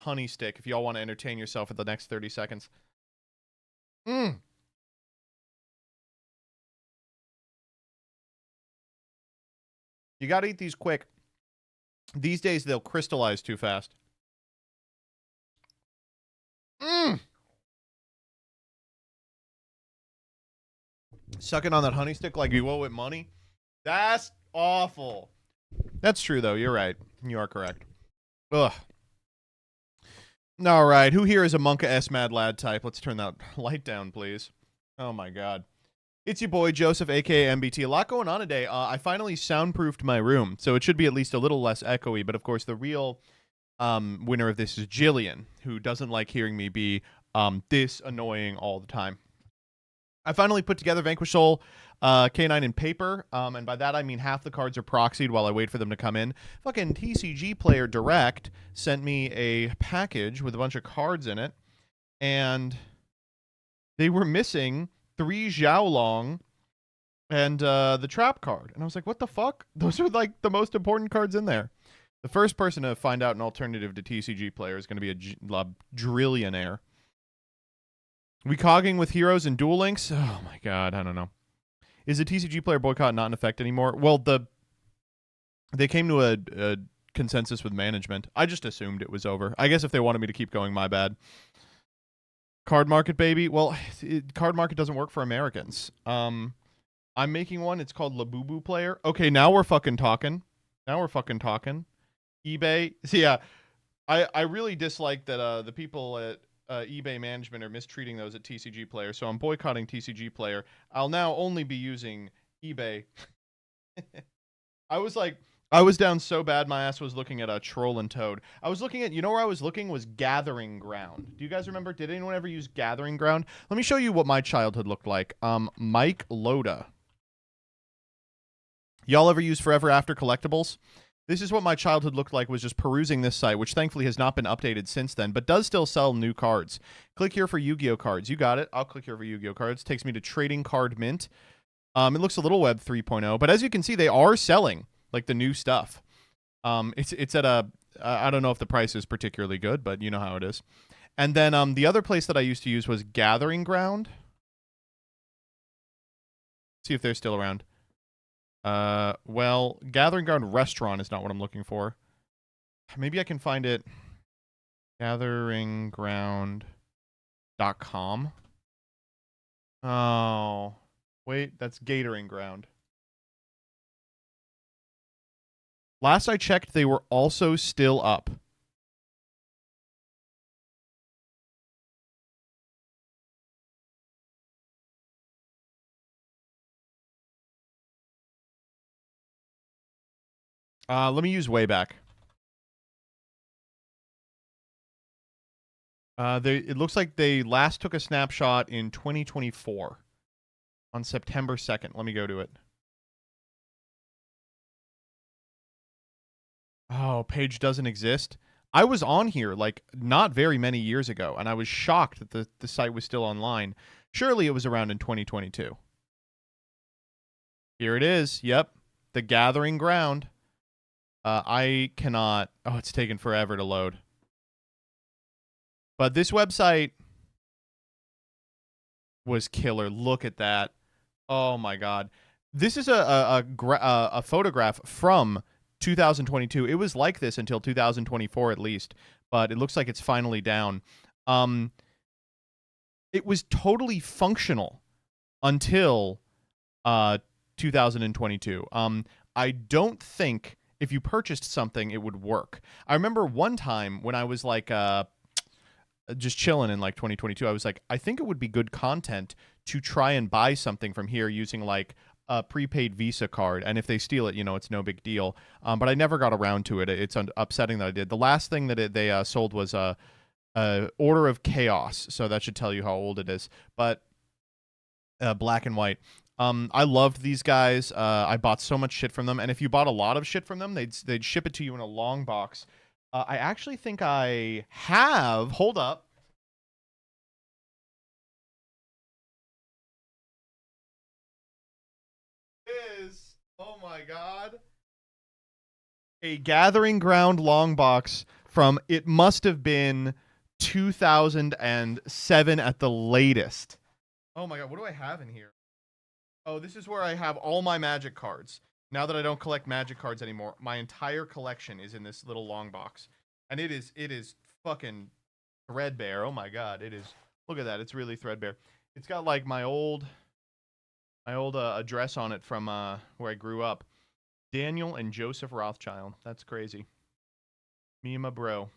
honey stick if y'all want to entertain yourself for the next 30 seconds. Mmm. You gotta eat these quick. These days, they'll crystallize too fast. Mmm. Sucking on that honey stick like you owe it money. That's awful. That's true, though. You're right. You are correct. Ugh. All right. Who here is a Monka S Mad Lad type? Let's turn that light down, please. Oh, my God. It's your boy, Joseph, a.k.a. MBT. A lot going on today. I finally soundproofed my room, so it should be at least a little less echoey. But, of course, the real winner of this is Jillian, who doesn't like hearing me be this annoying all the time. I finally put together Vanquish Soul K9 in paper, and by that I mean half the cards are proxied while I wait for them to come in. Fucking TCG Player Direct sent me a package with a bunch of cards in it, and they were missing 3 Xiaolong and the Trap card. And I was like, what the fuck? Those are like the most important cards in there. The first person to find out an alternative to TCG Player is going to be a drillionaire. We cogging with heroes and Duel Links? Oh my god, I don't know. Is the TCG Player boycott not in effect anymore? Well, they came to a consensus with management. I just assumed it was over. I guess if they wanted me to keep going, my bad. Card market, baby. Well, card market doesn't work for Americans. I'm making one. It's called Labubu Player. Okay, now we're fucking talking. eBay. So yeah, I really dislike that the people at eBay management are mistreating those at TCG Player, so I'm boycotting TCG Player. I'll now only be using eBay. I was down so bad my ass was looking at a Troll and Toad. I was looking at, you know where I was looking was Gathering Ground. Do you guys remember? Did anyone ever use Gathering Ground? Let me show you what my childhood looked like. Mike Loda. Y'all ever use Forever After collectibles? This is what my childhood looked like, was just perusing this site, which thankfully has not been updated since then, but does still sell new cards. Click here for Yu-Gi-Oh cards. You got it. I'll click here for Yu-Gi-Oh cards. Takes me to Trading Card Mint. It looks a little Web 3.0, but as you can see, they are selling like the new stuff. It's at a I don't know if the price is particularly good, but you know how it is. And then the other place that I used to use was Gathering Ground. See if they're still around. Well, Gathering Ground Restaurant is not what I'm looking for. Maybe I can find it. Gatheringground.com. Oh, wait, that's Gatoring Ground. Last I checked, they were also still up. Let me use Wayback. It looks like they last took a snapshot in 2024 on September 2nd. Let me go to it. Oh, page doesn't exist. I was on here like not very many years ago, and I was shocked that the site was still online. Surely it was around in 2022. Here it is. Yep. The Gathering Ground. I cannot. Oh, it's taken forever to load. But this website was killer. Look at that. Oh my god. This is a photograph from 2022. It was like this until 2024 at least, but it looks like it's finally down. It was totally functional until 2022. I don't think if you purchased something it would work. I remember one time when I was like just chilling in like 2022, I was like, I think it would be good content to try and buy something from here using like a prepaid Visa card, and if they steal it, you know, it's no big deal. But I never got around to it. It's upsetting that I did. The last thing that they sold was Order of Chaos, so that should tell you how old it is. But black and white. I loved these guys. I bought so much shit from them, and if you bought a lot of shit from them, they'd ship it to you in a long box. I actually think I have. Hold up. Oh my god. A Gathering Ground long box from, it must have been 2007 at the latest. Oh my god, what do I have in here? Oh, this is where I have all my Magic cards. Now that I don't collect Magic cards anymore, my entire collection is in this little long box. And it is fucking threadbare. Oh my god, it is. Look at that. It's really threadbare. It's got like my old address on it from where I grew up. Daniel and Joseph Rothschild. That's crazy. Me and my bro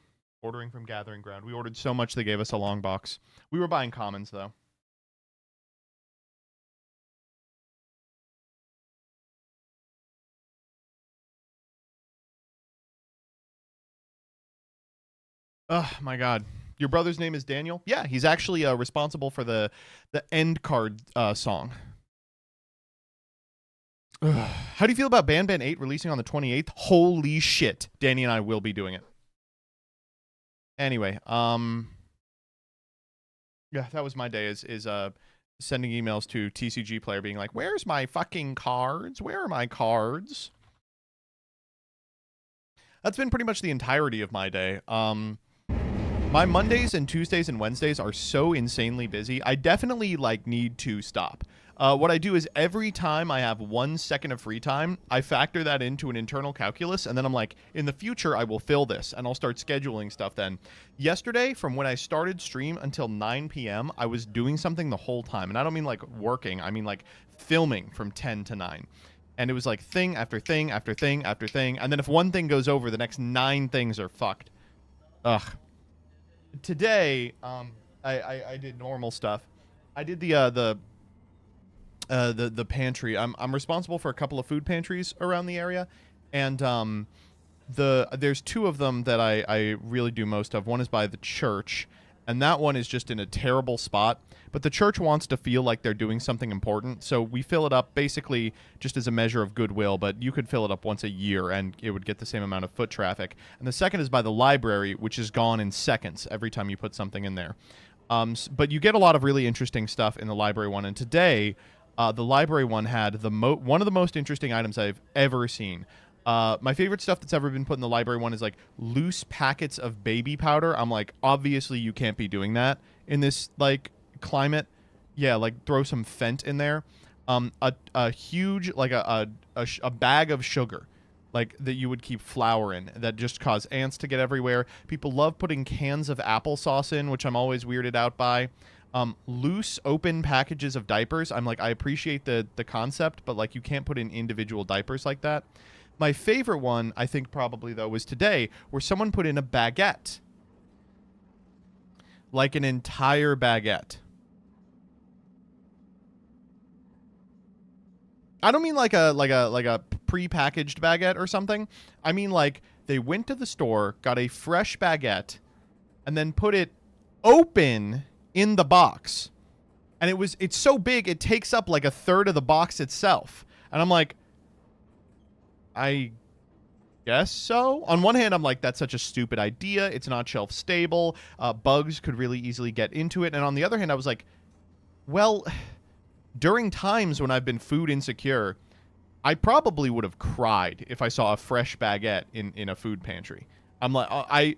ordering from Gathering Ground. We ordered so much they gave us a long box. We were buying commons though. Oh my god. Your brother's name is Daniel? Yeah, he's actually responsible for the end card song. Ugh. How do you feel about Ban 8 releasing on the 28th? Holy shit. Danny and I will be doing it. Anyway, yeah, that was my day is sending emails to TCG player being like, "Where's my fucking cards? Where are my cards?" That's been pretty much the entirety of my day. My Mondays and Tuesdays and Wednesdays are so insanely busy. I definitely like need to stop. What I do is every time I have 1 second of free time, I factor that into an internal calculus, and then I'm like, in the future, I will fill this, and I'll start scheduling stuff then. Yesterday, from when I started stream until 9 p.m., I was doing something the whole time, and I don't mean like working, I mean like filming from 10 to 9. And it was like thing after thing after thing after thing, and then if one thing goes over, the next 9 things are fucked. Ugh. Today, I did normal stuff. I did the pantry. I'm responsible for a couple of food pantries around the area, and there's 2 of them that I really do most of. One is by the church, and that one is just in a terrible spot. But the church wants to feel like they're doing something important, so we fill it up basically just as a measure of goodwill, but you could fill it up once a year, and it would get the same amount of foot traffic. And the second is by the library, which is gone in seconds every time you put something in there. But you get a lot of really interesting stuff in the library one, and today, the library one had one of the most interesting items I've ever seen. My favorite stuff that's ever been put in the library one is like loose packets of baby powder. I'm like, obviously you can't be doing that in this like climate. Yeah, like throw some Fent in there. A huge like a bag of sugar, like that you would keep flour in, that just cause ants to get everywhere. People love putting cans of applesauce in, which I'm always weirded out by. Loose open packages of diapers. I'm like, I appreciate the concept, but like you can't put in individual diapers like that. My favorite one, I think probably, though, was today, where someone put in a baguette. Like an entire baguette. I don't mean like a pre-packaged baguette or something. I mean like they went to the store, got a fresh baguette, and then put it open in the box. And it's so big, it takes up like a third of the box itself. And I'm like, I guess so. On one hand, I'm like, that's such a stupid idea. It's not shelf stable. Bugs could really easily get into it. And on the other hand, I was like, well, during times when I've been food insecure, I probably would have cried if I saw a fresh baguette in a food pantry. I'm like, I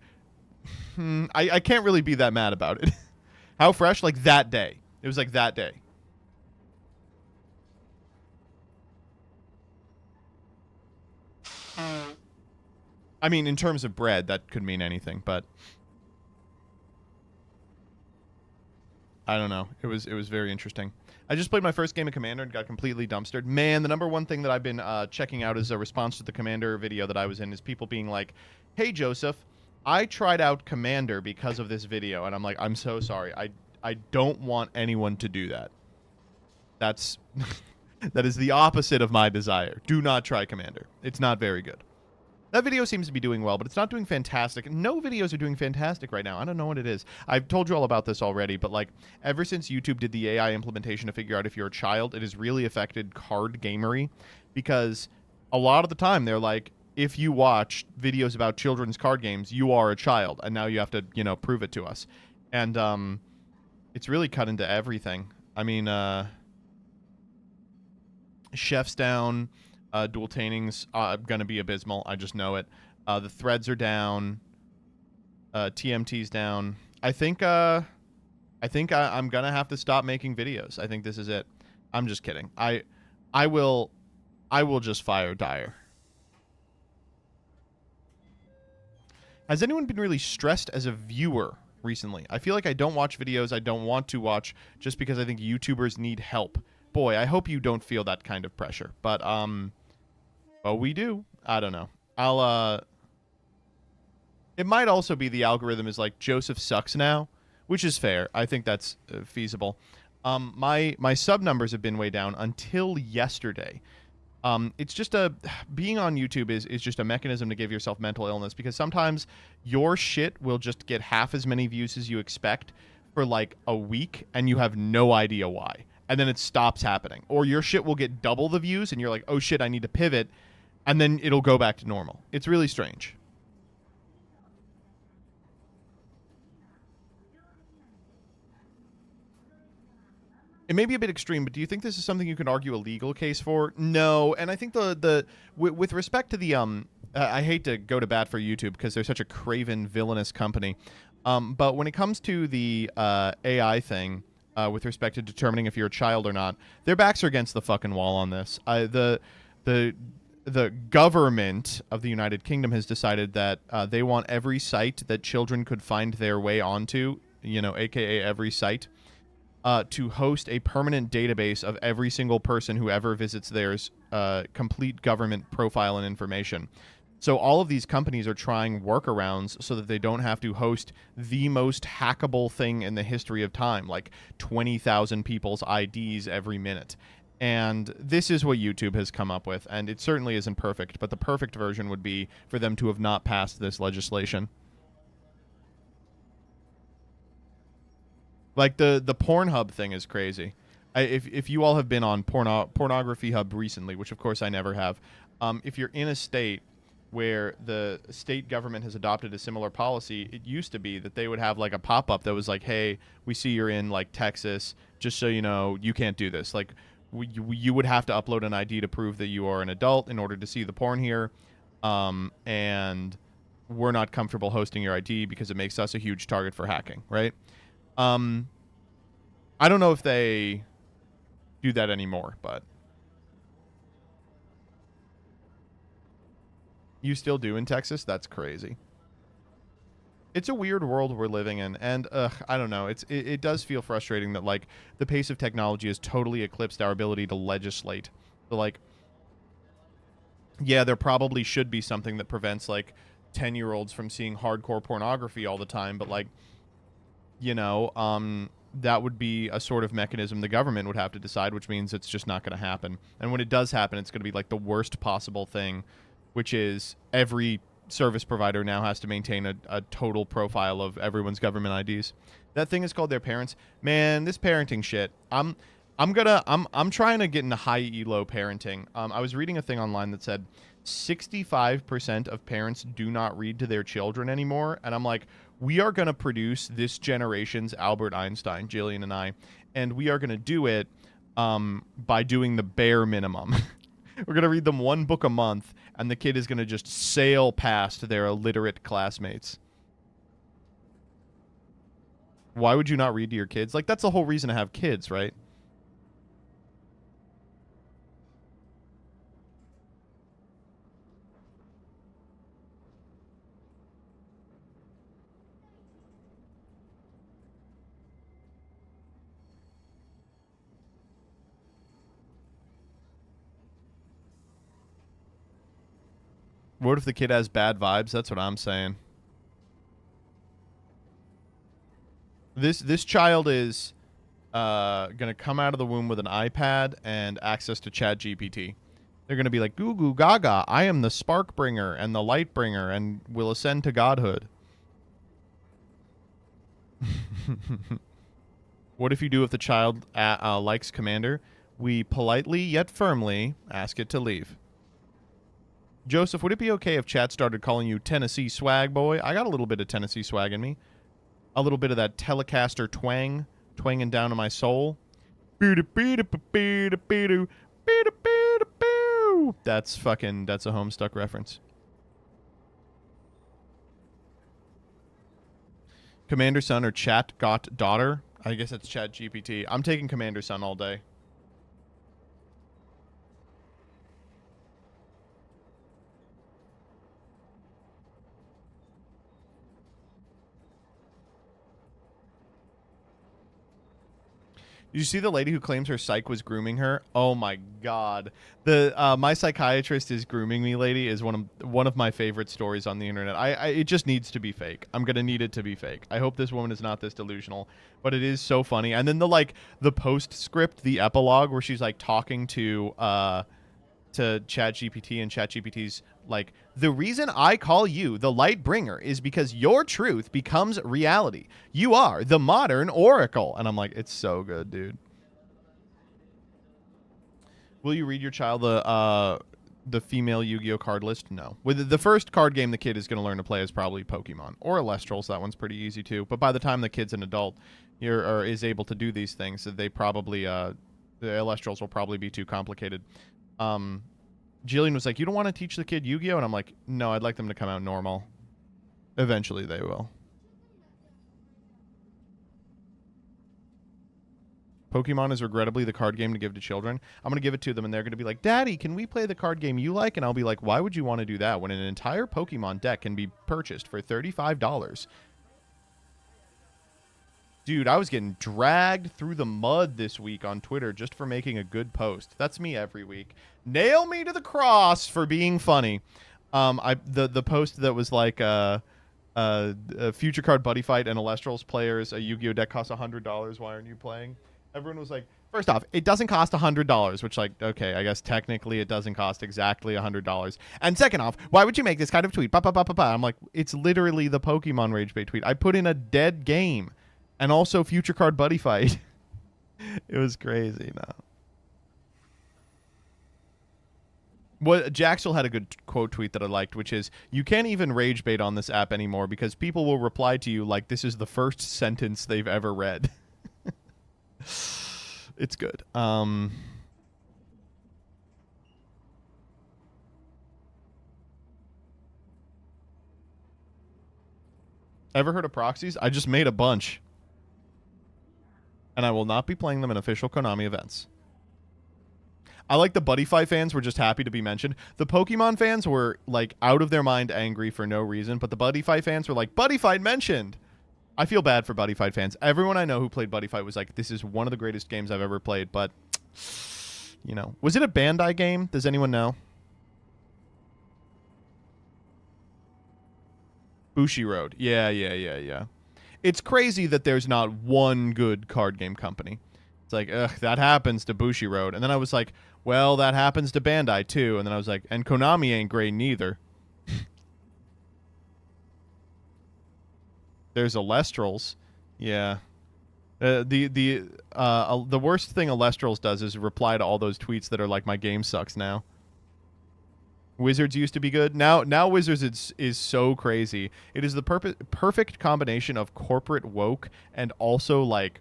can't really be that mad about it. How fresh? Like that day. It was like that day. I mean, in terms of bread, that could mean anything, but I don't know. It was very interesting. I just played my first game of Commander and got completely dumpstered. Man, the number one thing that I've been checking out as a response to the Commander video that I was in is people being like, "Hey, Joseph, I tried out Commander because of this video," and I'm like, "I'm so sorry. I don't want anyone to do that. That's that is the opposite of my desire. Do not try Commander. It's not very good." That video seems to be doing well, but it's not doing fantastic. No videos are doing fantastic right now. I don't know what it is. I've told you all about this already, but like ever since YouTube did the AI implementation to figure out if you're a child, it has really affected card gamery, because a lot of the time they're like, if you watch videos about children's card games, you are a child, and now you have to, prove it to us. And it's really cut into everything. I mean, Chef's down. Dual taining's going to be abysmal. I just know it. The threads are down. TMT's down. I'm gonna have to stop making videos. I think this is it. I'm just kidding. I will just fire Dyer. Has anyone been really stressed as a viewer recently? I feel like I don't watch videos I don't want to watch just because I think YouTubers need help. Boy, I hope you don't feel that kind of pressure. But we do. I don't know. It might also be the algorithm is like Joseph sucks now, which is fair. I think that's feasible. My sub numbers have been way down until yesterday. It's just being on YouTube is just a mechanism to give yourself mental illness, because sometimes your shit will just get half as many views as you expect for like a week and you have no idea why. And then it stops happening. Or your shit will get double the views and you're like, oh shit, I need to pivot. And then it'll go back to normal. It's really strange. It may be a bit extreme, but do you think this is something you can argue a legal case for? No, and I think with respect to the I hate to go to bat for YouTube because they're such a craven, villainous company, but when it comes to the AI thing, with respect to determining if you're a child or not, their backs are against the fucking wall on this. The government of the United Kingdom has decided that they want every site that children could find their way onto, aka every site, to host a permanent database of every single person who ever visits theirs, complete government profile and information. So all of these companies are trying workarounds so that they don't have to host the most hackable thing in the history of time, like 20,000 people's IDs every minute. And this is what YouTube has come up with, and it certainly isn't perfect, but the perfect version would be for them to have not passed this legislation. Like the Pornhub thing is crazy. If you all have been on Pornography Hub recently, which of course I never have, if you're in a state where the state government has adopted a similar policy, it used to be that they would have like a pop-up that was like, hey, we see you're in like Texas, just so you know, you can't do this. Like you would have to upload an ID to prove that you are an adult in order to see the porn here, and we're not comfortable hosting your ID because it makes us a huge target for hacking, right? I don't know if they do that anymore, but you still do in Texas? That's crazy. It's a weird world we're living in, and I don't know. It does feel frustrating that like the pace of technology has totally eclipsed our ability to legislate. So like, yeah, there probably should be something that prevents like 10-year-olds from seeing hardcore pornography all the time, but like, that would be a sort of mechanism the government would have to decide, which means it's just not going to happen. And when it does happen, it's going to be like the worst possible thing, which is every service provider now has to maintain a total profile of everyone's government IDs. That thing is called their parents. Man, this parenting shit. I'm trying to get into high elo parenting. I was reading a thing online that said 65% of parents do not read to their children anymore, and I'm like, we are going to produce this generation's Albert Einstein, Jillian and I, and we are going to do it by doing the bare minimum. We're going to read them one book a month, and the kid is going to just sail past their illiterate classmates. Why would you not read to your kids? Like, that's the whole reason to have kids, right? What if the kid has bad vibes? That's what I'm saying. This child is gonna come out of the womb with an iPad and access to Chat GPT. They're gonna be like, goo goo gaga, I am the spark bringer and the light bringer and will ascend to godhood. What if the child likes Commander? We politely yet firmly ask it to leave. Joseph, would it be okay if chat started calling you Tennessee swag boy? I got a little bit of Tennessee swag in me. A little bit of that Telecaster twanging down to my soul. That's a Homestuck reference. Commander Son or Chat Got Daughter. I guess it's Chat GPT. I'm taking Commander Son all day. Did you see the lady who claims her psych was grooming her? Oh my god. The my psychiatrist is grooming me lady is one of my favorite stories on the internet. It just needs to be fake. I'm going to need it to be fake. I hope this woman is not this delusional, but it is so funny. And then the postscript, the epilogue where she's like talking to ChatGPT, and ChatGPT's like, the reason I call you the light bringer is because your truth becomes reality. You are the modern oracle. And I'm like, it's so good, dude. Will you read your child the female Yu-Gi-Oh card list? No. With the first card game the kid is going to learn to play is probably Pokemon or Alestrals. That one's pretty easy too. But by the time the kid's an adult, or is able to do these things, they probably the Alestrals will probably be too complicated. Jillian was like, you don't want to teach the kid Yu-Gi-Oh? And I'm like, no, I'd like them to come out normal. Eventually they will. Pokemon is regrettably the card game to give to children. I'm going to give it to them, and they're going to be like, Daddy, can we play the card game you like? And I'll be like, why would you want to do that when an entire Pokemon deck can be purchased for $35? Dude, I was getting dragged through the mud this week on Twitter just for making a good post. That's me every week. Nail me to the cross for being funny. The post that was like a future card buddy fight and Alestrals players, a Yu-Gi-Oh deck costs $100. Why aren't you playing? Everyone was like, first off, it doesn't cost $100, which, like, okay, I guess technically it doesn't cost exactly $100. And second off, why would you make this kind of tweet? I'm like, it's literally the Pokemon Rage Bait tweet. I put in a dead game. And also future card buddy fight. It was crazy. No. What Jaxel had a good quote tweet that I liked, which is, you can't even rage bait on this app anymore because people will reply to you like this is the first sentence they've ever read. It's good. Ever heard of proxies? I just made a bunch. And I will not be playing them in official Konami events. I like the Buddy Fight fans were just happy to be mentioned. The Pokemon fans were, like, out of their mind angry for no reason, but the Buddy Fight fans were like, Buddy Fight mentioned! I feel bad for Buddy Fight fans. Everyone I know who played Buddy Fight was like, this is one of the greatest games I've ever played, but, you know. Was it a Bandai game? Does anyone know? Bushiroad. Yeah. It's crazy that there's not one good card game company. It's like, ugh, that happens to Bushiroad. And then I was like, well, that happens to Bandai too. And then I was like, and Konami ain't great neither. There's Alestrals. Yeah. The worst thing Alestrals does is reply to all those tweets that are like, my game sucks now. Wizards used to be good. Now Wizards is so crazy. It is the perfect combination of corporate woke and also like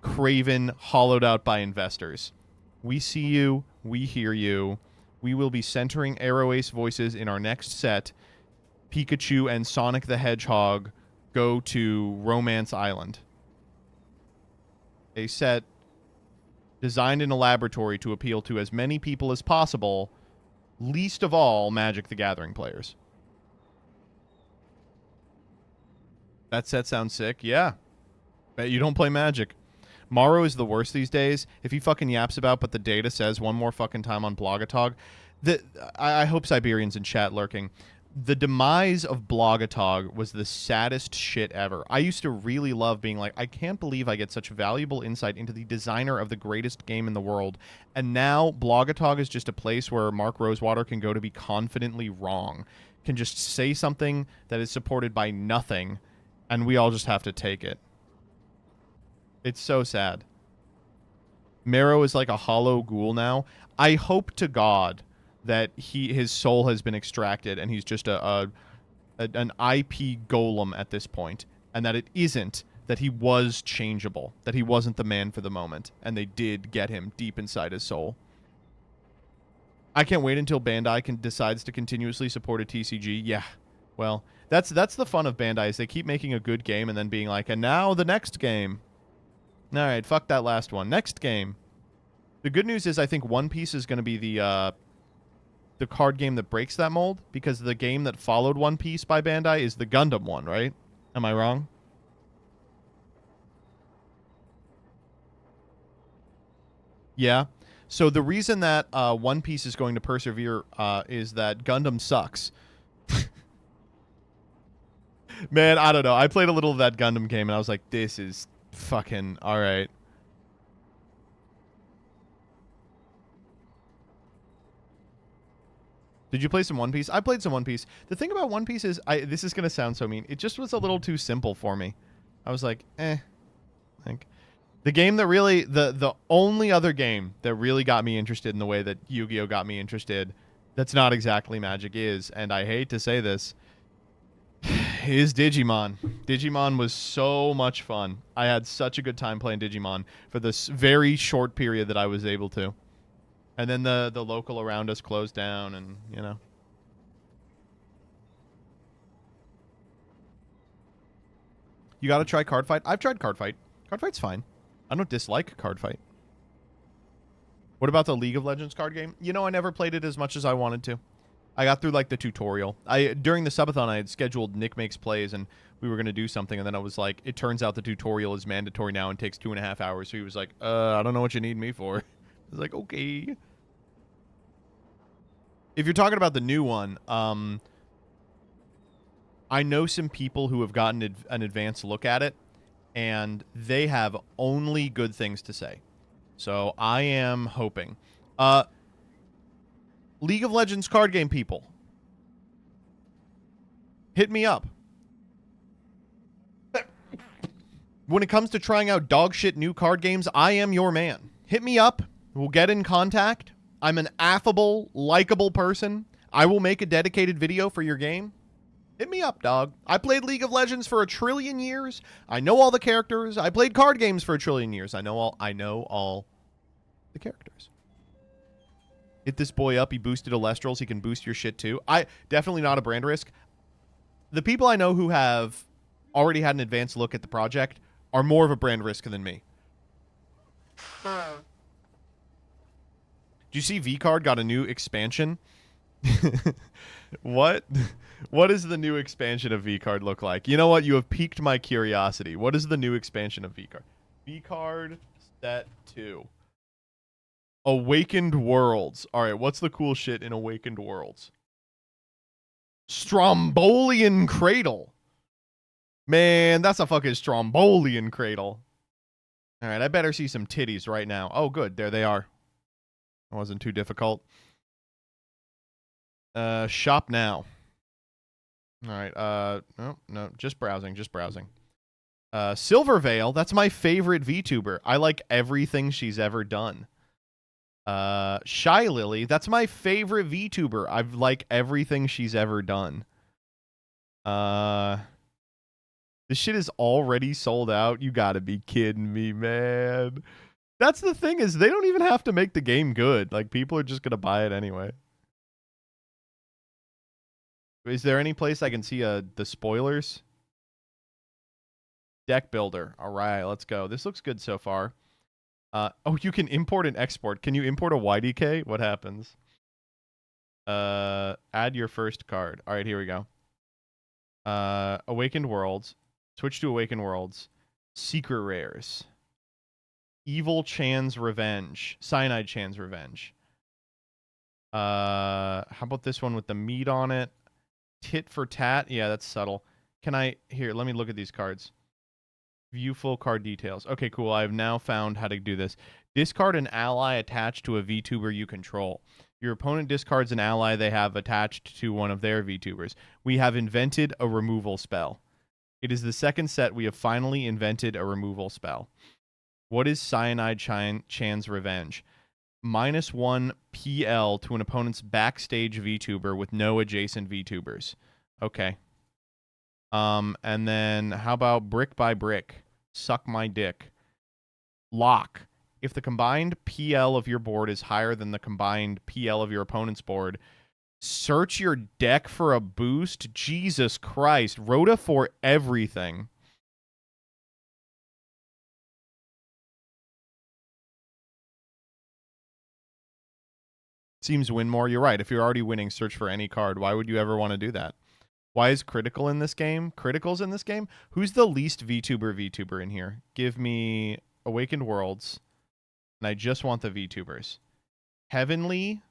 craven, hollowed out by investors. We see you. We hear you. We will be centering Arrow Ace voices in our next set. Pikachu and Sonic the Hedgehog go to Romance Island. A set designed in a laboratory to appeal to as many people as possible, least of all Magic the Gathering players. That set sounds sick. Yeah. Bet you don't play Magic. Morrow is the worst these days. If he fucking yaps about, but the data says one more fucking time on Blogatog. I hope Siberian's in chat lurking. The demise of Blogatog was the saddest shit ever. I used to really love being like, I can't believe I get such valuable insight into the designer of the greatest game in the world. And now Blogatog is just a place where Mark Rosewater can go to be confidently wrong. Can just say something that is supported by nothing, and we all just have to take it. It's so sad. Marrow is like a hollow ghoul now. I hope to God that his soul has been extracted and he's just an IP golem at this point, and that it isn't, that he was changeable, that he wasn't the man for the moment, and they did get him deep inside his soul. I can't wait until Bandai decides to continuously support a TCG. Yeah. Well, that's the fun of Bandai is they keep making a good game and then being like, and now the next game. All right, fuck that last one. Next game. The good news is I think One Piece is going to be the card game that breaks that mold, because the game that followed One Piece by Bandai is the Gundam one, right? Am I wrong? Yeah. So the reason that One Piece is going to persevere is that Gundam sucks. Man, I don't know. I played a little of that Gundam game, and I was like, this is fucking all right. Did you play some One Piece? I played some One Piece. The thing about One Piece is, this is going to sound so mean. It just was a little too simple for me. I was like, eh. Like, the game that really, the only other game that really got me interested in the way that Yu-Gi-Oh got me interested, that's not exactly Magic is, and I hate to say this, is Digimon. Digimon was so much fun. I had such a good time playing Digimon for this very short period that I was able to. And then the local around us closed down, and, you know. You gotta try Card Fight. I've tried Card Fight. Card Fight's fine. I don't dislike Card Fight. What about the League of Legends card game? You know, I never played it as much as I wanted to. I got through, like, the tutorial. During the subathon, I had scheduled Nick Makes Plays, and we were going to do something, and then I was like, it turns out the tutorial is mandatory now and takes 2.5 hours. So he was like, I don't know what you need me for. I was like, okay. If you're talking about the new one, I know some people who have gotten an advanced look at it, and they have only good things to say. So I am hoping. League of Legends card game people, hit me up. When it comes to trying out dog shit new card games, I am your man. Hit me up. We'll get in contact. I'm an affable, likable person. I will make a dedicated video for your game. Hit me up, dog. I played League of Legends for 1 trillion years. I know all the characters. I played card games for 1 trillion years. I know all the characters. Hit this boy up. He boosted Alestrals. He can boost your shit too. Definitely not a brand risk. The people I know who have already had an advanced look at the project are more of a brand risk than me. Do you see V-Card got a new expansion? What? What does the new expansion of V-Card look like? You know what? You have piqued my curiosity. What is the new expansion of V-Card? V-Card Set 2. Awakened Worlds. All right, what's the cool shit in Awakened Worlds? Strombolian Cradle. Man, that's a fucking Strombolian Cradle. All right, I better see some titties right now. Oh, good. There they are. That wasn't too difficult. Shop now. All right. No, just browsing. Silver Veil. That's my favorite VTuber. I like everything she's ever done. Shy Lily. That's my favorite VTuber. I like everything she's ever done. This shit is already sold out. You gotta be kidding me, man. That's the thing, is they don't even have to make the game good. Like, people are just gonna buy it anyway. Is there any place I can see the spoilers? Deck Builder. All right, let's go. This looks good so far. Oh, you can import and export. Can you import a YDK? What happens? Add your first card. All right, here we go. Awakened Worlds. Switch to Awakened Worlds. Secret Rares. Evil Chan's Revenge. Cyanide Chan's Revenge. How about this one with the meat on it? Tit for tat. Yeah, that's subtle. Here, let me look at these cards. View full card details. Okay, cool. I have now found how to do this. Discard an ally attached to a VTuber you control. Your opponent discards an ally they have attached to one of their VTubers. We have invented a removal spell. It is the second set we have finally invented a removal spell. What is Cyanide Chan's Revenge? -1 PL to an opponent's backstage VTuber with no adjacent VTubers. Okay. And then how about Brick by Brick? Suck my dick. Lock. If the combined PL of your board is higher than the combined PL of your opponent's board, Search your deck for a boost? Jesus Christ. Rhoda for everything. Seems win more. You're right. If you're already winning, search for any card. Why would you ever want to do that? Why is critical in this game? Critical's in this game? Who's the least VTuber in here? Give me Awakened Worlds. And I just want the VTubers. Heavenly,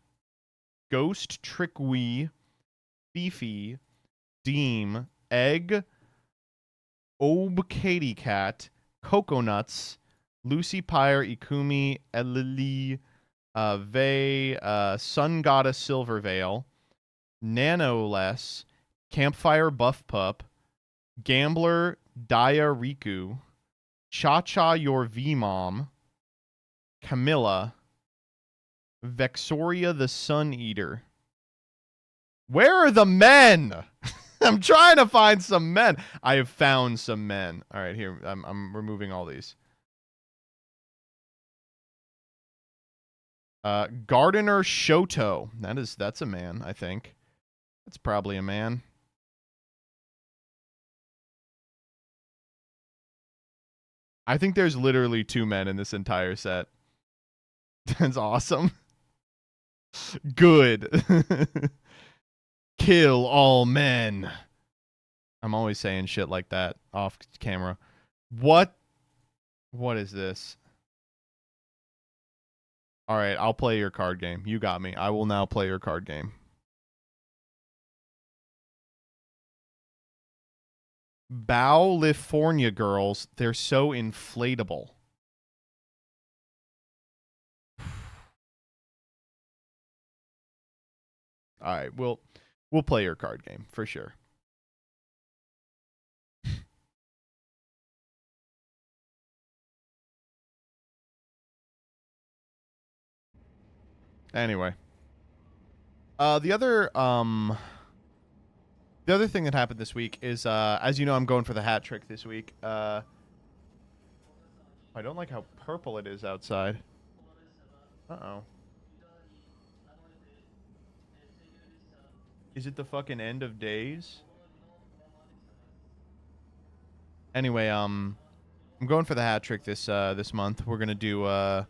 Ghost, Trickwee, Beefy, Deem, Egg, Obe Katy Cat, Coconuts, Lucy Pyre, Ikumi, Elili, Vey, Sun Goddess Silverveil, Nanoless, Campfire Buff Pup, Gambler Daya Riku, Cha Cha Your V-Mom, Camilla, Vexoria the Sun Eater. Where are the men? I'm trying to find some men. I have found some men. All right, here. I'm removing all these. Gardener Shoto. That's a man, I think. That's probably a man. I think there's literally 2 men in this entire set. That's awesome. Good. Kill all men. I'm always saying shit like that off camera. What is this? All right, I'll play your card game. You got me. I will now play your card game. Bowlifornia girls, they're so inflatable. All right, we'll play your card game for sure. Anyway, the other thing that happened this week is, as you know, I'm going for the hat trick this week. I don't like how purple it is outside. Uh-oh. Is it the fucking end of days? Anyway, I'm going for the hat trick this month. We're gonna do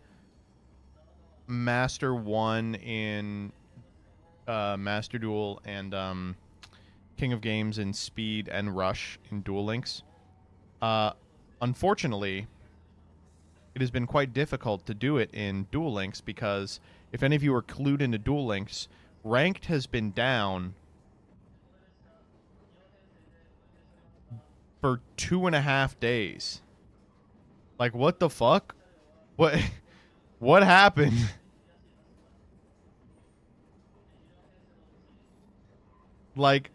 Master 1 in Master Duel and King of Games in Speed and Rush in Duel Links. Unfortunately, it has been quite difficult to do it in Duel Links because if any of you are clued into Duel Links, Ranked has been down for 2.5 days. Like, what the fuck? What happened? Like,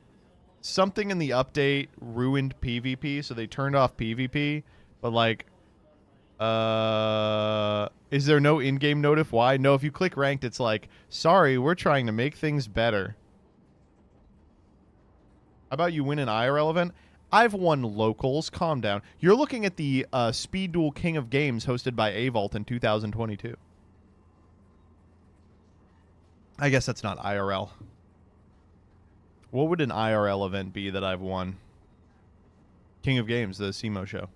something in the update ruined PvP, so they turned off PvP, but like, is there no in-game notif? Why? No, if you click ranked, it's like, sorry, we're trying to make things better. How about you win an IRL event? I've won locals. Calm down. You're looking at the Speed Duel King of Games hosted by Avault in 2022. I guess that's not IRL. What would an IRL event be that I've won? King of Games, the SEMO show.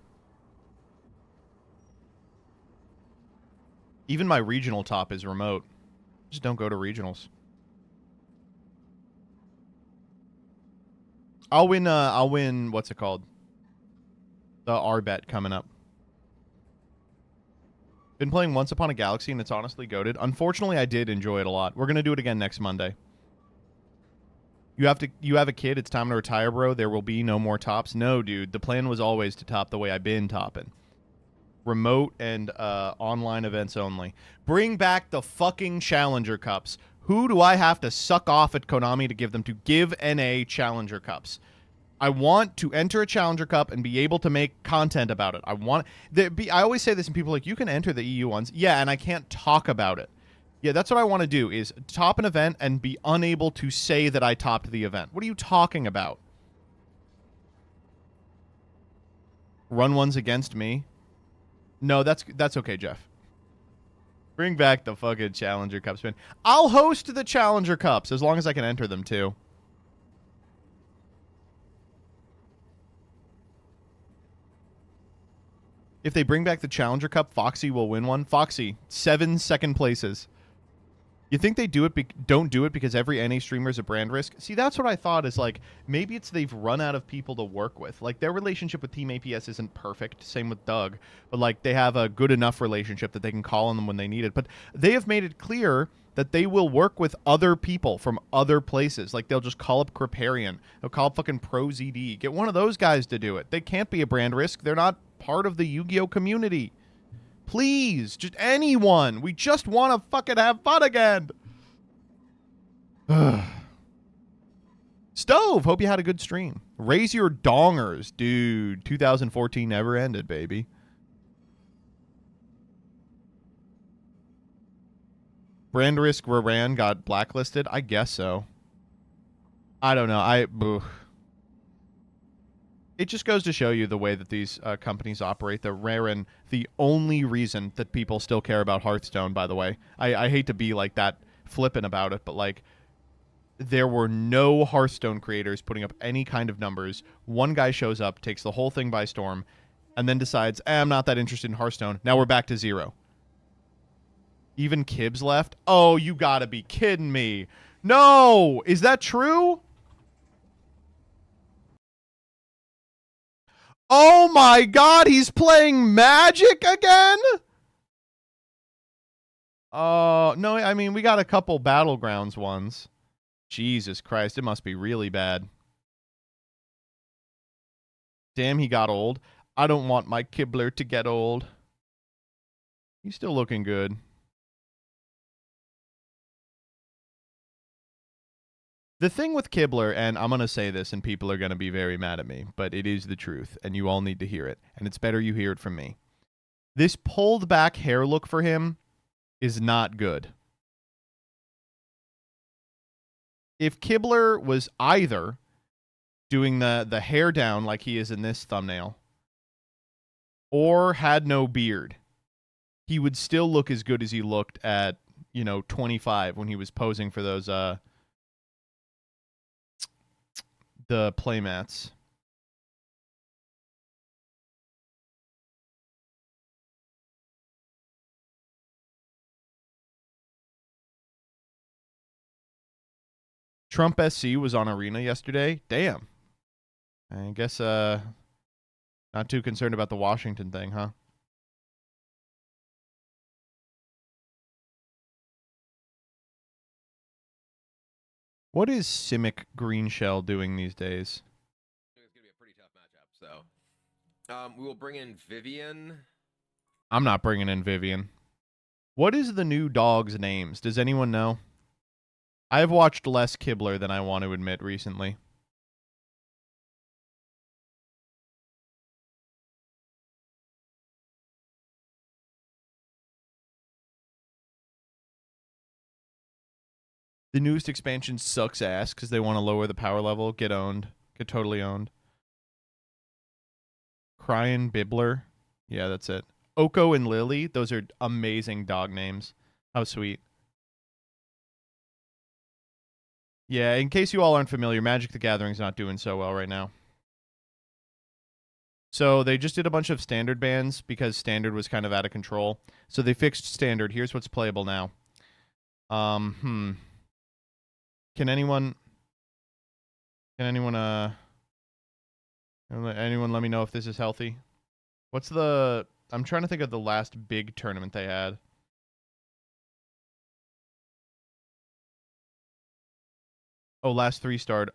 Even my regional top is remote. Just don't go to regionals. I'll win, what's it called? The R-Bet coming up. Been playing Once Upon a Galaxy, and it's honestly goated. Unfortunately, I did enjoy it a lot. We're going to do it again next Monday. You have a kid, it's time to retire, bro. There will be no more tops. No, dude. The plan was always to top the way I've been topping. Remote and online events only. Bring back the fucking Challenger Cups. Who do I have to suck off at Konami to give them to give NA Challenger Cups? I want to enter a Challenger Cup and be able to make content about it. I always say this, and people are like, you can enter the EU ones. Yeah, and I can't talk about it. Yeah, that's what I want to do, is top an event and be unable to say that I topped the event. What are you talking about? Run ones against me? No, that's okay, Jeff. Bring back the fucking Challenger Cup spin. I'll host the Challenger Cups as long as I can enter them too. If they bring back the Challenger Cup, Foxy will win one. Foxy, 7 second places. You think they don't do it because every NA streamer is a brand risk? See, that's what I thought is like, maybe it's they've run out of people to work with. Like, their relationship with Team APS isn't perfect. Same with Doug. But, like, they have a good enough relationship that they can call on them when they need it. But they have made it clear that they will work with other people from other places. Like, they'll just call up Kriparian. They'll call up fucking ProZD. Get one of those guys to do it. They can't be a brand risk. They're not part of the Yu-Gi-Oh community. Please, just anyone. We just want to fucking have fun again. Stove, hope you had a good stream. Raise your dongers, dude. 2014 never ended, baby. Brand risk Raran got blacklisted? I guess so. I don't know. It just goes to show you the way that these companies operate. The Raran, the only reason that people still care about Hearthstone, by the way. I hate to be like that flippant about it, but like, there were no Hearthstone creators putting up any kind of numbers. One guy shows up, takes the whole thing by storm, and then decides, I'm not that interested in Hearthstone. Now we're back to 0. Even Kibbs left? Oh, you gotta be kidding me. No! Is that true? Oh my god, he's playing Magic again? No, I mean, we got a couple Battlegrounds ones. Jesus Christ, it must be really bad. Damn, he got old. I don't want my Kibler to get old. He's still looking good. The thing with Kibler, and I'm going to say this and people are going to be very mad at me, but it is the truth, and you all need to hear it, and it's better you hear it from me. This pulled back hair look for him is not good. If Kibler was either doing the hair down like he is in this thumbnail or had no beard, he would still look as good as he looked at, 25 when he was posing for those the playmats. Trump SC was on Arena yesterday. Damn. I guess not too concerned about the Washington thing, huh? What is Simic Greenshell doing these days? It's going to be a pretty tough matchup. So, we will bring in Vivian. I'm not bringing in Vivian. What is the new dog's names? Does anyone know? I've watched less Kibler than I want to admit recently. The newest expansion sucks ass because they want to lower the power level. Get owned. Get totally owned. Cryan Bibbler. Yeah, that's it. Oko and Lily. Those are amazing dog names. How sweet. Yeah, in case you all aren't familiar, Magic the Gathering's not doing so well right now. So they just did a bunch of standard bans because standard was kind of out of control. So they fixed standard. Here's what's playable now. Can anyone let me know if this is healthy? What's the... I'm trying to think of the last big tournament they had. Oh, last 3-starred.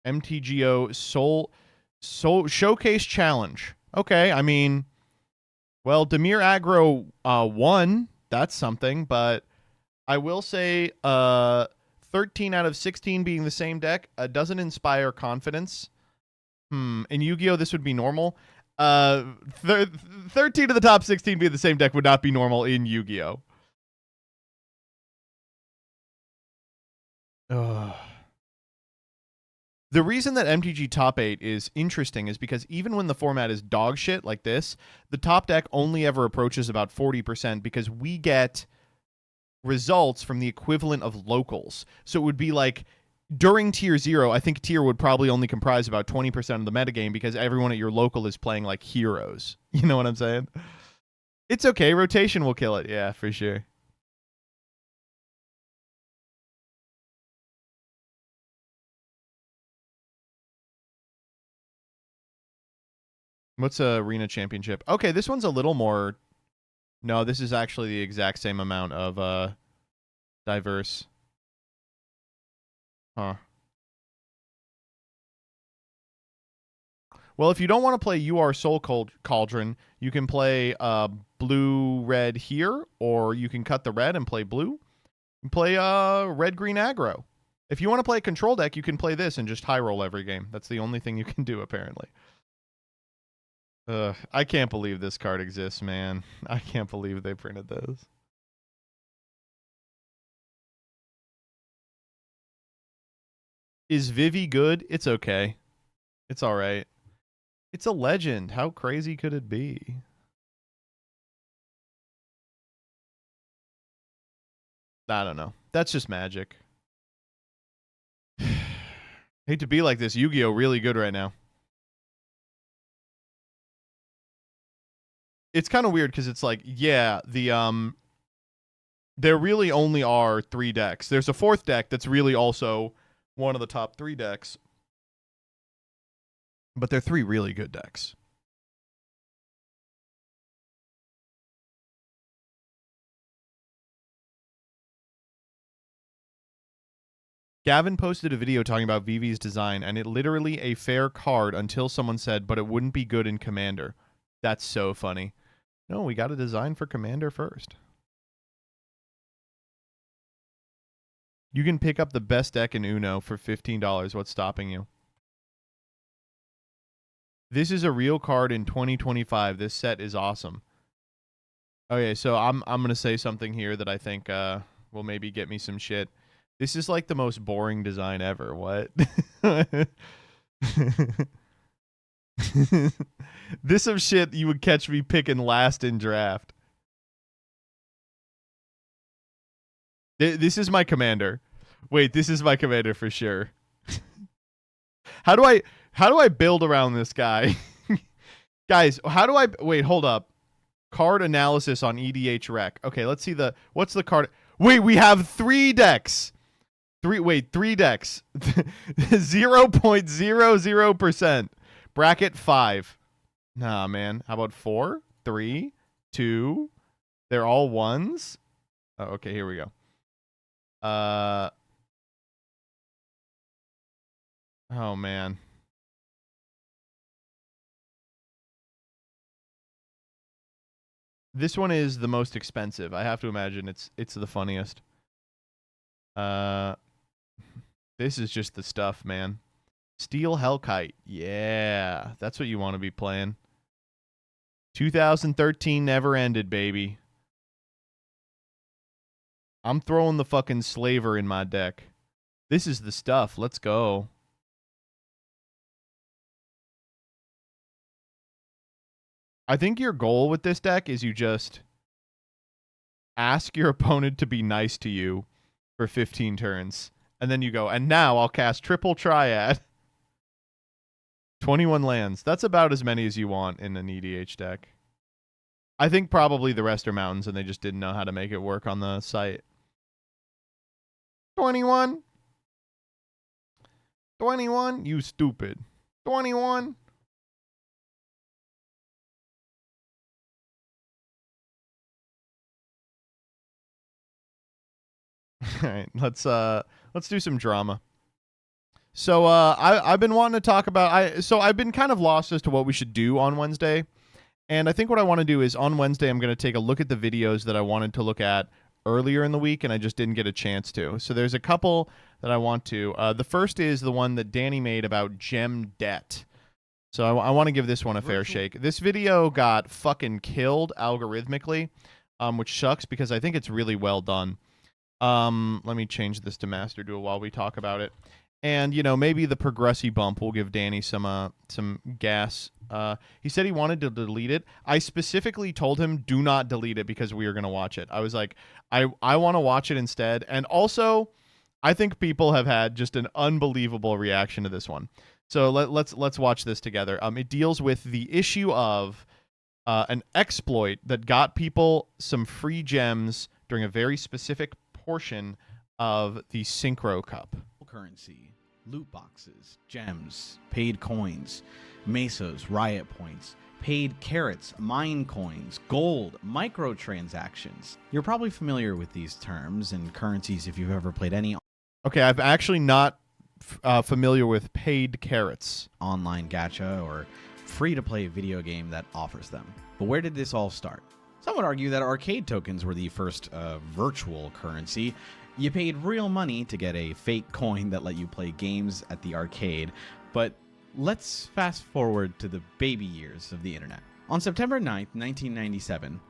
MTGO Soul Showcase Challenge. Okay, I mean, well, Demir Aggro won. That's something, but I will say 13 out of 16 being the same deck doesn't inspire confidence. In Yu-Gi-Oh, this would be normal. 13 of the top 16 being the same deck would not be normal in Yu-Gi-Oh. The reason that MTG Top 8 is interesting is because even when the format is dog shit like this, the top deck only ever approaches about 40% because we get results from the equivalent of locals. So it would be like during tier 0, I think tier would probably only comprise about 20% of the metagame because everyone at your local is playing like heroes. You know what I'm saying? It's okay. Rotation will kill it. Yeah, for sure. What's a arena championship? Okay, this one's a little more. No, this is actually the exact same amount of diverse. Huh. Well, if you don't want to play You Are Soul Cauldron, you can play blue red here, or you can cut the red and play blue. And play red green aggro. If you want to play a control deck, you can play this and just high roll every game. That's the only thing you can do apparently. I can't believe this card exists, man. I can't believe they printed those. Is Vivi good? It's okay. It's all right. It's a legend. How crazy could it be? I don't know. That's just magic. Hate to be like this. Yu-Gi-Oh! Really good right now. It's kind of weird because it's like, yeah, there really only are 3 decks. There's a 4th deck that's really also one of the top 3 decks. But they're 3 really good decks. Gavin posted a video talking about Vivi's design, and it literally a fair card until someone said, but it wouldn't be good in Commander. That's so funny. No, we got a design for Commander first. You can pick up the best deck in Uno for $15. What's stopping you? This is a real card in 2025. This set is awesome. Okay, so I'm going to say something here that I think will maybe get me some shit. This is like the most boring design ever. What? This some shit you would catch me picking last in draft. This is my commander. Wait, this is my commander for sure. How do I build around this guy? Guys, how do I wait, hold up. Card analysis on EDH Rec. Okay, let's see what's the card. Wait, we have 3 decks. 3 decks. 0.00%. Bracket 5. Nah, man. How about 4? 3? 2? They're all 1s? Oh, okay, here we go. Oh man. This one is the most expensive. I have to imagine it's the funniest. This is just the stuff, man. Steel Hellkite. Yeah, that's what you want to be playing. 2013 never ended, baby. I'm throwing the fucking Slaver in my deck. This is the stuff. Let's go. I think your goal with this deck is you just ask your opponent to be nice to you for 15 turns. And then you go, and now I'll cast Triple Triad. 21 lands. That's about as many as you want in an EDH deck. I think probably the rest are mountains and they just didn't know how to make it work on the site. 21? 21? You stupid. 21? All right, let's do some drama. So I've been wanting to talk about I've been kind of lost as to what we should do on Wednesday. And I think what I want to do is on Wednesday I'm going to take a look at the videos that I wanted to look at earlier in the week and I just didn't get a chance to. So there's a couple that I want to. The first is the one that Danny made about gem debt. So I want to give this one a fair shake. This video got fucking killed algorithmically, which sucks because I think it's really well done. Let me change this to Master Duel while we talk about it. And, you know, maybe the progressy bump will give Danny some gas. He said he wanted to delete it. I specifically told him, do not delete it because we are going to watch it. I was like, I want to watch it instead. And also, I think people have had just an unbelievable reaction to this one. So let's watch this together. It deals with the issue of an exploit that got people some free gems during a very specific portion of the Synchro Cup. Currency, loot boxes, gems, paid coins, mesos, riot points, paid carrots, mine coins, gold, microtransactions. You're probably familiar with these terms and currencies if you've ever played any Okay, I'm actually not familiar with paid carrots. online gacha or free-to-play video game that offers them. But where did this all start? Some would argue that arcade tokens were the first virtual currency. You paid real money to get a fake coin that let you play games at the arcade. But let's fast forward to the baby years of the internet. On September 9th, 1997,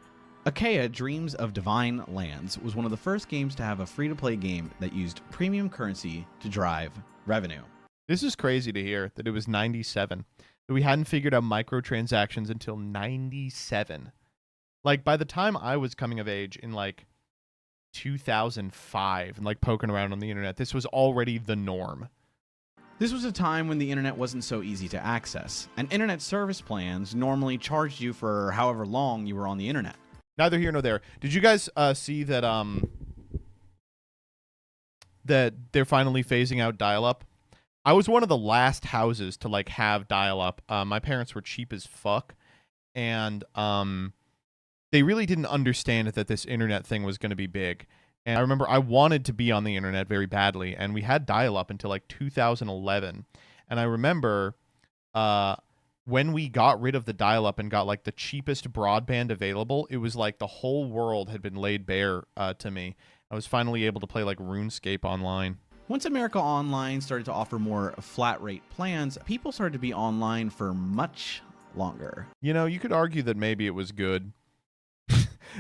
Yugioh Dreams of Divine Lands was one of the first games to have a free-to-play game that used premium currency to drive revenue. This is crazy to hear that it was 97. That we hadn't figured out microtransactions until 97. Like, by the time I was coming of age in, like, 2005 and, like, poking around on the internet, this was already the norm. This was a time when the internet wasn't so easy to access, and internet service plans normally charged you for however long you were on the internet. Neither here nor there. Did you guys see that that they're finally phasing out dial-up? I was one of the last houses to like have dial-up. My parents were cheap as fuck, and they really didn't understand that this internet thing was going to be big. And I remember I wanted to be on the internet very badly, and we had dial-up until like 2011. And I remember when we got rid of the dial-up and got like the cheapest broadband available, it was like the whole world had been laid bare to me. I was finally able to play like RuneScape online. Once America Online started to offer more flat rate plans, people started to be online for much longer. You know, you could argue that maybe it was good.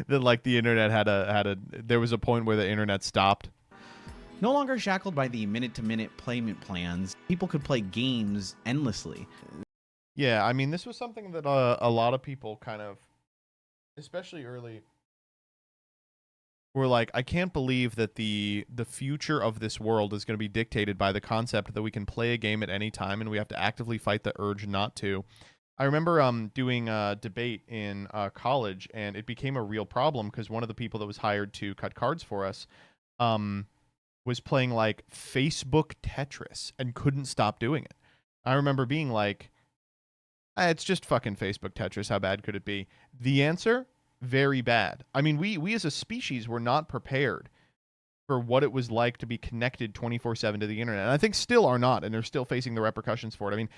That like the internet there was a point where the internet stopped. No longer shackled by the minute-to-minute payment plans, people could play games endlessly. Yeah, I mean, this was something that a lot of people kind of, especially early, were like, I can't believe that the future of this world is going to be dictated by the concept that we can play a game at any time and we have to actively fight the urge not to. I remember doing a debate in college, and it became a real problem because one of the people that was hired to cut cards for us was playing like Facebook Tetris and couldn't stop doing it. I remember being like, it's just fucking Facebook Tetris. How bad could it be? The answer, very bad. I mean, we as a species were not prepared for what it was like to be connected 24/7 to the internet. And I think still are not, and they're still facing the repercussions for it. I mean,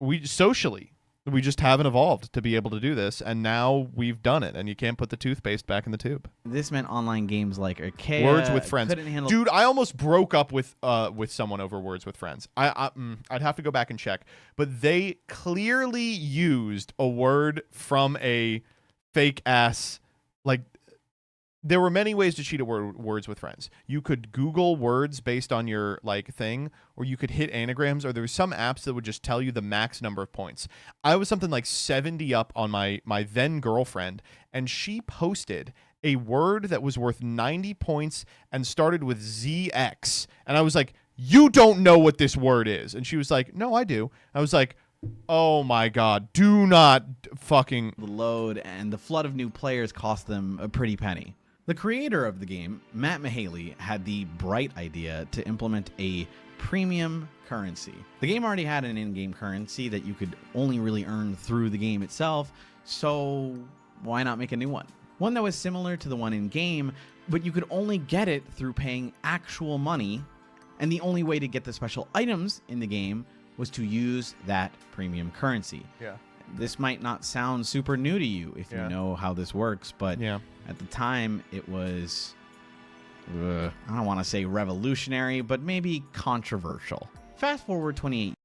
we just haven't evolved to be able to do this, and now we've done it, and you can't put the toothpaste back in the tube. This meant online games like Yugioh. Words with Friends. Couldn't handle. Dude, I almost broke up with someone over Words with Friends. I'd have to go back and check, but they clearly used a word from a fake ass, like, there were many ways to cheat at Words with Friends. You could Google words based on your like thing, or you could hit anagrams, or there were some apps that would just tell you the max number of points. I was something like 70 up on my then girlfriend, and she posted a word that was worth 90 points and started with ZX. And I was like, you don't know what this word is. And she was like, no, I do. I was like, oh my God, do not fucking... The load and the flood of new players cost them a pretty penny. The creator of the game, Matt Mahaley, had the bright idea to implement a premium currency. The game already had an in-game currency that you could only really earn through the game itself, so why not make a new one? One that was similar to the one in-game, but you could only get it through paying actual money, and the only way to get the special items in the game was to use that premium currency. Yeah. This might not sound super new to you if you know how this works, but Yeah. at the time it was, I don't want to say revolutionary, but maybe controversial. Fast forward 28.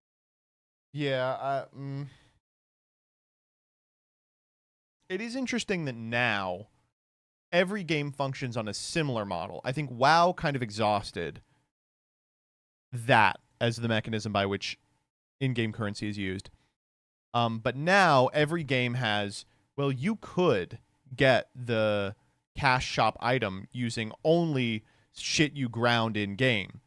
Yeah, it is interesting that now every game functions on a similar model. I think WoW kind of exhausted that as the mechanism by which in-game currency is used. But now every game has, well, you could get the cash shop item using only shit you ground in game.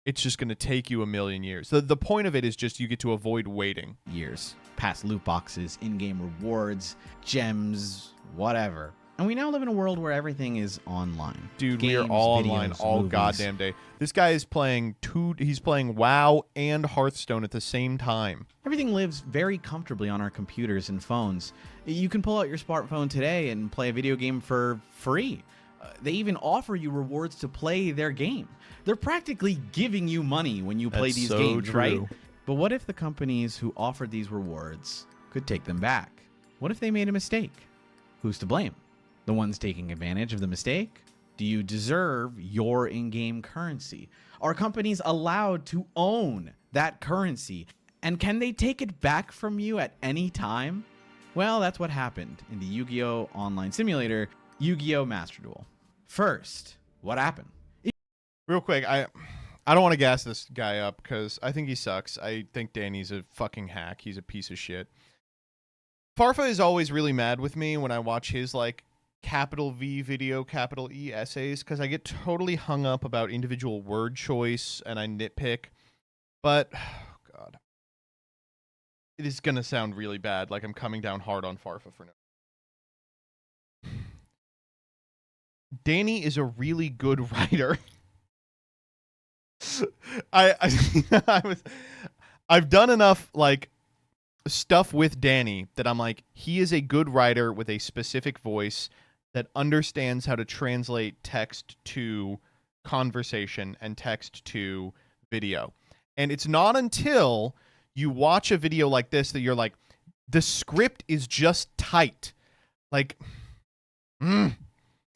It's just going to take you a million years. The point of it is just you get to avoid waiting. Years. Past loot boxes, in-game rewards, gems, whatever. And we now live in a world where everything is online. Dude, Games, we are all videos, online all movies. goddamn day. This guy is playing he's playing WoW and Hearthstone at the same time. Everything lives very comfortably on our computers and phones. You can pull out your smartphone today and play a video game for free. They even offer you rewards to play their game. They're practically giving you money when you play That's these so games, true. right? But what if the companies who offered these rewards could take them back? What if they made a mistake? Who's to blame? The ones taking advantage of the mistake? Do you deserve your in-game currency? Are companies allowed to own that currency? And can they take it back from you at any time? Well, that's what happened in the Yu-Gi-Oh! Online simulator, Yu-Gi-Oh! Master Duel. First, what happened? Real quick, I don't want to gas this guy up because I think he sucks. I think Danny's a fucking hack. He's a piece of shit. Farfa is always really mad with me when I watch his like capital V video, capital E essays, because I get totally hung up about individual word choice and I nitpick. But, oh God, it is going to sound really bad, like I'm coming down hard on Farfa for no. Danny is a really good writer. I've done enough like stuff with Danny that I'm like, he is a good writer with a specific voice that understands how to translate text to conversation and text to video. And it's not until you watch a video like this that you're like, the script is just tight. Like,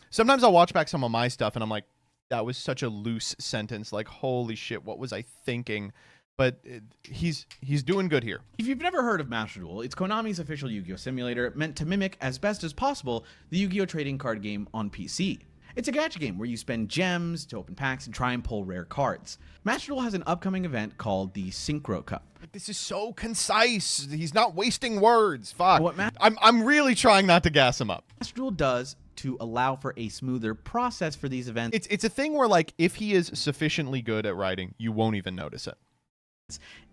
sometimes I'll watch back some of my stuff and I'm like, that was such a loose sentence. Like, holy shit, what was I thinking? But he's doing good here. If you've never heard of Master Duel, it's Konami's official Yu-Gi-Oh! Simulator meant to mimic as best as possible the Yu-Gi-Oh! Trading card game on PC. It's a gacha game where you spend gems to open packs and try and pull rare cards. Master Duel has an upcoming event called the Synchro Cup. This is so concise. He's not wasting words. Fuck. What I'm really trying not to gas him up. Master Duel does to allow for a smoother process for these events It's a thing where like if he is sufficiently good at writing, you won't even notice it.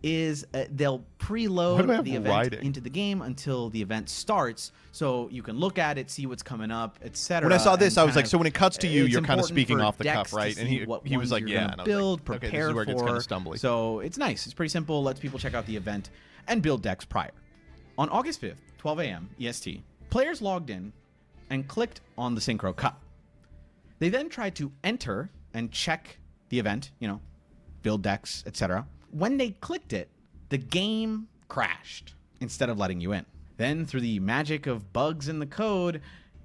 is they'll Why do I preload have the event writing? into the game until the event starts, so you can look at it, see what's coming up, etc. When I saw this, and I was kind like, so when it cuts to you, it's you're kind of important speaking for off the decks cuff, to right? And see what he was ones like, you're yeah. gonna And I was build, like, okay, this prepare is where it gets kind for. of stumbly. So it's nice. It's pretty simple. Lets people check out the event and build decks prior. On August 5th, 12 a.m. EST, players logged in and clicked on the Synchro Cup. They then tried to enter and check the event, build decks, etc. When they clicked it, the game crashed instead of letting you in. Then, through the magic of bugs in the code,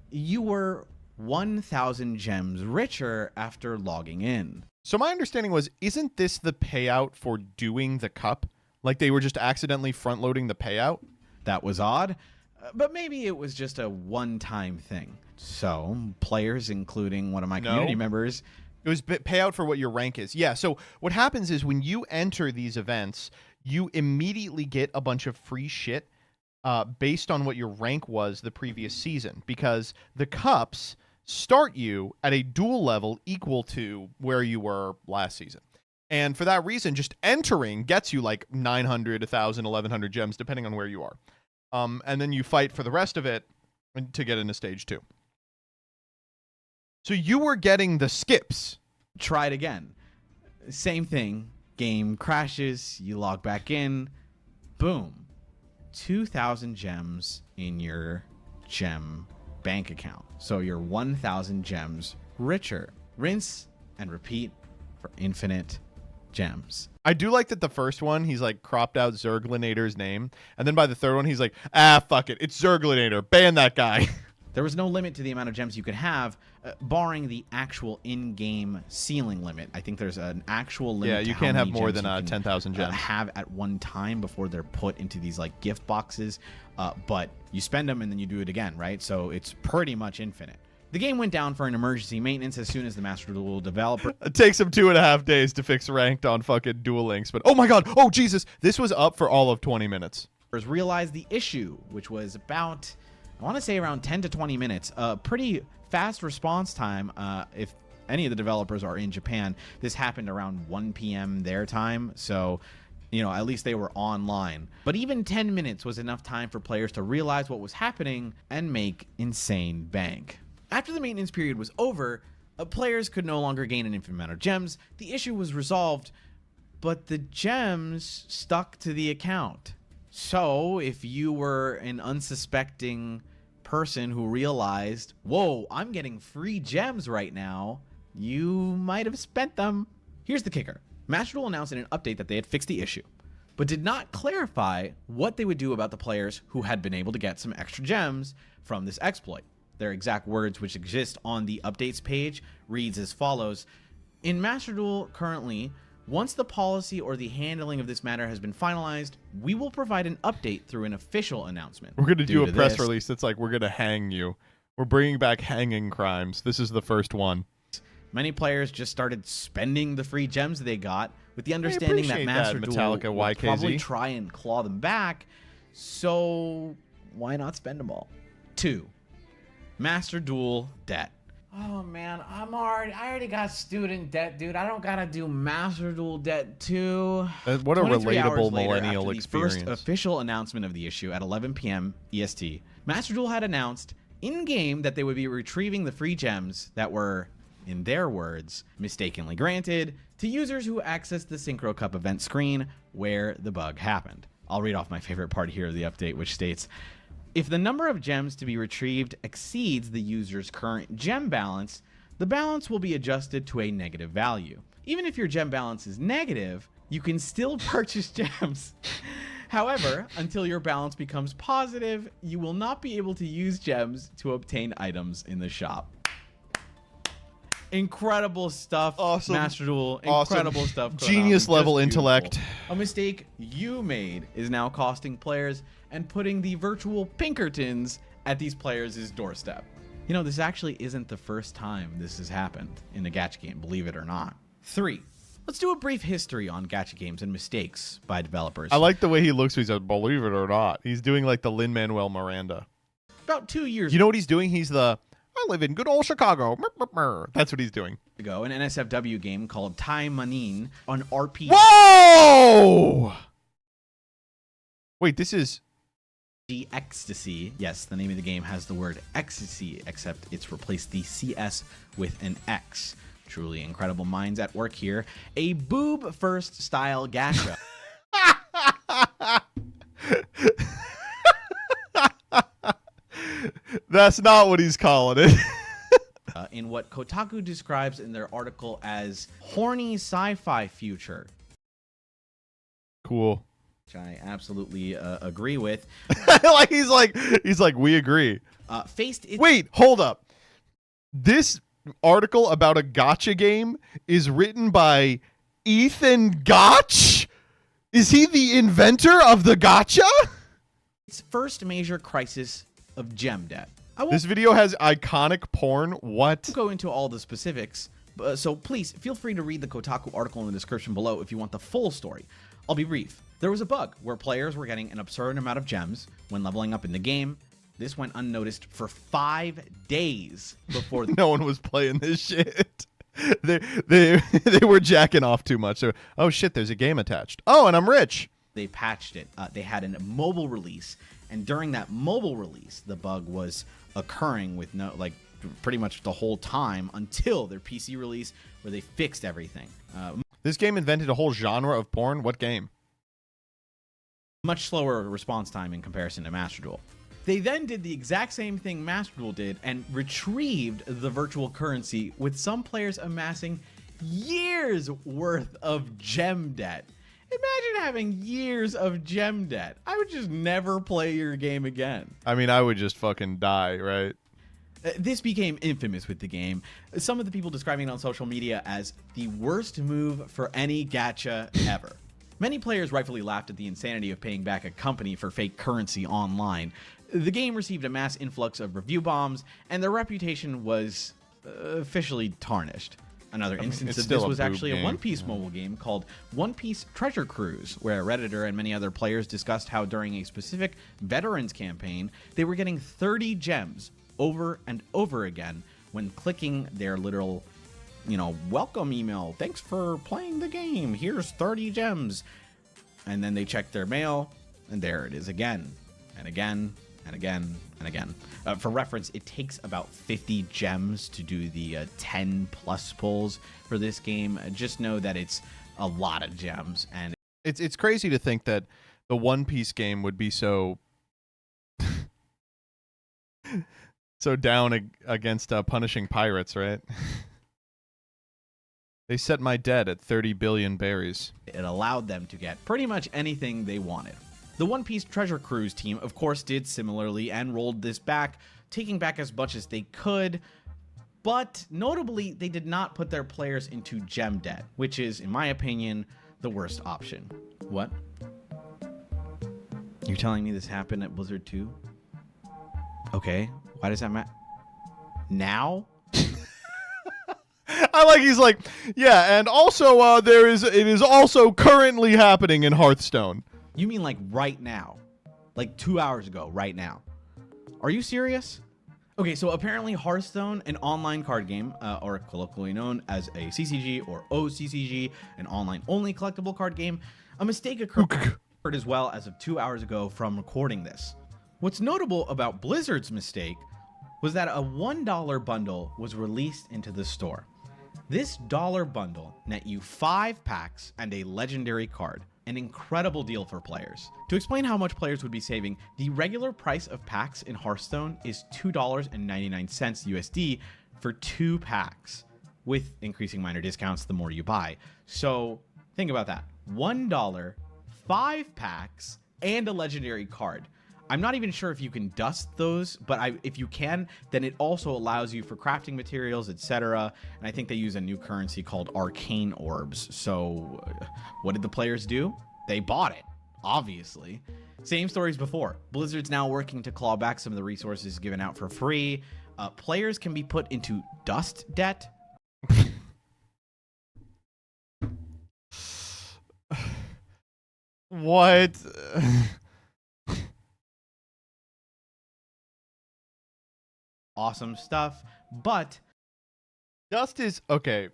you were 1,000 gems richer after logging in. So my understanding was, isn't this the payout for doing the cup? Like they were just accidentally front-loading the payout? That was odd, but maybe it was just a one-time thing. So, players, including one of my community members... It was payout for what your rank is. Yeah, so what happens is when you enter these events, you immediately get a bunch of free shit based on what your rank was the previous season, because the cups start you at a duel level equal to where you were last season. And for that reason, just entering gets you like 900, 1,000, 1,100 gems, depending on where you are. And then you fight for the rest of it to get into stage 2. So you were getting the skips. Try it again. Same thing. Game crashes. You log back in. Boom. 2,000 gems in your gem bank account. So you're 1,000 gems richer. Rinse and repeat for infinite gems. I do like that the first one, he's like cropped out Zerglinator's name. And then by the third one, he's like, fuck it. It's Zerglinator. Ban that guy. There was no limit to the amount of gems you could have, barring the actual in-game ceiling limit. I think there's an actual limit. Yeah, you to can't how have many more gems than you can, 10,000 gems. have at one time before they're put into these like gift boxes. But you spend them and then you do it again, right? So it's pretty much infinite. The game went down for an emergency maintenance as soon as the Master Duel developer It takes him 2.5 days to fix ranked on fucking Duel Links, but oh my god, oh Jesus, this was up for all of 20 minutes. realized the issue, which was about, I want to say around 10 to 20 minutes. Pretty fast response time. If any of the developers are in Japan, this happened around 1 p.m. their time, so at least they were online. But even 10 minutes was enough time for players to realize what was happening and make insane bank. After the maintenance period was over, players could no longer gain an infinite amount of gems. The issue was resolved, but the gems stuck to the account. So if you were an unsuspecting person who realized, whoa, I'm getting free gems right now, you might have spent them. Here's the kicker. Master Duel announced in an update that they had fixed the issue, but did not clarify what they would do about the players who had been able to get some extra gems from this exploit. Their exact words, which exist on the updates page, reads as follows. In Master Duel currently, once the policy or the handling of this matter has been finalized, we will provide an update through an official announcement. We're going to do a press release that's like, we're going to hang you. We're bringing back hanging crimes. This is the first one. Many players just started spending the free gems they got with the understanding that Master Duel would probably try and claw them back. So why not spend them all? 2. Master Duel debt. Oh man, I already got student debt, dude. I don't gotta do Master Duel debt too. What a relatable millennial experience. The first official announcement of the issue at 11 p.m. EST, Master Duel had announced in-game that they would be retrieving the free gems that were, in their words, mistakenly granted to users who accessed the Synchro Cup event screen where the bug happened. I'll read off my favorite part here of the update, which states, if the number of gems to be retrieved exceeds the user's current gem balance, the balance will be adjusted to a negative value. Even if your gem balance is negative, you can still purchase gems. However, until your balance becomes positive, you will not be able to use gems to obtain items in the shop. Incredible stuff, awesome. Master Duel. Incredible awesome. Stuff. Genius level intellect. A mistake you made is now costing players and putting the virtual Pinkertons at these players' doorstep. This actually isn't the first time this has happened in a gacha game, believe it or not. 3. Let's do a brief history on gacha games and mistakes by developers. I like the way he looks when he says, believe it or not. He's doing like the Lin-Manuel Miranda. About 2 years You know what he's doing? He's the, I live in good old Chicago. That's what he's doing. Ago, an NSFW game called Tai Manin on RPG. Whoa! Wait, this is... Ecstasy. Yes, the name of the game has the word ecstasy, except it's replaced the CS with an X. Truly incredible minds at work here. A boob-first style gacha. That's not what he's calling it. In what Kotaku describes in their article as horny sci-fi future. Cool. Which I absolutely agree with. he's like, we agree. Wait, hold up. This article about a gacha game is written by Ethan Gotch? Is he the inventor of the gacha? Its first major crisis of gem debt. This video has iconic porn. What? Go into all the specifics, so please feel free to read the Kotaku article in the description below if you want the full story. I'll be brief. There was a bug where players were getting an absurd amount of gems when leveling up in the game. This went unnoticed for 5 days before no one was playing this shit. They were jacking off too much. So, oh shit, there's a game attached. Oh, and I'm rich. They patched it. They had a mobile release, and during that mobile release, the bug was occurring with pretty much the whole time until their PC release where they fixed everything. This game invented a whole genre of porn. What game? Much slower response time in comparison to Master Duel. They then did the exact same thing Master Duel did and retrieved the virtual currency, with some players amassing years worth of gem debt. Imagine having years of gem debt. I would just never play your game again. I mean, I would just fucking die, right? This became infamous with the game. Some of the people describing it on social media as the worst move for any gacha ever. Many players rightfully laughed at the insanity of paying back a company for fake currency online. The game received a mass influx of review bombs, and their reputation was officially tarnished. Another instance of this was actually a One Piece mobile game called One Piece Treasure Cruise, where a Redditor and many other players discussed how during a specific Veterans campaign, they were getting 30 gems over and over again when clicking their literal, welcome email. Thanks for playing the game. Here's 30 gems. And then they check their mail, and there it is again, and again, and again, and again. For reference, it takes about 50 gems to do the 10 plus pulls for this game. Just know that it's a lot of gems, and it's crazy to think that the One Piece game would be so so down against punishing pirates, right? They set my debt at 30 billion berries. It allowed them to get pretty much anything they wanted. The One Piece Treasure Cruise team, of course, did similarly and rolled this back, taking back as much as they could, but notably, they did not put their players into gem debt, which is, in my opinion, the worst option. What? You're telling me this happened at Blizzard 2? Okay, why does that matter? Now? I like he's like, yeah, and also it is also currently happening in Hearthstone. You mean like right now? Like 2 hours ago, right now? Are you serious? Okay, so apparently Hearthstone, an online card game, or colloquially known as a CCG or OCCG, an online-only collectible card game, a mistake occurred as well as of 2 hours ago from recording this. What's notable about Blizzard's mistake was that a $1 bundle was released into the store. This dollar bundle net you 5 packs and a legendary card. An incredible deal for players. To explain how much players would be saving, the regular price of packs in Hearthstone is $2.99 USD for 2 packs, with increasing minor discounts the more you buy. So think about that. $1, 5 packs, and a legendary card. I'm not even sure if you can dust those, but if you can, then it also allows you for crafting materials, etc. And I think they use a new currency called arcane orbs. So what did the players do? They bought it, obviously. Same stories before. Blizzard's now working to claw back some of the resources given out for free. Players can be put into dust debt. What? Awesome stuff, but Dust is okay.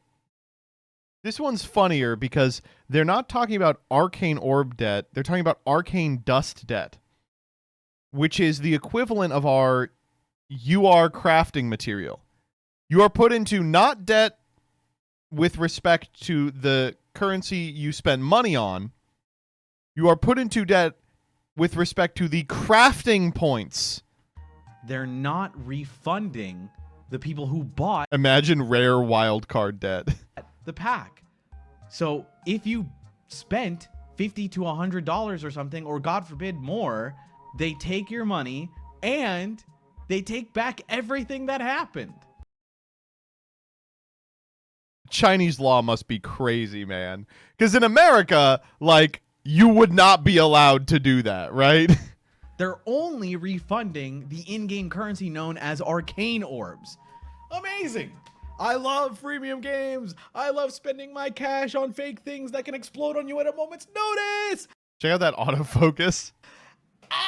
This one's funnier because they're not talking about arcane orb debt. They're talking about arcane dust debt, which is the equivalent of our UR crafting material. You are put into not debt with respect to the currency you spend money on. You are put into debt with respect to the crafting points. they're not refunding the people who bought Imagine rare wildcard debt. the pack. So if you spent $50 to $100 or something, or God forbid more, they take your money and they take back everything that happened. Chinese law must be crazy, man. Because in America, like, you would not be allowed to do that, right? They're only refunding the in-game currency known as arcane orbs. Amazing. I love freemium games. I love spending my cash on fake things that can explode on you at a moment's notice. Check out that autofocus.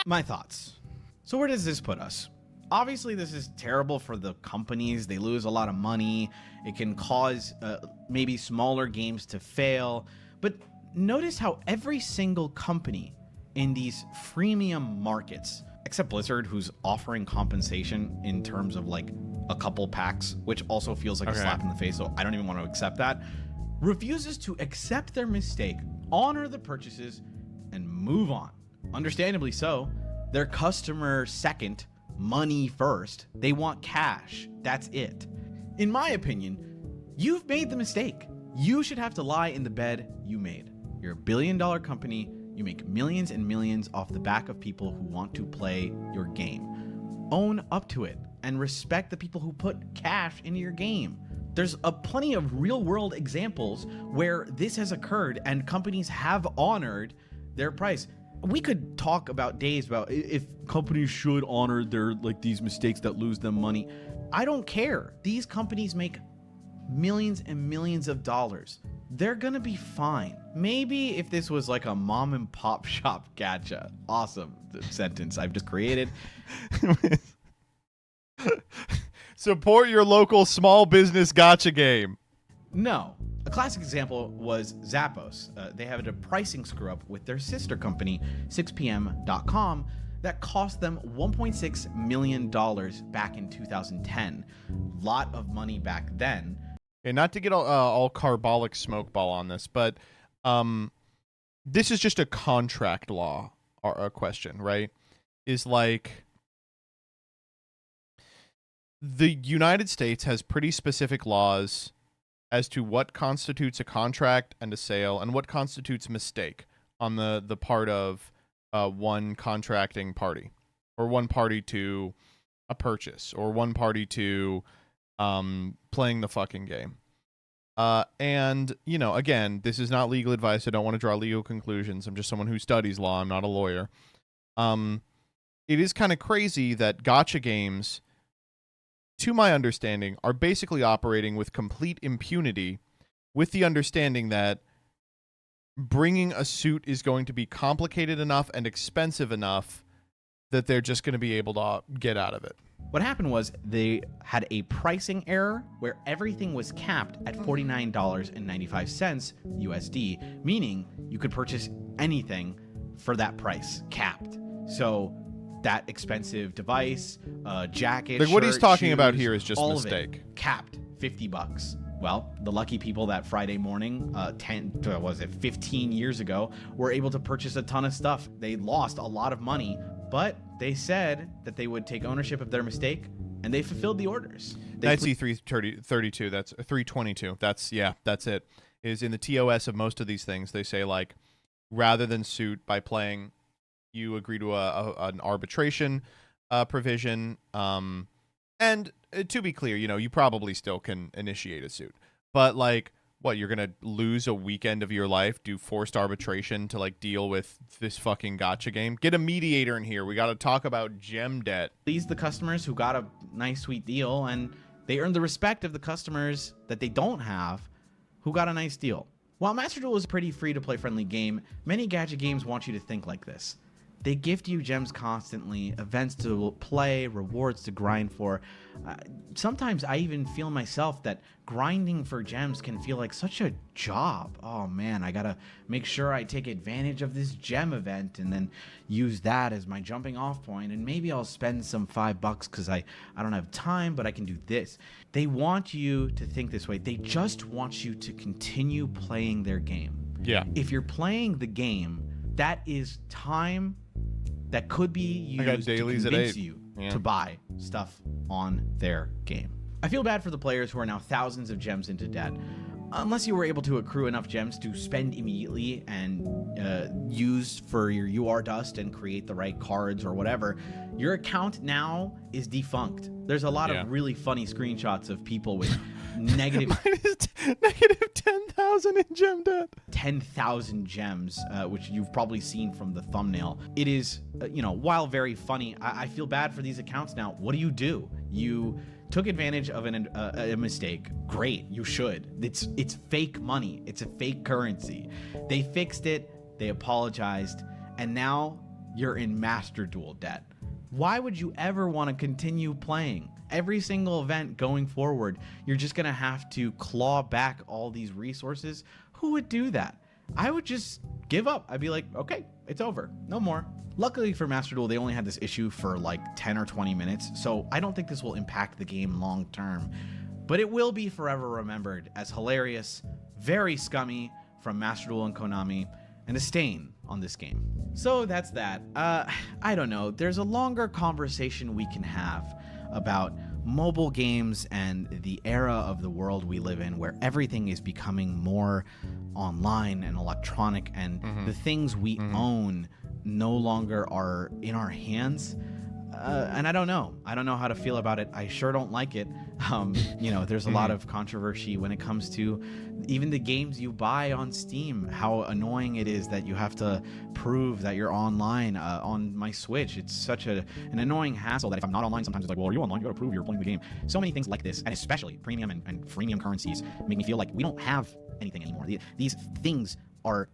My thoughts. So where does this put us? Obviously, this is terrible for the companies. They lose a lot of money. It can cause maybe smaller games to fail. But notice how every single company in these freemium markets, except Blizzard, who's offering compensation in terms of like a couple packs, which also feels like a slap in the face, so I don't even want to accept that, refuses to accept their mistake, honor the purchases, and move on. Understandably so. Their customer second, money first. They want cash. That's it. In my opinion, you've made the mistake. You should have to lie in the bed you made. You're a billion-dollar company. You make millions and millions off the back of people who want to play your game. Own up to it and respect the people who put cash into your game. There's plenty of real world examples where this has occurred and companies have honored their price. we could talk about days about if companies should honor their like these mistakes that lose them money. I don't care. These companies make millions and millions of dollars. They're gonna be fine. Maybe if this was like a mom and pop shop gacha. Awesome. The sentence I've just created. Support your local small business gacha game. No. A classic example was Zappos. They had a pricing screw up with their sister company, 6pm.com, that cost them $1.6 million back in 2010. Lot of money back then. Okay, not to get all carbolic smokeball on this, but this is just a contract law or a question, right? Is like the United States has pretty specific laws as to what constitutes a contract and a sale and what constitutes mistake on the part of one contracting party or one party to a purchase or one party to playing the fucking game. And, you know, again, this is not legal advice. I don't want to draw legal conclusions. I'm just someone who studies law. I'm not a lawyer. It is kind of crazy that gacha games, to my understanding, are basically operating with complete impunity, with the understanding that bringing a suit is going to be complicated enough and expensive enough that they're just going to be able to get out of it. What happened was they had a pricing error where everything was capped at $49.95 USD, meaning you could purchase anything for that price, capped. So that expensive device, jacket, like what shirt, he's talking shoes, about here is just all mistake. of it, capped $50. Well, the lucky people that Friday morning, 15 years ago, were able to purchase a ton of stuff. They lost a lot of money, but they said that they would take ownership of their mistake, and they fulfilled the orders. That's E332. That's 322. That's it. Is in the TOS of most of these things, they say like, rather than suit by playing, you agree to an arbitration provision. And to be clear, you know, you probably still can initiate a suit, but like, what, you're gonna lose a weekend of your life, do forced arbitration to like deal with this fucking gacha game? Get a mediator in here. We got to talk about gem debt. Please the customers who got a nice sweet deal, and they earned the respect of the customers that they don't have who got a nice deal. While Master Duel is a pretty free to play friendly game, many gacha games want you to think like this. They gift you gems constantly, events to play, rewards to grind for. Sometimes I even feel myself that grinding for gems can feel like such a job. Oh man, I gotta make sure I take advantage of this gem event and then use that as my jumping off point, and maybe I'll spend some $5 because I don't have time, but I can do this. They want you to think this way. They just want you to continue playing their game. Yeah. If you're playing the game, that is time that could be used to convince you to buy stuff on their game. I feel bad for the players who are now thousands of gems into debt. Unless you were able to accrue enough gems to spend immediately and use for your UR dust and create the right cards or whatever, your account now is defunct. There's a lot of really funny screenshots of people with negative negative 10,000 in gem debt. 10,000 gems, which you've probably seen from the thumbnail. It is, while very funny, I feel bad for these accounts now. What do? You took advantage of a mistake. Great, you should. It's fake money. It's a fake currency. They fixed it. They apologized, and now you're in Master Duel debt. Why would you ever want to continue playing? Every single event going forward, you're just going to have to claw back all these resources. Who would do that? I would just give up. I'd be like, okay, it's over. No more. Luckily for Master Duel, they only had this issue for like 10 or 20 minutes, so I don't think this will impact the game long term. But it will be forever remembered as hilarious, very scummy from Master Duel and Konami, and a stain on this game. So that's that. I don't know. There's a longer conversation we can have about mobile games and the era of the world we live in, where everything is becoming more online and electronic, and the things we own no longer are in our hands. and I don't know. I don't know how to feel about it. I sure don't like it. There's a lot of controversy when it comes to even the games you buy on Steam. How annoying it is that you have to prove that you're online on my Switch. It's such an annoying hassle that if I'm not online, sometimes it's like, well, are you online? You gotta prove you're playing the game. So many things like this, and especially premium and freemium currencies, make me feel like we don't have anything anymore. These things are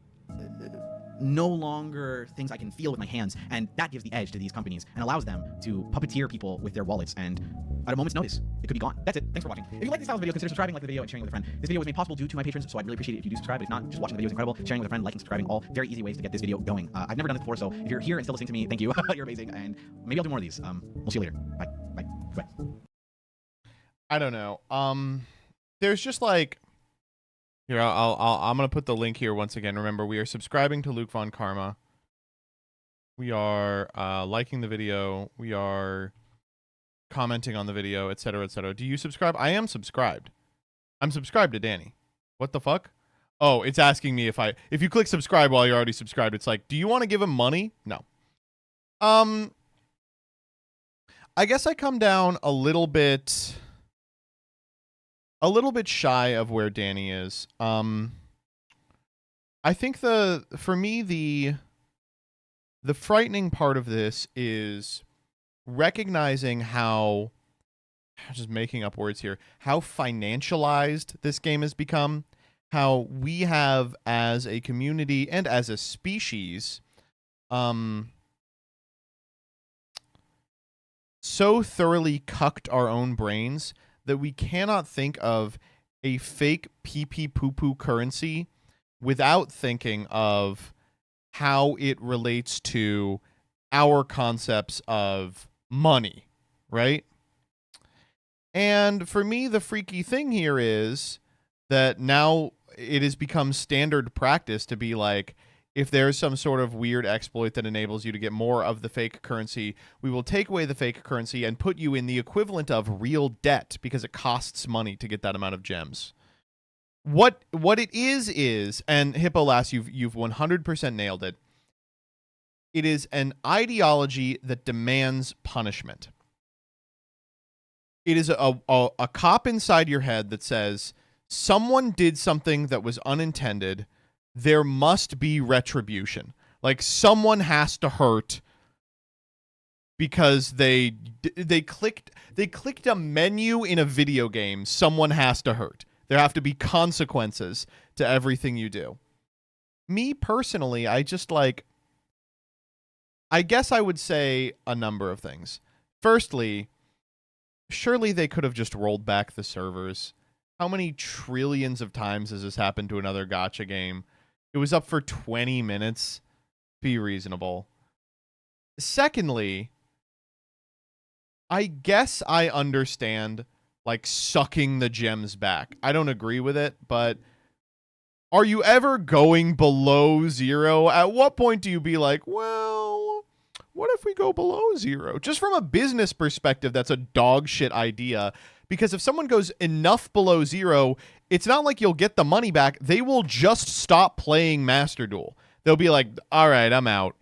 no longer things I can feel with my hands, and that gives the edge to these companies and allows them to puppeteer people with their wallets, and at a moment's notice, it could be gone. That's it. Thanks for watching. If you like this style of video, consider subscribing, like the video, and sharing with a friend. This video was made possible due to my patrons, so I'd really appreciate it if you do subscribe. But if not, just watching the video is incredible. Sharing with a friend, liking, subscribing, all very easy ways to get this video going. I've never done this before, so if you're here and still listening to me, thank you. You're amazing, and maybe I'll do more of these. We'll see you later. Bye. Bye. Bye. I don't know. There's just like, here, I'm gonna put the link here once again. Remember, we are subscribing to Luke Von Karma. We are liking the video. We are commenting on the video, etc., etc. Do you subscribe? I am subscribed. I'm subscribed to Danny. What the fuck? Oh, it's asking me if you click subscribe while you're already subscribed. It's like, do you want to give him money? No. I guess I come down a little bit shy of where Danny is. I think for me the frightening part of this is recognizing how, just making up words here, how financialized this game has become, how we have as a community and as a species so thoroughly cucked our own brains that we cannot think of a fake pee-pee poo-poo currency without thinking of how it relates to our concepts of money, right? And for me, the freaky thing here is that now it has become standard practice to be like, if there's some sort of weird exploit that enables you to get more of the fake currency, we will take away the fake currency and put you in the equivalent of real debt because it costs money to get that amount of gems. What it is, and Hippolas, you've 100% nailed it. It is an ideology that demands punishment. It is a cop inside your head that says, someone did something that was unintended. There must be retribution. Like, someone has to hurt because they clicked a menu in a video game. Someone has to hurt. There have to be consequences to everything you do. Me personally, I guess I would say a number of things. Firstly, surely they could have just rolled back the servers. How many trillions of times has this happened to another gacha game? It was up for 20 minutes. Be reasonable. Secondly, I guess I understand, like, sucking the gems back. I don't agree with it, but are you ever going below zero? At what point do you be like, well, what if we go below zero? Just from a business perspective, that's a dog shit idea. Because if someone goes enough below zero, it's not like you'll get the money back. They will just stop playing Master Duel. They'll be like, all right, I'm out.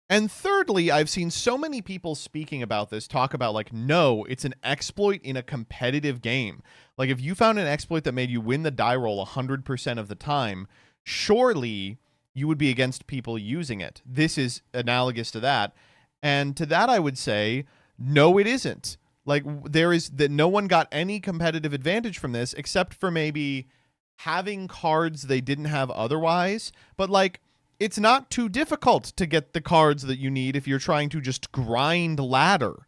And thirdly, I've seen so many people speaking about this talk about, like, no, it's an exploit in a competitive game. Like, if you found an exploit that made you win the die roll 100% of the time, surely you would be against people using it. This is analogous to that. And to that, I would say, no, it isn't. Like, no one got any competitive advantage from this except for maybe having cards they didn't have otherwise. But, like, it's not too difficult to get the cards that you need if you're trying to just grind ladder.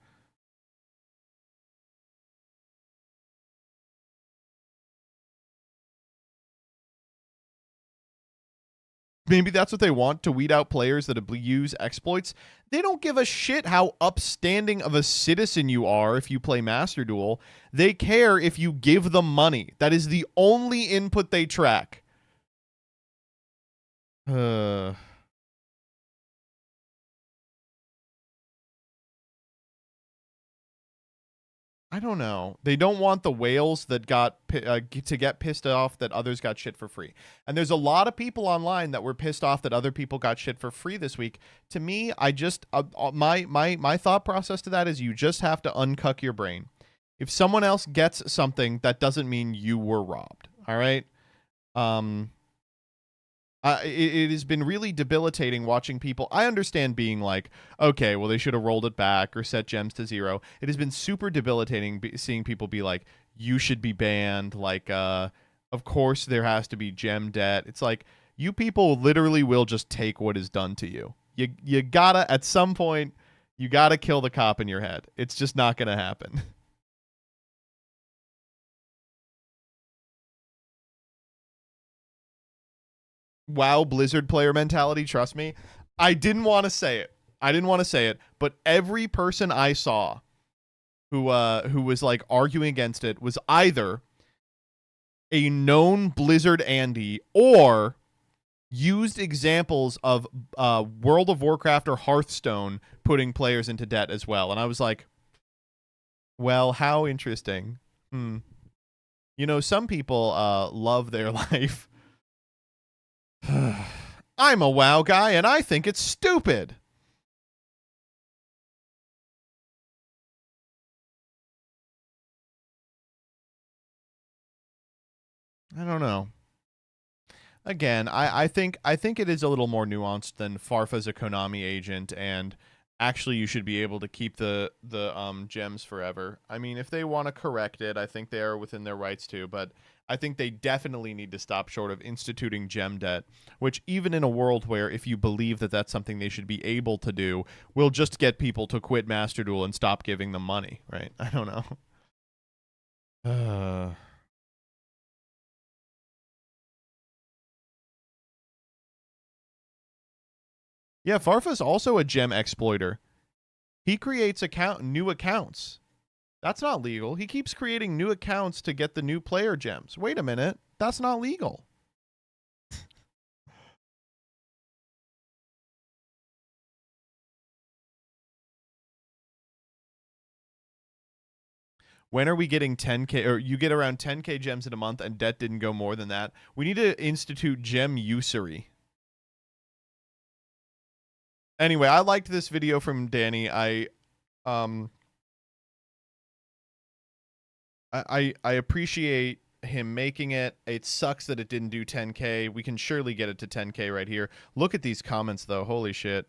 Maybe that's what they want, to weed out players that use exploits. They don't give a shit how upstanding of a citizen you are if you play Master Duel. They care if you give them money. That is the only input they track. I don't know. They don't want the whales that to get pissed off that others got shit for free. And there's a lot of people online that were pissed off that other people got shit for free this week. To me, I just my thought process to that is you just have to uncuck your brain. If someone else gets something, that doesn't mean you were robbed. All right. It has been really debilitating watching people. I understand being like, okay, well, they should have rolled it back or set gems to 0. It has been super debilitating seeing people be like, you should be banned. Like, of course, there has to be gem debt. It's like, you people literally will just take what is done to you. You gotta, at some point, you gotta kill the cop in your head. It's just not gonna happen. WoW Blizzard player mentality, trust me. I didn't want to say it. But every person I saw who was like arguing against it was either a known Blizzard Andy or used examples of World of Warcraft or Hearthstone putting players into debt as well. And I was like, well, how interesting. You know, some people love their life. I'm a WoW guy, and I think it's stupid. I don't know. Again, I think it is a little more nuanced than Farfa's a Konami agent, and actually you should be able to keep the gems forever. I mean, if they want to correct it, I think they are within their rights to, but I think they definitely need to stop short of instituting gem debt, which even in a world where if you believe that that's something they should be able to do, will just get people to quit Master Duel and stop giving them money, right? I don't know. Yeah, Farfa's also a gem exploiter. He creates new accounts. That's not legal. He keeps creating new accounts to get the new player gems. Wait a minute. That's not legal. When are we getting 10K, or you get around 10K gems in a month and debt didn't go more than that? We need to institute gem usury. Anyway, I liked this video from Danny. I appreciate him making it. It sucks that it didn't do 10K. We can surely get it to 10K right here. Look at these comments, though. Holy shit.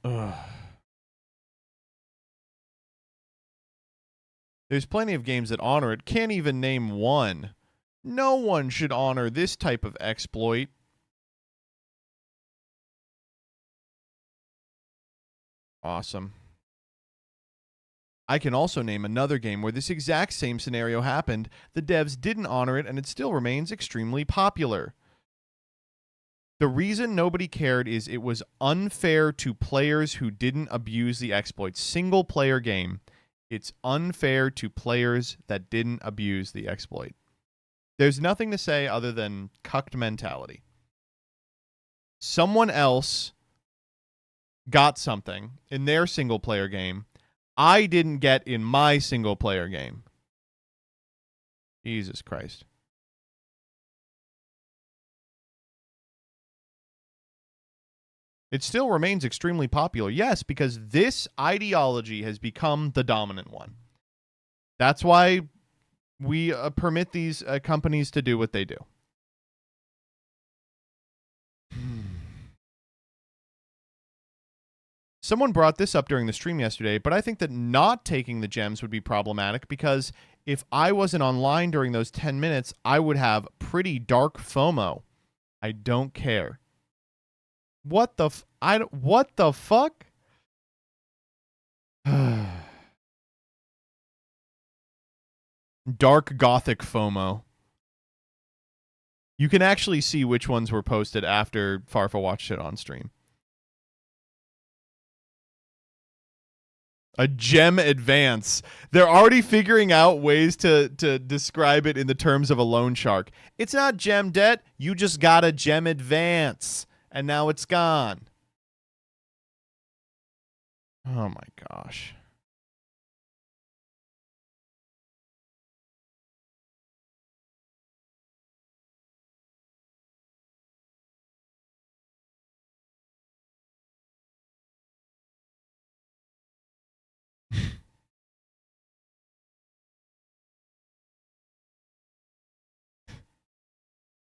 Ugh. There's plenty of games that honor it. Can't even name one. No one should honor this type of exploit. Awesome. I can also name another game where this exact same scenario happened. The devs didn't honor it, and it still remains extremely popular. The reason nobody cared is it was unfair to players who didn't abuse the exploit. Single player game. It's unfair to players that didn't abuse the exploit. There's nothing to say other than cucked mentality. Someone else got something in their single player game I didn't get in my single player game. Jesus Christ. It still remains extremely popular. Yes, because this ideology has become the dominant one. That's why we permit these companies to do what they do. Someone brought this up during the stream yesterday, but I think that not taking the gems would be problematic because if I wasn't online during those 10 minutes, I would have pretty dark FOMO. I don't care. What the what the fuck? Dark gothic FOMO. You can actually see which ones were posted after Farfa watched it on stream. A gem advance. They're already figuring out ways to describe it in the terms of a loan shark. It's not gem debt. You just got a gem advance. And now it's gone. Oh my gosh.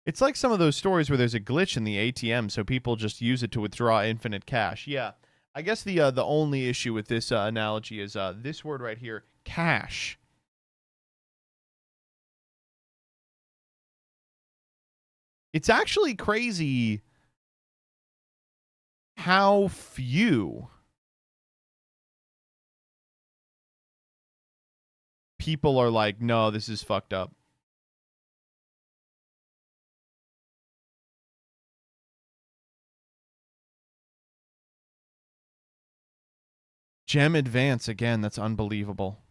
It's like some of those stories where there's a glitch in the ATM, so people just use it to withdraw infinite cash. Yeah, I guess the only issue with this analogy is this word right here, cash. It's actually crazy how few people are like, no, this is fucked up. Gem advance again. That's unbelievable.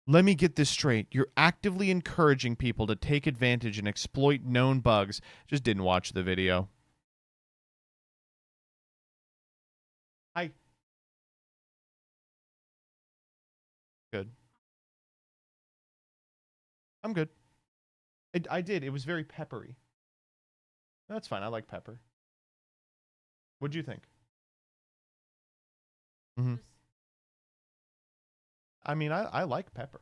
Let me get this straight. You're actively encouraging people to take advantage and exploit known bugs. Just didn't watch the video. Good. I'm good. I did. It was very peppery. That's fine. I like pepper. What'd you think? Mm-hmm. I mean, I like pepper.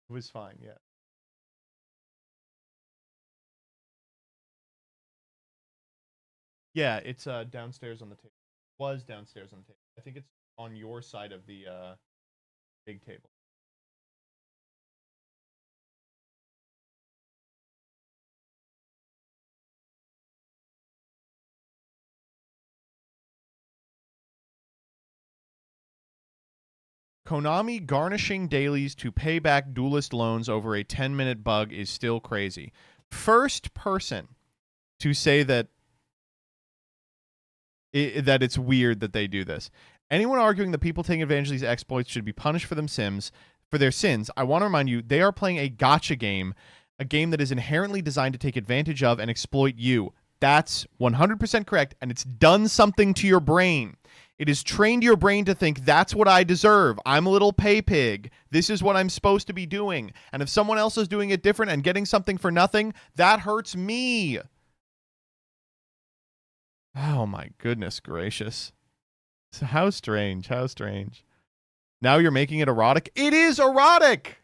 It was fine, yeah. Yeah, it's downstairs on the table. Was downstairs on the table. I think it's on your side of the big table. Konami garnishing dailies to pay back duelist loans over a 10-minute bug is still crazy. First person to say that that it's weird that they do this. Anyone arguing that people taking advantage of these exploits should be punished for their sins, I want to remind you, they are playing a gotcha game, a game that is inherently designed to take advantage of and exploit you. That's 100% correct, and it's done something to your brain. It has trained your brain to think, that's what I deserve. I'm a little pay pig. This is what I'm supposed to be doing. And if someone else is doing it different and getting something for nothing, that hurts me. Oh my goodness gracious. So how strange, how strange. Now you're making it erotic? It is erotic!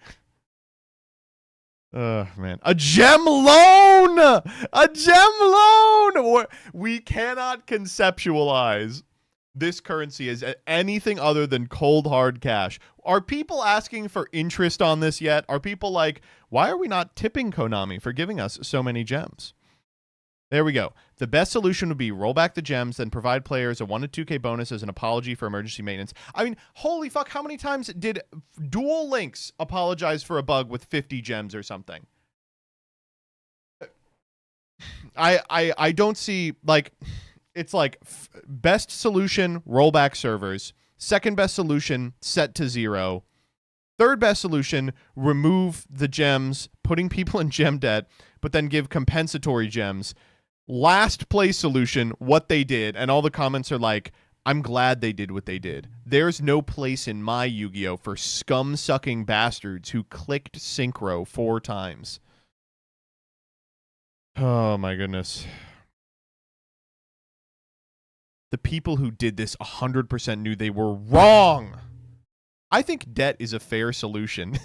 Oh, man. A gem loan! A gem loan! We cannot conceptualize this currency as anything other than cold, hard cash. Are people asking for interest on this yet? Are people like, why are we not tipping Konami for giving us so many gems? There we go. The best solution would be roll back the gems, then provide players a 1 to 2K bonus as an apology for emergency maintenance. I mean, holy fuck, how many times did Duel Links apologize for a bug with 50 gems or something? I don't see, like, it's like best solution, rollback servers. Second best solution, set to 0. Third best solution, remove the gems, putting people in gem debt, but then give compensatory gems. Last place solution, what they did, and all the comments are like, I'm glad they did what they did. There's no place in my Yu-Gi-Oh! For scum-sucking bastards who clicked synchro 4 times. Oh my goodness. The people who did this 100% knew they were wrong. I think debt is a fair solution.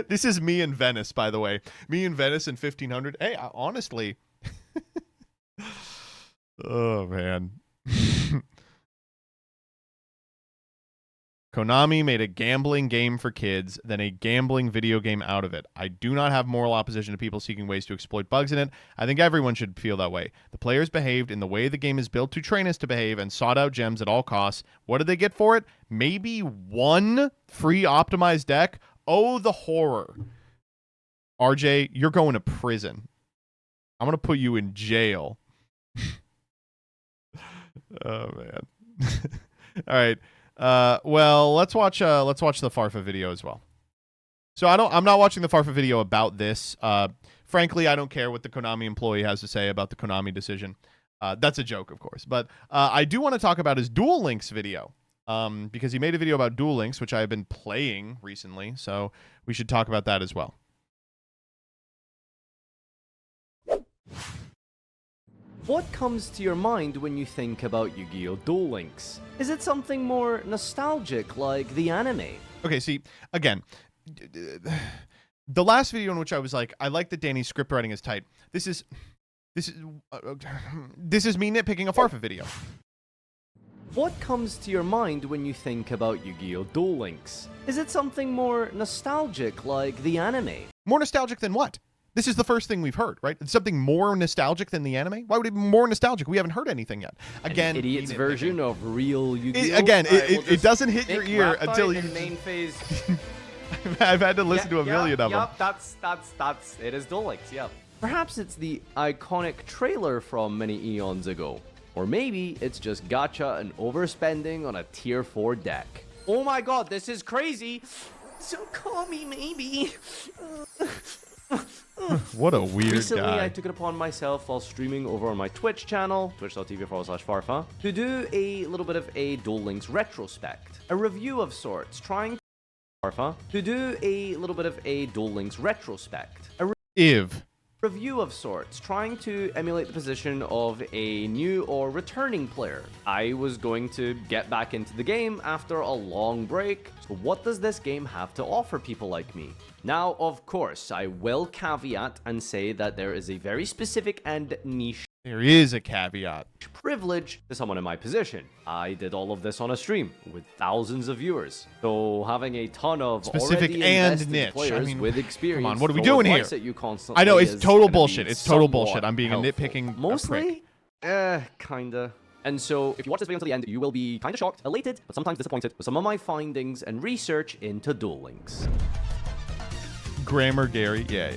This is me in Venice, by the way. Me in Venice in 1500. Hey, honestly. Oh, man. Konami made a gambling game for kids, then a gambling video game out of it. I do not have moral opposition to people seeking ways to exploit bugs in it. I think everyone should feel that way. The players behaved in the way the game is built to train us to behave and sought out gems at all costs. What did they get for it? Maybe 1 free optimized deck? Oh, the horror. RJ, you're going to prison. I'm going to put you in jail. Oh, man. All right. Well, let's watch the Farfa video as well. So I'm not watching the Farfa video about this. frankly, I don't care what the Konami employee has to say about the Konami decision. That's a joke, of course. But I do want to talk about his Duel Links video. Because he made a video about Duel Links, which I've been playing recently, so we should talk about that as well. What comes to your mind when you think about Yugioh Duel Links? Is it something more nostalgic like the anime? Okay, see, again, the last video in which I was like, I like that Danny's script writing is tight. This is me nitpicking a Farfa video. What comes to your mind when you think about Yugioh Duel Links? Is it something more nostalgic like the anime? More nostalgic than what? This is the first thing we've heard, right? It's something more nostalgic than the anime? Why would it be more nostalgic? We haven't heard anything yet. Again, an idiot's version of real Yu-Gi-Oh. It doesn't hit your ear until you... main phase. I've had to listen to a million of them. Yep, that's it is Duel Links, yep. Perhaps it's the iconic trailer from many eons ago. Or maybe it's just gacha and overspending on a tier 4 deck. Oh my god, this is crazy! So call me maybe. What a weird Recently, guy. I took it upon myself while streaming over on my Twitch channel, twitch.tv/Farfa, to do a little bit of a Duel Links retrospect. A review of sorts, trying to do a little bit of a Duel Links retrospect. Review of sorts, trying to emulate the position of a new or returning player. I was going to get back into the game after a long break, so what does this game have to offer people like me? Now, of course, I will caveat and say that there is a very specific and niche There is a caveat. privilege to someone in my position. I did all of this on a stream with thousands of viewers. So having a ton of Specific already and invested niche. players I mean, with experience. come on, what are we throw doing advice here? At you constantly I know, it's is total gonna bullshit. be It's total somewhat bullshit. I'm being a helpful. nitpicking prick. Mostly? Kinda. And so, if you watch this video until the end, you will be kinda shocked, elated, but sometimes disappointed with some of my findings and research into Duel Links. Grammar Gary. Yeah.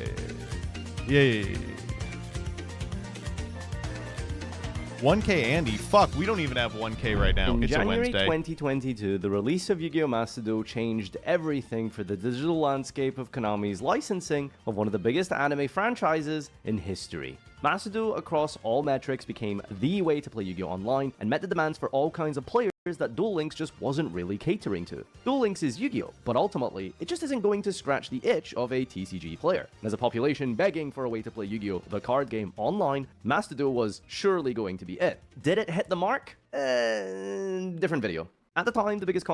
1K Andy. Fuck, we don't even have 1K right now. In It's January a Wednesday. 2022, the release of Yu-Gi-Oh! Master Duel changed everything for the digital landscape of Konami's licensing of one of the biggest anime franchises in history. Master Duel across all metrics became the way to play Yu-Gi-Oh! Online and met the demands for all kinds of players that Duel Links just wasn't really catering to. Duel Links is Yu-Gi-Oh! But ultimately, it just isn't going to scratch the itch of a TCG player. And as a population begging for a way to play Yu-Gi-Oh! The card game online, Master Duel was surely going to be it. Did it hit the mark? Different video. At the time, the biggest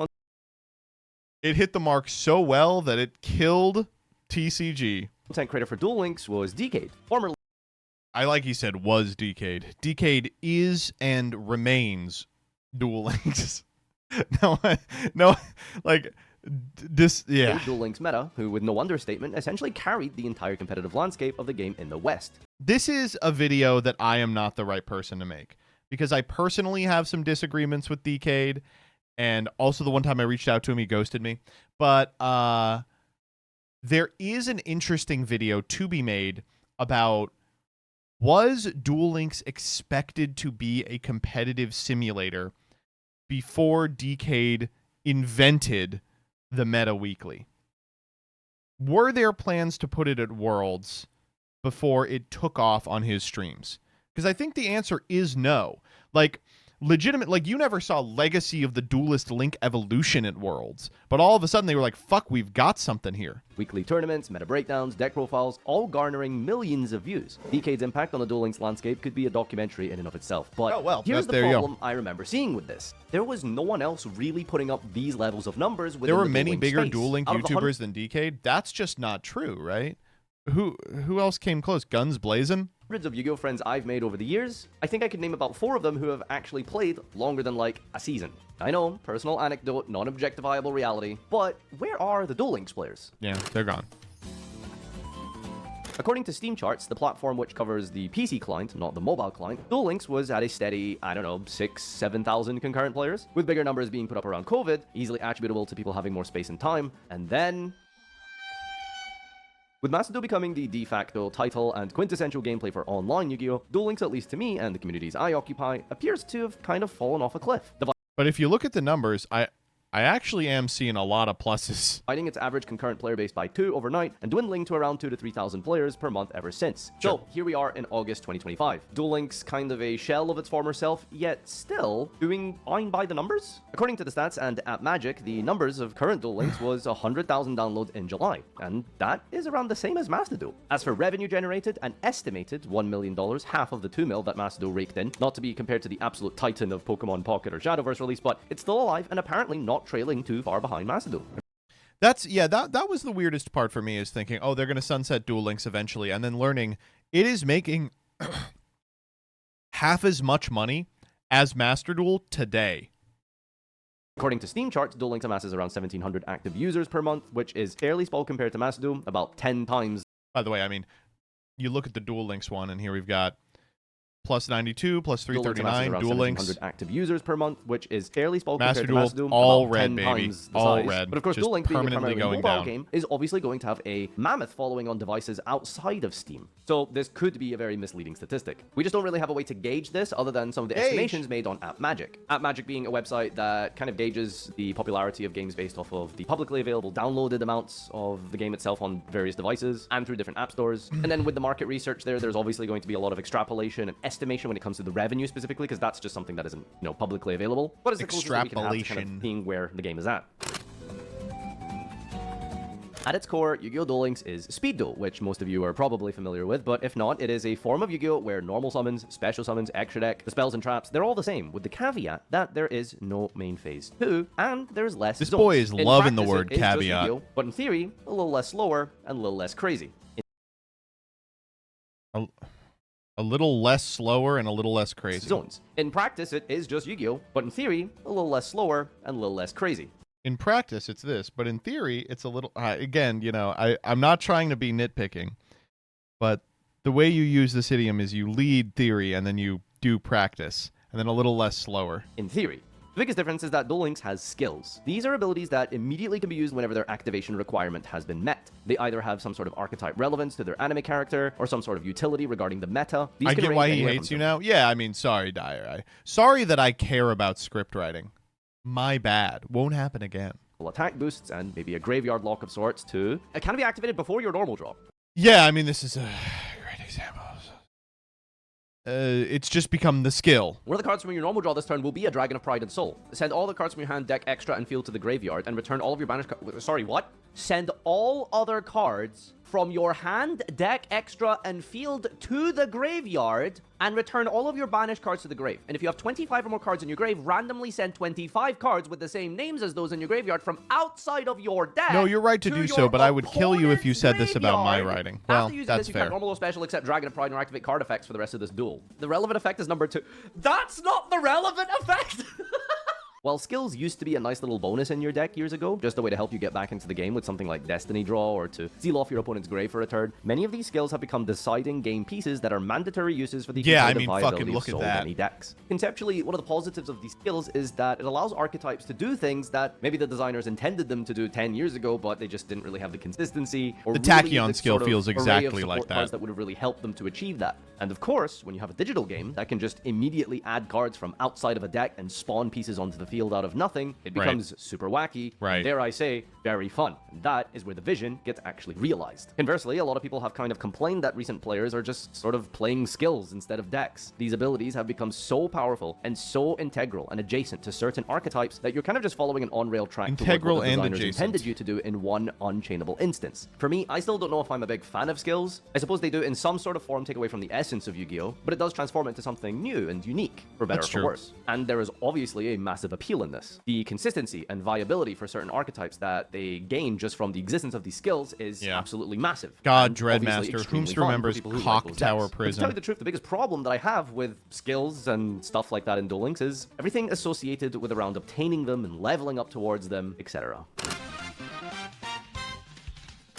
It hit the mark so well that it killed TCG. content creator for Duel Links was Decade, formerly I like he said was Decade. Decade is and remains Duel Links. Yeah. Duel Links meta, who with no understatement essentially carried the entire competitive landscape of the game in the West. This is a video that I am not the right person to make because I personally have some disagreements with Decade, and also the one time I reached out to him, he ghosted me. But there is an interesting video to be made about, was Duel Links expected to be a competitive simulator before Decade invented the Meta Weekly? Were there plans to put it at Worlds before it took off on his streams? Because I think the answer is no. Like, legitimate, like, you never saw Legacy of the Duelist Link Evolution at Worlds, but all of a sudden they were like, fuck, we've got something here. Weekly tournaments, meta breakdowns, deck profiles, all garnering millions of views. Decade's impact on the Duel Links landscape could be a documentary in and of itself, but Oh, well, here's the there you go. problem I remember seeing with this. There was no one else really putting up these levels of numbers within There were the Duel many Links bigger space. Duel Link Out of the YouTubers than Decade. That's just not true, right? Who else came close? Guns Blazing? hundreds of Yu-Gi-Oh! Friends I've made over the years, I think I could name about 4 of them who have actually played longer than like a season. I know, personal anecdote, non-objectifiable reality, but where are the Duel Links players? Yeah, they're gone. According to Steam charts, the platform which covers the PC client, not the mobile client, Duel Links was at a steady, 6,000-7,000 concurrent players, with bigger numbers being put up around COVID, easily attributable to people having more space and time, and then with Master Duel becoming the de facto title and quintessential gameplay for online Yu-Gi-Oh!, Duel Links, at least to me and the communities I occupy, appears to have kind of fallen off a cliff. But if you look at the numbers, I actually am seeing a lot of pluses. Fighting its average concurrent player base by 2 overnight and dwindling to around 2,000 to 3,000 players per month ever since. Sure. So here we are in August 2025. Duel Links kind of a shell of its former self, yet still doing fine by the numbers. According to the stats and App Magic, the numbers of current Duel Links was 100,000 downloads in July, and that is around the same as Master Duel. As for revenue generated, an estimated $1 million, half of the $2 million that Master Duel raked in, not to be compared to the absolute titan of Pokemon Pocket or Shadowverse release, but it's still alive and apparently not trailing too far behind Master Duel. That was the weirdest part for me, is thinking, oh, they're going to sunset Duel Links eventually, and then learning it is making half as much money as Master Duel today. According to Steam charts, Duel Links amasses around 1,700 active users per month, which is fairly small compared to Master Duel, about 10 times. By the way, I mean, you look at the Duel Links one, and here we've got plus 92, plus 339, Duel Links. Active users per month, which is fairly small Master compared to Duel, Master Duel. all about red, 10 baby. times the All size. red. But of course, Just Duel Links being a permanently primarily going mobile down. game is obviously going to have a mammoth following on devices outside of Steam. So this could be a very misleading statistic. We just don't really have a way to gauge this other than some of the estimations made on App Magic. App Magic being a website that kind of gauges the popularity of games based off of the publicly available downloaded amounts of the game itself on various devices and through different app stores. And then with the market research there's obviously going to be a lot of extrapolation and estimation when it comes to the revenue specifically, because that's just something that isn't, publicly available. What is the closest that we can have to kind of seeing where the game is at? At its core, Yu-Gi-Oh! Duel Links is Speed Duel, which most of you are probably familiar with, but if not, it is a form of Yu-Gi-Oh! Where normal summons, special summons, extra deck, the spells and traps, they're all the same, with the caveat that there is no main phase 2, and there's less This zones. boy is In loving the practice, word it is just caveat. Yu-Gi-Oh!, but in theory, a little less slower and a little less crazy. A little less slower and a little less crazy. Zones. In practice, it is just Yu-Gi-Oh!, but in theory, a little less slower and a little less crazy. In practice, it's this, but in theory, it's a little... again, I'm not trying to be nitpicking, but the way you use this idiom is you lead theory and then you do practice, and then a little less slower. In theory. The biggest difference is that Duel Links has skills. These are abilities that immediately can be used whenever their activation requirement has been met. They either have some sort of archetype relevance to their anime character, or some sort of utility regarding the meta. These I can get range why he anywhere hates from you now. Yeah, I mean, sorry, Dyer. Sorry that I care about script writing. My bad. Won't happen again. attack boosts and maybe a graveyard lock of sorts too. It can be activated before your normal draw. Yeah, I mean, this is a great example. It's just become the skill. One of the cards from your normal draw this turn will be a Dragon of Pride and Soul. Send all the cards from your hand, deck, extra, and field to the graveyard, and return all of your banished cards. Sorry, what? Send all other cards from your hand, deck, extra, and field to the graveyard, and return all of your banished cards to the grave. And if you have 25 or more cards in your grave, randomly send 25 cards with the same names as those in your graveyard from outside of your deck. No, you're right to do so, but I would kill you if you said this about my writing. Well, After using that's this, you fair. can't normal or special except Dragon of Pride or activate card effects for the rest of this duel. The relevant effect is number 2. That's not the relevant effect! While skills used to be a nice little bonus in your deck years ago, just a way to help you get back into the game with something like Destiny Draw or to seal off your opponent's grave for a turn, many of these skills have become deciding game pieces that are mandatory uses for the competitive viability of so many decks. Conceptually, one of the positives of these skills is that it allows archetypes to do things that maybe the designers intended them to do 10 years ago, but they just didn't really have the consistency or The really Tachyon skill sort of feels array of exactly support like cards that. that would have really helped them to achieve that. And of course, when you have a digital game that can just immediately add cards from outside of a deck and spawn pieces onto the field out of nothing, it becomes super wacky, Right. dare I say, very fun. And that is where the vision gets actually realized. Conversely, a lot of people have kind of complained that recent players are just sort of playing skills instead of decks. These abilities have become so powerful and so integral and adjacent to certain archetypes that you're kind of just following an on-rail track Integral toward what the and designers adjacent. intended you to do in one unchainable instance. For me, I still don't know if I'm a big fan of skills. I suppose they do in some sort of form take away from the essence of Yu-Gi-Oh, but it does transform it into something new and unique, for better That's or for true. worse. And there is obviously a massive appeal in this. The consistency and viability for certain archetypes that they gain just from the existence of these skills is absolutely massive. God, and obviously Dreadmaster, extremely whomst fun for remembers people who like Cock those Tower decks. But to Prison? tell you the truth, the biggest problem that I have with skills and stuff like that in Duel Links is everything associated with around obtaining them and leveling up towards them, etc.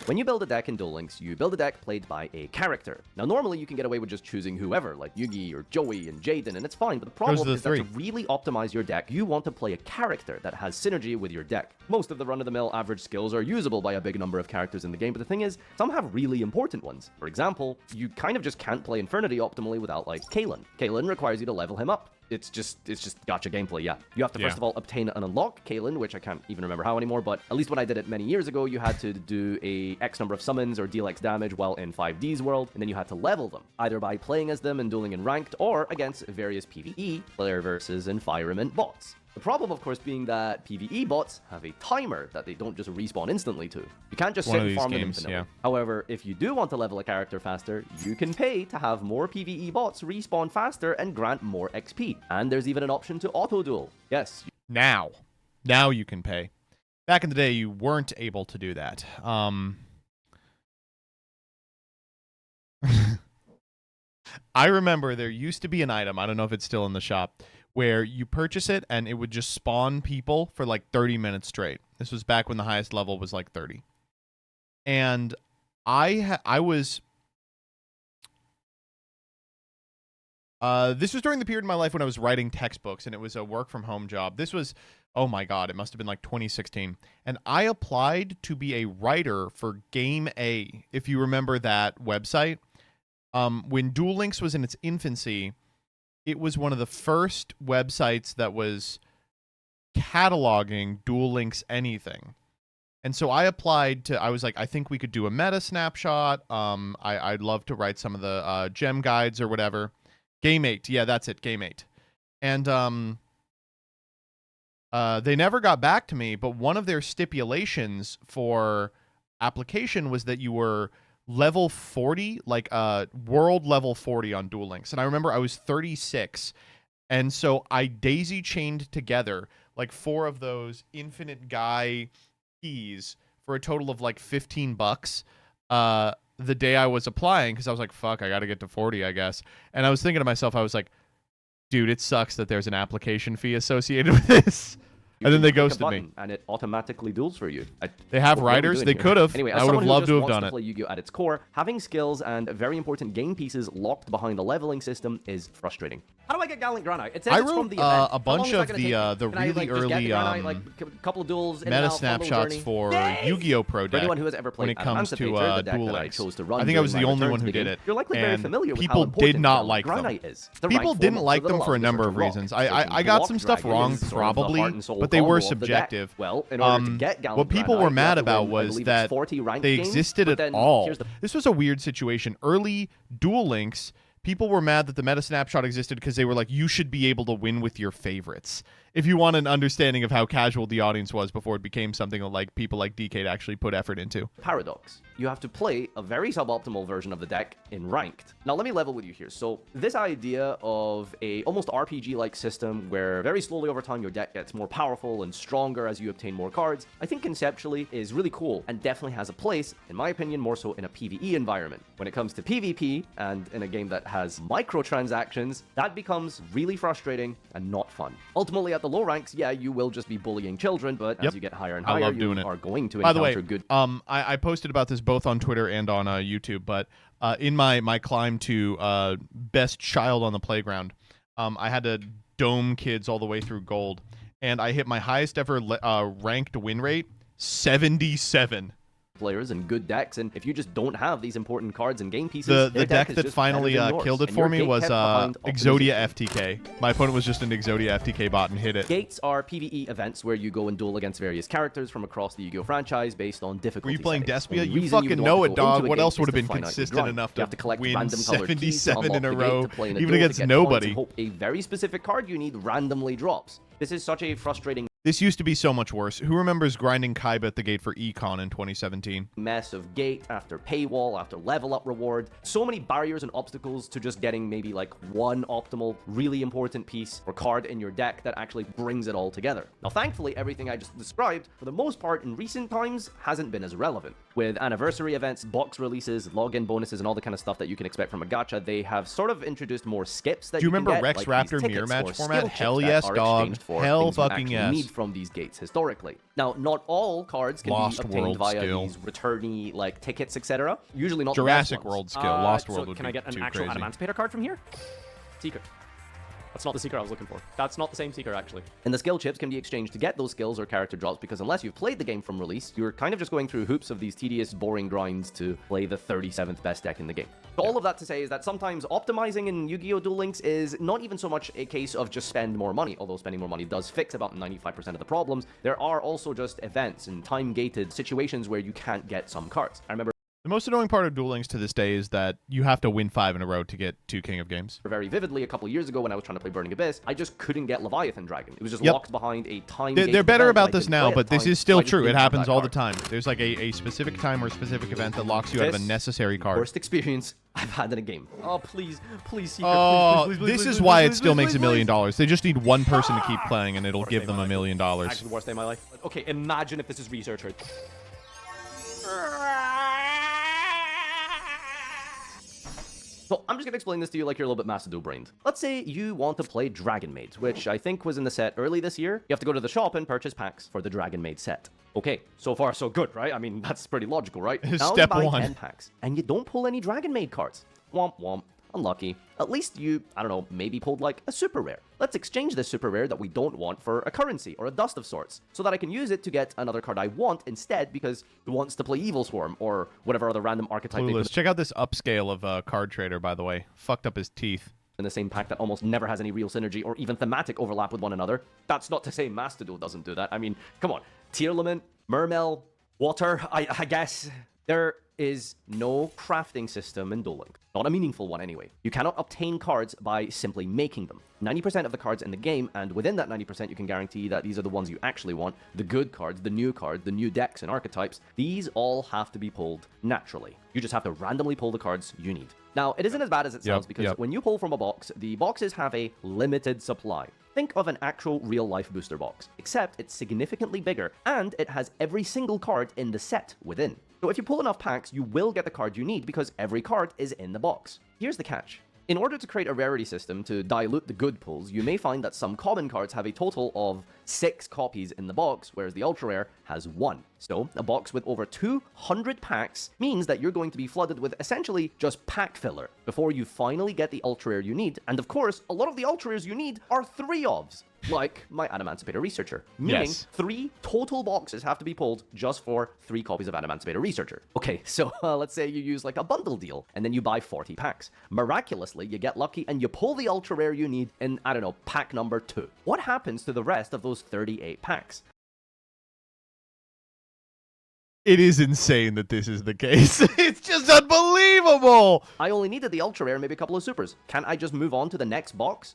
When you build a deck in Duel Links, you build a deck played by a character. Now, normally you can get away with just choosing whoever, like Yugi or Joey and Jaden, and it's fine, but the problem is that to really optimize your deck, you want to play a character that has synergy with your deck. Most of the run-of-the-mill average skills are usable by a big number of characters in the game, but the thing is, some have really important ones. For example, you kind of just can't play Infernity optimally without, like, Kalen. Kalen requires you to level him up. it's just gacha gameplay. Yeah, you have to first Yeah. of all obtain and unlock Kaelin, which I can't even remember how anymore, but at least when I did it many years ago, you had to do a X number of summons or deal X damage while in 5D's world, and then you had to level them, either by playing as them and dueling in ranked, or against various PvE, player versus environment bots. The problem, of course, being that PvE bots have a timer that they don't just respawn instantly to. You can't just One sit of and these farm them games, infinitely. yeah. However, if you do want to level a character faster, you can pay to have more PvE bots respawn faster and grant more XP. And there's even an option to auto-duel. Yes, Now you can pay. Back in the day, you weren't able to do that. I remember there used to be an item, I don't know if it's still in the shop, where you purchase it and it would just spawn people for like 30 minutes straight. This was back when the highest level was like 30. And I was... this was during the period in my life when I was writing textbooks, and it was a work-from-home job. This was, oh my god, it must have been like 2016. And I applied to be a writer for Game A, if you remember that website. When Duel Links was in its infancy, it was one of the first websites that was cataloging Duel Links anything. And so I applied to, I was like, I think we could do a meta snapshot. I'd love to write some of the gem guides or whatever. Game 8. Yeah, that's it. Game 8. And they never got back to me, but one of their stipulations for application was that you were level 40, like world level 40 on Duel Links. And I remember I was 36. And so I daisy chained together like 4 of those infinite guy keys for a total of like $15 the day I was applying, because I was like, fuck, I got to get to 40, I guess. And I was thinking to myself, I was like, dude, it sucks that there's an application fee associated with this. You And then can they click a ghosted me. button and it automatically duels for you. They have What are we writers. doing They here? could have. Anyway, I as would someone have who loved just to have wants done to it. play Yu-Gi-Oh at its core, having skills and very important game pieces locked behind the leveling system is frustrating. How do I get Gallant Granite? It says I it's from wrote the event. a bunch of the Can I, really like, just get early the Granite, like, a couple of duels in and meta out, fumble snapshots journey? for Yay! Yu-Gi-Oh! Pro For deck anyone who has ever played when it comes to Emancipator, the deck Duel that I Links. chose to run I think I was during the my only return one to who the did game. it. You're likely very And familiar with people how important did not Gallant like them. Granite is. The People ranked didn't form like of them the for a law, number Wizard of Rock, reasons. searching I got block some stuff dragon wrong, is sort of the probably, heart and soul but they were combo of the deck. subjective. Well, in order to get Gallant What people Granite, were you mad have to about win, I was believe it's that 40 ranked they games, existed but at then all. here's the This was a weird situation. Early Duel Links, people were mad that the meta snapshot existed because they were like, you should be able to win with your favorites. If you want an understanding of how casual the audience was before it became something like people like DK actually put effort into. paradox. You have to play a very suboptimal version of the deck in ranked. Now let me level with you here. So this idea of a almost RPG-like system where very slowly over time your deck gets more powerful and stronger as you obtain more cards, I think conceptually is really cool and definitely has a place, in my opinion, more so in a PvE environment. When it comes to PvP and in a game that has microtransactions, that becomes really frustrating and not fun. Ultimately at the low ranks, yeah, you will just be bullying children, but as you get higher and I higher, love you doing it. are going to By the encounter way, good I posted about this both on Twitter and on YouTube, but in my climb to best child on the playground, I had to dome kids all the way through gold, and I hit my highest ever ranked win rate, 77. players and good decks, and if you just don't have these important cards and game pieces, The deck is that just finally better than yours, killed it and for your me gate was kept behind Exodia optimization. FTK. My opponent was just an Exodia FTK bot and hit it. Gates are PvE events where you go and duel against various characters from across the Yu-Gi-Oh franchise based on difficulty. Were you playing settings. Despia? The You reason fucking would know want it, to go dog. into a What game else is would have to been finitely consistent grind. enough You have to collect win random colored keys to 77 in unlock a the gate row, to play in a even duel to against get nobody? points and hope a very specific card you need randomly drops. This is such a frustrating This used to be so much worse. Who remembers grinding Kaiba at the gate for Econ in 2017? mess of gate after paywall after level up reward, so many barriers and obstacles to just getting maybe like one optimal really important piece or card in your deck that actually brings it all together. Now thankfully everything I just described for the most part in recent times hasn't been as relevant. With anniversary events, box releases, login bonuses, and all the kind of stuff that you can expect from a gacha, they have sort of introduced more skips that Do you can remember get, Rex like Raptor these mirror tickets match or format? skill chips Hell that yes, are dog. exchanged for Hell things you fucking actually yes. need from these gates historically. Now, not all cards can Lost be obtained World via skill. these returnee like tickets, etc. Usually not Jurassic the best ones. World skill. Lost World So would can be I get an too actual crazy. Emancipator card from here? Secret. That's not the seeker I was looking for. That's not the same seeker, actually. And the skill chips can be exchanged to get those skills or character drops, because unless you've played the game from release, you're kind of just going through hoops of these tedious, boring grinds to play the 37th best deck in the game. So all of that to say is that sometimes optimizing in Yu-Gi-Oh! Duel Links is not even so much a case of just spend more money, although spending more money does fix about 95% of the problems. There are also just events and time-gated situations where you can't get some cards. I remember The most annoying part of Duel Links to this day is that you have to win 5 in a row to get 2 King of Games. very vividly a couple years ago when I was trying to play Burning Abyss, I just couldn't get Leviathan Dragon. It was just locked behind a time. They're better about this now, but this is still true. It happens all the time. There's like a specific time or specific event that locks you out of a necessary card. Worst experience I've had in a game. Oh, please, Seeker, Oh, please, please, please, this please, is please, why please, it still please, makes please, $1 million. They just need one person to keep playing, and it'll Worst give day them of my $1 million. Actually, the worst day of my life. Okay, imagine if this is researcher. So I'm just gonna explain this to you like you're a little bit Macedon-brained. Let's say you want to play Dragon Maid, which I think was in the set early this year. You have to go to the shop and purchase packs for the Dragon Maid set. Okay, so far so good, right? I mean, that's pretty logical, right? Now Step you buy 1. 10 packs, and you don't pull any Dragon Maid cards. Womp womp. Unlucky. At least you, I don't know, maybe pulled like a super rare. Let's exchange this super rare that we don't want for a currency or a dust of sorts, so that I can use it to get another card I want instead because it wants to play Evil Swarm or whatever other random archetype they put Check out this upscale of Card Trader, by the way. Fucked up his teeth. in the same pack that almost never has any real synergy or even thematic overlap with one another. That's not to say Mastodon doesn't do that. I mean, come on. Tearlament, Mermel, Water, I guess. There is no crafting system in Duel Links. Not a meaningful one anyway. You cannot obtain cards by simply making them. 90% of the cards in the game, and within that 90% you can guarantee that these are the ones you actually want, the good cards, the new decks and archetypes, these all have to be pulled naturally. You just have to randomly pull the cards you need. Now, it isn't as bad as it sounds because when you pull from a box, the boxes have a limited supply. Think of an actual real-life booster box, except it's significantly bigger, and it has every single card in the set within. So if you pull enough packs, you will get the card you need because every card is in the box. Here's the catch. In order to create a rarity system to dilute the good pulls, you may find that some common cards have a total of 6 copies in the box, whereas the ultra rare has 1. So, a box with over 200 packs means that you're going to be flooded with essentially just pack filler before you finally get the ultra rare you need. And of course, a lot of the ultra rares you need are 3-ofs. Like my Adamancipator Researcher, meaning 3 total boxes have to be pulled just for 3 copies of Adamancipator Researcher. Okay, so let's say you use like a bundle deal, and then you buy 40 packs. Miraculously, you get lucky and you pull the ultra rare you need in, I don't know, pack number 2. What happens to the rest of those 38 packs? It is insane that this is the case. It's just unbelievable! I only needed the ultra rare, maybe a couple of supers. Can't I just move on to the next box?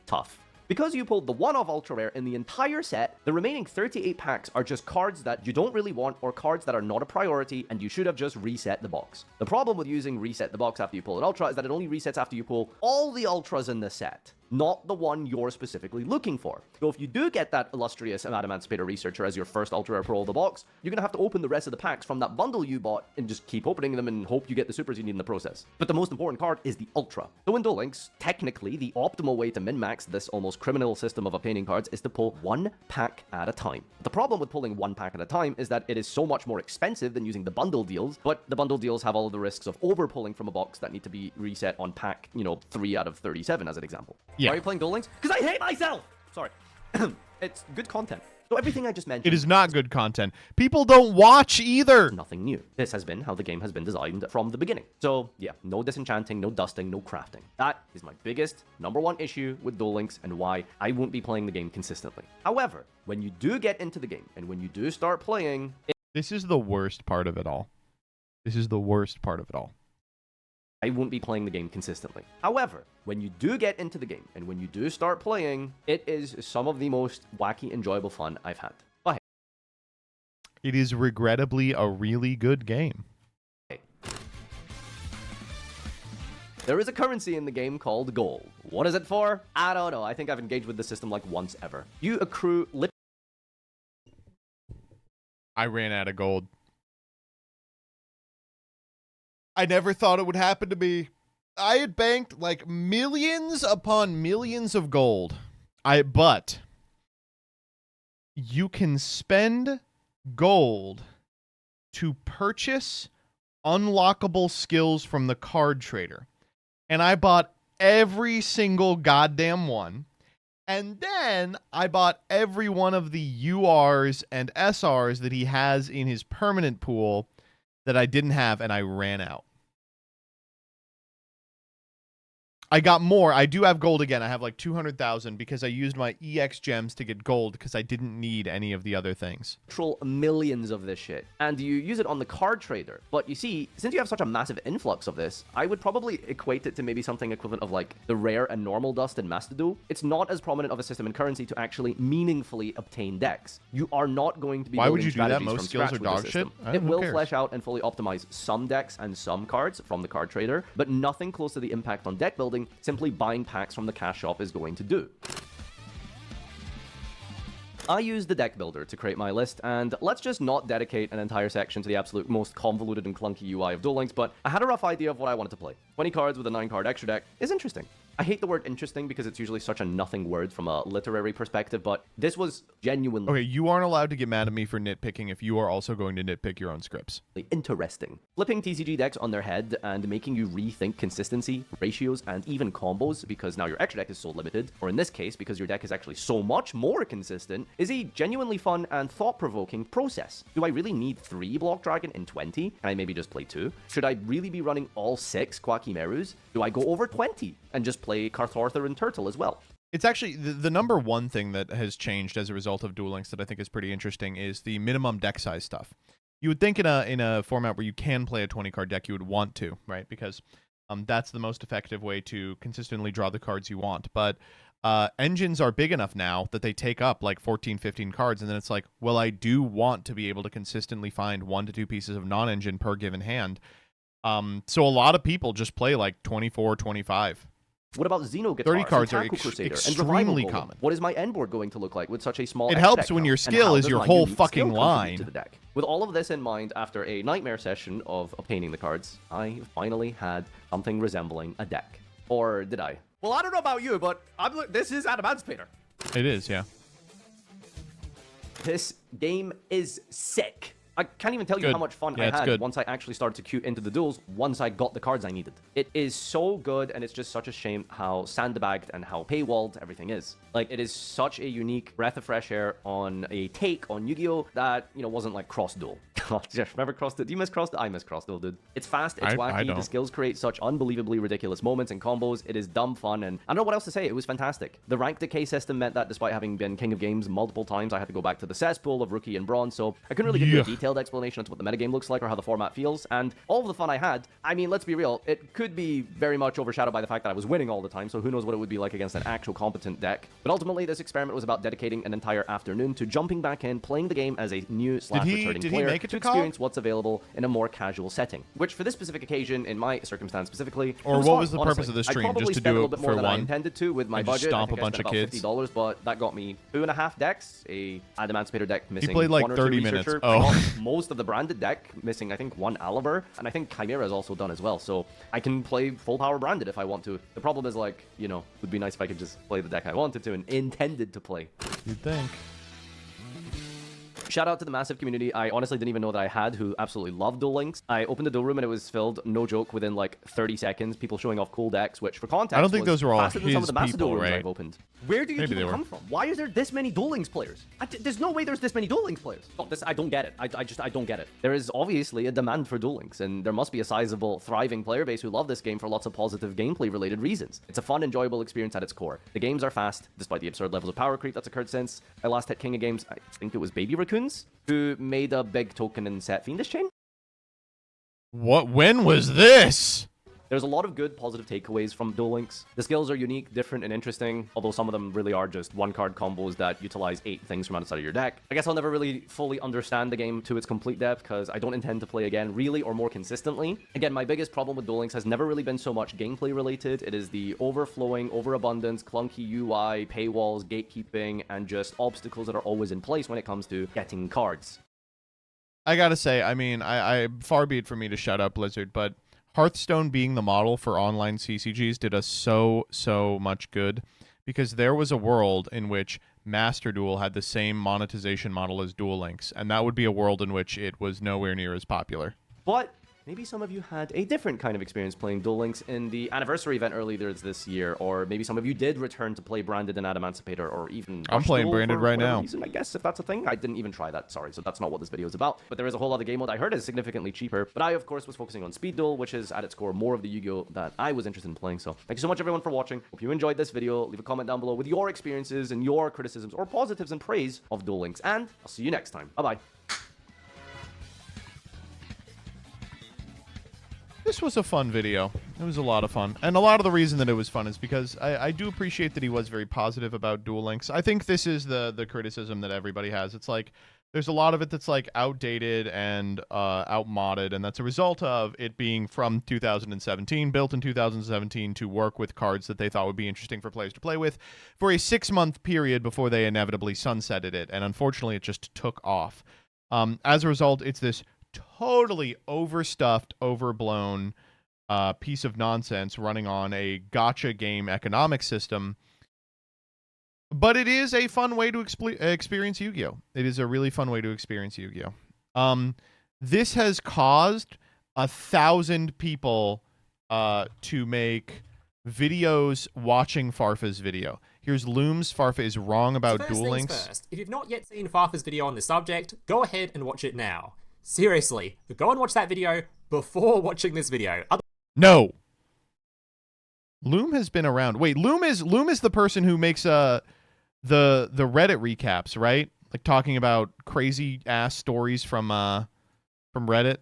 Tough. Because you pulled the one-off ultra rare in the entire set, the remaining 38 packs are just cards that you don't really want or cards that are not a priority and you should have just reset the box. The problem with using reset the box after you pull an ultra is that it only resets after you pull all the ultras in the set, not the one you're specifically looking for. So if you do get that illustrious Adamancipator Researcher as your first ultra rare pull of the box, you're going to have to open the rest of the packs from that bundle you bought and just keep opening them and hope you get the supers you need in the process. But the most important card is the ultra. So in Duel Links, technically the optimal way to min-max this almost criminal system of obtaining cards is to pull 1 pack at a time. The problem with pulling 1 pack at a time is that it is so much more expensive than using the bundle deals, but the bundle deals have all of the risks of over-pulling from a box that need to be reset on pack, 3 out of 37 as an example. Yeah. Why are you playing Duel Links? Because I hate myself! Sorry. It's good content. So everything I just mentioned... It is not good content. People don't watch either. Nothing new. This has been how the game has been designed from the beginning. So, yeah, no disenchanting, no dusting, no crafting. That is my biggest, #1 issue with Duel Links and why I won't be playing the game consistently. However, when you do get into the game and when you do start playing... This is the worst part of it all. This is the worst part of it all. I won't be playing the game consistently. However, when you do get into the game and when you do start playing, it is some of the most wacky, enjoyable fun I've had. Bye. It is regrettably a really good game. Okay. There is a currency in the game called gold. What is it for? I don't know. I think I've engaged with the system like once ever. You accrue... I ran out of gold. I never thought it would happen to me. I had banked like millions upon millions of gold. But you can spend gold to purchase unlockable skills from the card trader. And I bought every single goddamn one. And then I bought every one of the URs and SRs that he has in his permanent pool that I didn't have, and I ran out. I got more. I do have gold again. I have like 200,000 because I used my EX gems to get gold because I didn't need any of the other things. Millions of this shit, and you use it on the card trader. But you see, since you have such a massive influx of this, I would probably equate it to maybe something equivalent of like the rare and normal dust in Master Duel. It's not as prominent of a system in currency to actually meaningfully obtain decks. You are not going to be Why would building you do that? strategies Most from skills scratch are with dog this shit. system. It will flesh out and fully optimize some decks and some cards from the card trader, but nothing close to the impact on deck building simply buying packs from the cash shop is going to do. I used the deck builder to create my list, and let's just not dedicate an entire section to the absolute most convoluted and clunky UI of Duel Links, but I had a rough idea of what I wanted to play. 20 cards with a 9-card extra deck is interesting. I hate the word interesting because it's usually such a nothing word from a literary perspective, but this was genuinely Okay, you aren't allowed to get mad at me for nitpicking if you are also going to nitpick your own scripts. interesting. Flipping TCG decks on their head and making you rethink consistency, ratios, and even combos because now your extra deck is so limited, or in this case, because your deck is actually so much more consistent, is a genuinely fun and thought-provoking process. Do I really need 3 Block Dragon in 20? Can I maybe just play 2? Should I really be running all 6 Quackimerus? Do I go over 20 and just play Karthorther and Turtle as well? It's actually the number one thing that has changed as a result of Duel Links that I think is pretty interesting is the minimum deck size stuff. You would think in a format where you can play a 20-card deck, you would want to, right? Because that's the most effective way to consistently draw the cards you want. But engines are big enough now that they take up like 14, 15 cards, and then it's like, well, I do want to be able to consistently find 1 to 2 pieces of non-engine per given hand. So a lot of people just play like 24, 25. What about Xeno Guitars, 30 cards are Taco Crusader, and extremely Revival Golem? common. What is my end board going to look like with such a small It X helps deck when count? your And skill how is does your my whole unique fucking skill contribute line. to the deck? With all of this in mind, after a nightmare session of obtaining the cards, I finally had something resembling a deck. Or did I? Well, I don't know about you, but this is Adamantipator. It is, yeah. This game is sick. I can't even tell you Good. how much fun Yeah, I it's had good. once I actually started to queue into the duels, once I got the cards I needed. It is so good, and it's just such a shame how sandbagged and how paywalled everything is. Like, it is such a unique breath of fresh air on a take on Yu-Gi-Oh! That, wasn't like cross-duel. God, Jeff, remember cross-duel? Do you miss cross-duel? I miss cross-duel, dude. It's fast, it's I wacky, don't. the skills create such unbelievably ridiculous moments and combos. It is dumb fun, and I don't know what else to say. It was fantastic. The rank decay system meant that despite having been king of games multiple times, I had to go back to the cesspool of rookie and bronze, so I couldn't really give you a detailed explanation as to what the metagame looks like or how the format feels, and all of the fun I had, I mean, let's be real, it could be very much overshadowed by the fact that I was winning all the time, so who knows what it would be like against an actual competent deck. But ultimately, this experiment was about dedicating an entire afternoon to jumping back in, playing the game as a new / returning player make it to to call? experience what's available in a more casual setting, which for this specific occasion, in my circumstance specifically, Or it what fun, was the honestly. purpose of this I stream? probably Just to spent do a it little bit more for than I one? intended to with my And just budget. stomp I think a bunch I spent of about kids? $50, but that got me 2.5 decks, a Adamantipator deck missing played, like, 1 or 2 30 minutes. Researcher, Oh. I got most of the branded deck, missing I think 1 Aliver, and I think Chimera is also done as well, so I can play full power branded if I want to. The problem is, like, it would be nice if I could just play the deck I wanted to and intended to play. You'd think. Shout out to the massive community I honestly didn't even know that I had who absolutely loved Duel Links. I opened the Duel Room and it was filled, no joke, within like 30 seconds. People showing off cool decks, which for context I don't think was those were all faster than some of his the Master Duel people, rooms right? I've opened. Where do you Maybe they people were. come from? Why is there this many Duel Links players? There's no way there's this many Duel Links players. Oh, I don't get it. I don't get it. There is obviously a demand for Duel Links, and there must be a sizable, thriving player base who love this game for lots of positive gameplay-related reasons. It's a fun, enjoyable experience at its core. The games are fast, despite the absurd levels of power creep that's occurred since I last hit King of Games. I think it was Baby Raccoons who made a big token and set Fiendish Chain. What? When was this? There's a lot of good positive takeaways from Duel Links. The skills are unique, different, and interesting, although some of them really are just one-card combos that utilize 8 things from outside of your deck. I guess I'll never really fully understand the game to its complete depth because I don't intend to play again really or more consistently. Again, my biggest problem with Duel Links has never really been so much gameplay related. It is the overflowing, overabundance, clunky UI, paywalls, gatekeeping, and just obstacles that are always in place when it comes to getting cards. I gotta say, I mean, I far be it from me to shout out Blizzard, but Hearthstone being the model for online CCGs did us so much good because there was a world in which Master Duel had the same monetization model as Duel Links, and that would be a world in which it was nowhere near as popular. But Maybe some of you had a different kind of experience playing Duel Links in the anniversary event earlier this year, or maybe some of you did return to play Branded and Adamantipator, or even I'm playing Duel Branded for right whatever now. reason, I guess, if that's a thing. I didn't even try that, sorry, so that's not what this video is about. But there is a whole other game mode I heard is significantly cheaper. But I, of course, was focusing on Speed Duel, which is at its core more of the Yu-Gi-Oh! That I was interested in playing. So thank you so much, everyone, for watching. Hope you enjoyed this video. Leave a comment down below with your experiences and your criticisms or positives and praise of Duel Links. And I'll see you next time. Bye-bye. This was a fun video. It was a lot of fun. And a lot of the reason that it was fun is because I do appreciate that he was very positive about Duel Links. I think this is the criticism that everybody has. It's like, there's a lot of it that's like outdated and outmoded, and that's a result of it being from 2017, built in 2017 to work with cards that they thought would be interesting for players to play with for a 6-month period before they inevitably sunsetted it. And unfortunately, it just took off. As a result, it's this totally overstuffed, overblown piece of nonsense running on a gacha game economic system. But it is a fun way to experience Yu-Gi-Oh! It is a really fun way to experience Yu-Gi-Oh! This has caused 1,000 people to make videos watching Farfa's video. Here's Loom's Farfa is wrong about Duel Links. First, if you've not yet seen Farfa's video on this subject, go ahead and watch it now. Seriously, go and watch that video before watching this video. No. Loom has been around. Wait, Loom is the person who makes the Reddit recaps, right? Like talking about crazy ass stories from Reddit.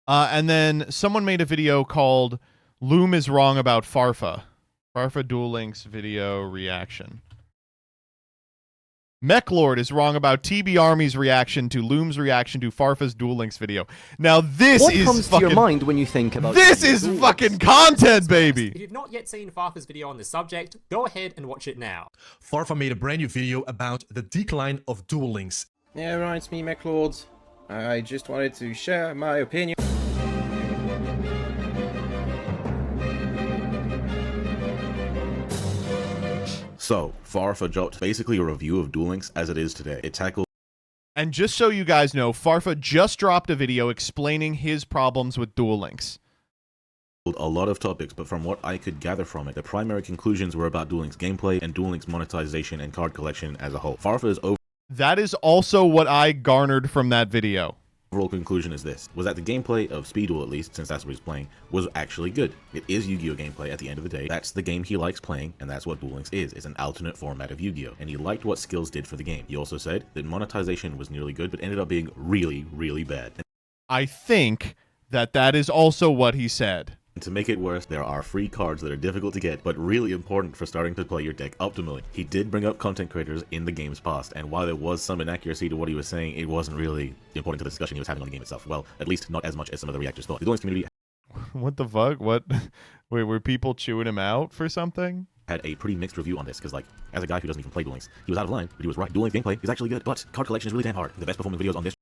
And then someone made a video called Loom is wrong about Farfa. Farfa Duel Links video reaction. Mechlord is wrong about TB Army's reaction to Loom's reaction to Farfa's Duel Links video. Now this What is comes fucking, to your mind when you think about this is Duel fucking Links? content, If baby. you've not yet seen Farfa's video on this subject, go ahead and watch it now. Farfa made a brand new video about the decline of Duel Links. Yeah, right, it's me, McLord. I just wanted to share my opinion. So, Farfa dropped basically a review of Duel Links as it is today. It tackled And just so you guys know, Farfa just dropped a video explaining his problems with Duel Links. a lot of topics, but from what I could gather from it, the primary conclusions were about Duel Links gameplay and Duel Links monetization and card collection as a whole. Farfa's That is also what I garnered from that video. overall conclusion is this, was that the gameplay of Speed Duel, at least, since that's what he's playing, was actually good. It is Yu-Gi-Oh! Gameplay at the end of the day. That's the game he likes playing, and that's what Duel Links is. It's an alternate format of Yu-Gi-Oh! And he liked what skills did for the game. He also said that monetization was nearly good, but ended up being really, really bad. I think that is also what he said. And to make it worse, there are free cards that are difficult to get, but really important for starting to play your deck optimally. He did bring up content creators in the game's past, and while there was some inaccuracy to what he was saying, it wasn't really important to the discussion he was having on the game itself. Well, at least not as much as some of the reactors thought. The Duel Links community What the fuck? What? Wait, were people chewing him out for something? had a pretty mixed review on this, because like, as a guy who doesn't even play Duel Links, he was out of line, but he was right. Duel Links gameplay is actually good, but card collection is really damn hard. The best performing videos on this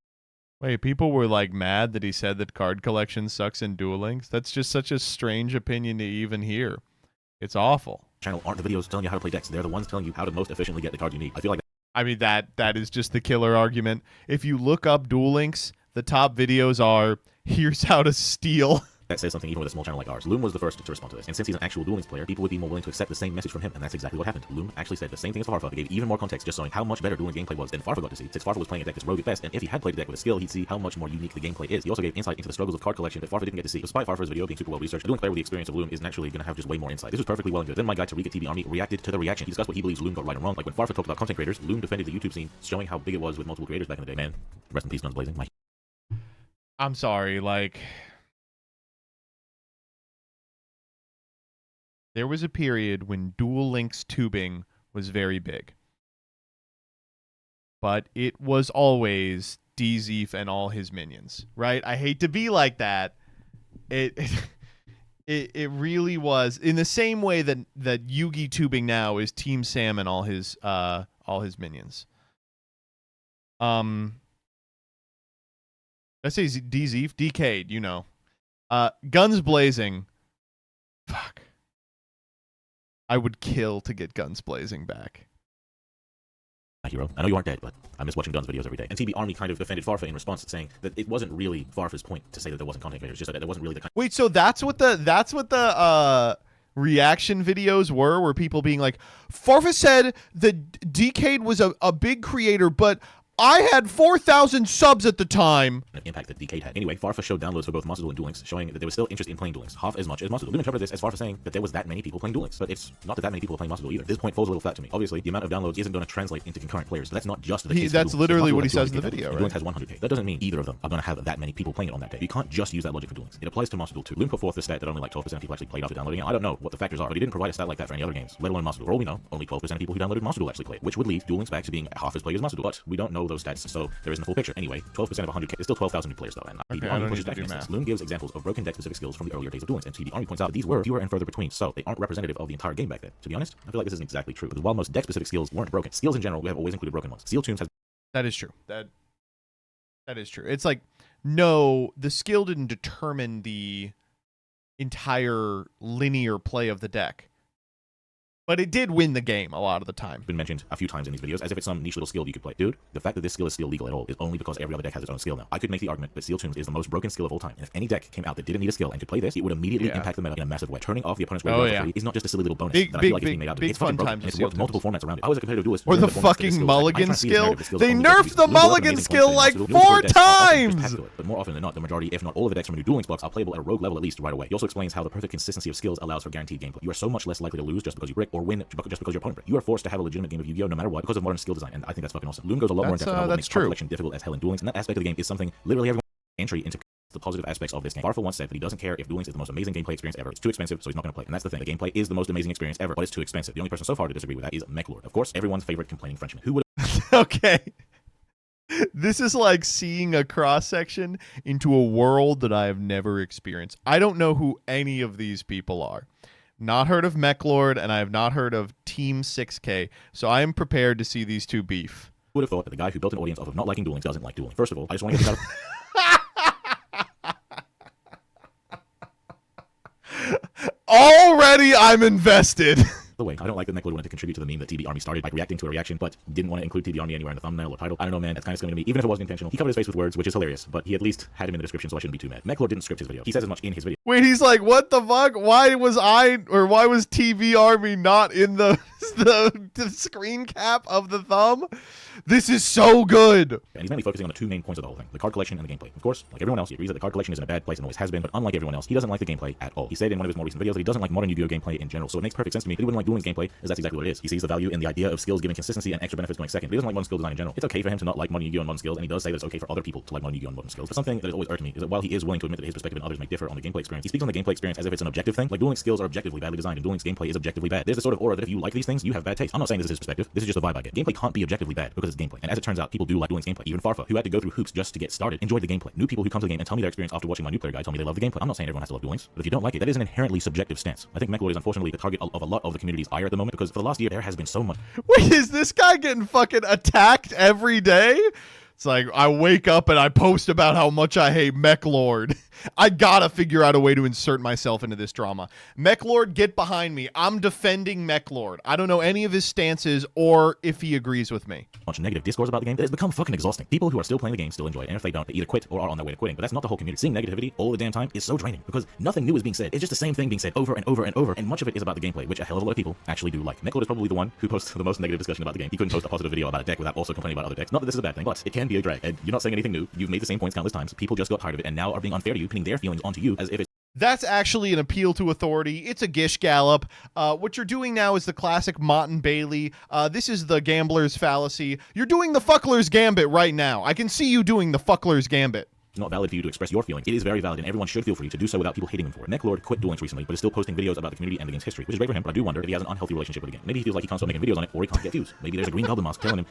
Wait, people were like mad that he said that card collection sucks in Duel Links? That's just such a strange opinion to even hear. It's awful. channel aren't the videos telling you how to play decks. They're the ones telling you how to most efficiently get the cards you need. I feel like I mean, that is just the killer argument. If you look up Duel Links, the top videos are, here's how to steal. that says something even with a small channel like ours. Loom was the first to respond to this, and since he's an actual Duel Links player, people would be more willing to accept the same message from him, and that's exactly what happened. Loom actually said the same thing as Farfa, but gave even more context, just showing how much better Duel Links gameplay was than Farfa got to see, since Farfa was playing a deck that's rogue at best, and if he had played a deck with a skill, he'd see how much more unique the gameplay is. He also gave insight into the struggles of card collection that Farfa didn't get to see. Despite Farfa's video being super well researched, a Duel Links player with the experience of Loom is naturally going to have just way more insight. This was perfectly well and good. Then my guy Tariq at TB Army reacted to the reaction. He discussed what he believes Loom got right and wrong. Like when Farfa talked about content creators, Loom defended the YouTube scene, showing how big it was with multiple creators back in the day. Man, rest in peace, Guns Blazing. I'm sorry, like... There was a period when Duel Links tubing was very big. But it was always DZeef and all his minions, right? I hate to be like that. It really was. In the same way that Yugi tubing now is Team Sam and all his minions. Let's say DZeef, Decade, you know. Guns Blazing. Fuck. I would kill to get Guns Blazing back. hero. I know you aren't dead, but I miss watching Guns videos every day. And TB Army kind of defended Farfa in response, saying that it wasn't really Farfa's point to say that there wasn't content creators, just that there wasn't really the kind. Wait, so that's what the reaction videos were people being like, Farfa said that Decade was a big creator, but I had 4,000 subs at the time. Impact that Decade had. Anyway, Farfa showed downloads for both Monster Duel and Duel Links, showing that there was still interest in playing Duel Links, half as much as Monster Duel. Loom interpreted this as Farfa saying that there was that many people playing Duel Links, but it's not that many people are playing Monster Duel either. This point falls a little flat to me. Obviously, the amount of downloads isn't going to translate into concurrent players. That's not just the case. That's literally what he says in the video, right? Duel Links has 100k. That doesn't mean either of them are going to have that many people playing it on that day. You can't just use that logic for Duel Links. It applies to Monster Duel too. Loom put forth the stat that only like 12% of people actually played after downloading it. I don't know what the factors are, but he didn't provide a stat like that for any other games, let alone Monster Duel. For all we know, only 12% of people who downloaded Monster Duel actually played, which would leave Duel Links back to being half as played as Monster Duel. But we don't know those stats, so there isn't a full picture. Anyway, 12% of 100k is still 12,000 new players though, and Okay, TB I Army don't pushes need back to do against this. math. Loom gives examples of broken deck-specific skills from the earlier days of Duel Links, and TB Army points out that these were fewer and further between, so they aren't representative of the entire game back then. To be honest, I feel like this isn't exactly true, because while most deck-specific skills weren't broken, skills in general we have always included broken ones. Seal Tombs has That is true. That is true. It's like, no, the skill didn't determine the entire linear play of the deck, but it did win the game a lot of the time. been mentioned a few times in these videos as if it's some niche little skill you could play. Dude, the fact that this skill is still legal at all is only because every other deck has its own skill now. I could make the argument that Seal Tombs is the most broken skill of all time, and if any deck came out that didn't need a skill and could play this, it would immediately impact the meta in a massive way. Turning off the opponent's graveyard for free is not just a silly little bonus that I feel like it's being made out of. It's fucking broken, and it's worked multiple formats around it. I was a competitive duelist. Or the fucking mulligan skill. They nerfed the mulligan skill like 4 times! But more often than not, the majority, if not all of the decks from a new Duel Links box are playable at a rogue level at least right away. He also explains how the perfect consistency of skills allows for guaranteed gameplay. You are so much less likely to lose just because you brick, or win just because your opponent brick. You are forced to have a legitimate game of Yu-Gi-Oh no matter what because of modern skill design, and I think that's fucking awesome. Loom goes a lot more in depth about what makes card collection difficult as hell in Duel Links, and that aspect of the game is something literally everyone entry into the positive aspects of this game. Farfa once said that he doesn't care if Duel Links is the most amazing gameplay experience ever. It's too expensive, so he's not going to play. And that's the thing. The gameplay is the most amazing experience ever, but it's too expensive. The only person so far to disagree with that is MechLord. Of course, everyone's favorite complaining Frenchman. Who would Okay. This is like seeing a cross-section into a world that I have never experienced. I don't know who any of these people are. Not heard of MechLord, and I have not heard of Team 6K, so I am prepared to see these two beef. would have thought that the guy who built an audience off of not liking Duel Links doesn't like dueling? First of all, I just want to get this out of Already I'm invested. the way. I don't like that MechLord wanted to contribute to the meme that TB Army started by reacting to a reaction, but didn't want to include TB Army anywhere in the thumbnail or title. I don't know, man. That's kind of scummy to me. Even if it wasn't intentional, he covered his face with words, which is hilarious, but he at least had him in the description, so I shouldn't be too mad. MechLord didn't script his video. He says as much in his video. Wait, he's like, what the fuck? Why was TV Army not in the screen cap of the thumb? This is so good. And he's mainly focusing on the two main points of the whole thing, the card collection and the gameplay. Of course, like everyone else, he agrees that the card collection is in a bad place and always has been, but unlike everyone else, he doesn't like the gameplay at all. He said in one of his more recent videos that he doesn't like modern Yu-Gi-Oh gameplay in general, so it makes perfect sense to me that he wouldn't like Duel Links gameplay, as that's exactly what it is. He sees the value in the idea of skills giving consistency and extra benefits going second, but he doesn't like modern skill design in general. It's okay for him to not like modern Yu-Gi-Oh and modern skills, and he does say that it's okay for other people to like modern Yu-Gi-Oh and modern skills. But something that has always irked me is that while he is willing to admit that his perspective and others may differ on the gameplay experience, he speaks on the gameplay experience as if it's an objective thing. Like Duel Links skills are objectively badly designed, and Duel Links gameplay is objectively bad. There's a sort of aura that if you like these things, you have bad taste. I'm not saying this is his perspective. This is just the vibe I get. Gameplay can't be objectively bad because it's gameplay. And as it turns out, people do like Duel Links gameplay. Even Farfa, who had to go through hoops just to get started, enjoyed the gameplay. New people who come to the game and tell me their experience after watching my new player guide tell me they love the gameplay. I'm not saying everyone has to love Duel Links, but if you don't like it, that is an inherently subjective stance. I think MechLord is unfortunately the target of a lot of the community's ire at the moment because for the last year there has been so much. Wait, is this guy getting fucking attacked every day? It's like, I wake up and I post about how much I hate MechLord. I gotta figure out a way to insert myself into this drama. MechLord, get behind me. I'm defending MechLord. I don't know any of his stances or if he agrees with me. Much negative discourse about the game that has become fucking exhausting. People who are still playing the game still enjoy it, and if they don't, they either quit or are on their way to quitting. But that's not the whole community. Seeing negativity all the damn time is so draining because nothing new is being said. It's just the same thing being said over and over and over, and much of it is about the gameplay, which a hell of a lot of people actually do like. MechLord is probably the one who posts the most negative discussion about the game. He couldn't post a positive video about a deck without also complaining about other decks. Not that this is a bad thing, but it can be a drag. And you're not saying anything new. You've made the same points countless times. People just got tired of it and now are being unfair to you, pinning their feelings onto you as if it's That's actually an appeal to authority. It's a gish gallop. What you're doing now is the classic Mott and Bailey. This is the gambler's fallacy. You're doing the fuckler's gambit right now. I can see you doing the fuckler's gambit. not valid for you to express your feelings. It is very valid, and everyone should feel free to do so without people hating him for it. MechLord quit Duel Links recently, but is still posting videos about the community and the game's history, which is great for him, but I do wonder if he has an unhealthy relationship with the game. Maybe he feels like he can't stop making videos on it, or he can't get views. Maybe there's a Green Goblin mask telling him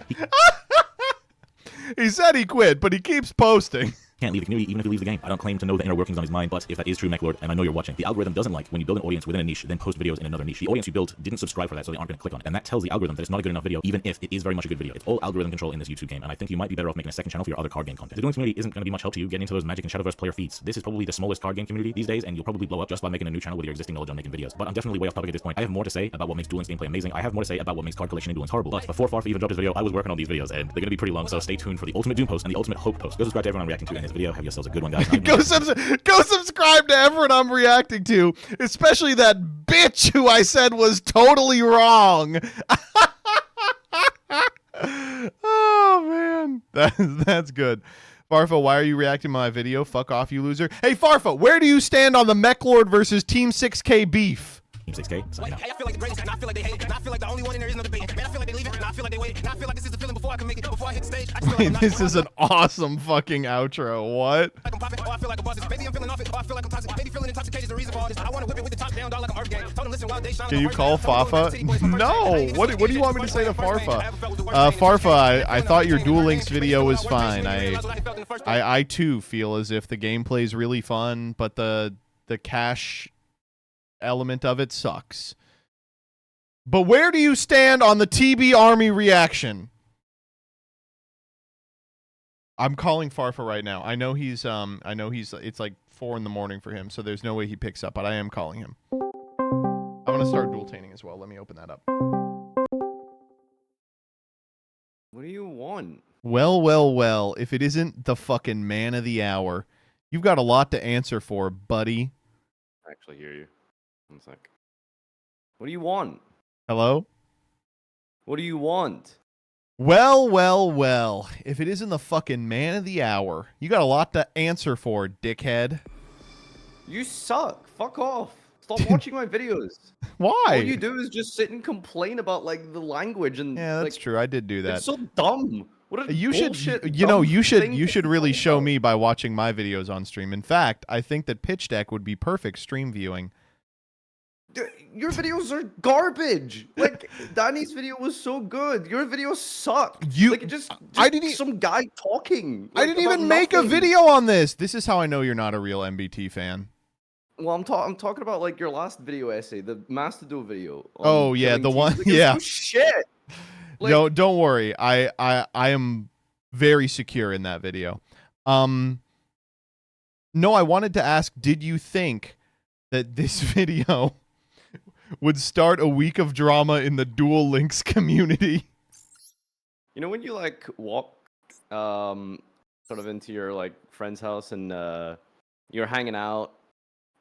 He said he quit, but he keeps posting. can't leave the community even if he leaves the game. I don't claim to know the inner workings on his mind, but if that is true, MechLord, and I know you're watching, the algorithm doesn't like when you build an audience within a niche, then post videos in another niche. The audience you built didn't subscribe for that, so they aren't going to click on it. And that tells the algorithm that it's not a good enough video, even if it is very much a good video. It's all algorithm control in this YouTube game, and I think you might be better off making a second channel for your other card game content. The Duel Links community isn't going to be much help to you getting into those Magic and Shadowverse player feats. This is probably the smallest card game community these days, and you'll probably blow up just by making a new channel with your existing knowledge on making videos. But I'm definitely way off topic at this point. I have more to say about what makes Duel Links gameplay amazing. I have more to say about what makes card collection in Duel Links horrible. But before Farfa even dropped his video, I was working on these videos, and they're going to be pretty long, so stay tuned for the Ultimate Doom post and the Ultimate Hope post. Go subscribe to everyone I'm reacting to in this video. Have yourselves a good one, guys. Go subscribe to everyone I'm reacting to, especially that bitch who I said was totally wrong. Oh man, that's good. Farfa, why are you reacting to my video? Fuck off, you loser. Hey Farfa, where do you stand on the MechLord versus Team 6K beef? Team 6K, sign out. Hey, I feel like the greatest, and I feel like they hate, and I feel like the only one in there is no debate. Man, I feel like they leave it, and I feel like they wait, and I feel like this is the feeling before I can make it, before I hit the stage. I feel like I'm not This is an awesome fucking outro. What? like I'm popping, oh, I feel like a boss. Maybe I'm feeling off it, oh, I feel like I'm toxic. Maybe feeling intoxicated is the reason for all this. I want to whip it with the top down, dog, like I'm Earth Gang. Told him, listen, while they shine. Can you call Farfa? No. What do you want me to say to Farfa? Farfa, I thought your Duel Links video was fine. I too feel as if the gameplay is really fun, but the cash element of it sucks. But where do you stand on the TB Army reaction? I'm calling Farfa right now. I know he's it's like 4 in the morning for him, so there's no way he picks up, but I am calling him. I'm gonna start dual-taning as well. Let me open that up. What do you want? Well, if it isn't the fucking man of the hour, you've got a lot to answer for, buddy. I actually hear you. One sec. What do you want? Hello? What do you want? Well, if it isn't the fucking man of the hour, you got a lot to answer for, dickhead. You suck. Fuck off. Stop watching my videos. Why? All you do is just sit and complain about like the language and Yeah, that's like, true. I did do that. It's so dumb. What a You should, bullshit, you know, dumb you thing to should really complain show about. me by watching my videos on stream. In fact, I think that Pitch Deck would be perfect stream viewing. Your videos are garbage. Like Danny's video was so good. Your video sucked. You- like just I didn't some guy talking. I like, didn't about even make a nothing. video on this. This is how I know you're not a real MBT fan. Well, I'm talking about like your last video essay, the Master Duel video. on Oh, yeah, killing the teams. one- Like, it was yeah. so shit. Like, No, don't worry. I am very secure in that video. No, I wanted to ask, did you think that this video would start a week of drama in the Duel Links community? you know when you like walk sort of into your like friend's house and you're hanging out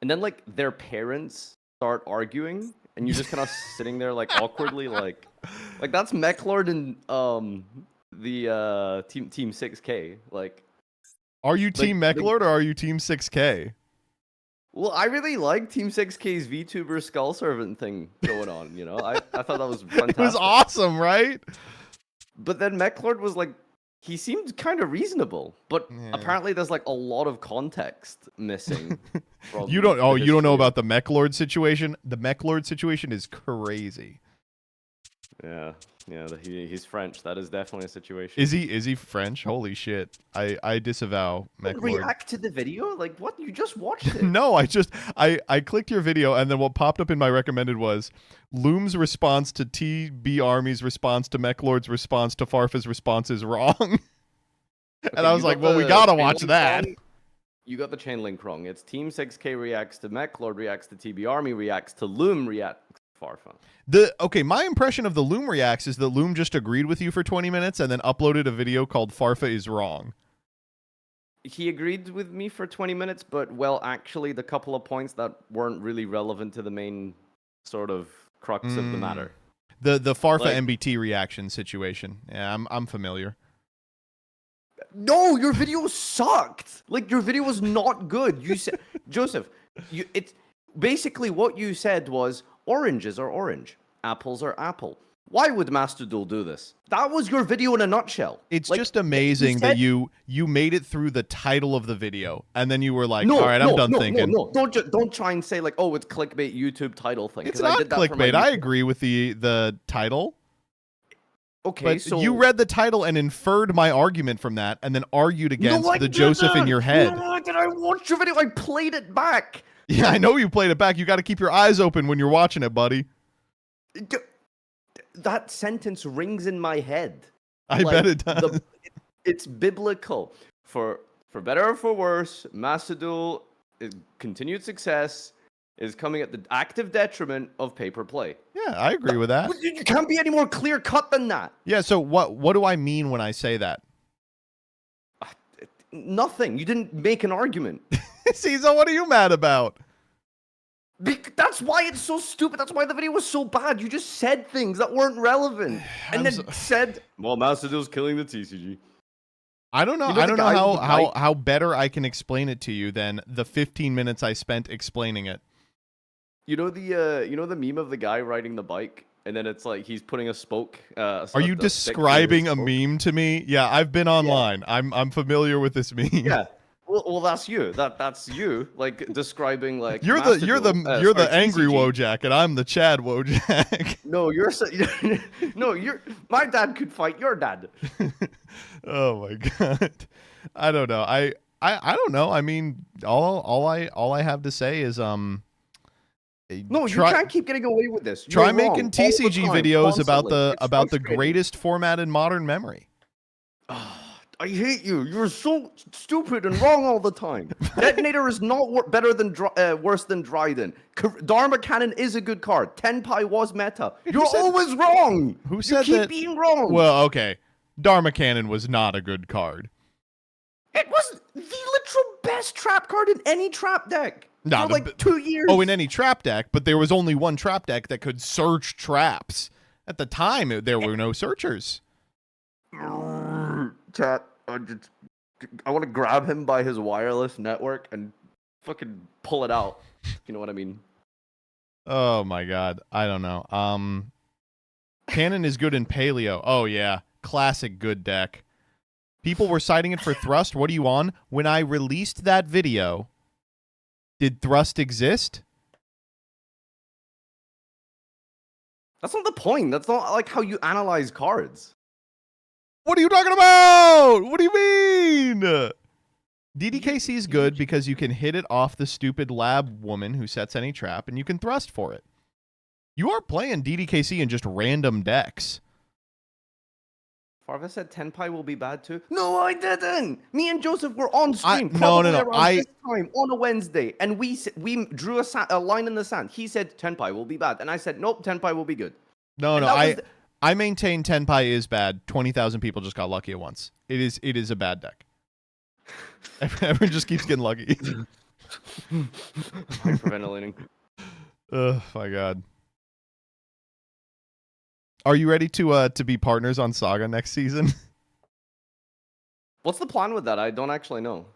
and then like their parents start arguing and you're just kind of sitting there like awkwardly like that's MechLord and the team 6K like Are you Team Like, MechLord or are you Team 6K? well, I really like Team 6K's VTuber Skull Servant thing going on, you know? I thought that was fantastic. It was awesome, right? But then MechLord was like, he seemed kind of reasonable, but Yeah. apparently there's like a lot of context missing. from You don't. the Oh, you don't know history. about the MechLord situation. The MechLord situation is crazy. Yeah, he's French. That is definitely a situation. Is he French? Holy shit! I disavow MechLord. React to the video? Like what? You just watched it. No, I clicked your video and then what popped up in my recommended was Loom's response to TB Army's response to MechLord's response to Farfa's response is wrong. And I was you like, got well, we the gotta chain watch link that. wrong. You got the chain link wrong. It's Team 6K reacts to MechLord reacts to TB Army reacts to Loom reacts to Farfa. Okay, my impression of the Loom reacts is that Loom just agreed with you for 20 minutes and then uploaded a video called Farfa is wrong. He agreed with me for 20 minutes, but well, actually, the couple of points that weren't really relevant to the main sort of crux of the matter. The Farfa Like- MBT reaction situation. Yeah, I'm familiar. No, your video sucked. Like your video was not good. You said, Joseph, it's basically what you said was oranges are orange, apples are apple. Why would Master Duel do this? That was your video in a nutshell. It's Like, just amazing said- that you made it through the title of the video and then you were like, No, all right, I'm done no, thinking. No, don't try and say like, oh, it's clickbait YouTube title thing. It's 'cause I not did that for my clickbait. I YouTube. agree with the title. Okay, But so you read the title and inferred my argument from that, and then argued against I the Joseph in didn't! your head. No, did I watch your video? I played it back. Yeah, I know you played it back. You got to keep your eyes open when you're watching it, buddy. That sentence rings in my head. I bet it does. It's biblical. For better or for worse, Macedul is continued success is coming at the active detriment of pay-per play. Yeah, I agree with that. You can't be any more clear cut than that. Yeah, so what do I mean when I say that? Nothing. You didn't make an argument. See, so what are you mad about? That's why it's so stupid. That's why the video was so bad. You just said things that weren't relevant, and then said, "Well, Macedul's killing the TCG." I don't know. You know I don't the know guy- how better I can explain it to you than the 15 minutes I spent explaining it. You know the meme of the guy riding the bike, and then it's like he's putting a spoke. Are you describing a meme to me? Yeah, I've been online. I'm familiar with this meme. Yeah. Well, that's you. That's you. Like describing like You're the angry TCG. Wojak, and I'm the Chad Wojak. No, you're my dad could fight your dad. Oh my god. I don't know. I don't know. I mean, all I have to say is No, you can't keep getting away with this. Try You're making wrong all the TCG time, videos constantly. about the It's about the frustrating. greatest format in modern memory. I hate you. You're so stupid and wrong all the time. Detonator is not worse than Dryden. Dharma Cannon is a good card. Tenpai was meta. You're always wrong. Who said you keep that? being wrong. Well, okay. Dharma Cannon was not a good card. It was the literal best trap card in any trap deck No, for like 2 years. Oh, in any trap deck, but there was only one trap deck that could search traps. At the time, there were no searchers. Chat. I want to grab him by his wireless network and fucking pull it out. You know what I mean? Oh my god. I don't know. Cannon is good in Paleo. Oh yeah. Classic good deck. People were citing it for Thrust. What are you on? When I released that video, did Thrust exist? That's not the point. That's not like how you analyze cards. What are you talking about? What do you mean? DDKC is good because you can hit it off the stupid lab woman who sets any trap, and you can thrust for it. You are playing DDKC in just random decks. Farva said Tenpai will be bad too. No, I didn't. Me and Joseph were on stream. No. Probably around this time on a Wednesday, and we drew a line in the sand. He said Tenpai will be bad, and I said nope, Tenpai will be good. No, And no. that was I maintain Tenpai is bad. 20,000 people just got lucky at once. It is a bad deck. Everyone just keeps getting lucky. Hyperventilating. Oh my god. Are you ready to be partners on Saga next season? What's the plan with that? I don't actually know.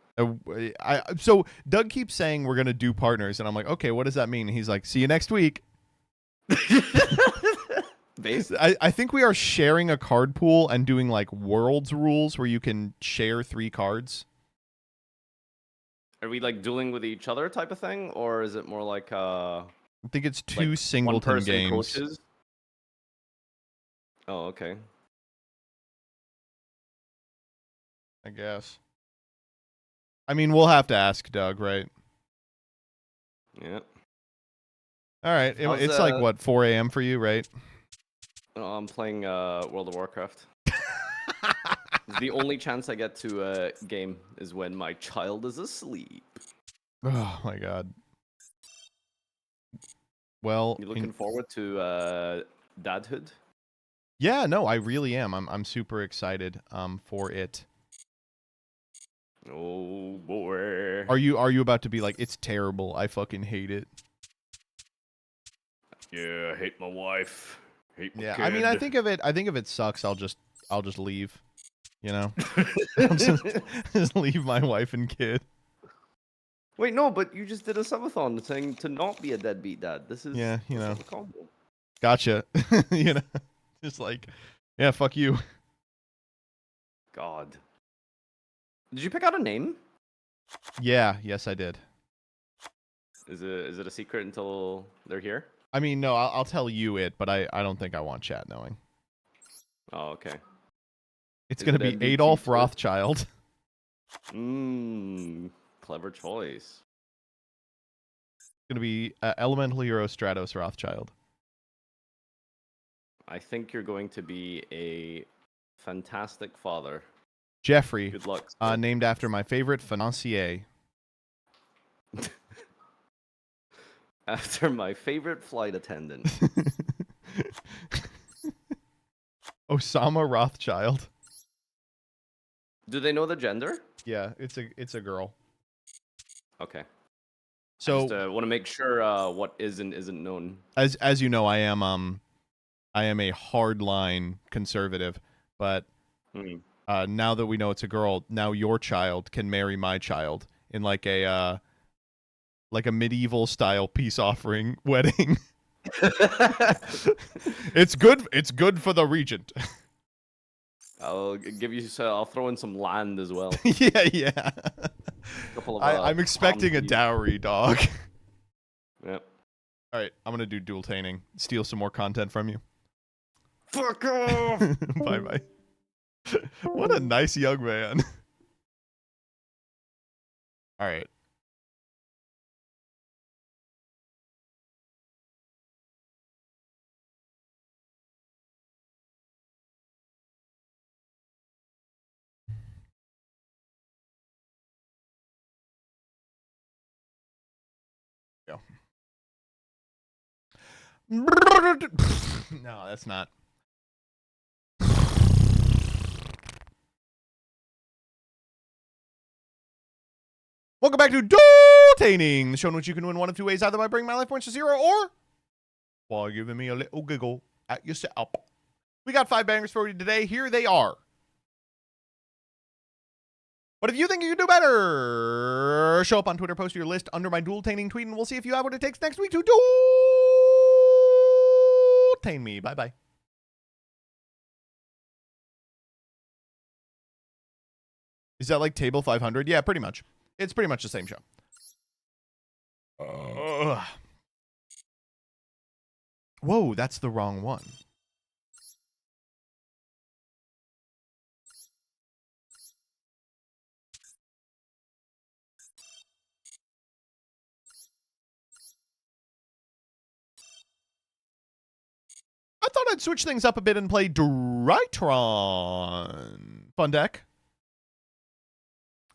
So Doug keeps saying we're gonna do partners, and I'm like, okay, what does that mean? And he's like, see you next week. I think we are sharing a card pool and doing like Worlds rules where you can share 3 cards. Are we like dueling with each other type of thing, or is it more like I think it's 2 like singleton one-person games. coaches? Oh, okay. I guess. I mean, we'll have to ask Doug, right? Yeah. All right. How's, It's like what, 4 a.m. for you, right? Oh, I'm playing World of Warcraft. It's the only chance I get to game is when my child is asleep. Oh my god. Well, You looking forward to dadhood? Yeah, no, I really am. I'm super excited for it. Oh boy. Are you about to be like, it's terrible, I fucking hate it? Yeah, I hate my wife. Hate my Yeah, kid. I mean, I think if it sucks, I'll just leave. You know, I'll just leave my wife and kid. Wait, no, but you just did a subathon saying to not be a deadbeat dad. This is Yeah, you this know. is a combo. Gotcha. You know, just like, yeah, fuck you. God. Did you pick out a name? Yeah, yes, I did. Is it a secret until they're here? I mean, no, I'll tell you it, but I don't think I want chat knowing. Oh, okay. It's Is going to it be MBT Adolf too? Rothschild. Clever choice. It's going to be Elemental Hero Stratos Rothschild. I think you're going to be a fantastic father. Jeffrey, Good luck. Sir. named after my favorite financier. After my favorite flight attendant. Osama Rothschild. Do they know the gender? Yeah, it's a girl. Okay. So I just want to make sure what is and isn't known. as you know, I am a hardline conservative, but now that we know it's a girl, now your child can marry my child in like a medieval style peace offering wedding. It's good for the regent. I'll give you. I'll throw in some land as well. Yeah. Couple of, I'm expecting a palm trees. dowry, dog. Yep. All right, I'm gonna do dual tainting. Steal some more content from you. Fuck off! Bye. What a nice young man. All right. Go. No, that's not. Welcome back to Duel Tainting, the show in which you can win one of two ways, either by bringing my life points to 0 or while giving me a little giggle at yourself. We got 5 bangers for you today. Here they are. But if you think you can do better, show up on Twitter, post your list under my Duel Tainting tweet, and we'll see if you have what it takes next week to Duel Tain me. Bye-bye. Is that like Table 500? Yeah, pretty much. It's pretty much the same show. Whoa, that's the wrong one. I thought I'd switch things up a bit and play Drytron. Fun deck.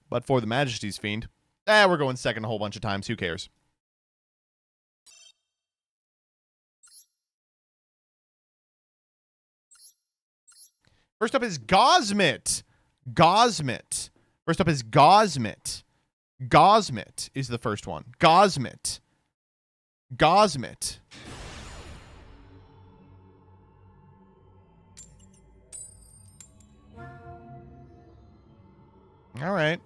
But for the Majesty's Fiend, we're going second a whole bunch of times. Who cares? First up is Gosmit. Gosmit. First up is Gosmit. Gosmit is the first one. Gosmit. Gosmit. All right.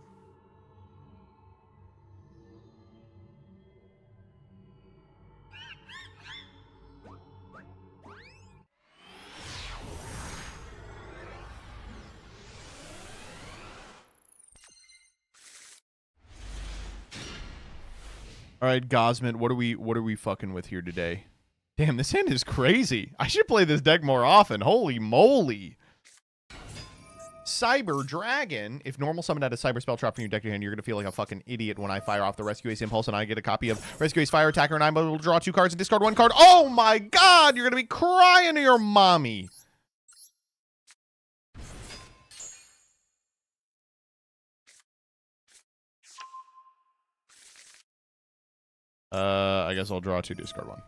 All right, Gosmit, what are we fucking with here today? Damn, this hand is crazy. I should play this deck more often. Holy moly. Cyber Dragon. If normal summon out a Cyber Spell trap from your deck to your hand, you're going to feel like a fucking idiot when I fire off the Rescue Ace Impulse and I get a copy of Rescue Ace Fire Attacker and I'm able to draw 2 cards and discard 1 card. Oh my god, you're going to be crying to your mommy. I guess I'll draw 2, discard 1.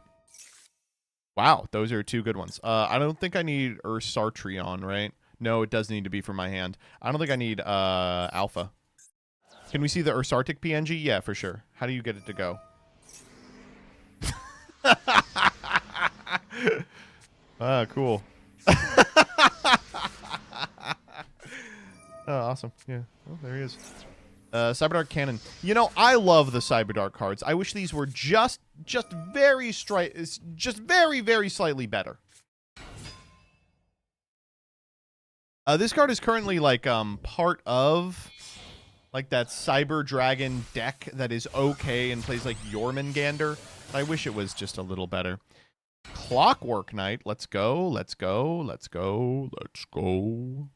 Wow, those are 2 good ones. I don't think I need Ursartreon, right? No, it does need to be for my hand. I don't think I need Alpha. Can we see the Ursartic PNG? Yeah, for sure. How do you get it to go? Cool. Oh, awesome. Yeah. Oh, there he is. Cyberdark Cannon. You know, I love the Cyberdark cards. I wish these were just very very slightly better. This card is currently like part of like that Cyber Dragon deck that is okay and plays like Jormungandr. I wish it was just a little better. Clockwork Knight. Let's go. Let's go. Let's go. Let's go.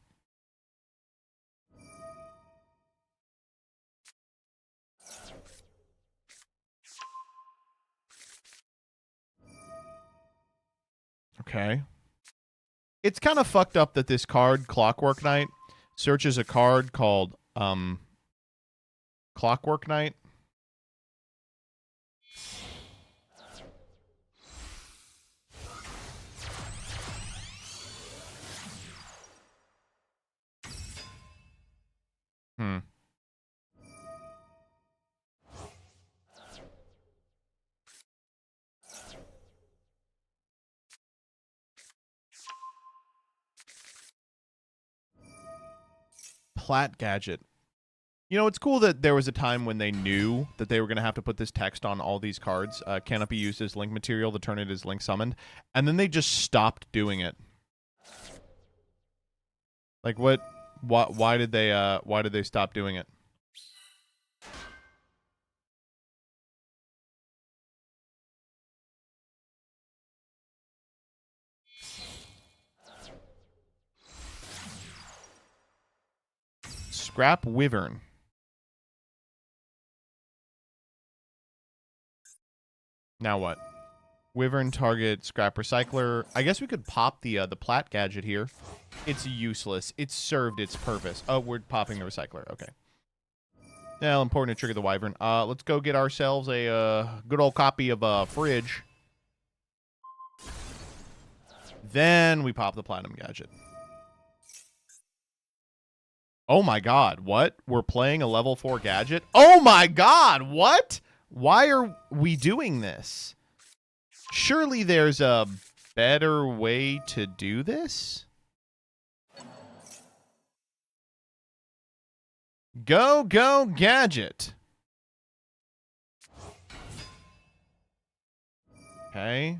Okay. It's kind of fucked up that this card, Clockwork Knight, searches a card called Clockwork Knight. Plat Gadget. You know, it's cool that there was a time when they knew that they were going to have to put this text on all these cards. Cannot be used as link material. The turn it is link summoned. And then they just stopped doing it. Like, what? Why did they stop doing it? Scrap Wyvern. Now what? Wyvern target Scrap Recycler. I guess we could pop the Plat Gadget here. It's useless. It's served its purpose. Oh, we're popping the Recycler. Okay. Now, important to trigger the Wyvern. Let's go get ourselves a good old copy of Fridge. Then we pop the Platinum Gadget. Oh my god, what? We're playing a level 4 gadget? Oh my god, what? Why are we doing this? Surely there's a better way to do this? Go, go, gadget. Okay.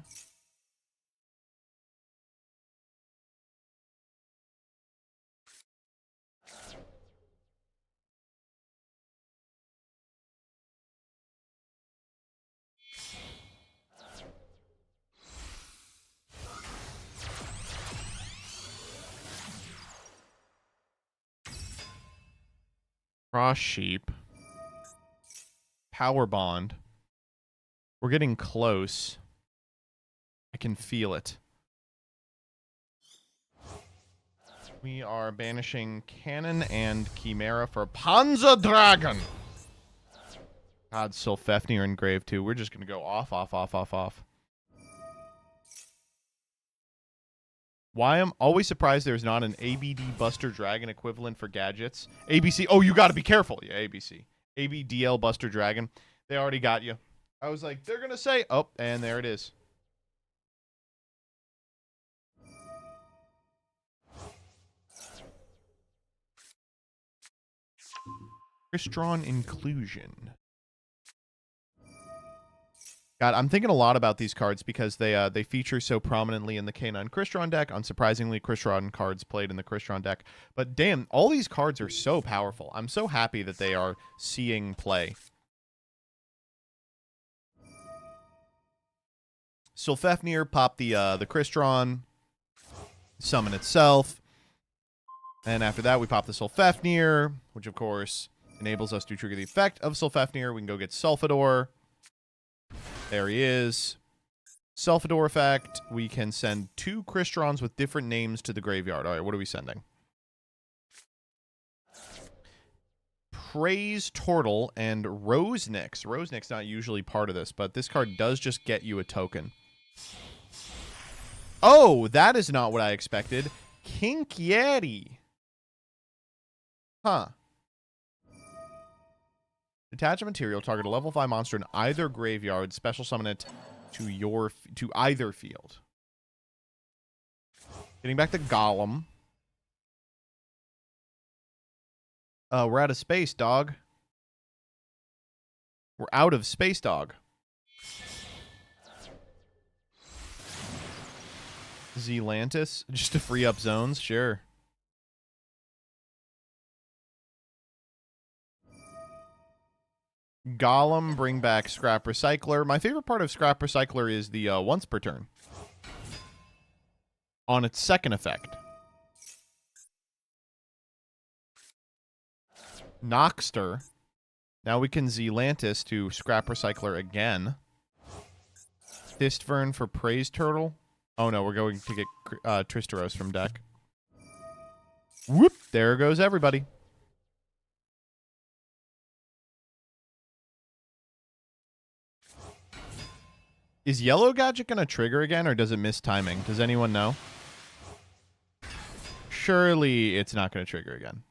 Cross Sheep. Power Bond. We're getting close. I can feel it. We are banishing Cannon and Chimera for Panzer Dragon. God, Sylphefnir engraved too. We're just going to go off. Why I'm always surprised there's not an ABD Buster Dragon equivalent for gadgets. ABC. Oh, you got to be careful. Yeah, ABC. ABDL Buster Dragon. They already got you. I was like, they're going to say, oh, and there it is. Crystron Inclusion. God, I'm thinking a lot about these cards because they feature so prominently in the K9 Crystron deck. Unsurprisingly, Crystron cards played in the Crystron deck. But damn, all these cards are so powerful. I'm so happy that they are seeing play. Sylphefnir, pop the Crystron, summon itself. And after that, we pop the Sylphefnir, which of course enables us to trigger the effect of Sylphefnir. We can go get Sulfador. There he is. Sulfador effect. We can send 2 Crystrons with different names to the graveyard. All right, what are we sending? Praise Turtle and Rosenix. Rosenix not usually part of this, but this card does just get you a token. Oh, that is not what I expected. Kinkieri. Huh. Detach a material, target a level 5 monster in either graveyard, special summon it to either field. Getting back to Golem. We're out of space, dog. We're out of space, dog. Zelantis, just to free up zones, sure. Golem, bring back Scrap Recycler. My favorite part of Scrap Recycler is the once per turn. on its second effect. Noxter. Now we can Zelantis to Scrap Recycler again. Fistfern for Praise Turtle. Oh no, we're going to get Tristeros from deck. Whoop! There goes everybody. Is Yellow Gadget going to trigger again, or does it miss timing? Does anyone know? Surely it's not going to trigger again.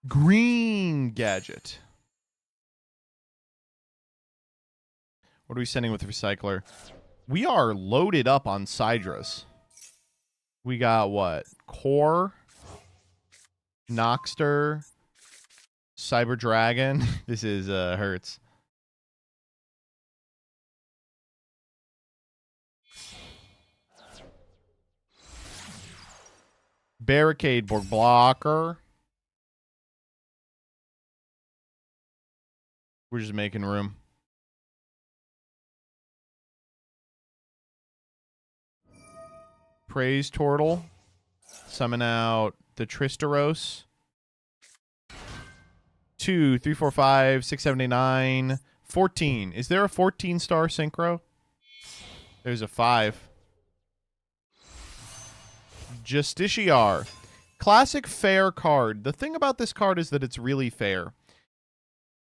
Green Gadget. What are we sending with Recycler? We are loaded up on Sidras. We got what? Core, Noxter, Cyber Dragon. This is hurts. Barricade Board Blocker. We're just making room. Praise Turtle. Summon out the Tristeros. 2, 3, 4, 5, 6, 7, 8, 9, 14. Is there a 14-star synchro? There's a 5. Justiciar. Classic fair card. The thing about this card is that it's really fair.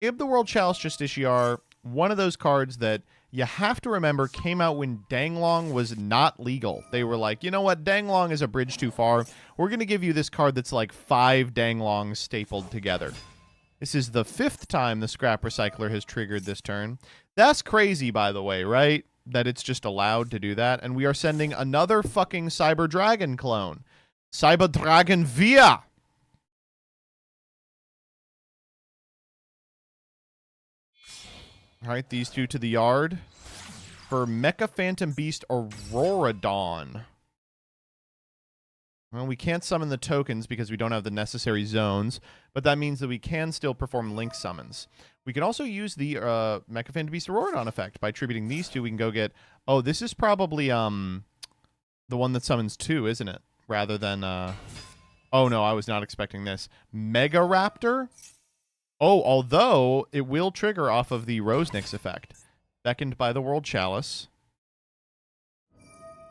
Ib the World Chalice Justiciar, one of those cards that you have to remember came out when Danglong was not legal. They were like, you know what, Danglong is a bridge too far. We're going to give you this card that's like 5 Danglongs stapled together. This is the 5th time the Scrap Recycler has triggered this turn. That's crazy, by the way, right? That it's just allowed to do that. And we are sending another fucking Cyber Dragon clone. Cyber Dragon Via! All right, these two to the yard for Mecha Phantom Beast Aurora Dawn. Well, we can't summon the tokens because we don't have the necessary zones, but that means that we can still perform link summons. We can also use the Mecha Phantom Beast Aurora Dawn effect by tributing these two. We can go get... Oh, this is probably the one that summons 2, isn't it? Rather than... Oh, no, I was not expecting this. Mega Raptor? Oh, although it will trigger off of the Rosenix effect, beckoned by the World Chalice.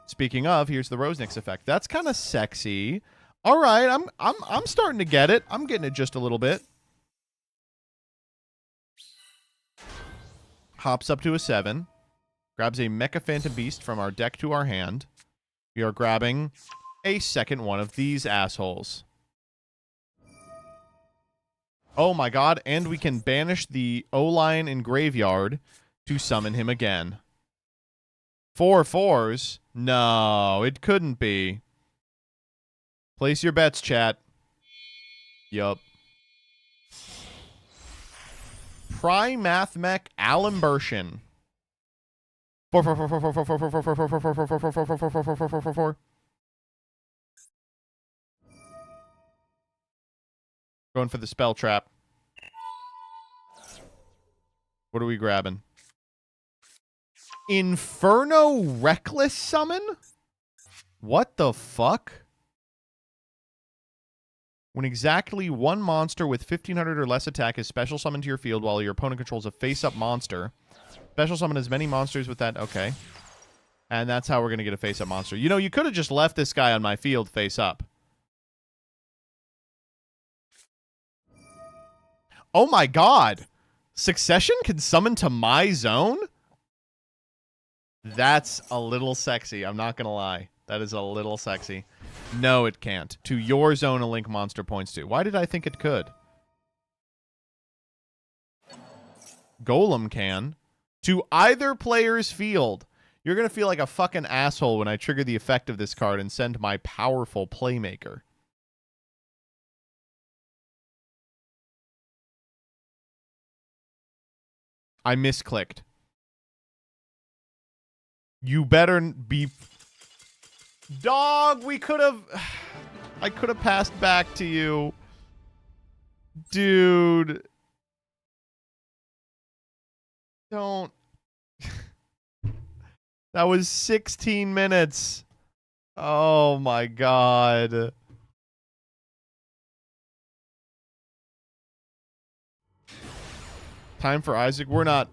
Speaking of, here's the Rosenix effect. That's kind of sexy. All right, I'm starting to get it. I'm getting it just a little bit. Hops up to a 7. Grabs a Mecha Phantom Beast from our deck to our hand. We are grabbing a second one of these assholes. Oh my god, and we can banish the O-Lion in Graveyard to summon him again. 4 4s? No, it couldn't be. Place your bets, chat. Yup. Primathmech Alimbertion. 4 4 4 4 4 4 4 4 4 4 4 4 4 4 4 4 4 4 4 4 4. Going for the spell trap. What are we grabbing? Inferno Reckless Summon? What the fuck? When exactly one monster with 1500 or less attack is special summoned to your field while your opponent controls a face-up monster. Special summon as many monsters with that. Okay. And that's how we're going to get a face-up monster. You know, you could have just left this guy on my field face-up. Oh my god. Succession can summon to my zone? That's a little sexy. I'm not going to lie. That is a little sexy. No, it can't. To your zone, a link monster points to. Why did I think it could? Golem can. To either player's field. You're going to feel like a fucking asshole when I trigger the effect of this card and send my powerful Playmaker. I misclicked. You better be... Dog, we could have... I could have passed back to you. Dude. Don't... That was 16 minutes. Oh my god. Time for Isaac. We're not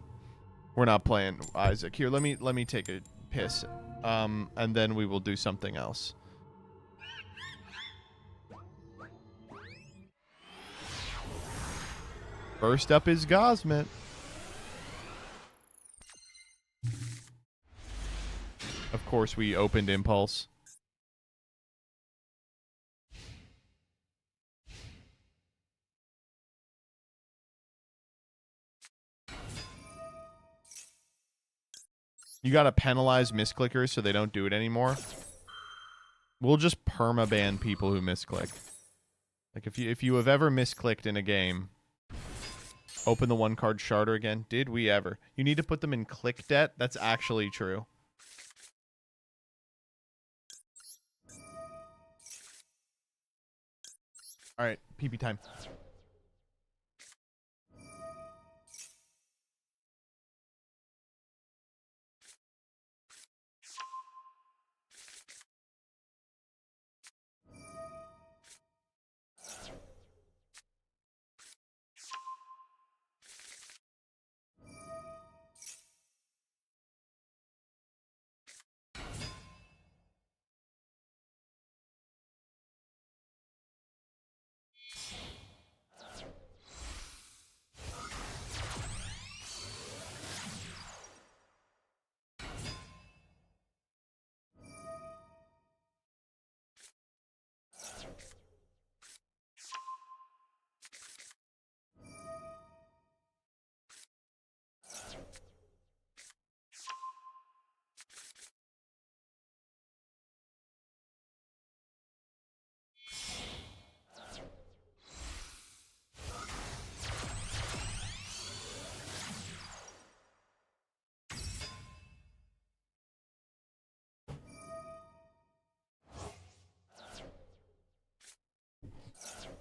playing Isaac. Here, let me take a piss. And then we will do something else. First up is Gosmet. Of course, we opened Impulse. You gotta penalize misclickers so they don't do it anymore. We'll just permaban people who misclick. Like if you have ever misclicked in a game, open the one card sharder again. Did we ever? You need to put them in click debt. That's actually true. All right, PP time.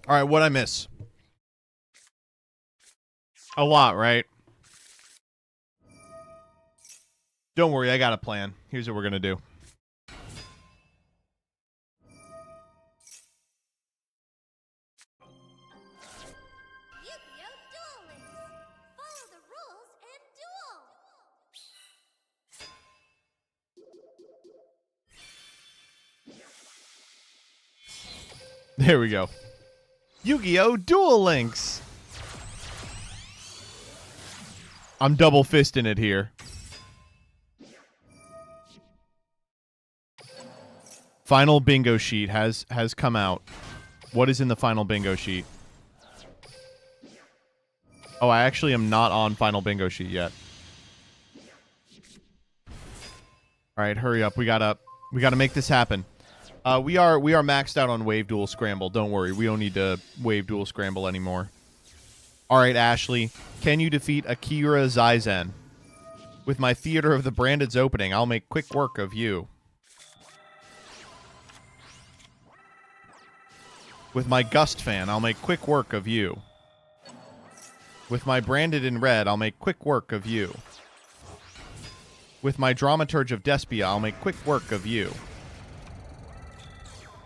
All right, what'd I miss? A lot, right? Don't worry, I got a plan. Here's what we're gonna do. Yugioh Duel Links. Follow the rules and duel. There we go. Yu-Gi-Oh! Duel Links! I'm double fisting it here. Final bingo sheet has come out. What is in the final bingo sheet? Oh, I actually am not on final bingo sheet yet. All right, hurry up. We gotta make this happen. We are maxed out on Wave Duel Scramble. Don't worry, we don't need to Wave Duel Scramble anymore. All right, Ashley, can you defeat Akira Zaizen? With my Theater of the Branded's opening, I'll make quick work of you. With my Gust Fan, I'll make quick work of you. With my Branded in Red, I'll make quick work of you. With my Dramaturge of Despia, I'll make quick work of you.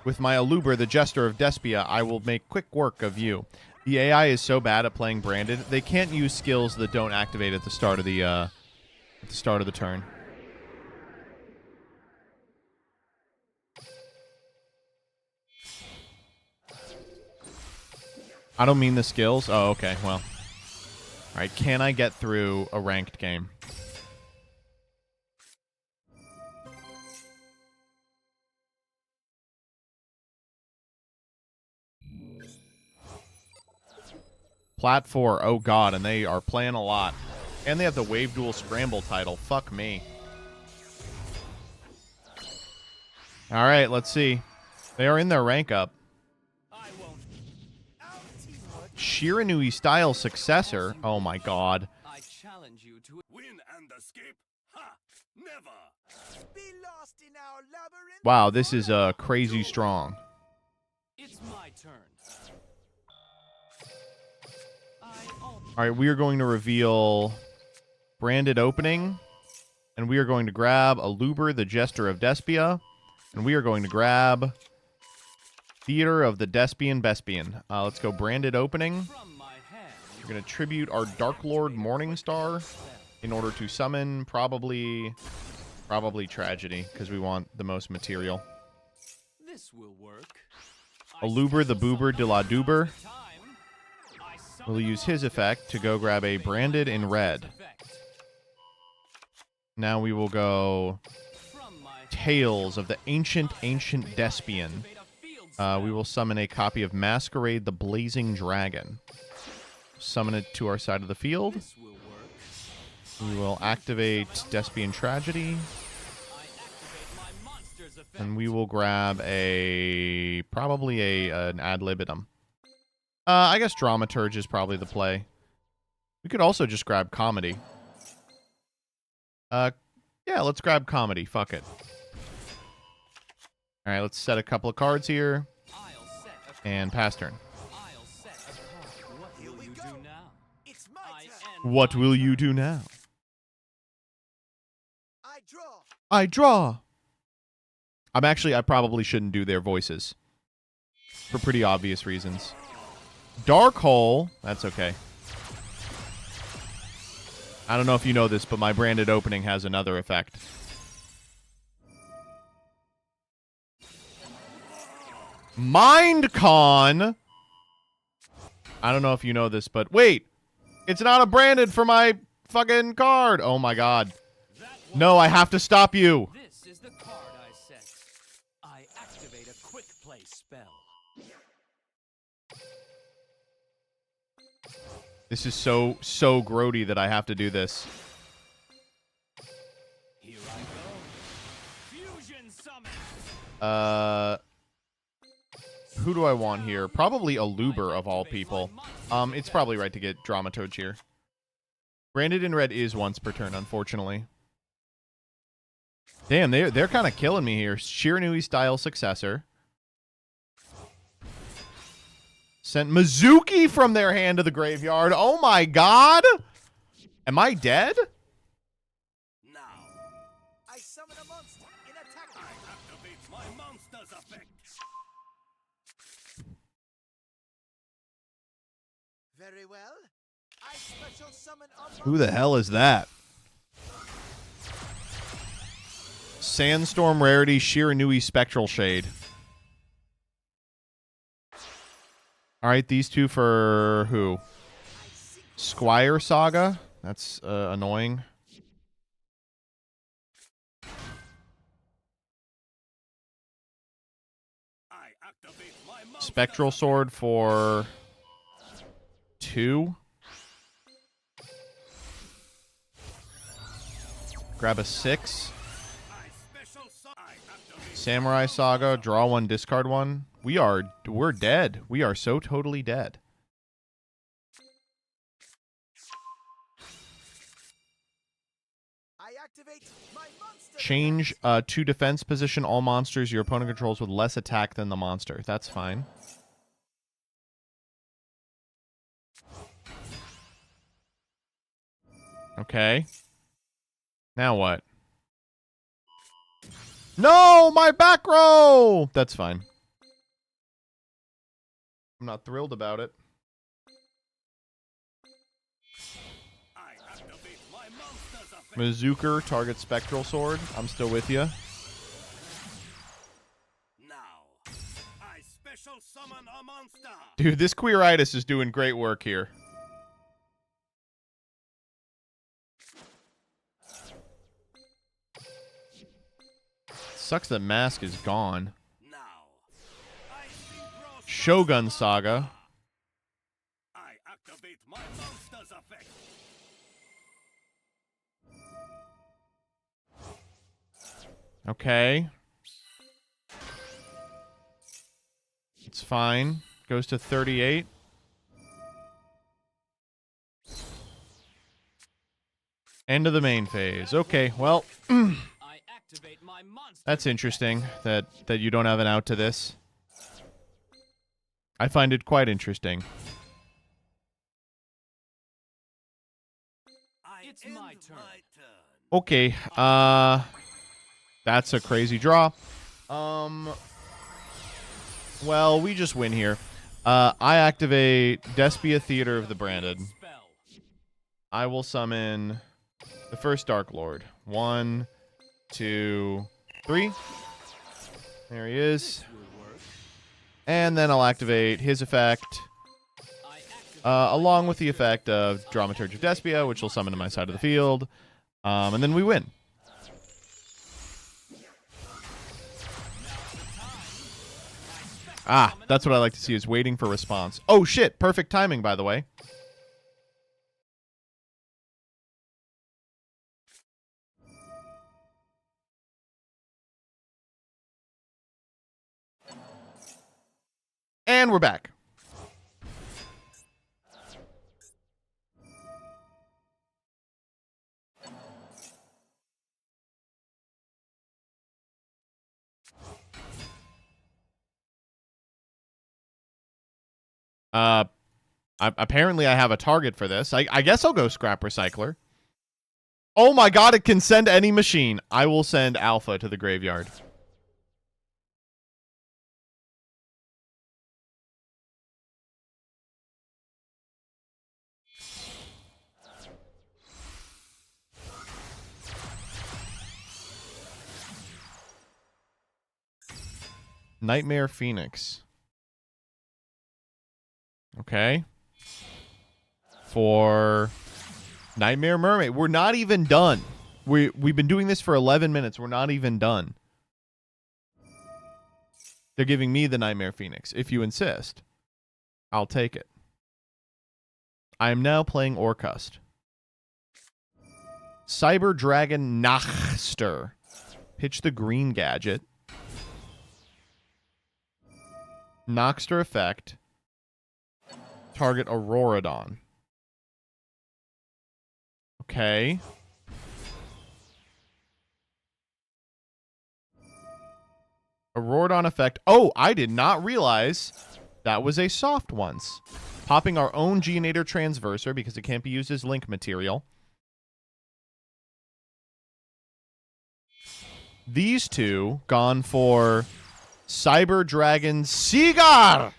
With my Aluber, the Jester of Despia, I will make quick work of you. The AI is so bad at playing Branded, they can't use skills that don't activate at the start of the turn. I don't mean the skills. Oh, okay. Well. All right, can I get through a ranked game? Plat 4, oh god, and they are playing a lot. And they have the Wave Duel Scramble title. Fuck me. All right, let's see. They are in their rank up. Shiranui style successor. Oh my god. I challenge you to win and escape. Ha! Never. Be lost in our labyrinth. Wow, this is crazy strong. It's my turn. All right, we are going to reveal branded opening, and we are going to grab Aluber, the Jester of Despia, and we are going to grab Theater of the Despian Bespian. Let's go branded opening. We're going to tribute our Dark Lord Morningstar in order to summon probably Tragedy, because we want the most material. This will work. Aluber, the Boober de la Duber. We'll use his effect to go grab a branded in red. Now we will go Tales of the Ancient Despian. We will summon a copy of Masquerade the Blazing Dragon. Summon it to our side of the field. We will activate Despian Tragedy. And we will grab probably an ad libitum. I guess Dramaturge is probably the play. We could also just grab Comedy. Yeah, let's grab Comedy. Fuck it. All right, let's set a couple of cards here. And pass turn. What will you do now? I draw. I probably shouldn't do their voices. For pretty obvious reasons. Dark Hole. That's okay. I don't know if you know this, but my branded opening has another effect. Mind Con. I don't know if you know this, but wait. It's not a branded for my fucking card. Oh my god. No, I have to stop you. This is the card I set. I activate a quick play spell. This is so grody that I have to do this. Here I go. Fusion summon. Who do I want here? Probably Aluber of all people. It's probably right to get Dramaturge here. Branded in red is once per turn, unfortunately. Damn, they're kind of killing me here. Shiranui style successor. Sent Mizuki from their hand to the graveyard. Oh my god! Am I dead? Now, I summon a monster in attack. I activate my monster's effect. Very well. I special summon a Who the hell is that? Sandstorm Rarity Shiranui Spectral Shade. Alright, these two for who? Squire Saga? That's annoying. Spectral Sword for 2. Grab a 6. Samurai Saga, draw 1, discard 1. We're dead. We are so totally dead. I activate my monster. Change to defense position all monsters your opponent controls with less attack than the monster. That's fine. Okay. Now what? No, my back row! That's fine. I'm not thrilled about it. Mizuker, target Spectral Sword. I'm still with you. Now, I special summon a monster. Dude, this Queeritis is doing great work here. Sucks that Mask is gone. Shogun Saga. I activate my monster's effect. Okay. It's fine. Goes to 38. End of the main phase. Okay, well, that's interesting that you don't have an out to this. I find it quite interesting. It's my turn. Okay, that's a crazy draw. Well, we just win here. I activate Despia Theater of the Branded. I will summon the first Dark Lord. 1, 2, 3. There he is. And then I'll activate his effect, along with the effect of Dramaturge of Despia, which will summon to my side of the field. And then we win. Ah, that's what I like to see, is waiting for response. Oh, shit. Perfect timing, by the way. And we're back. Apparently I have a target for this. I guess I'll go Scrap Recycler. Oh my god, it can send any machine. I will send Alpha to the graveyard. Nightmare Phoenix. Okay. For Nightmare Mermaid. We're not even done. We've been doing this for 11 minutes. We're not even done. They're giving me the Nightmare Phoenix. If you insist, I'll take it. I am now playing Orcust. Cyber Dragon Nachster. Pitch the green gadget. Noxter effect. Target Auroradon. Okay. Auroradon effect. Oh, I did not realize that was a soft once. Popping our own Geonator Transverser because it can't be used as link material. These two gone for Cyber Dragon Cigar.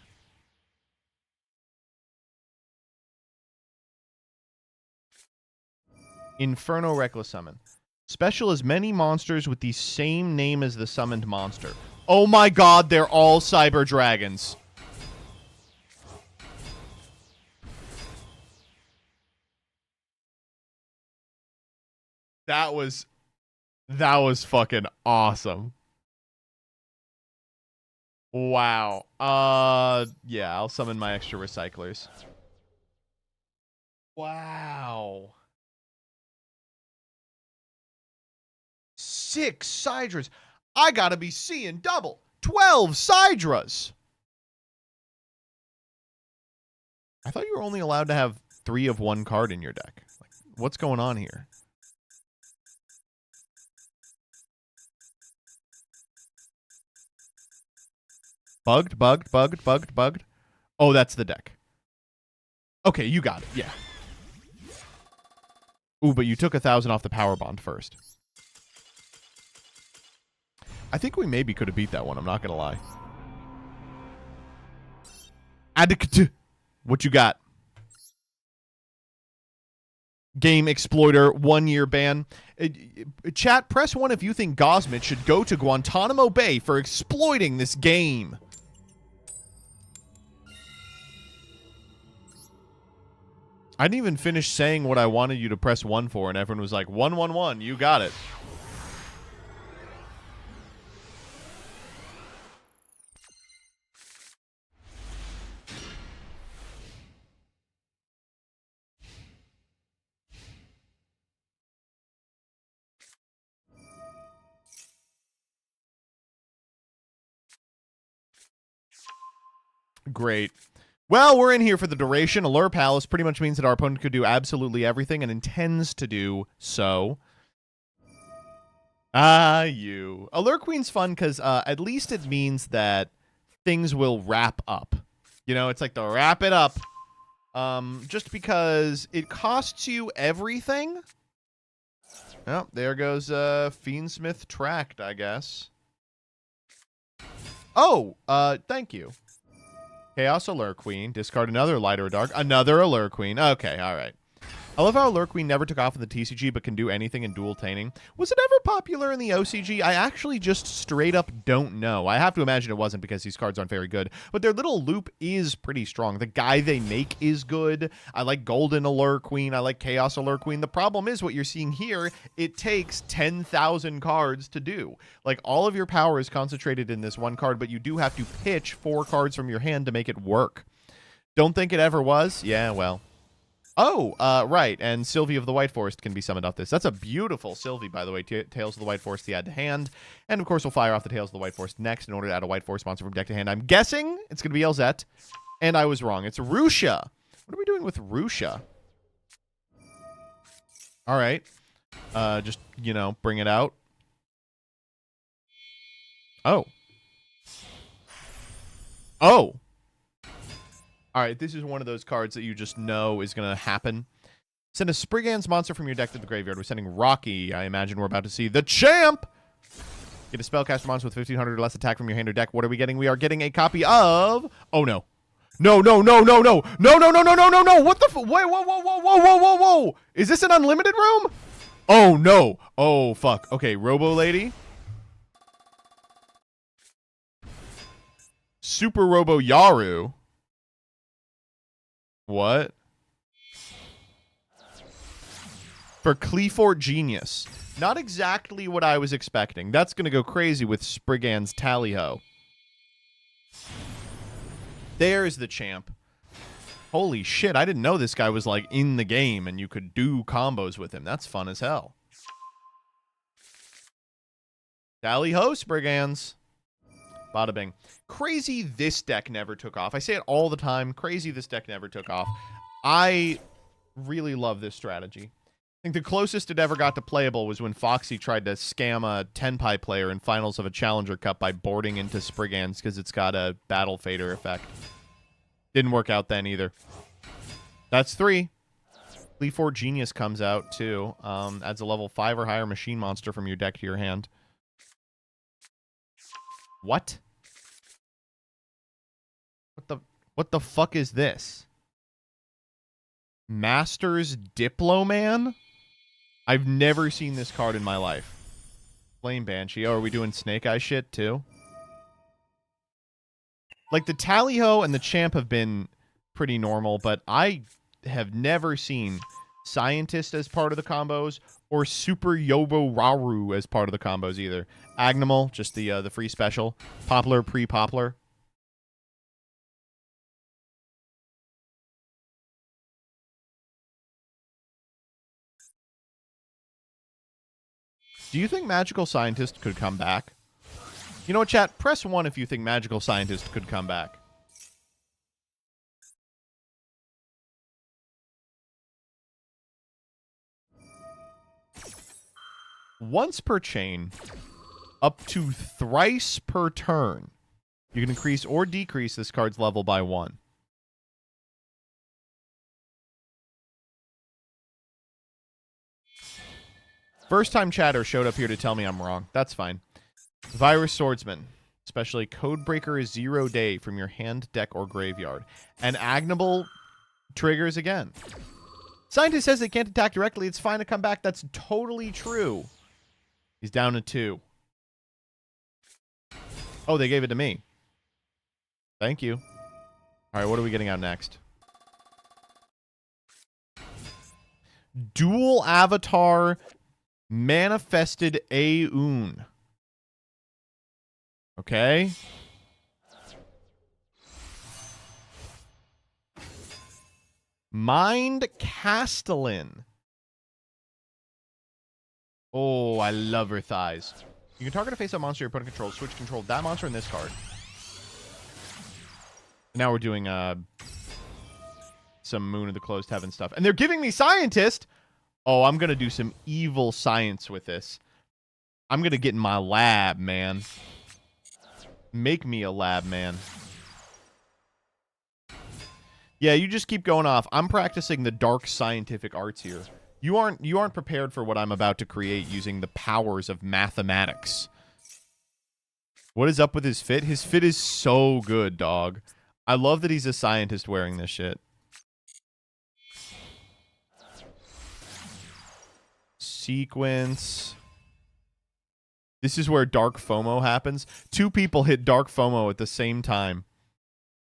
Inferno Reckless Summon. Special as many monsters with the same name as the summoned monster. Oh my god, they're all Cyber Dragons. That was fucking awesome. Wow. Yeah, I'll summon my extra recyclers. Wow. 6 Sidras. I gotta be seeing double. 12 Sidras. I thought you were only allowed to have 3 of one card in your deck. Like, what's going on here? Bugged. Oh, that's the deck. Okay, you got it. Yeah. Ooh, but you took 1,000 off the power bond first. I think we maybe could have beat that one. I'm not going to lie. Addict. What you got? Game Exploiter, 1-year ban. Chat, press 1 if you think Gosmit should go to Guantanamo Bay for exploiting this game. I didn't even finish saying what I wanted you to press 1 for, and everyone was like, 111, you got it. Great. Well, we're in here for the duration. Allure Palace pretty much means that our opponent could do absolutely everything and intends to do so. You. Allure Queen's fun because at least it means that things will wrap up. You know, it's like the wrap it up. Just because it costs you everything. Oh, there goes Fiendsmith Tract, I guess. Oh, thank you. Chaos Allure Queen. Discard another Light or Dark. Another Allure Queen. Okay, all right. I love how Allure Queen never took off in the TCG but can do anything in dual tainting. Was it ever popular in the OCG? I actually just straight up don't know. I have to imagine it wasn't because these cards aren't very good. But their little loop is pretty strong. The guy they make is good. I like Golden Allure Queen. I like Chaos Allure Queen. The problem is what you're seeing here, it takes 10,000 cards to do. Like, all of your power is concentrated in this one card, but you do have to pitch 4 cards from your hand to make it work. Don't think it ever was? Yeah, well. Oh, right, and Sylvie of the White Forest can be summoned off this. That's a beautiful Sylvie, by the way. Tails of the White Forest to add to hand. And, of course, we'll fire off the Tails of the White Forest next in order to add a White Forest monster from deck to hand. I'm guessing it's going to be Elzette, and I was wrong. It's Rusha. What are we doing with Rusha? All right. Just, you know, bring it out. Oh. Oh. All right, this is one of those cards that you just know is going to happen. Send a Spriggan's monster from your deck to the graveyard. We're sending Rocky. I imagine we're about to see the champ. Get a spellcaster monster with 1,500 or less attack from your hand or deck. What are we getting? We are getting a copy of... Oh, no. No, no, no, no, no. No, no, no, no, no, no, no. What the... Wait, whoa, whoa, whoa, whoa, whoa, whoa, whoa. Is this an unlimited room? Oh, no. Oh, fuck. Okay, Robo Lady. Super Robo Yaru. What? For Cleafort Genius. Not exactly what I was expecting. That's going to go crazy with Spriggan's Tally-Ho. There's the champ. Holy shit, I didn't know this guy was, like, in the game and you could do combos with him. That's fun as hell. Tally-Ho, Spriggan's. Bada bing. Crazy this deck never took off. I say it all the time. Crazy this deck never took off. I really love this strategy. I think the closest it ever got to playable was when Foxy tried to scam a Tenpai player in finals of a Challenger Cup by boarding into Spriggan's because it's got a Battle Fader effect. Didn't work out then either. That's 3. Cleafort Genius comes out too. Adds a level 5 or higher machine monster from your deck to your hand. What? What the fuck is this? Masters Diploman? I've never seen this card in my life. Flame Banshee. Oh, are we doing Snake Eye shit too? Like, the Tally-Ho and the Champ have been pretty normal, but I have never seen Scientist as part of the combos or Super Yobo Raru as part of the combos either. Agnimal, just the free special. Poplar, pre-Poplar. Do you think Magical Scientist could come back? You know what, chat? Press 1 if you think Magical Scientist could come back. Once per chain, up to thrice per turn, you can increase or decrease this card's level by 1. First-time chatter showed up here to tell me I'm wrong. That's fine. Virus Swordsman. Especially Codebreaker 0 Day from your hand, deck, or graveyard. And Agnimal triggers again. Scientist says they can't attack directly. It's fine to come back. That's totally true. He's down to 2. Oh, they gave it to me. Thank you. All right, what are we getting out next? Dual Avatar Manifested Aeon. Okay. Mind Castellan. Oh, I love her thighs. You can target a face-up monster your opponent controls. Switch control of that monster and this card. Now we're doing some Moon of the Closed Heaven stuff. And they're giving me Scientist! Oh, I'm going to do some evil science with this. I'm going to get in my lab, man. Make me a lab, man. Yeah, you just keep going off. I'm practicing the dark scientific arts here. You aren't prepared for what I'm about to create using the powers of mathematics. What is up with his fit? His fit is so good, dog. I love that he's a scientist wearing this shit. Sequence. This is where Dark FOMO happens. 2 people hit Dark FOMO at the same time.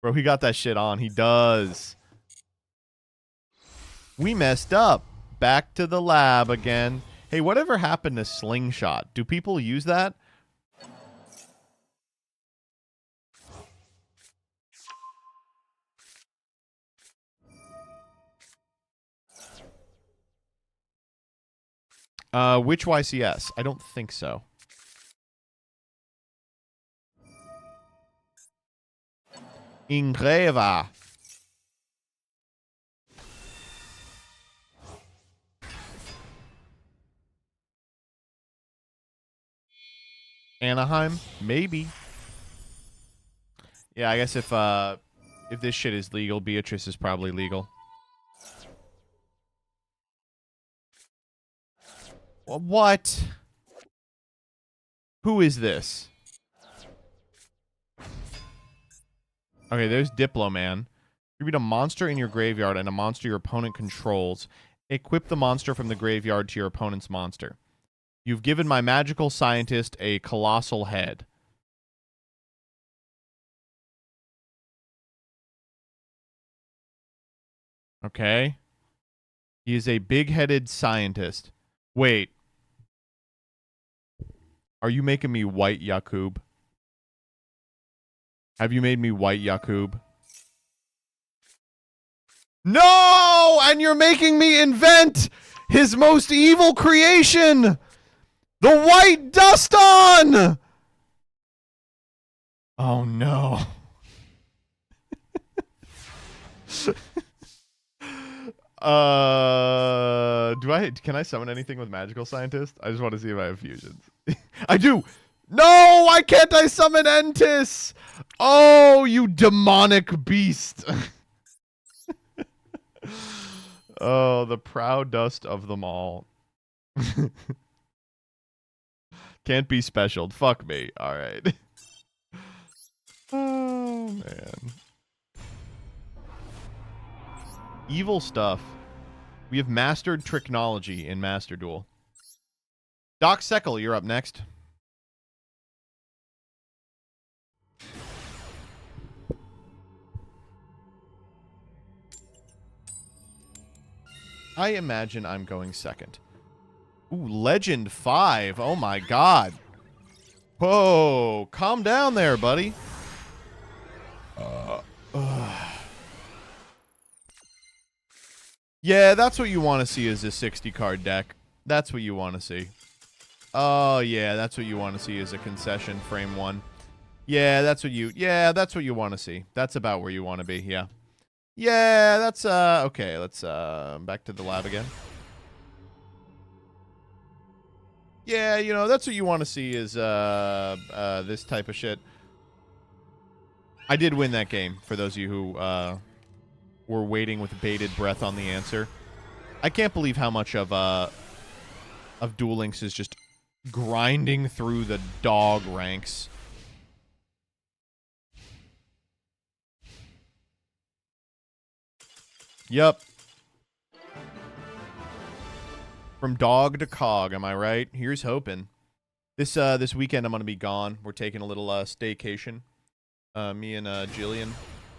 Bro, he got that shit on. He does. We messed up. Back to the lab again. Hey, whatever happened to Slingshot? Do people use that? Which YCS? I don't think so. Ingreva. Anaheim? Maybe. Yeah, I guess if this shit is legal, Beatrice is probably legal. What? Who is this? Okay, there's Diploman. You read a monster in your graveyard and a monster your opponent controls. Equip the monster from the graveyard to your opponent's monster. You've given my magical scientist a colossal head. Okay. He is a big-headed scientist. Wait. Are you making me white Yakub? Have you made me white Yakub? No! And you're making me invent his most evil creation! The white dust on! Oh no. Can I summon anything with magical scientist? I just want to see if I have fusions. I do. No, why can't I summon Entis? Oh, you demonic beast. Oh, the proud dust of them all. Can't be specialed. Fuck me. All right. Oh, man. Evil stuff. We have mastered Tricknology in Master Duel. Doc Seckle, you're up next. I imagine I'm going second. Ooh, Legend 5. Oh my god. Whoa, calm down there, buddy. Yeah, that's what you want to see is a 60-card deck. That's what you want to see. Oh, yeah, that's what you want to see is a concession frame 1. Yeah, that's what you want to see. That's about where you want to be, yeah. Yeah, that's, okay, let's, back to the lab again. Yeah, you know, that's what you want to see is, this type of shit. I did win that game, for those of you who, were waiting with bated breath on the answer. I can't believe how much of Duel Links is just grinding through the dog ranks. Yep. From dog to cog, am I right? Here's hoping. This weekend I'm gonna be gone. We're taking a little staycation. Me and Jillian.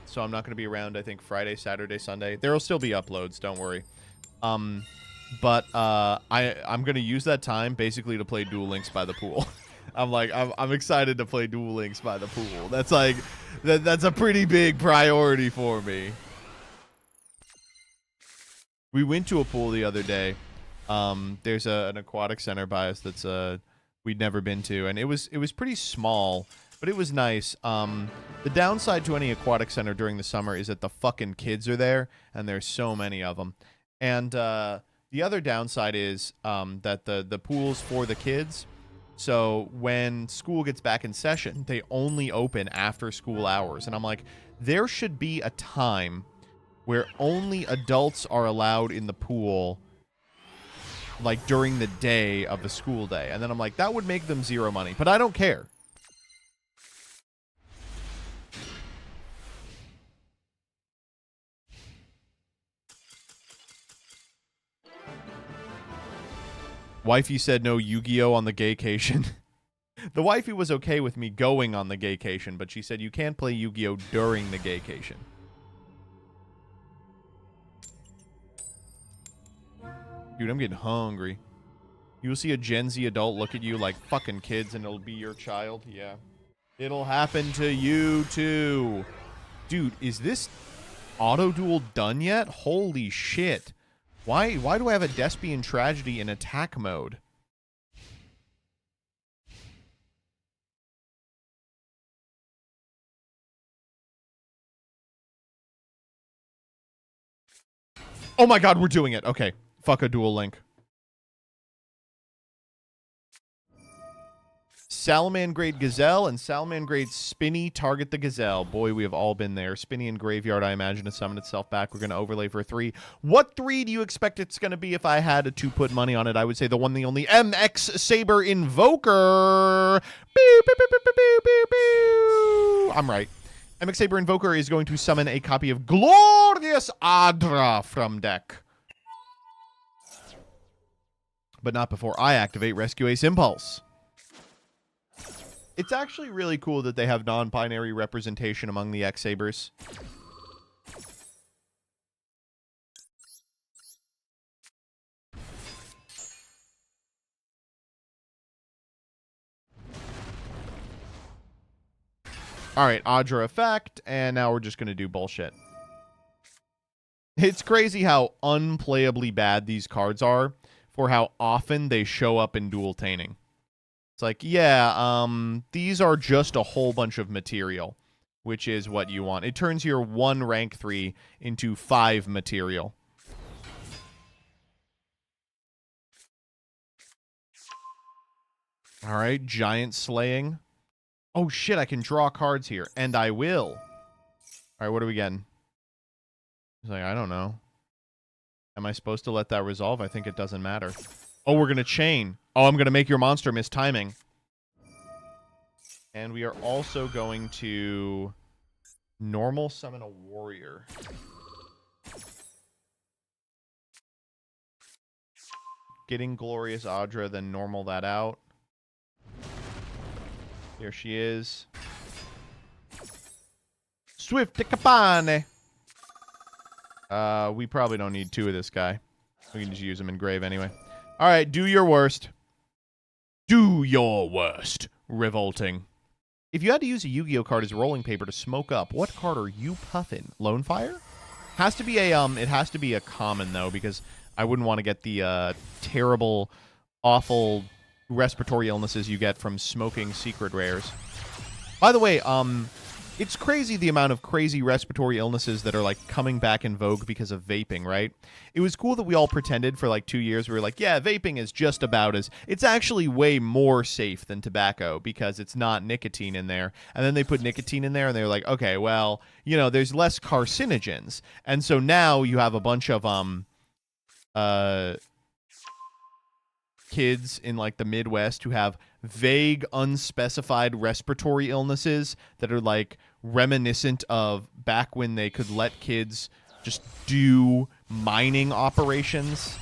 So I'm not gonna be around, I think, Friday, Saturday, Sunday. There'll still be uploads, don't worry. But I'm gonna use that time basically to play Duel Links by the pool. I'm excited to play Duel Links by the pool. That's like that's a pretty big priority for me. We went to a pool the other day. There's an aquatic center by us that's we'd never been to, and it was pretty small. But it was nice. The downside to any aquatic center during the summer is that the fucking kids are there, and there's so many of them. And the other downside is that the pool's for the kids. So when school gets back in session, they only open after school hours. And I'm like, there should be a time where only adults are allowed in the pool, like during the day of the school day. And then I'm like, that would make them zero money. But I don't care. Wifey said no Yu-Gi-Oh on the gaycation. The wifey was okay with me going on the gaycation, but she said you can't play Yu-Gi-Oh during the gaycation. Dude, I'm getting hungry. You will see a Gen Z adult look at you like fucking kids and it'll be your child. Yeah. It'll happen to you too. Dude, is this auto duel done yet? Holy shit. Why do I have a Despian Tragedy in attack mode? Oh my god, we're doing it. Okay. Fuck a dual link. Salamangrade Gazelle and Salamangrade Spinny target the Gazelle. Boy, we have all been there. Spinny and Graveyard, I imagine, to summon itself back. We're going to overlay for a 3. What 3 do you expect it's going to be if I had to put money on it? I would say the one, the only MX Saber Invoker. Pew, pew, pew, pew, pew, pew, pew, pew. I'm right. MX Saber Invoker is going to summon a copy of Glorious Adra from deck. But not before I activate Rescue Ace Impulse. It's actually really cool that they have non-binary representation among the X-Sabers. Alright, Adra effect, and now we're just going to do bullshit. It's crazy how unplayably bad these cards are for how often they show up in dual-taining. It's like, yeah, these are just a whole bunch of material, which is what you want. It turns your 1 rank 3 into 5 material. All right, Giant Slaying. Oh, shit, I can draw cards here, and I will. All right, what are we getting? He's like, I don't know. Am I supposed to let that resolve? I think it doesn't matter. Oh, we're going to chain. Oh, I'm going to make your monster miss timing. And we are also going to normal summon a warrior. Getting Glorious Adra, then normal that out. There she is. Swift Capane. We probably don't need 2 of this guy. We can just use him in grave anyway. All right, do your worst. Do your worst. Revolting. If you had to use a Yu-Gi-Oh card as rolling paper to smoke up, what card are you puffing? Lone Fire? Has to be a it has to be a common though, because I wouldn't want to get the terrible, awful respiratory illnesses you get from smoking secret rares. By the way, it's crazy the amount of crazy respiratory illnesses that are like coming back in vogue because of vaping, right? It was cool that we all pretended for like 2 years. We were like, yeah, vaping is just about as... It's actually way more safe than tobacco because it's not nicotine in there. And then they put nicotine in there and they were like, okay, well, you know, there's less carcinogens. And so now you have a bunch of kids in like the Midwest who have vague, unspecified respiratory illnesses that are like reminiscent of back when they could let kids just do mining operations.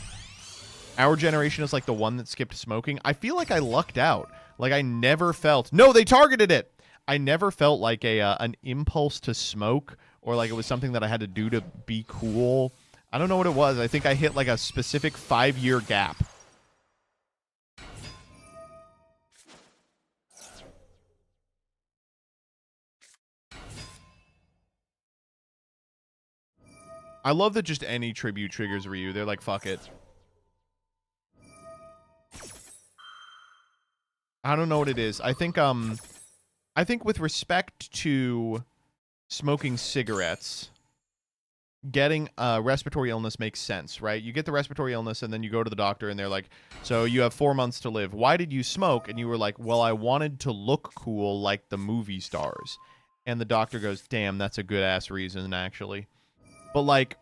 Our generation is like the one that skipped smoking. I feel like I lucked out. Like I never felt... No, they targeted it! I never felt like an impulse to smoke or like it was something that I had to do to be cool. I don't know what it was. I think I hit like a specific 5-year gap. I love that just any tribute triggers Ryu. They're like, fuck it. I don't know what it is. I think I think with respect to smoking cigarettes, getting a respiratory illness makes sense, right? You get the respiratory illness and then you go to the doctor and they're like, so you have 4 months to live. Why did you smoke? And you were like, well, I wanted to look cool like the movie stars. And the doctor goes, damn, that's a good ass reason, actually. But like,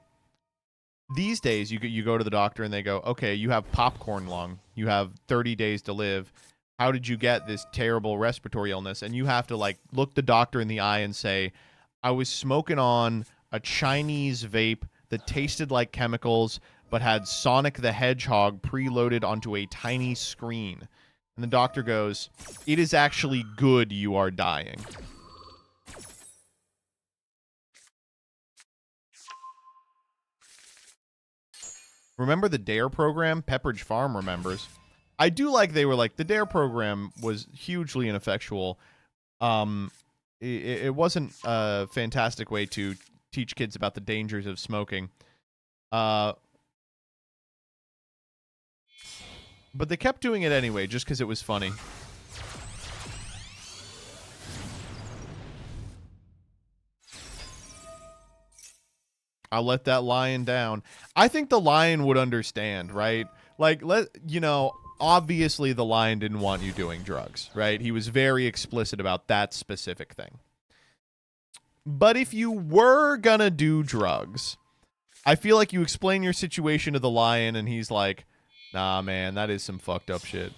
these days you go to the doctor and they go, okay, you have popcorn lung. You have 30 days to live. How did you get this terrible respiratory illness? And you have to like look the doctor in the eye and say, I was smoking on a Chinese vape that tasted like chemicals but had Sonic the Hedgehog preloaded onto a tiny screen. And the doctor goes, it is actually good you are dying. Remember the DARE program? Pepperidge Farm remembers. I do like they were like, the DARE program was hugely ineffectual. It wasn't a fantastic way to teach kids about the dangers of smoking. But they kept doing it anyway, just because it was funny. I'll let that lion down. I think the lion would understand, right? Like, obviously the lion didn't want you doing drugs, right? He was very explicit about that specific thing. But if you were gonna do drugs, I feel like you explain your situation to the lion and he's like, nah, man, that is some fucked up shit.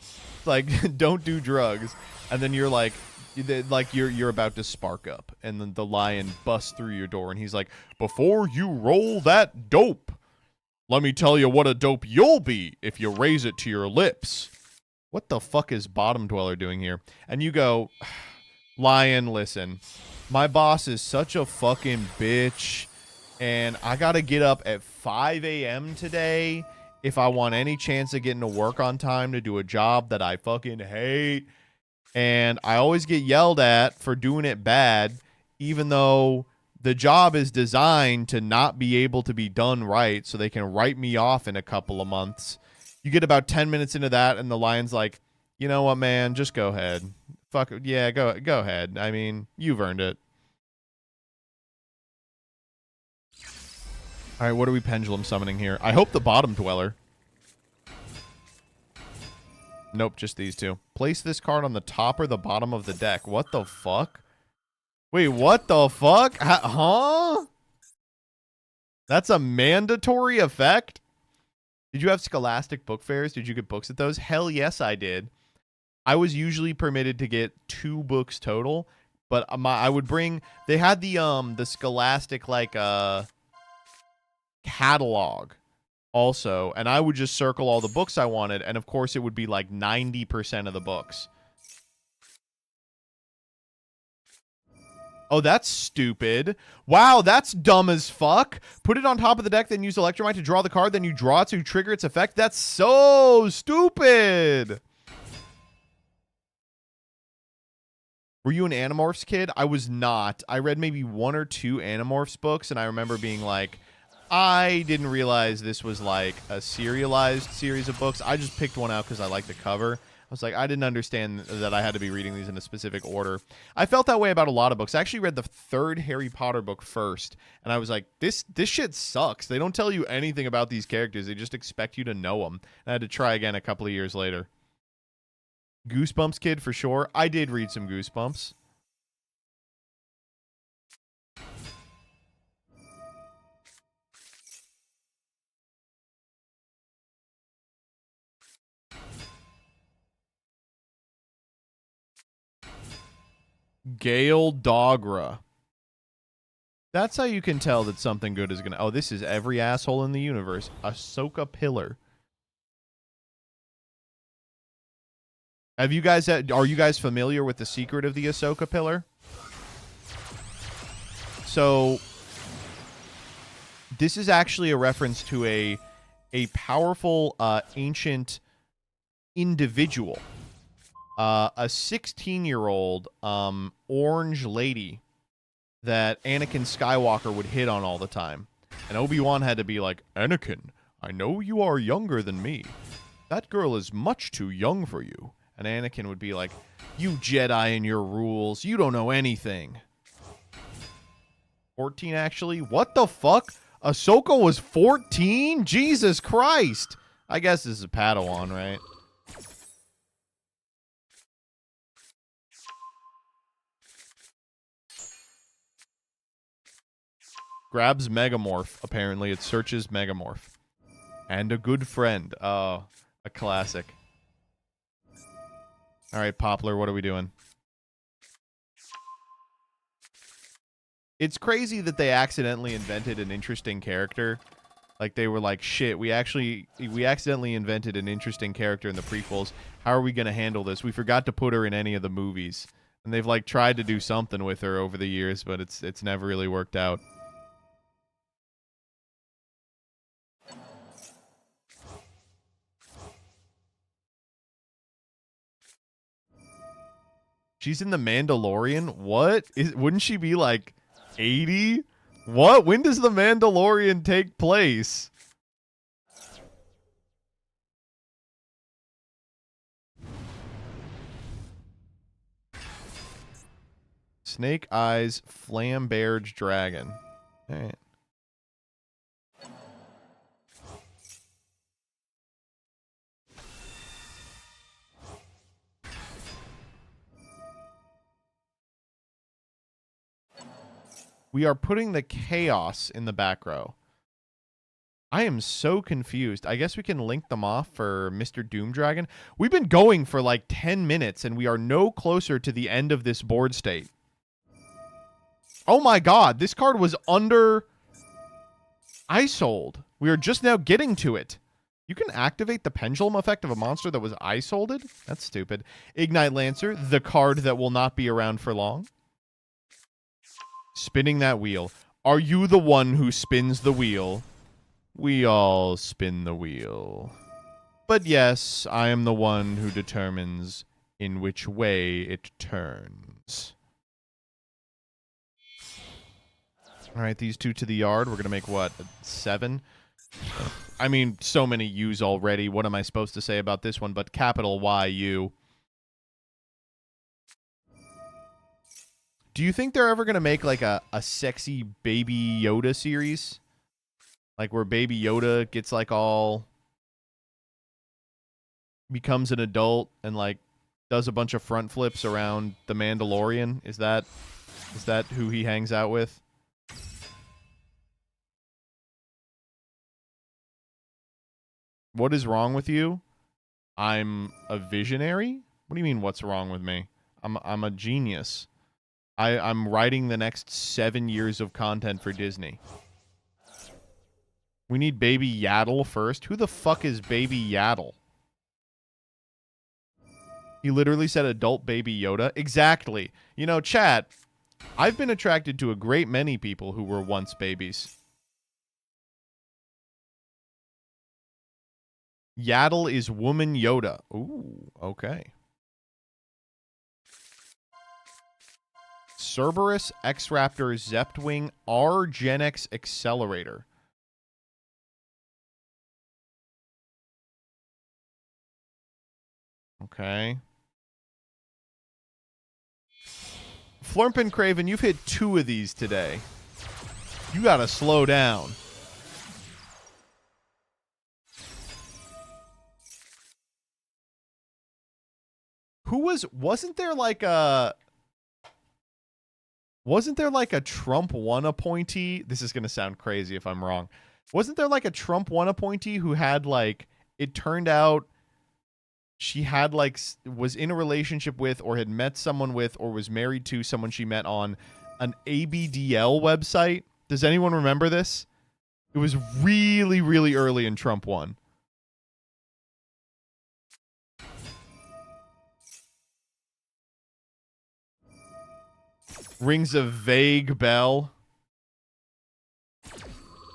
Like, don't do drugs. And then you're like you're about to spark up. And then the lion busts through your door and he's like, before you roll that dope, let me tell you what a dope you'll be if you raise it to your lips. What the fuck is Bottom Dweller doing here? And you go, lion, listen. My boss is such a fucking bitch, and I gotta get up at 5 a.m. today if I want any chance of getting to work on time to do a job that I fucking hate. And I always get yelled at for doing it bad, even though the job is designed to not be able to be done right, so they can write me off in a couple of months. You get about 10 minutes into that, and the lion's like, you know what, man, just go ahead. Fuck it. Yeah, go ahead. I mean, you've earned it. All right, what are we pendulum summoning here? I hope the Bottom Dweller. Nope, just these two. Place this card on the top or the bottom of the deck. What the fuck? Wait, what the fuck? Huh? That's a mandatory effect? Did you have Scholastic book fairs? Did you get books at those? Hell yes, I did. I was usually permitted to get 2 books total, but I would bring. They had the Scholastic catalog also, and I would just circle all the books I wanted, and of course it would be like 90% of the books. Oh, that's stupid. Wow, that's dumb as fuck. Put it on top of the deck, then use Electromite to draw the card, then you draw it to trigger its effect. That's so stupid. Were you an Animorphs kid? I was not. I read maybe 1 or 2 Animorphs books, and I remember being like, I didn't realize this was like a serialized series of books. I just picked one out because I liked the cover. I was like, I didn't understand that I had to be reading these in a specific order. I felt that way about a lot of books. I actually read the 3rd Harry Potter book first, and I was like, this shit sucks. They don't tell you anything about these characters. They just expect you to know them. And I had to try again a couple of years later. Goosebumps kid for sure. I did read some Goosebumps. Gale Dogra. That's how you can tell that something good is gonna. Oh, this is every asshole in the universe. Ahsoka Pillar. Have you guys? Are you guys familiar with the secret of the Ahsoka Pillar? So, this is actually a reference to a powerful ancient individual. A 16-year-old orange lady that Anakin Skywalker would hit on all the time. And Obi-Wan had to be like, Anakin, I know you are younger than me. That girl is much too young for you. And Anakin would be like, you Jedi and your rules. You don't know anything. 14, actually? What the fuck? Ahsoka was 14? Jesus Christ. I guess this is a Padawan, right? Grabs Megamorph. Apparently, it searches Megamorph. And a good friend. Oh, a classic. All right, Poplar, what are we doing? It's crazy that they accidentally invented an interesting character. Like, they were like, shit, we accidentally invented an interesting character in the prequels. How are we going to handle this? We forgot to put her in any of the movies. And they've, like, tried to do something with her over the years, but it's never really worked out. She's in The Mandalorian? What? Wouldn't she be, like, 80? What? When does The Mandalorian take place? Snake Eyes Flamberge Dragon. All right. We are putting the chaos in the back row. I am so confused. I guess we can link them off for Mr. Doom Dragon. We've been going for like 10 minutes, and we are no closer to the end of this board state. Oh my god, this card was under ice-sold. We are just now getting to it. You can activate the pendulum effect of a monster that was ice-solded? That's stupid. Ignite Lancer, the card that will not be around for long. Spinning that wheel. Are you the one who spins the wheel? We all spin the wheel. But yes, I am the one who determines in which way it turns. All right, these two to the yard. We're going to make, what, 7? I mean, so many U's already. What am I supposed to say about this one? But capital Y-U. Do you think they're ever going to make, like, a sexy Baby Yoda series? Like, where Baby Yoda gets, like, all... becomes an adult and, like, does a bunch of front flips around the Mandalorian? Is that who he hangs out with? What is wrong with you? I'm a visionary? What do you mean, what's wrong with me? I'm a genius. I'm writing the next 7 years of content for Disney. We need Baby Yaddle first. Who the fuck is Baby Yaddle? He literally said adult Baby Yoda. Exactly. You know, chat, I've been attracted to a great many people who were once babies. Yaddle is woman Yoda. Ooh, okay. Cerberus X-Raptor Zeptwing R Gen X Accelerator. Okay. Flurpin Craven, you've hit 2 of these today. You gotta slow down. Wasn't there like a Trump 1 appointee? This is gonna sound crazy if I'm wrong. Wasn't there like a Trump 1 appointee who had like, it turned out she had like, was in a relationship with, or had met someone with, or was married to someone she met on an ABDL website? Does anyone remember this? It was really, really early in Trump 1. Rings a vague bell.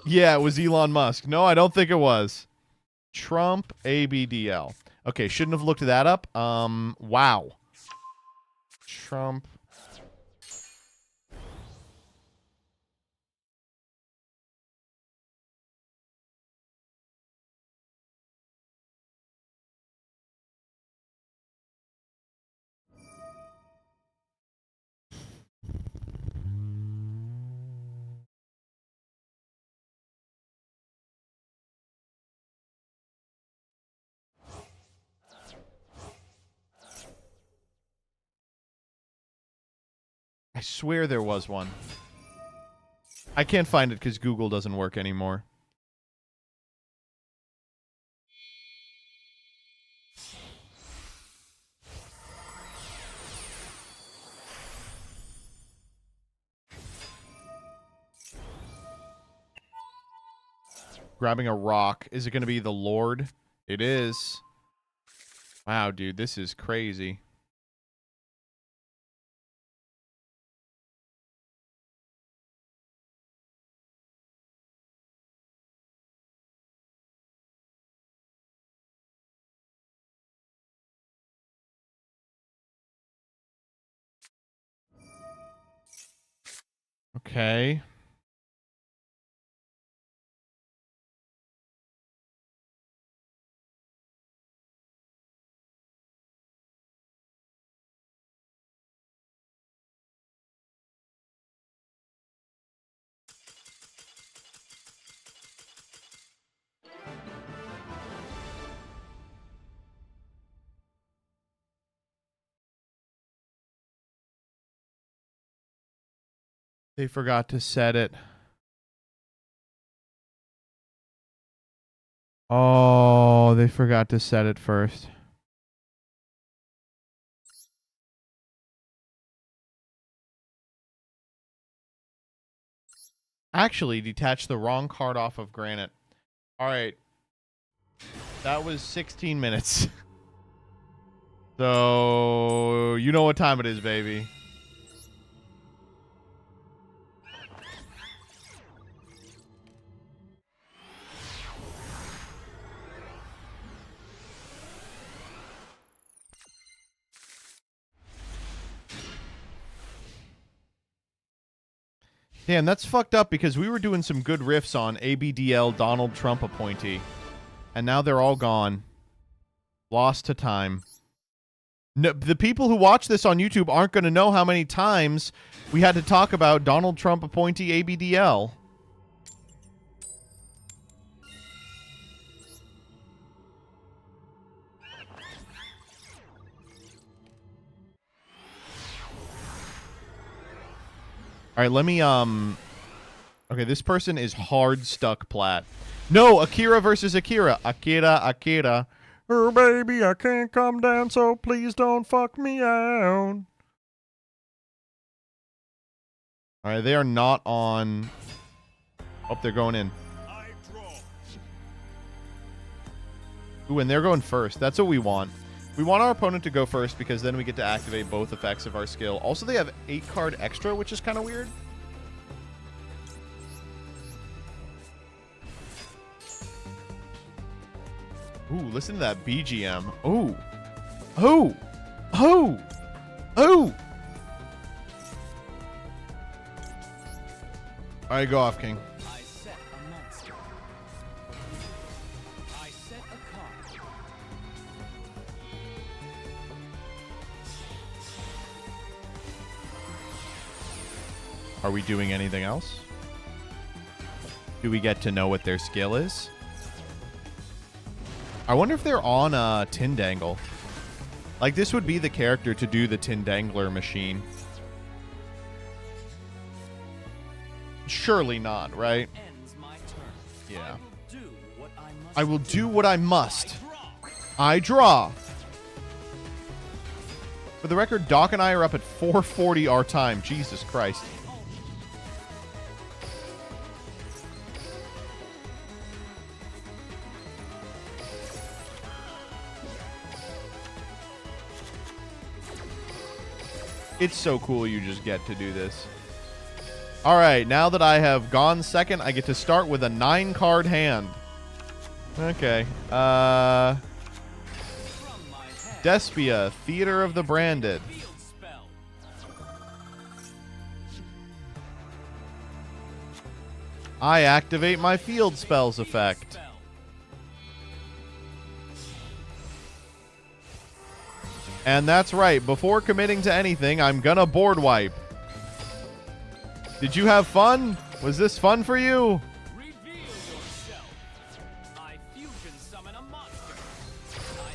Yeah, it was Elon Musk. No, I don't think it was. Trump ABDL. Okay, shouldn't have looked that up. Wow. Trump I swear there was one. I can't find it because Google doesn't work anymore. Grabbing a rock. Is it going to be the Lord? It is. Wow, dude, this is crazy. Okay. They forgot to set it. Oh, they forgot to set it first. Actually, detach the wrong card off of Granite. All right. That was 16 minutes. So, you know what time it is, baby. Damn, that's fucked up because we were doing some good riffs on ABDL Donald Trump appointee. And now they're all gone. Lost to time. No, the people who watch this on YouTube aren't going to know how many times we had to talk about Donald Trump appointee ABDL. All right, let me, okay, this person is hard stuck plat. No, Akira versus Akira. Akira. Oh, baby, I can't come down, so please don't fuck me out. All right, they are not on. Oh, they're going in. Ooh, and they're going first. That's what we want. We want our opponent to go first because then we get to activate both effects of our skill. Also, they have 8 card extra, which is kind of weird. Ooh, listen to that BGM. Ooh. Oh. Oh. Oh. All right, go off, King. I set a monster. I set a card. Are we doing anything else? Do we get to know what their skill is? I wonder if they're on a tin dangle. Like, this would be the character to do the tin dangler machine. Surely not, right? Ends my turn. Yeah. I will do what I must. I will do what I must. I draw. For the record, Doc and I are up at 4:40 our time. Jesus Christ. It's so cool you just get to do this. All right, now that I have gone second, I get to start with a 9-card hand. Okay. Despia, Theater of the Branded. I activate my field spells effect. And that's right, before committing to anything, I'm gonna board wipe. Did you have fun? Was this fun for you?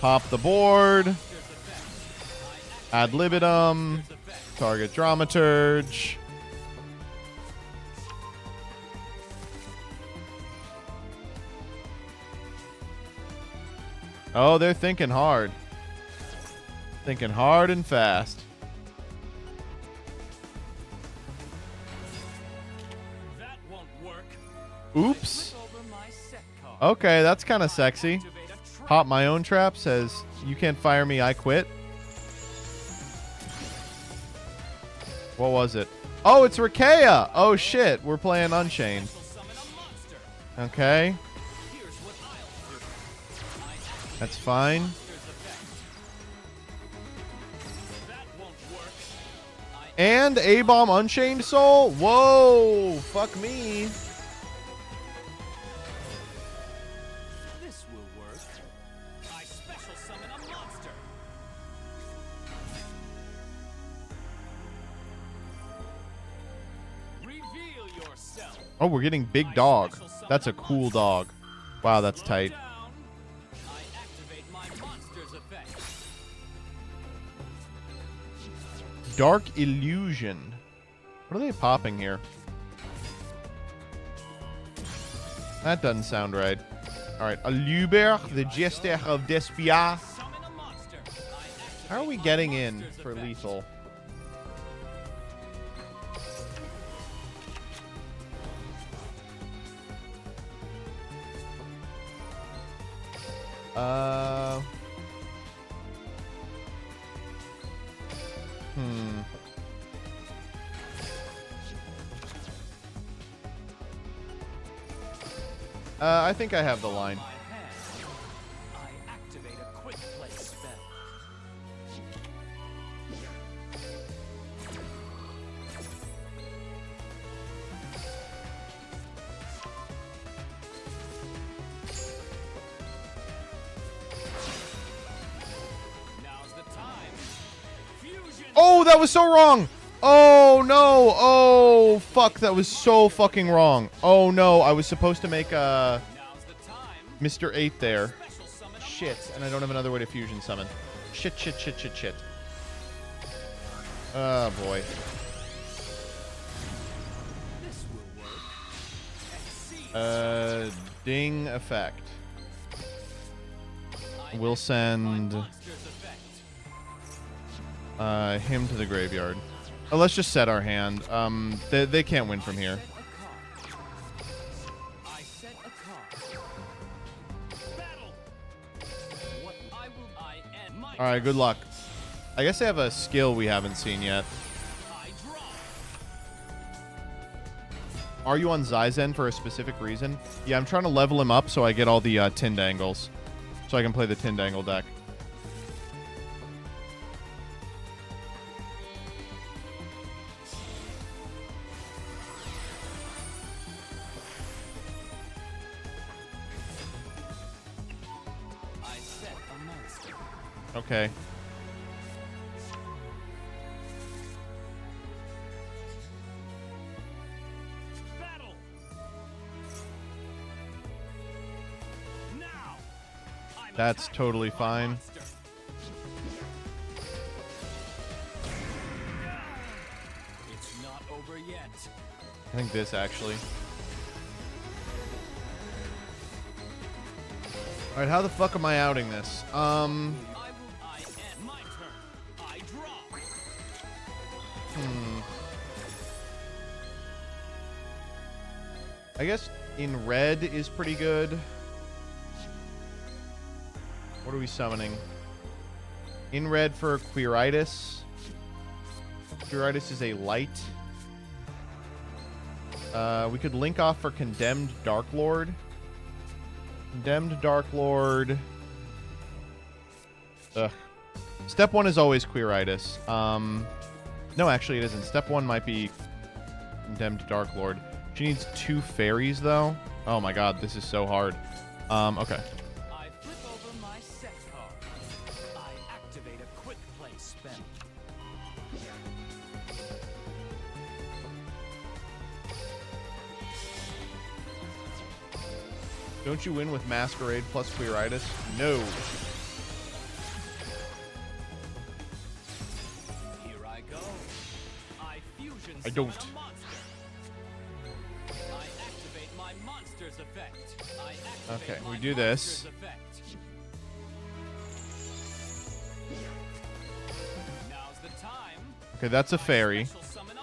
Pop the board. Ad libitum. Target Dramaturge. Oh, they're thinking hard. Thinking hard and fast. That won't work. Oops. Okay, that's kind of sexy. Pop my own trap says, you can't fire me, I quit. What was it? Oh, it's Rakea. Oh, shit. We're playing Unchained. Okay. That's fine. And A-Bomb Unchained Soul? Whoa! Fuck me. This will work. I special summon a monster. Reveal yourself. Oh, we're getting Big Dog. That's a cool dog. Wow, that's tight. Down. I activate my monster's effect. Dark Illusion. What are they popping here? That doesn't sound right. Alright, Aluber, the Jester of Despia. Summon a monster. How are we getting in for lethal? I think I have the line. I activate a quick play spell. Now's the time. Fusion. Oh, that was so wrong. Oh, no. Oh, fuck. That was so fucking wrong. Oh, no. I was supposed to make Now's the time. Mr. 8 there. Special summon a Shit. And I don't have another way to fusion summon. Shit, shit, shit, shit, shit. Oh, boy. This will work. Exceed Ding effect. I We'll send monster's effect. him to the graveyard. Oh, let's just set our hand. They can't win from here. I set a card. Battle. What I will I end my All right, good luck. I guess they have a skill we haven't seen yet. I draw. Are you on Zyzen for a specific reason? Yeah, I'm trying to level him up so I get all the Tindangles. So I can play the Tindangle deck. I set a monster. Okay. Battle. Now. I'm That's attacking totally my fine. monster. It's not over yet. I think this actually. All right, how the fuck am I outing this? I end my turn. I draw. I guess in red is pretty good. What are we summoning? In red for Queeritis. Queeritis is a light. We could link off for Condemned Dark Lord. Condemned Dark Lord. Ugh. Step 1 is always Queeritis. No, actually it isn't. Step 1 might be Condemned Dark Lord. She needs 2 fairies, though. Oh my god, this is so hard. Okay. I flip over my set card. I activate a quick play spell. Don't you win with Masquerade plus Queeritis? No. Here I go. I don't. Okay, we do this. Okay, that's a fairy.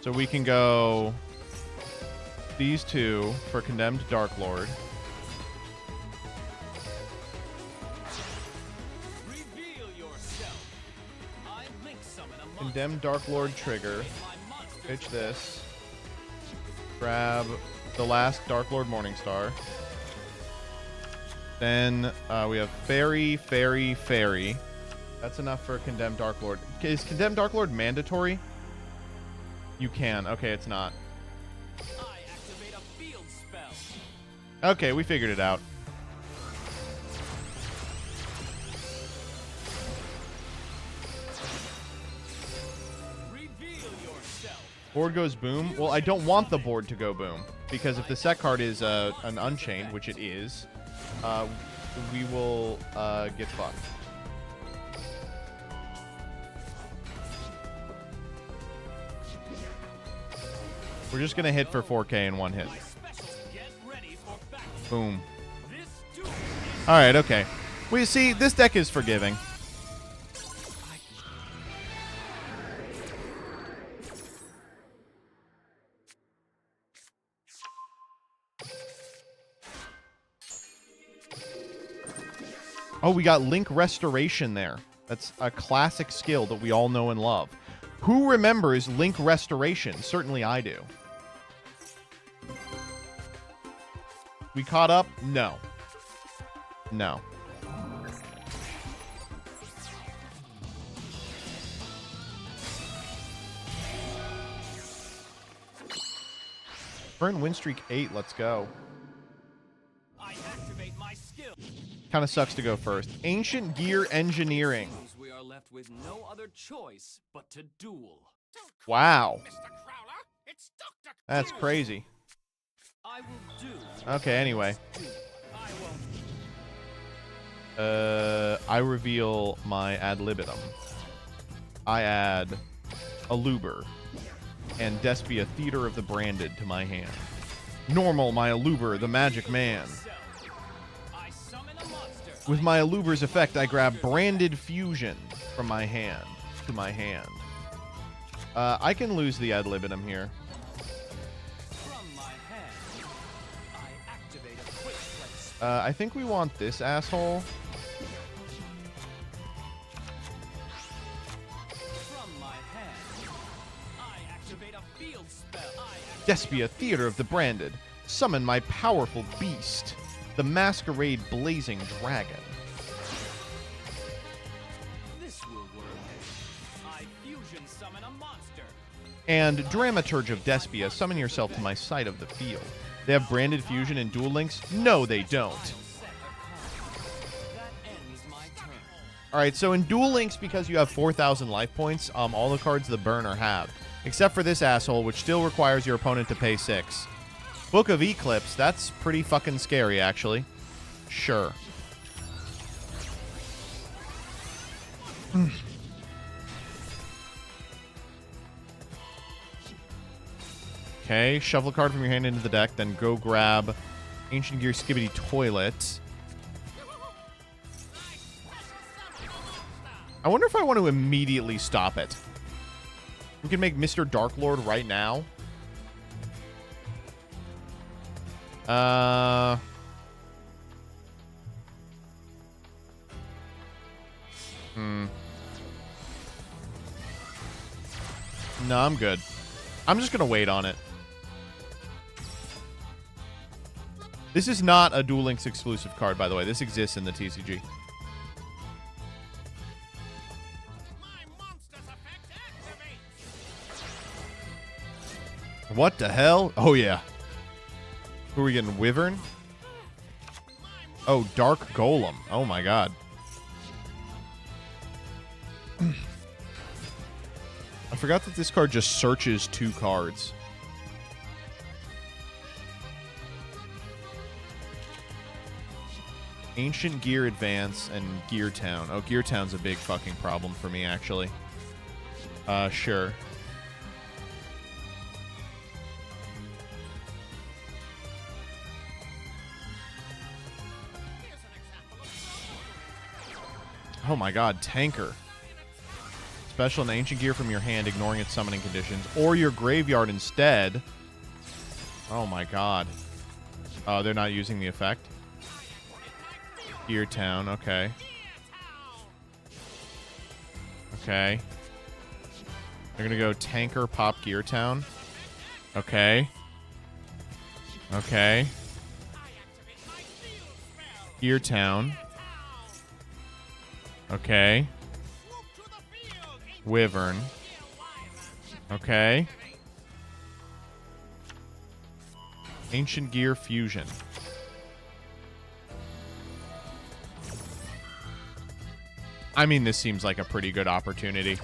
So we can go these two for Condemned Dark Lord. Condemned Dark Lord trigger. Pitch this. Grab the last Dark Lord Morningstar. Then we have Fairy, Fairy, Fairy. That's enough for Condemned Dark Lord. Is Condemned Dark Lord mandatory? You can. Okay, it's not. Okay, we figured it out. Board goes boom. Well, I don't want the board to go boom, because if the set card is an Unchained, which it is, we will get fucked. We're just going to hit for 4K in one hit. Boom. Alright, okay. We see, this deck is forgiving. Oh, we got Link Restoration there. That's a classic skill that we all know and love. Who remembers Link Restoration? Certainly I do. We caught up? No. No. We're in win streak 8. Let's go. Kind of sucks to go first. Ancient Gear Engineering. We are left with no other choice but to duel. Wow. That's crazy. I will do. Okay, anyway. I reveal my ad libitum. I add a Luber and Despia Theater of the Branded to my hand. Normal my Aluber, the Magic Man. With my Aluber's effect, I grab Branded Fusion from my hand to my hand. I can lose the ad libitum here. I think we want this asshole. Despia Theater of the Branded. Summon my powerful beast, the Masquerade Blazing Dragon. This will work. I fusion summon a monster. And Dramaturge of Despia, summon yourself to my side of the field. They have Branded Fusion and Duel Links? No, they don't. Alright, so in Duel Links, because you have 4,000 life points, all the cards that burn are halved. Except for this asshole, which still requires your opponent to pay 6. Book of Eclipse, that's pretty fucking scary, actually. Sure. Okay, shuffle a card from your hand into the deck, then go grab Ancient Gear Skibbity Toilet. I wonder if I want to immediately stop it. We can make Mr. Dark Lord right now. No, I'm good. I'm just gonna wait on it. This is not a Duel Links exclusive card, by the way. This exists in the TCG. What the hell? Oh, yeah. Who are we getting? Wyvern? Oh, Dark Golem. Oh, my God. I forgot that this card just searches 2 cards. Ancient Gear Advance and Gear Town. Oh, Gear Town's a big fucking problem for me, actually. Sure. Oh my god, tanker. Special and ancient gear from your hand, ignoring its summoning conditions, or your graveyard instead. Oh my god. Oh, they're not using the effect. Gear Town, okay. Okay. They're gonna go tanker, pop Gear Town. Okay. Okay. Gear Town. Okay. Wyvern. Okay. Ancient Gear Fusion. I mean, this seems like a pretty good opportunity.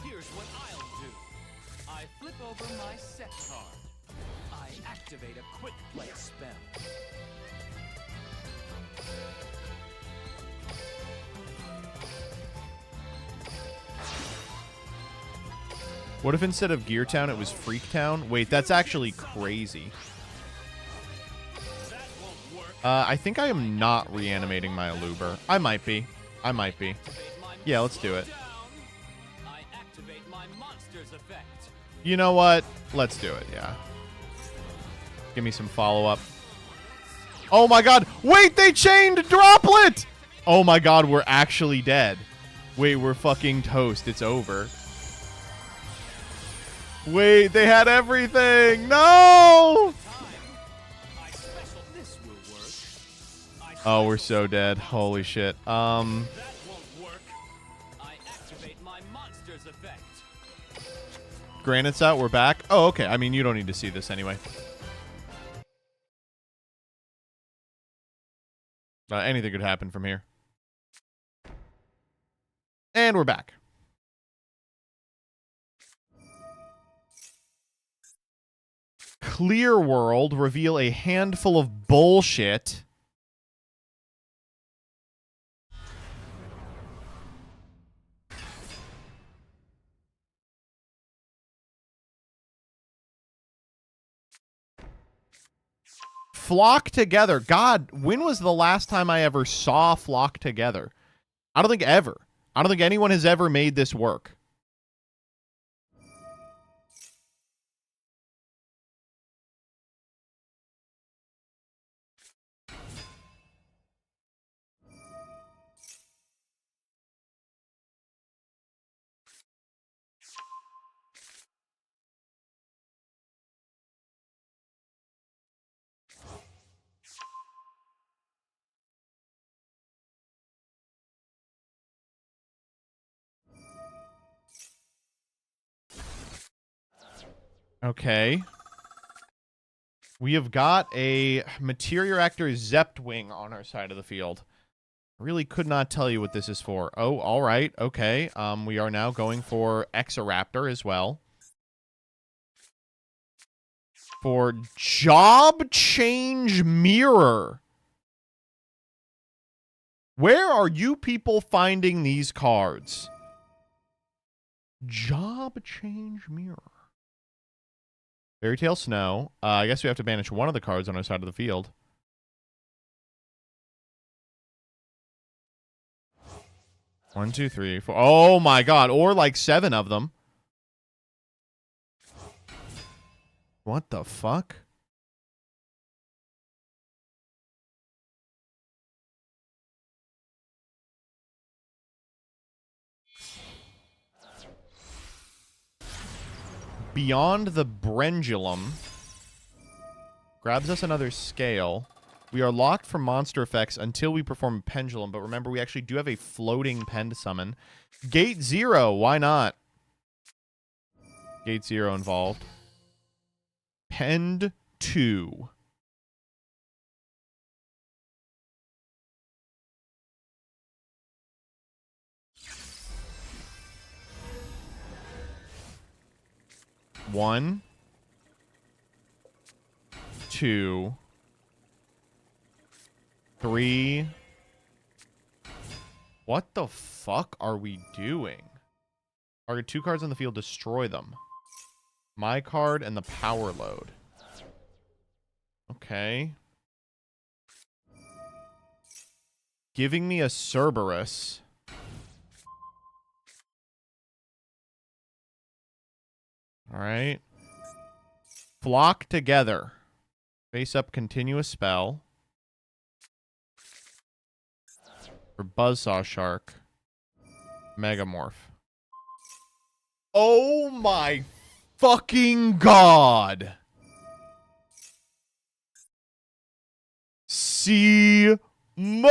Here's what I'll do. I flip over my set card. I activate a quick play spell. What if instead of Gear Town, it was Freak Town? Wait, that's actually crazy. I think I am not reanimating my Aluber. I might be. I might be. Yeah, let's do it. I activate my monster's effect. You know what? Let's do it, yeah. Give me some follow-up. Oh my god! Wait, they chained Droplet! Oh my god, we're actually dead. Wait, we're fucking toast. It's over. Wait, they had everything! No! Oh, we're so dead. Holy shit. Granite's out. We're back. Oh, okay. I mean, you don't need to see this anyway. Anything could happen from here. And we're back. Clear World. Reveal a handful of bullshit. Flock Together. God, when was the last time I ever saw Flock Together? I don't think ever. I don't think anyone has ever made this work. Okay. We have got a Materia Reactor Zeptwing on our side of the field. I really could not tell you what this is for. Oh, all right. Okay. We are now going for Exoraptor as well. For Job Change Mirror. Where are you people finding these cards? Job Change Mirror. Fairy Tale Snow. I guess we have to banish one of the cards on our side of the field. One, two, three, four. Oh my god. Or like 7 of them. What the fuck? Beyond the Brendulum. Grabs us another scale. We are locked from monster effects until we perform a pendulum, but remember, we actually do have a floating pen to summon. Gate 0, why not? Gate 0 involved. Pend 2. One, 2, 3. What the fuck are we doing? Target 2 cards on the field, destroy them. My card and the power load. Okay. Giving me a Cerberus. All right. Flock together. Face up continuous spell. For Buzzsaw Shark. Megamorph. Oh my fucking god. See Mo!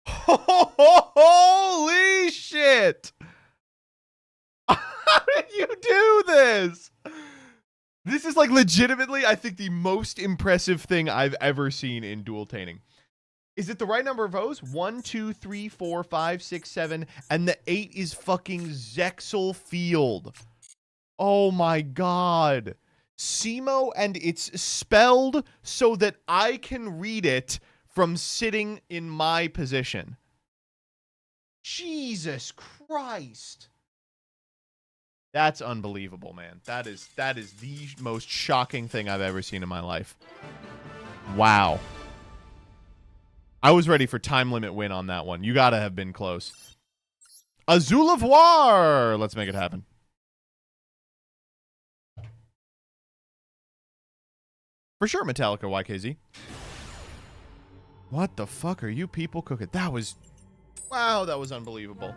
Holy shit! How did you do this? This is like legitimately, I think, the most impressive thing I've ever seen in dual-taning. Is it the right number of O's? 1, 2, 3, 4, 5, 6, 7, and the 8 is fucking Zexal Field. Oh my god. Simo, and it's spelled so that I can read it from sitting in my position. Jesus Christ. That's unbelievable, man. That is the most shocking thing I've ever seen in my life. Wow. I was ready for time limit win on that one. You gotta have been close. Azul of War! Let's make it happen. For sure, Metallica YKZ. What the fuck are you people cooking? That was... Wow, that was unbelievable.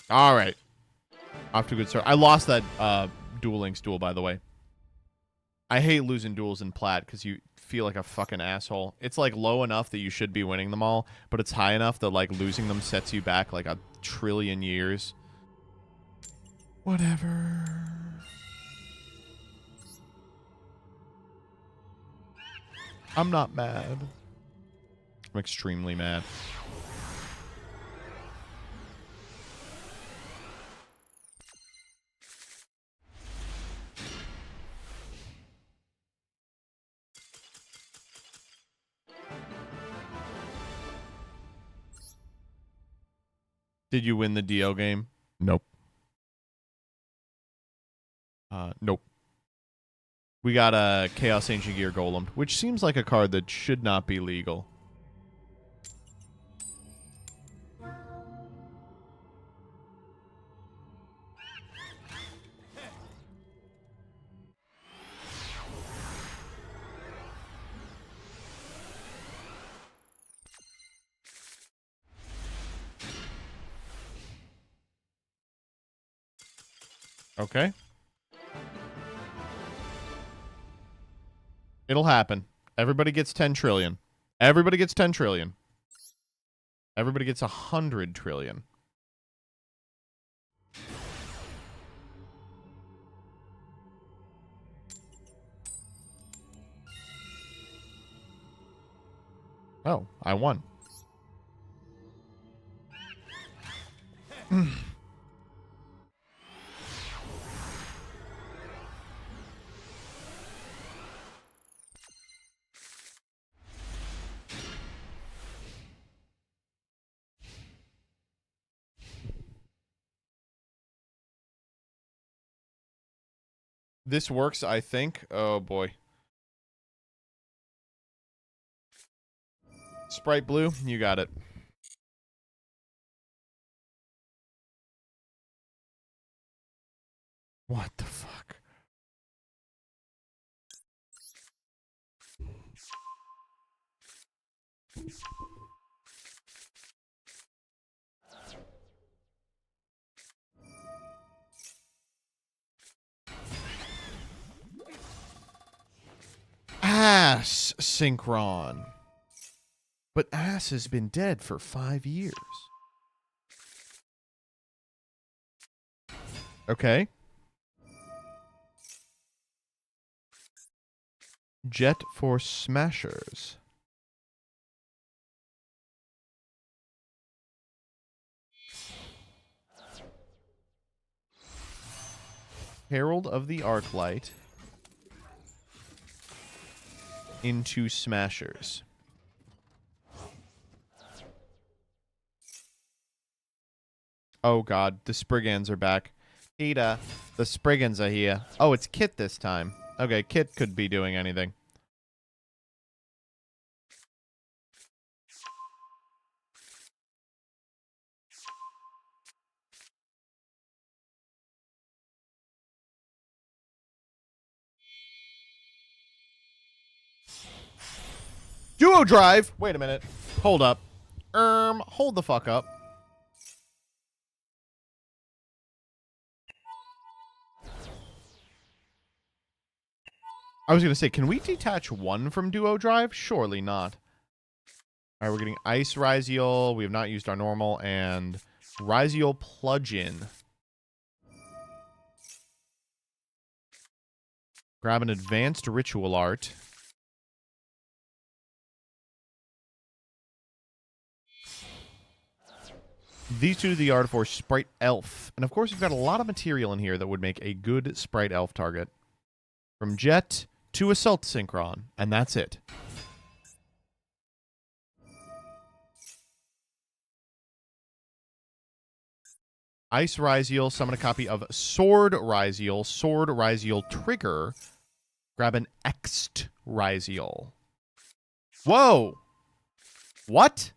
All right. Off to a good start. I lost that Duel Links duel, by the way. I hate losing duels in plat because you feel like a fucking asshole. It's like low enough that you should be winning them all, but it's high enough that like losing them sets you back like a trillion years. Whatever. I'm not mad. I'm extremely mad. Did you win the DL game? Nope. Nope. We got a Chaos Ancient Gear Golem, which seems like a card that should not be legal. Okay. It'll happen. Everybody gets 10 trillion. Everybody gets 10 trillion. Everybody gets 100 trillion. Oh, I won. This works, I think. Oh, boy. Sprite Blue, you got it. What the fuck? Ass Synchron. But Ass has been dead for 5 years. Okay. Jet Force Smashers. Herald of the Arclight into Smashers. Oh god, the Spriggans are back. Ida, the Spriggans are here. Oh, it's Kit this time. Okay, Kit could be doing anything. Duo drive! Wait a minute. Hold up. Hold the fuck up. I was going to say, can we detach one from Duo Drive? Surely not. All right, we're getting Ice Ryziel. We have not used our normal. And Ryziel Plug-in. Grab an Advanced Ritual Art. These two to the art for Sprite Elf. And of course, we've got a lot of material in here that would make a good Sprite Elf target. From Jet to Assault Synchron, and that's it. Ice Ryziel, summon a copy of Sword Ryziel Trigger. Grab an Ext Ryziel. Whoa! What?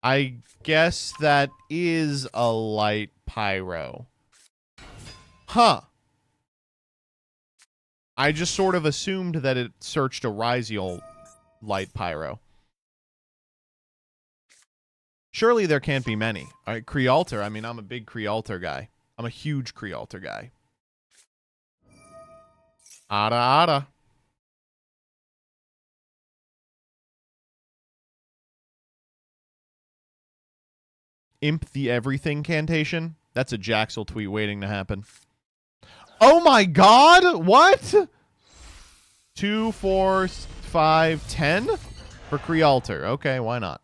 I guess that is a light pyro. Huh. I just sort of assumed that it searched a Ryziel light pyro. Surely there can't be many. All right, Crealter. I mean, I'm a big Crealter guy. I'm a huge Crealter guy. Ada Ada. Imp the Everything Cantation. That's a Jaxel tweet waiting to happen. Oh my god! What? 2, 4, 5, 10 for Crealter. Okay, why not?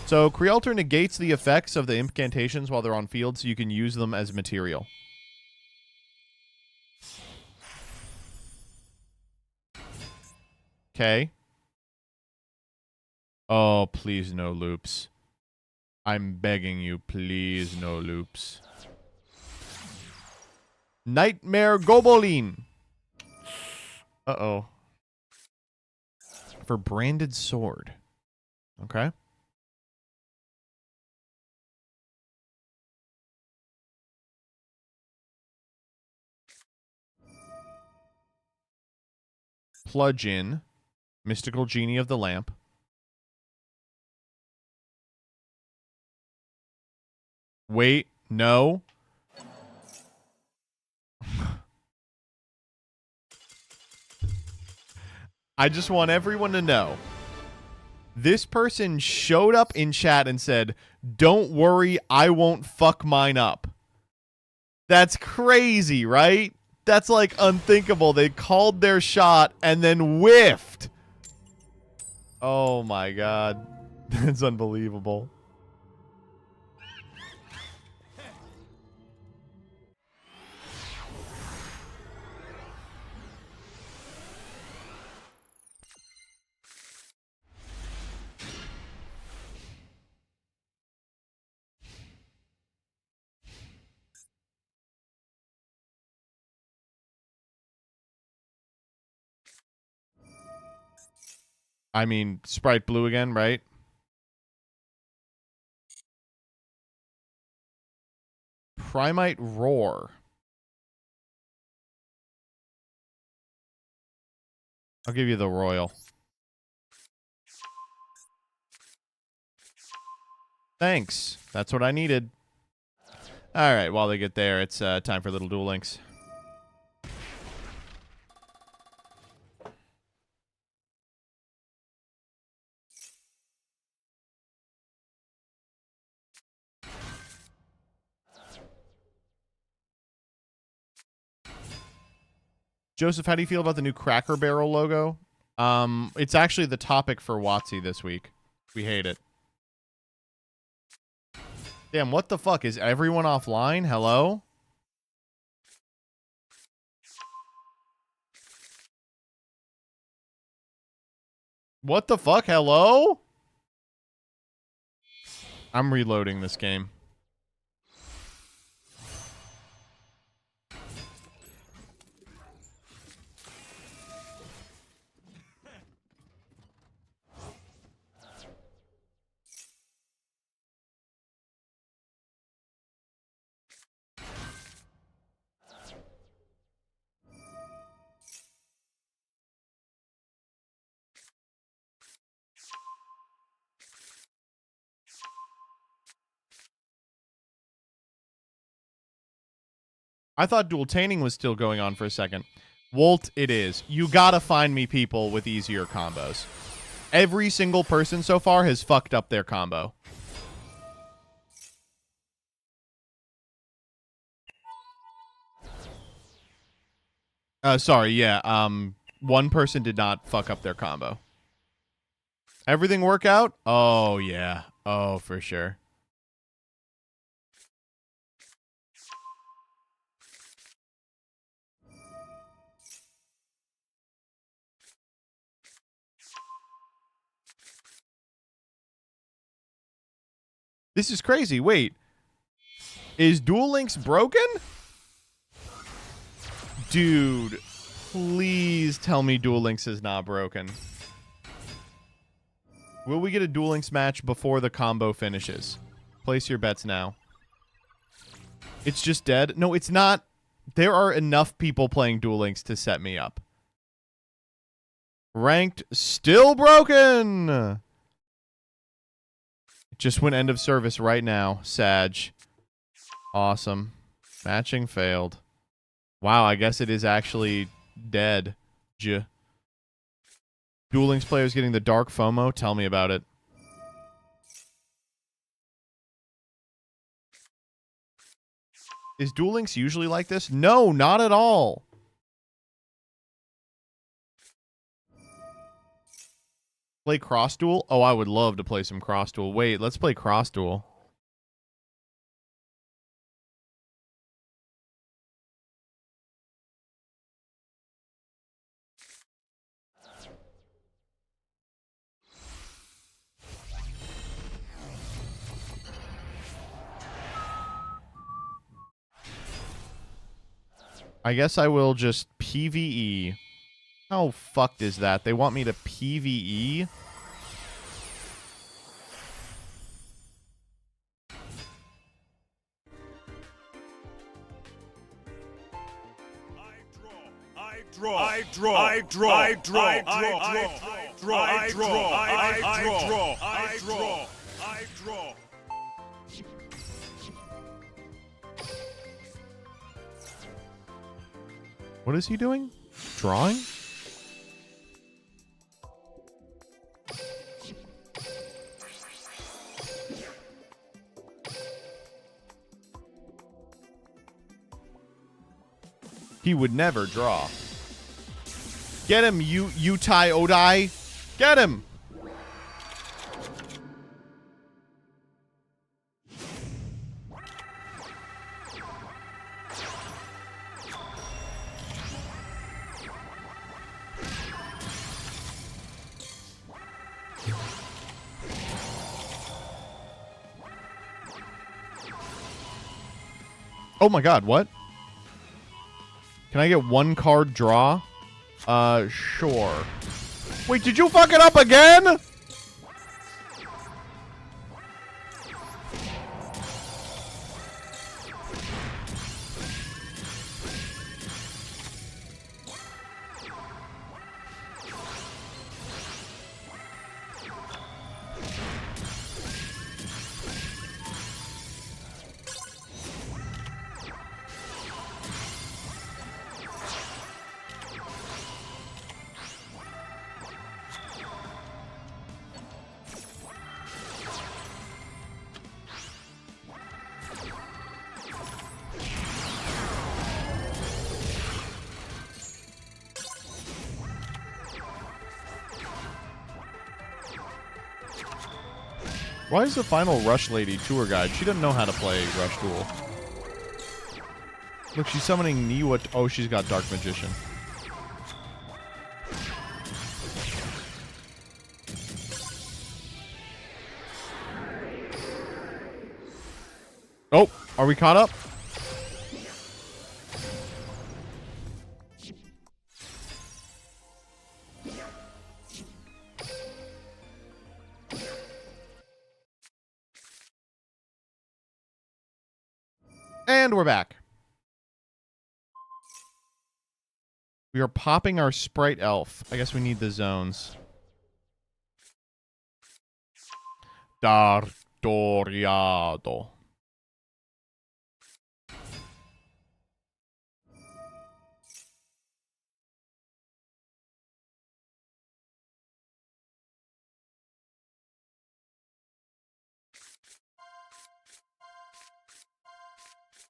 So Crealter negates the effects of the incantations while they're on field, so you can use them as material. Okay. Oh, please no loops. I'm begging you, please no loops. Nightmare Gobolin. Uh-oh. For Branded Sword. Okay. Plug-in. Mystical Genie of the Lamp. Wait, no. I just want everyone to know. This person showed up in chat and said, "Don't worry, I won't fuck mine up." That's crazy, right? That's like unthinkable. They called their shot and then whiffed. Oh my god. That's unbelievable. I mean, Sprite Blue again, right? Primite Roar. I'll give you the Royal. Thanks. That's what I needed. All right, while they get there, it's time for little Duel Links. Joseph, how do you feel about the new Cracker Barrel logo? It's actually the topic for WotC this week. We hate it. Damn, what the fuck? Is everyone offline? Hello? What the fuck? Hello? I'm reloading this game. I thought dual-taining was still going on for a second. Wolt, it is. You gotta find me people with easier combos. Every single person so far has fucked up their combo. Sorry, yeah. One person did not fuck up their combo. Everything work out? Oh, yeah. Oh, for sure. This is crazy. Wait. Is Duel Links broken? Dude, please tell me Duel Links is not broken. Will we get a Duel Links match before the combo finishes? Place your bets now. It's just dead? No, it's not. There are enough people playing Duel Links to set me up. Ranked, still broken! It just went end of service right now. Sag. Awesome. Matching failed. Wow, I guess it is actually dead. Duel Links players getting the dark FOMO? Tell me about it. Is Duel Links usually like this? No, not at all. Play Cross Duel? Oh, I would love to play some Cross Duel. Wait, let's play Cross Duel. I guess I will just PvE. How fucked is that? They want me to PvE? What is he doing? Drawing? He would never draw. Get him, Utai Odai. Get him. Oh my god, what? Can I get one card draw? Sure. Wait, did you fuck it up again? Why is the final Rush Lady tour guide? She doesn't know how to play Rush Duel. Look, she's summoning Niwa. Oh, she's got Dark Magician. Oh, are we caught up? And we're back. We are popping our Sprite Elf. I guess we need the zones. Dartoriado.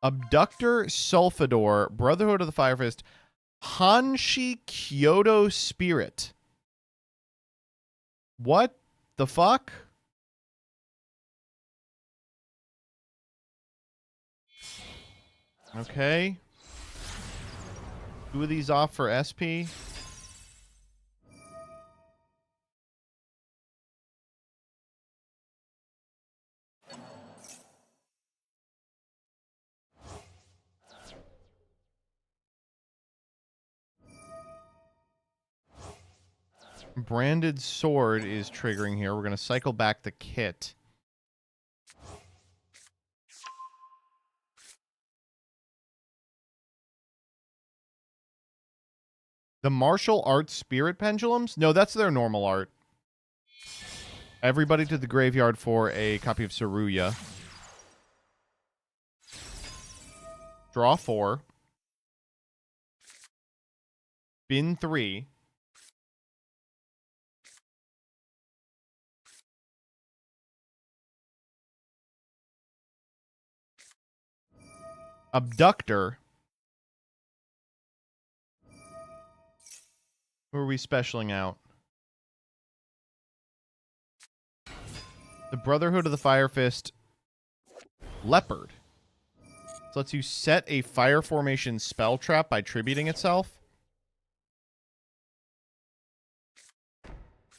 Abductor, Sulfador, Brotherhood of the Fire Fist, Hanshi Kyoto Spirit. What the fuck? Okay. 2 of these off for SP. Branded Sword is triggering here. We're going to cycle back the kit. The martial arts spirit pendulums? No, that's their normal art. Everybody to the graveyard for a copy of Saruya. Draw 4. Bin 3. Abductor. Who are we specialing out? The Brotherhood of the Fire Fist. Leopard. So lets you set a fire formation spell trap by tributing itself.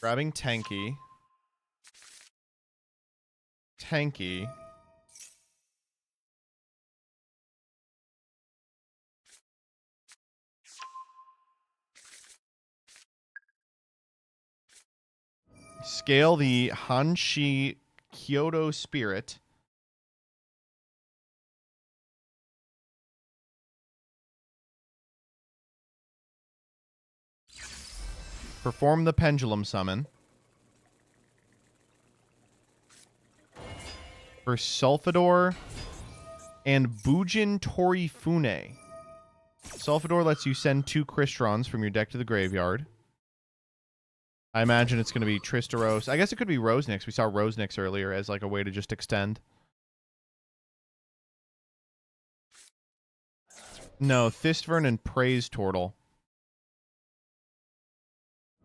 Grabbing Tanky. Tanky. Scale the Hanshi Kyoto Spirit. Perform the Pendulum Summon. For Sulfador and Bujin Torifune. Sulfador lets you send 2 Cristrons from your deck to the graveyard. I imagine it's going to be Tristaros. I guess it could be Rosenix. We saw Rosenix earlier as like a way to just extend. No, Thistvern and Praise Turtle.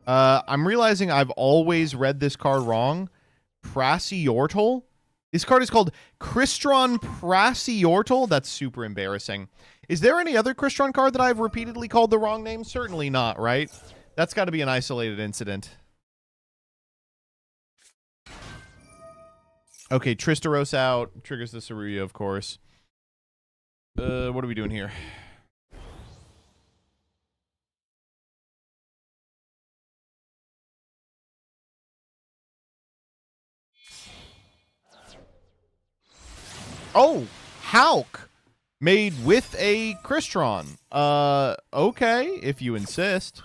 I'm realizing I've always read this card wrong. Prasiortal? This card is called Crystron Prasiortal? That's super embarrassing. Is there any other Crystron card that I've repeatedly called the wrong name? Certainly not, right? That's got to be an isolated incident. Okay, Tristaros out. Triggers the Saruya, of course. What are we doing here? Oh, Hulk made with a Crystron. Okay, if you insist.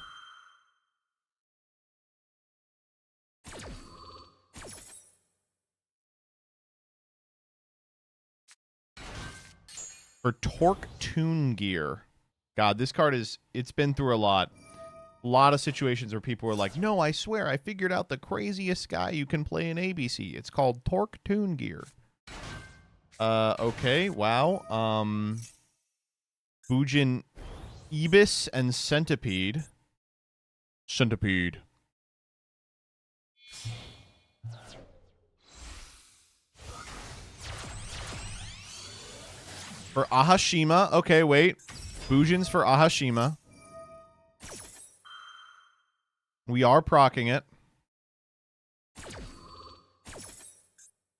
For Torque Toon Gear. God, this card it's been through a lot. A lot of situations where people were like, no, I swear, I figured out the craziest guy you can play in ABC. It's called Torque Toon Gear. Okay, wow. Bujin Ibis and Centipede. Centipede. For Ahashima. Okay, wait. Bujins for Ahashima. We are proccing it.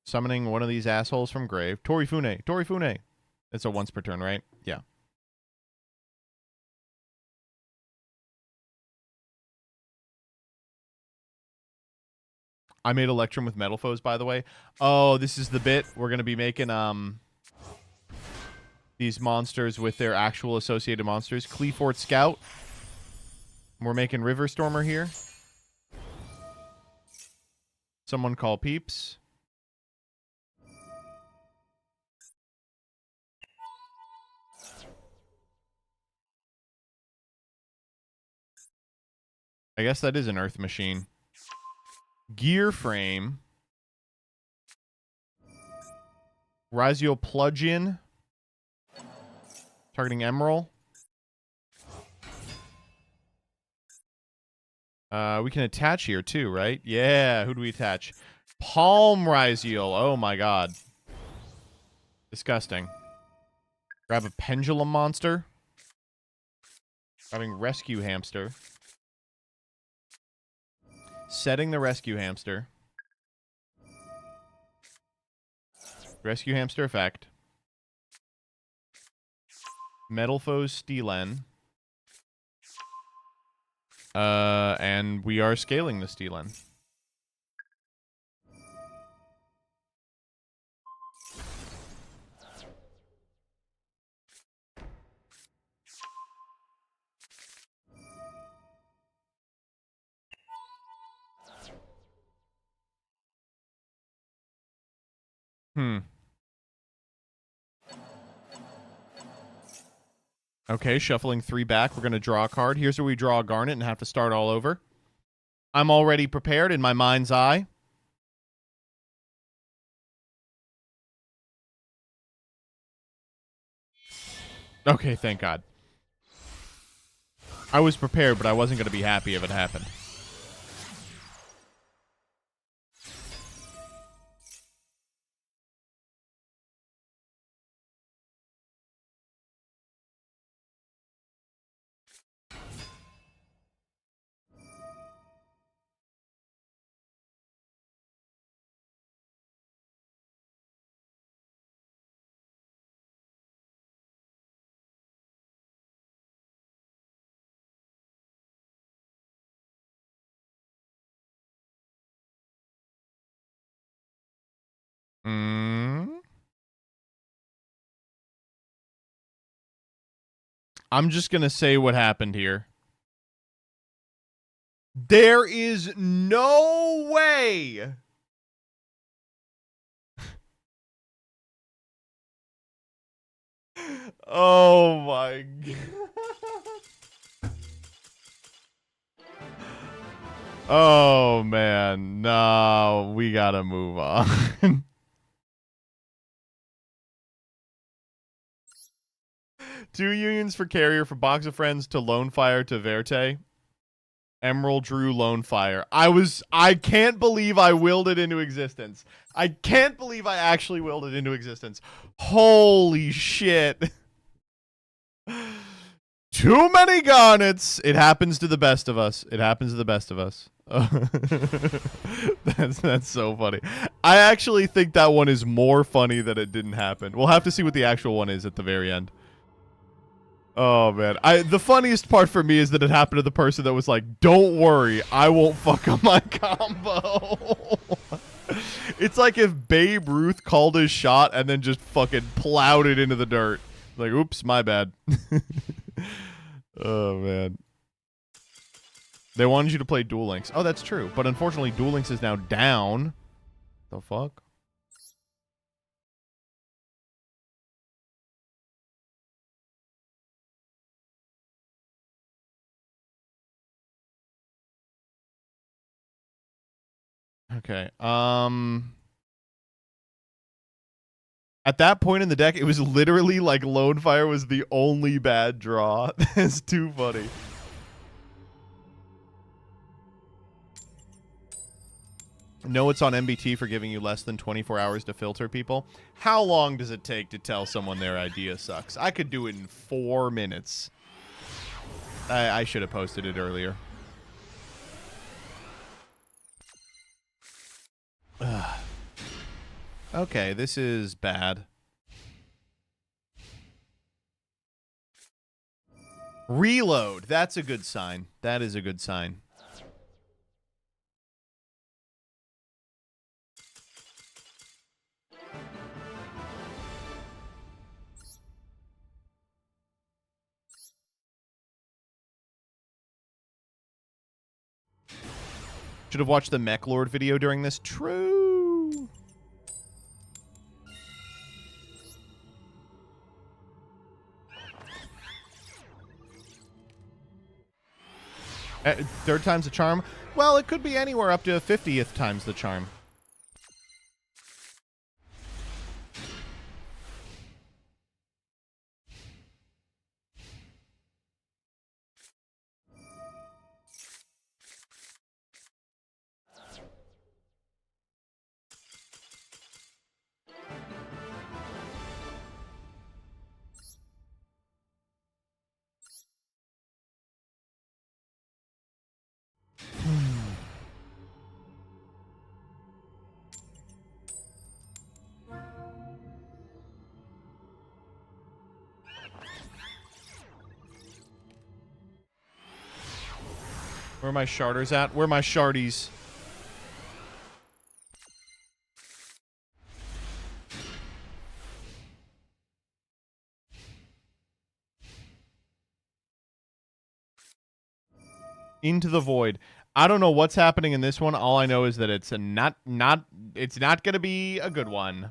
Summoning one of these assholes from grave. Torifune. Torifune. It's a once per turn, right? Yeah. I made Electrum with Metal Foes, by the way. Oh, this is the bit. We're going to be making these monsters with their actual associated monsters. Cleafort Scout. We're making River Stormer here. Someone call Peeps. I guess that is an Earth Machine. Gear Frame. Razio Plug-in. Targeting Emerald. We can attach here too, right? Yeah, who do we attach? Palm Raziel. Oh my god. Disgusting. Grab a Pendulum Monster. Grabbing Rescue Hamster. Setting the Rescue Hamster. Rescue Hamster effect. Metal Foes Steelen. And we are scaling the Steelen. Okay, shuffling 3 back. We're going to draw a card. Here's where we draw a Garnet and have to start all over. I'm already prepared in my mind's eye. Okay, thank God. I was prepared, but I wasn't going to be happy if it happened. I'm just going to say what happened here. There is no way. Oh my God. Oh man. No, we got to move on. Two unions for Carrier for Box of Friends to Lone Fire to Verte. Emerald Drew Lone Fire. I can't believe I willed it into existence. I can't believe I actually willed it into existence. Holy shit. Too many garnets. It happens to the best of us. It happens to the best of us. That's so funny. I actually think that one is more funny that it didn't happen. We'll have to see what the actual one is at the very end. Oh man, the funniest part for me is that it happened to the person that was like, "Don't worry, I won't fuck up my combo." It's like if Babe Ruth called his shot and then just fucking plowed it into the dirt. Like, oops, my bad. Oh man. They wanted you to play Duel Links. Oh, that's true. But unfortunately, Duel Links is now down. The fuck? Okay. At that point in the deck, it was literally like Lone Fire was the only bad draw. That's too funny. No, it's on MBT for giving you less than 24 hours to filter people. How long does it take to tell someone their idea sucks? I could do it in 4 minutes. I should have posted it earlier. Ugh. Okay, this is bad. Reload. That's a good sign. That is a good sign. Should have watched the Mech Lord video during this. True. Third time's the charm? Well, it could be anywhere up to 50th times the charm. Where are my sharders at? Where are my shardies? Into the void. I don't know what's happening in this one. All I know is that it's not gonna be a good one.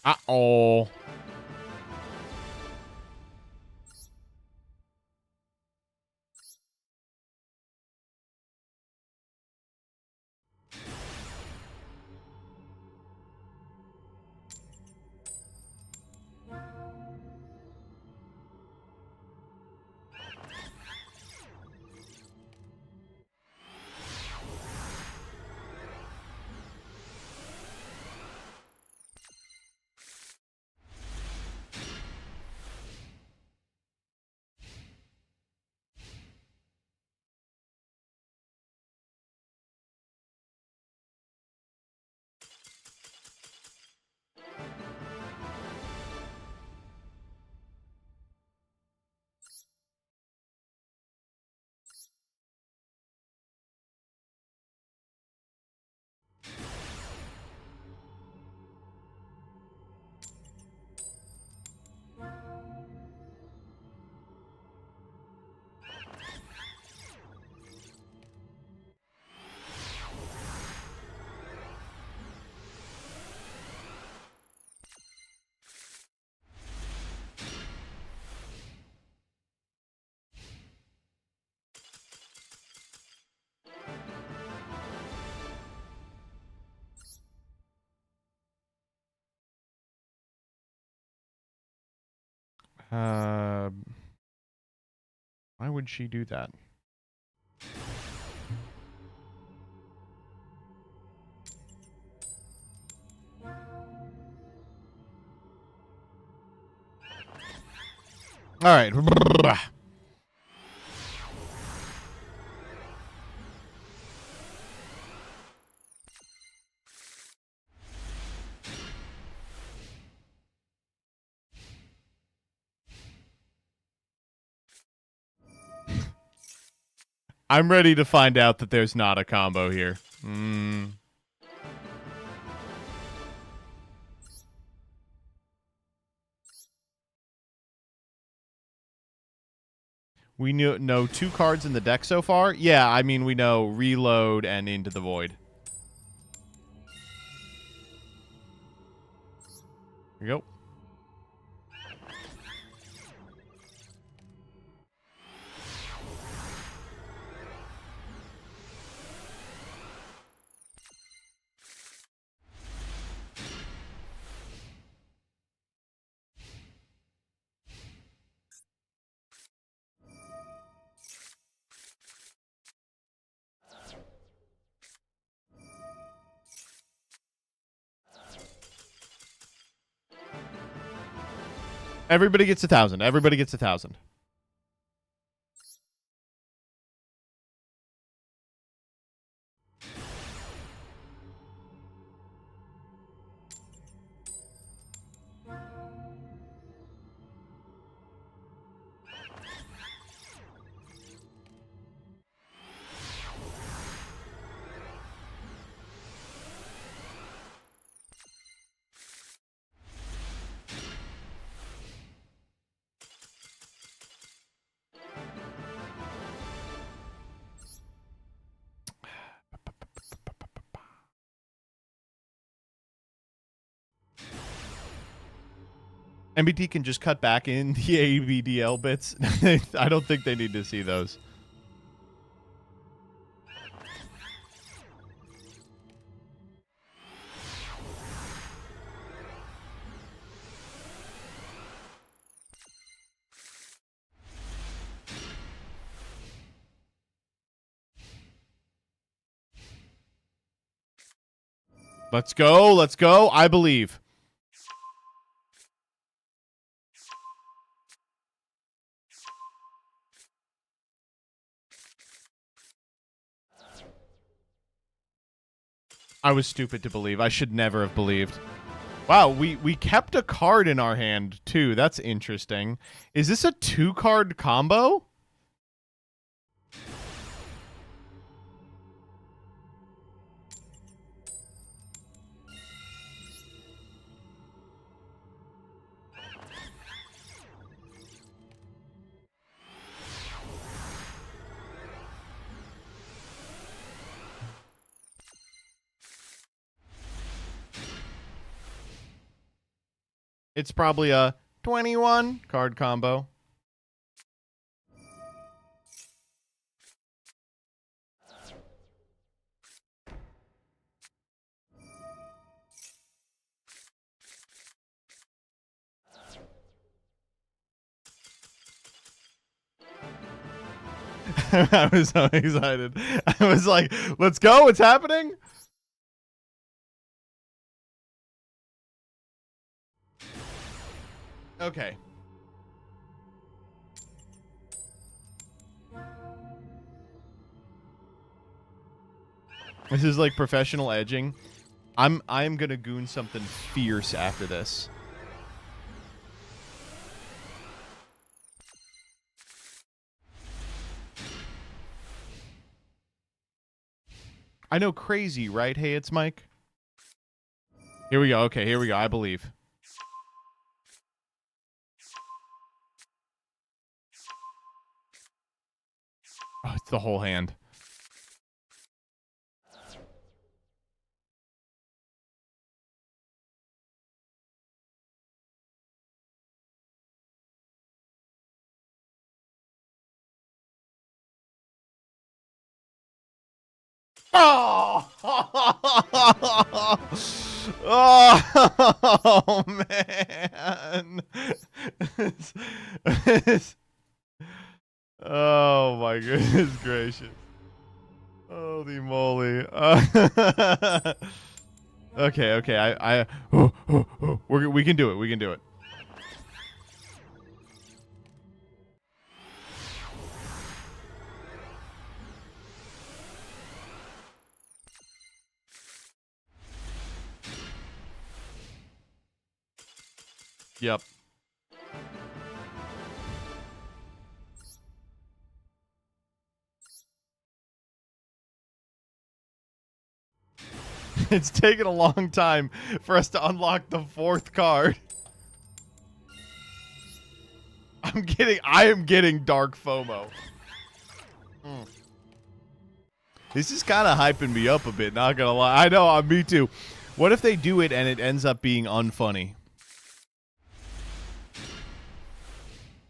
Uh-oh. Why would she do that? All right. I'm ready to find out that there's not a combo here. We know 2 cards in the deck so far. Yeah, I mean, we know Reload and Into the Void. Here we go. Everybody gets 1,000. Everybody gets 1,000. MBT can just cut back in the ABDL bits. I don't think they need to see those. Let's go. Let's go. I believe. I was stupid to believe. I should never have believed. Wow, we kept a card in our hand, too. That's interesting. Is this a 2-card combo? It's probably a 21-card combo. I was so excited. I was like, let's go. What's happening? Okay. This is like professional edging. I'm gonna goon something fierce after this. I know, crazy, right? Hey, it's Mike. Here we go. Okay, here we go. I believe. Oh, it's the whole hand. Oh! Oh, man. Oh, my goodness gracious. Holy moly. Okay, okay. We can do it. We can do it. Yep. It's taken a long time for us to unlock the 4th card. I am getting dark FOMO. This is kind of hyping me up a bit, not gonna lie. I know, me too. What if they do it and it ends up being unfunny?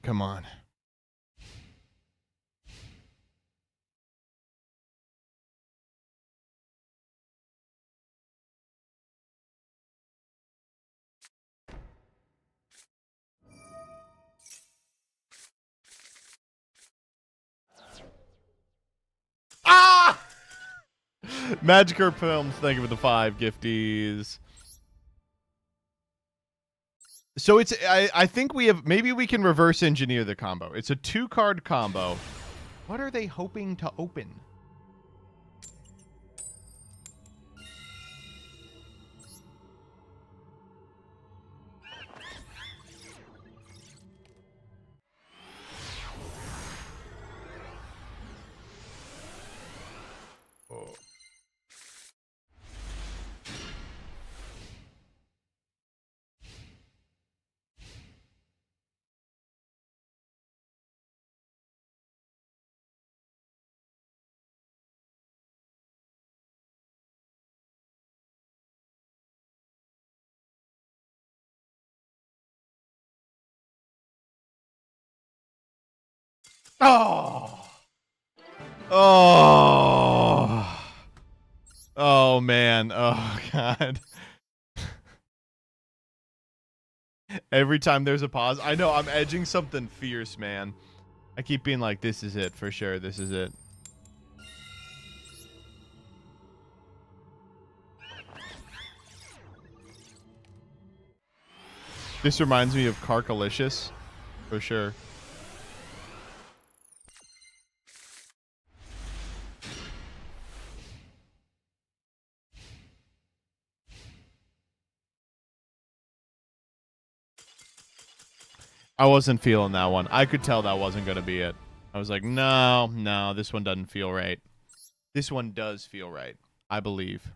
Come on. Ah! Magic Herb Films, thank you for the 5 gifties. So it's I think maybe we can reverse engineer the combo. It's a 2-card combo. What are they hoping to open? Oh. Oh. Oh man. Oh god. Every time there's a pause, I know I'm edging something fierce, man. I keep being like, this is it for sure. This is it. This reminds me of Carkalicious for sure. I wasn't feeling that one. I could tell that wasn't going to be it. I was like, no, this one doesn't feel right. This one does feel right, I believe.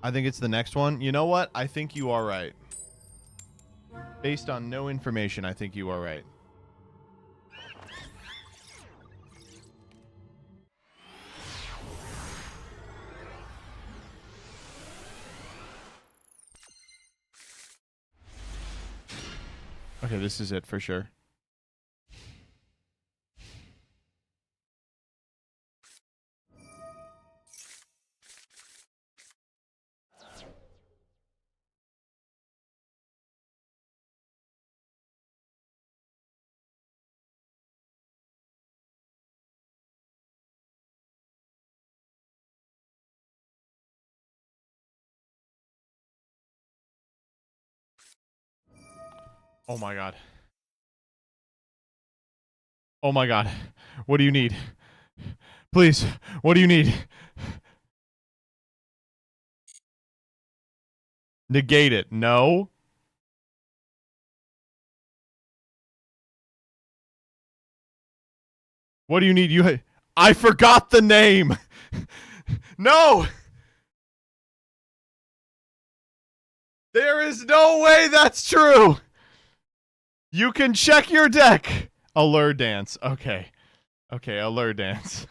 I think it's the next one. You know what? I think you are right. Based on no information, I think you are right. Okay, this is it for sure. Oh my god. Oh my god. What do you need? Please, what do you need? Negate it. No. What do you need? I forgot the name. No. There is no way that's true. You can check your deck. Allure Dance. Okay. Okay, Allure Dance.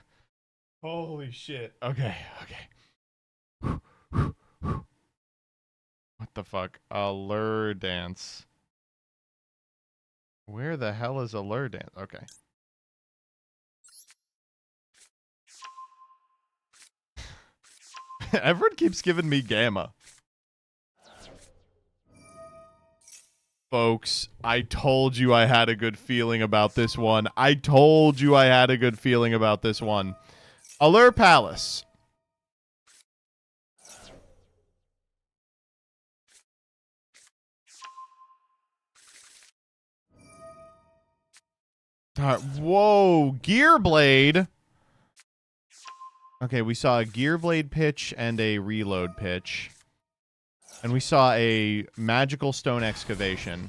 Holy shit. Okay. What the fuck? Allure Dance. Where the hell is Allure Dance? Okay. Everyone keeps giving me Gamma. Folks, I told you I had a good feeling about this one. I told you I had a good feeling about this one. Allure Palace. Whoa, Gearblade. Okay, we saw a Gearblade pitch and a reload pitch. And we saw a Magical Stone Excavation.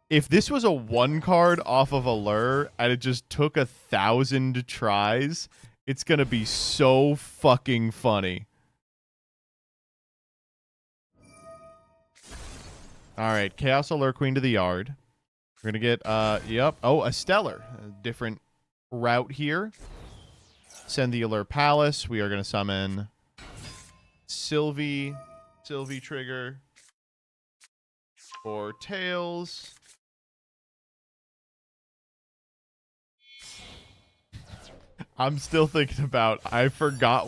If this was a 1-card off of Allure and it just took 1,000 tries, it's going to be so fucking funny. All right, Chaos Allure Queen to the yard. We're going to get, yep. Oh, a Stellar. A different route here. Send the Allure Palace. We are going to summon Sylvie trigger for Tails. I'm still thinking about I forgot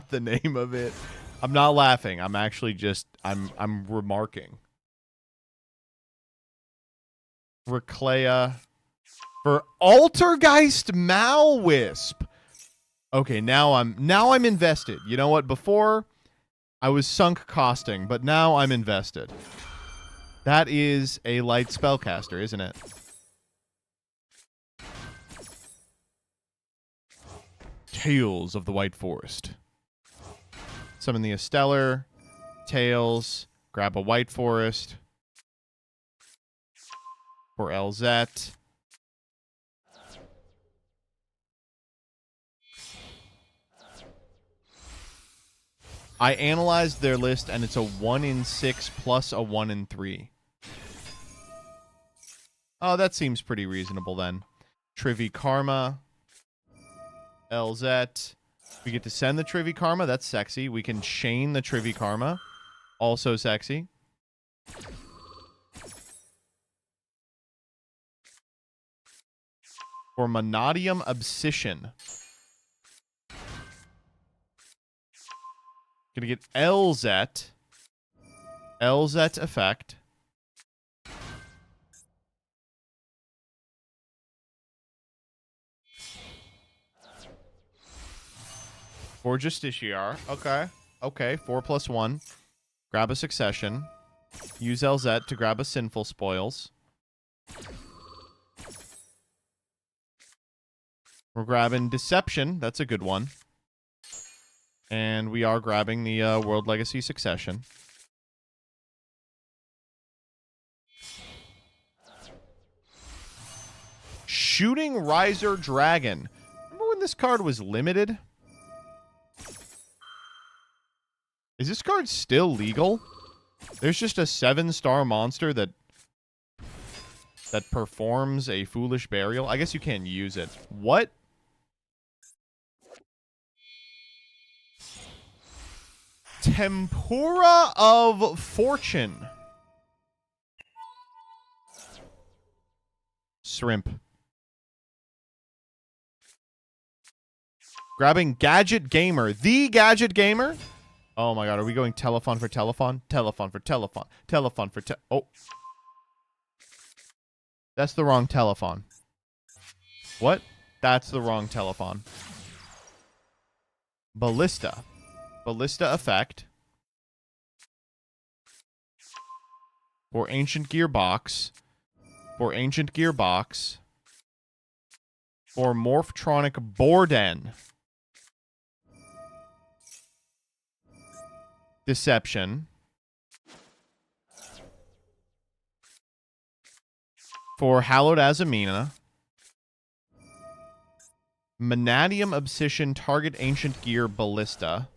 the name of it. I'm not laughing. I'm actually just I'm remarking. Reclea for Altergeist Malwisp. Okay, now I'm invested. You know what? Before I was sunk costing, but now I'm invested. That is a light spellcaster, isn't it? Tales of the White Forest. Summon the Esteller. Tails. Grab a White Forest. For LZ. I analyzed their list, and it's a 1 in 6 plus a 1 in 3. Oh, that seems pretty reasonable then. Trivi Karma. LZ. We get to send the Trivi Karma. That's sexy. We can chain the Trivi Karma. Also sexy. For Monodium Obsession. Gonna get LZ. LZ effect. For Justiciar. Okay. Okay. 4+1. Grab a Succession. Use LZ to grab a Sinful Spoils. We're grabbing Deception. That's a good one. And we are grabbing the World Legacy Succession. Shooting Riser Dragon. Remember when this card was limited? Is this card still legal? There's just a 7-star monster that performs a Foolish Burial. I guess you can't use it. What? Tempura of Fortune. Shrimp. Grabbing Gadget Gamer. The Gadget Gamer? Oh my god, are we going telephone for telephone? Telephone for telephone. Telephone for oh. That's the wrong telephone. What? That's the wrong telephone. Ballista. Ballista effect. For Ancient Gearbox. For Ancient Gearbox. For Morphtronic Borden. Deception. For Hallowed Azamina. Monadium Obsession target Ancient Gear Ballista.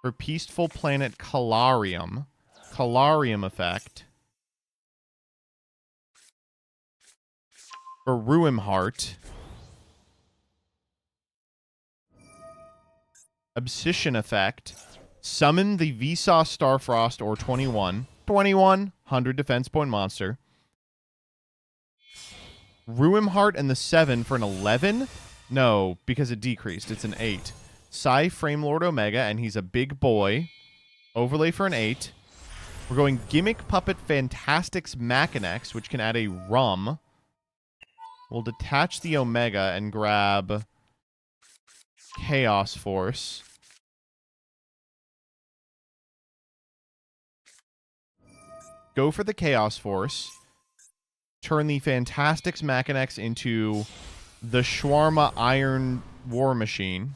For Peaceful Planet Calarium. Calarium effect. For Ruimheart. Obsession effect. Summon the Vsauce Starfrost or 21. 21. 100 defense point monster. Ruimheart and the 7 for an 11? No, because it decreased. It's an 8. Psy Framelord Omega, and he's a big boy. Overlay for an 8. We're going Gimmick Puppet Fantastics Machinex, which can add a rum. We'll detach the Omega and grab Chaos Force. Go for the Chaos Force. Turn the Fantastics Machinex into the Shawarma Iron War Machine.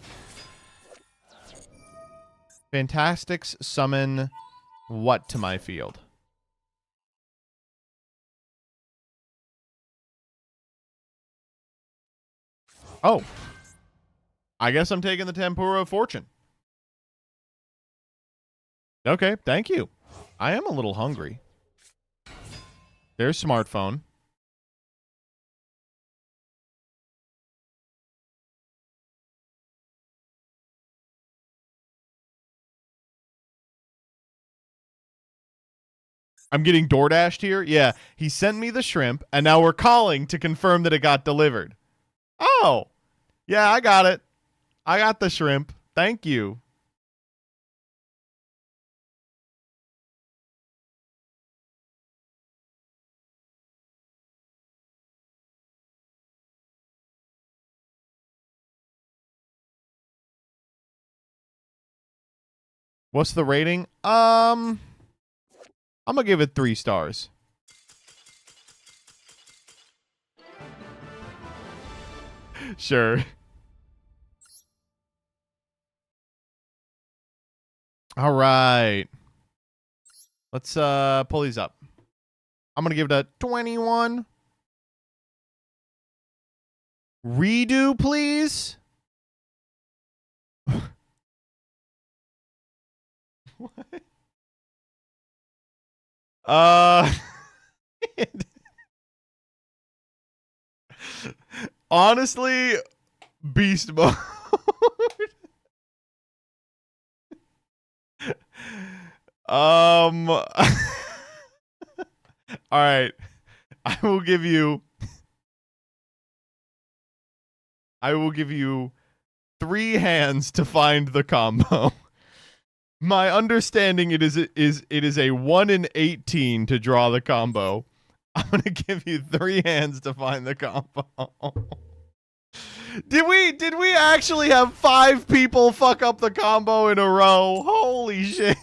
Fantastics summon what to my field? Oh. I guess I'm taking the Tempura of Fortune. Okay, thank you. I am a little hungry. There's smartphone. I'm getting DoorDashed here? Yeah, he sent me the shrimp, and now we're calling to confirm that it got delivered. Oh, yeah, I got it. I got the shrimp. Thank you. What's the rating? I'm gonna give it 3 stars. Sure. All right. Let's pull these up. I'm gonna give it a 21. Redo, please. What? Honestly, beast mode. All right. I will give you 3 hands to find the combo. My understanding it is a 1 in 18 to draw the combo. I'm gonna give you 3 hands to find the combo. Did we actually have 5 people fuck up the combo in a row? Holy shit.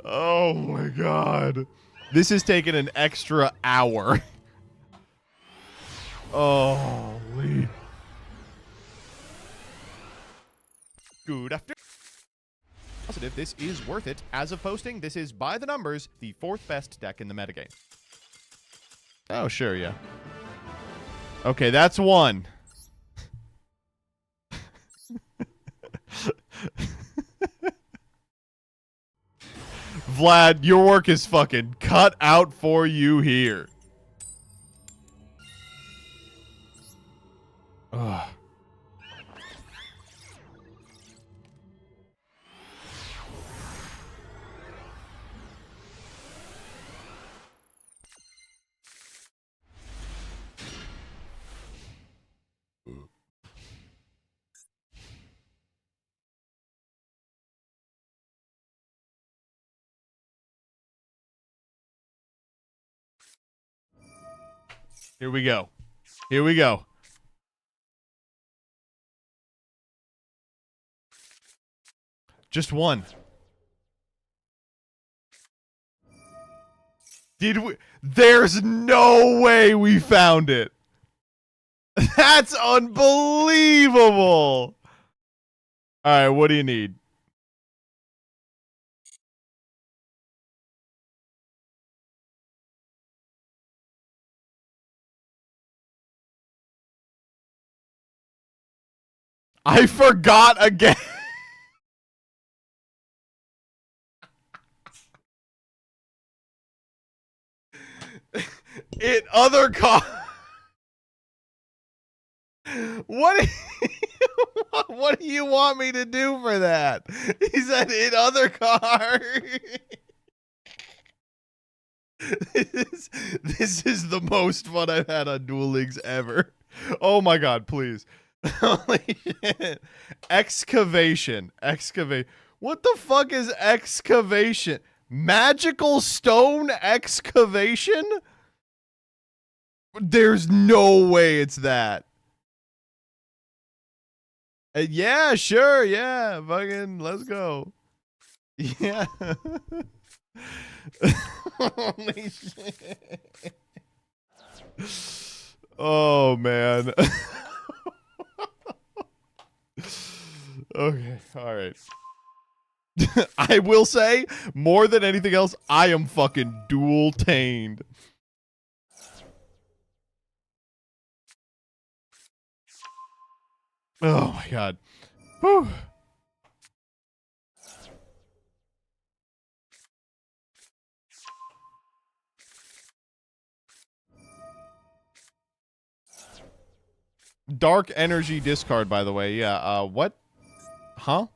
Oh my god. This has taken an extra hour. Holy. Good afternoon. Positive, this is worth it. As of posting, this is, by the numbers, the 4th best deck in the metagame. Oh, sure, yeah. Okay, that's 1. Vlad, your work is fucking cut out for you here. Ugh. Here we go. Here we go. Just 1. Did we? There's no way we found it. That's unbelievable. All right, what do you need? I forgot again. It other car. What? What do you want me to do for that? He said in other car. This is the most fun I've had on Duel Links ever. Oh my god, please. Holy shit. Excavation. Excavate. What the fuck is excavation? Magical stone excavation? There's no way it's that. Yeah, sure, yeah. Fucking, let's go. Yeah. Holy shit. Oh, man. Okay, all right. I will say, more than anything else, I am fucking dual-tained. Oh my god. Whew. Dark energy discard, by the way. Yeah, what? Huh?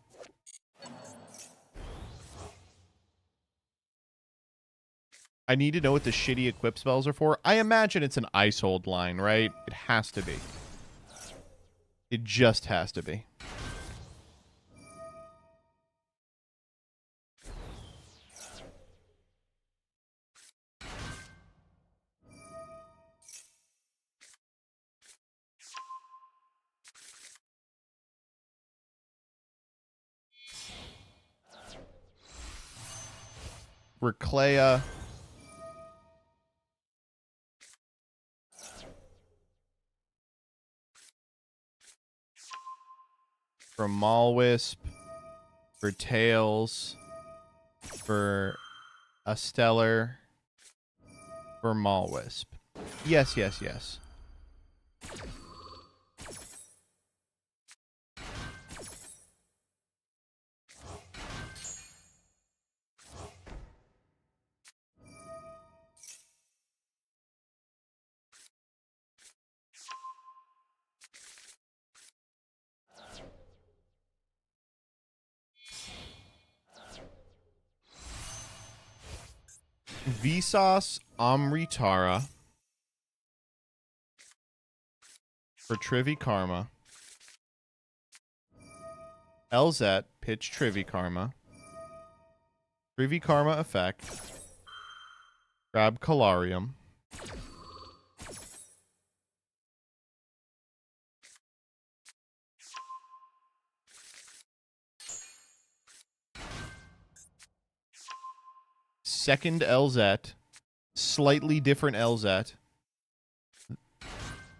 I need to know what the shitty equip spells are for. I imagine it's an ice hold line, right? It has to be. It just has to be. Riclea. For Malwisp. For Tails. For a Stellar. For Malwisp. Yes, yes, yes. Vsauce Amritara for Trivikarma. Elzet pitch Trivikarma. Trivikarma effect. Grab Calarium. Second Elzet. Slightly different Elzet.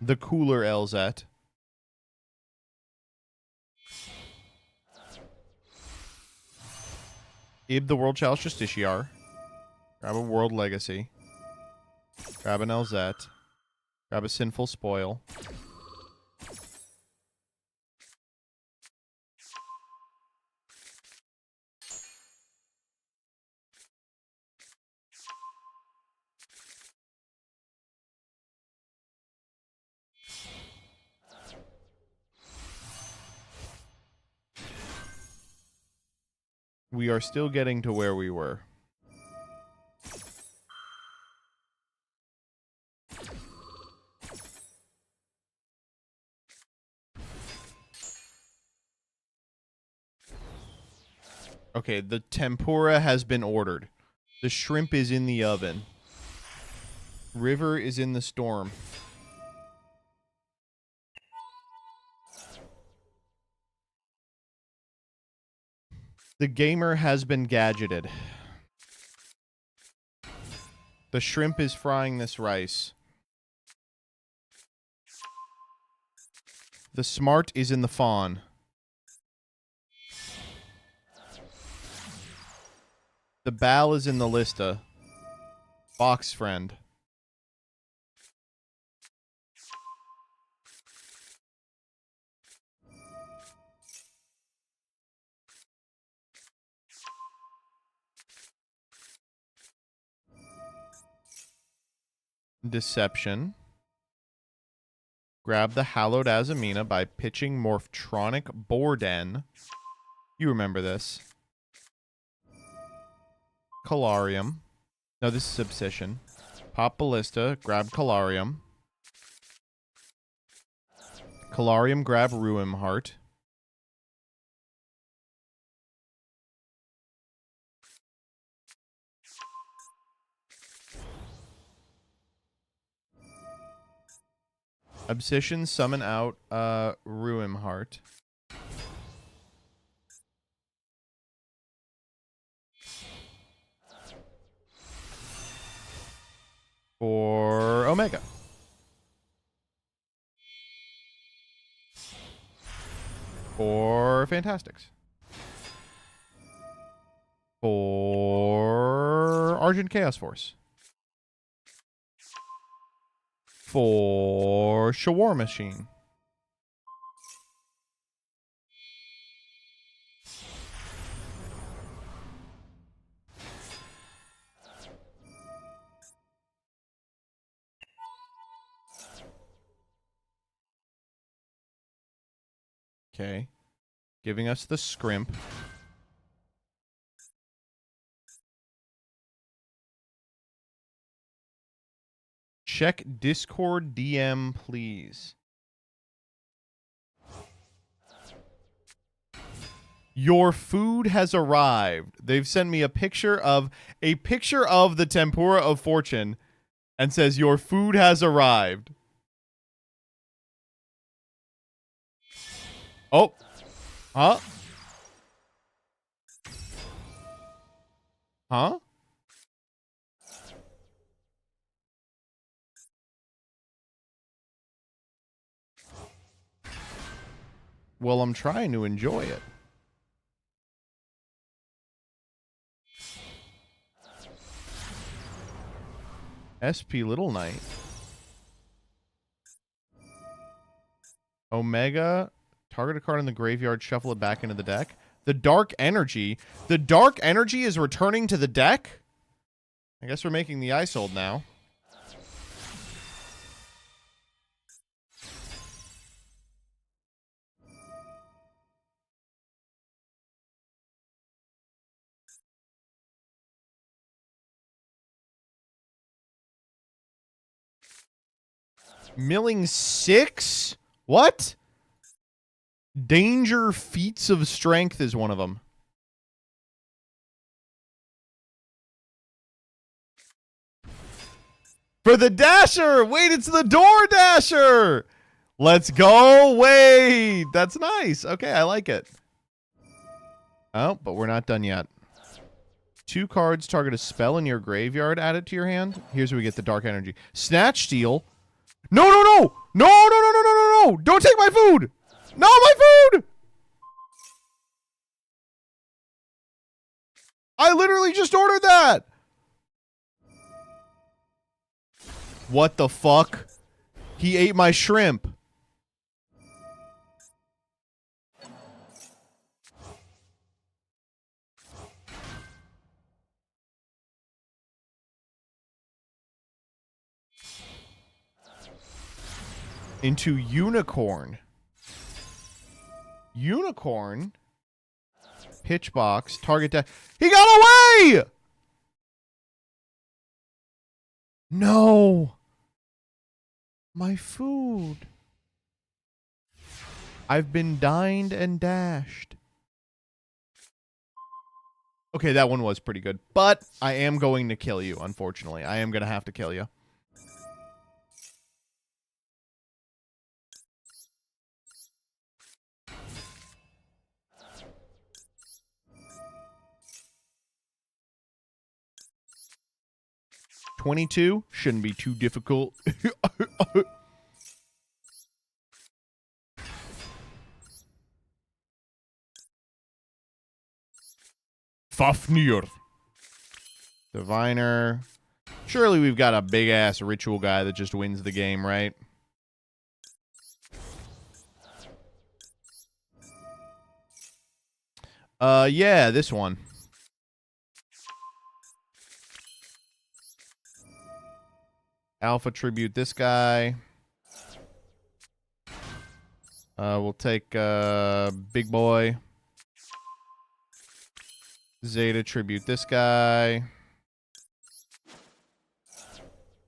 The cooler Elzet. Ib the World Chalice Justiciar. Grab a World Legacy. Grab an Elzet. Grab a Sinful Spoil. We are still getting to where we were. Okay, the tempura has been ordered. The shrimp is in the oven. River is in the storm. The gamer has been gadgeted. The shrimp is frying this rice. The smart is in the fawn. The bal is in the lista. Box friend. Deception. Grab the Hallowed Azamina by pitching Morphtronic Borden. You remember this. Calarium. No, this is Obsession. Pop Ballista. Grab Calarium. Calarium, grab Ruimheart. Obsession, summon out Ruimheart. For Omega. For Fantastics. For Argent Chaos Force. For Shawar Machine. Okay. Giving us the Scrimp. Check Discord DM, please. Your food has arrived. They've sent me a picture of the tempura of fortune and says your food has arrived. Oh. Huh? Huh? Well, I'm trying to enjoy it. SP Little Knight. Omega. Target a card in the graveyard, shuffle it back into the deck. The Dark Energy. The Dark Energy is returning to the deck? I guess we're making the Isold now. Milling 6? What? Danger Feats of Strength is one of them. For the Dasher! Wait, it's the Door Dasher! Let's go! Wait! That's nice. Okay, I like it. Oh, but we're not done yet. 2 cards, target a spell in your graveyard, add it to your hand. Here's where we get the Dark Energy. Snatch Steal. No, no, no! No, no, no, no, no, no, no! Don't take my food! No, my food! I literally just ordered that! What the fuck? He ate my shrimp. Into Unicorn. Unicorn? Pitchbox. Target deck. He got away! No. My food. I've been dined and dashed. Okay, that one was pretty good. But I am going to kill you, unfortunately. I am going to have to kill you. $22 shouldn't be too difficult. Fafnir. Diviner. Surely we've got a big-ass ritual guy that just wins the game, right? Yeah, this one. Alpha tribute this guy. We'll take Big Boy. Zeta tribute this guy.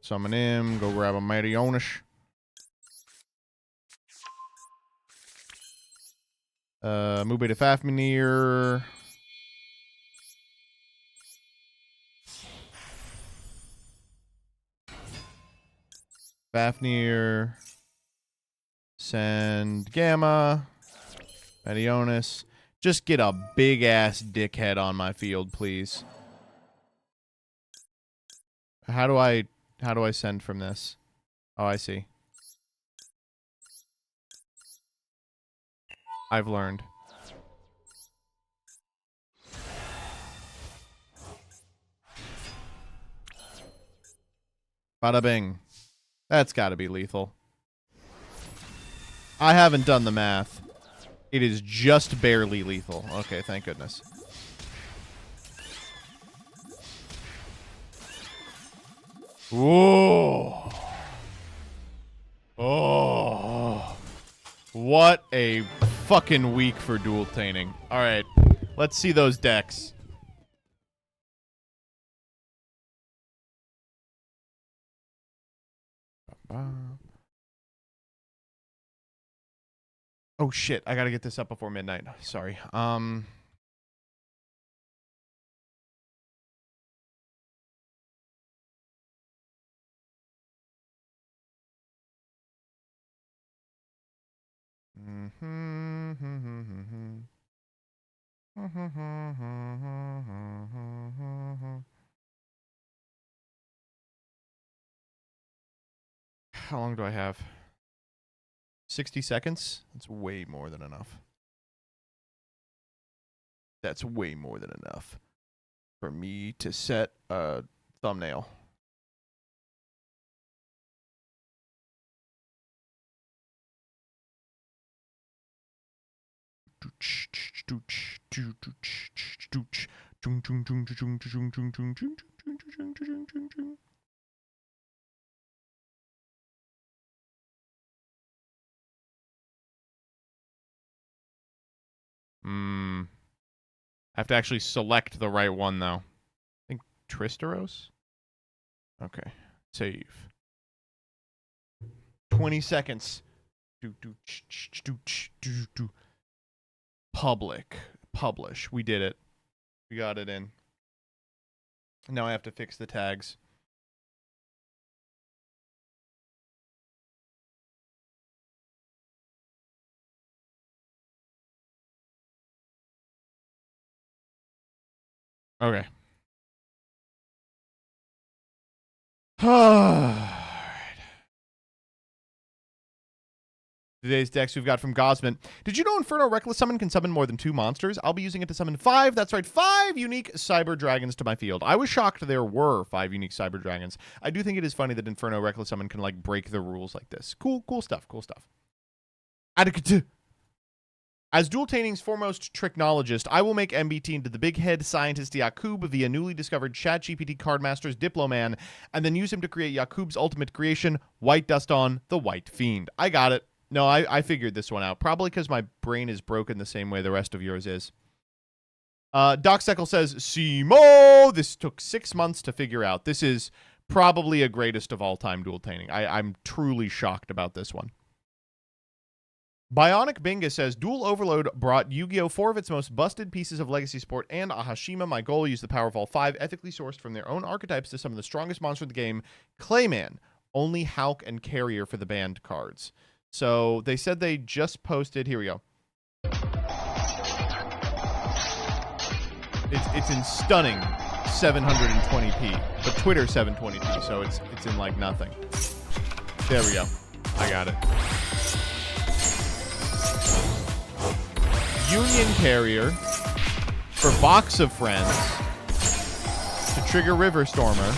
Summon him. Go grab a Mighty Onish. Mube to Fafnir. Fafnir. Send Gamma. Medionis. Just get a big-ass dickhead on my field, please. How do I send from this? Oh, I see. I've learned. Bada bing. That's got to be lethal. I haven't done the math. It is just barely lethal. Okay, thank goodness. Whoa. Oh. What a fucking week for dual-taning. All right, let's see those decks. Oh shit, I gotta get this up before midnight. Sorry. How long do I have? 60 seconds. That's way more than enough. That's way more than enough for me to set a thumbnail. I have to actually select the right one, though. I think Tristeros? Okay. Save. 20 seconds. Public. Publish. We did it. We got it in. Now I have to fix the tags. Okay. Alright. Today's decks we've got from Gosman. Did you know Inferno Reckless Summon can summon more than 2 monsters? I'll be using it to summon 5. That's right, 5 unique Cyber Dragons to my field. I was shocked there were 5 unique Cyber Dragons. I do think it is funny that Inferno Reckless Summon can, like, break the rules like this. Cool stuff, cool stuff. As Duel Taining's foremost tricknologist, I will make MBT into the big head scientist Yakub via newly discovered ChatGPT Cardmaster's Diploman, and then use him to create Yakub's ultimate creation, White Dust on the White Fiend. I got it. No, I figured this one out. Probably because my brain is broken the same way the rest of yours is. Doc Seckle says, Simo! This took 6 months to figure out. This is probably a greatest of all time Duel Taining. I'm truly shocked about this one. Bionic Binga says, Duel Overload brought Yu-Gi-Oh! 4 of its most busted pieces of Legacy Support and Ahashima. My goal, use the power of all 5 ethically sourced from their own archetypes to summon the strongest monster in the game, Clayman. Only Hulk and Carrier for the banned cards. So they said they just posted. Here we go. It's in stunning 720p, but Twitter 720p, so it's in like nothing. There we go. I got it. Union Carrier for Box of Friends to trigger River Stormer.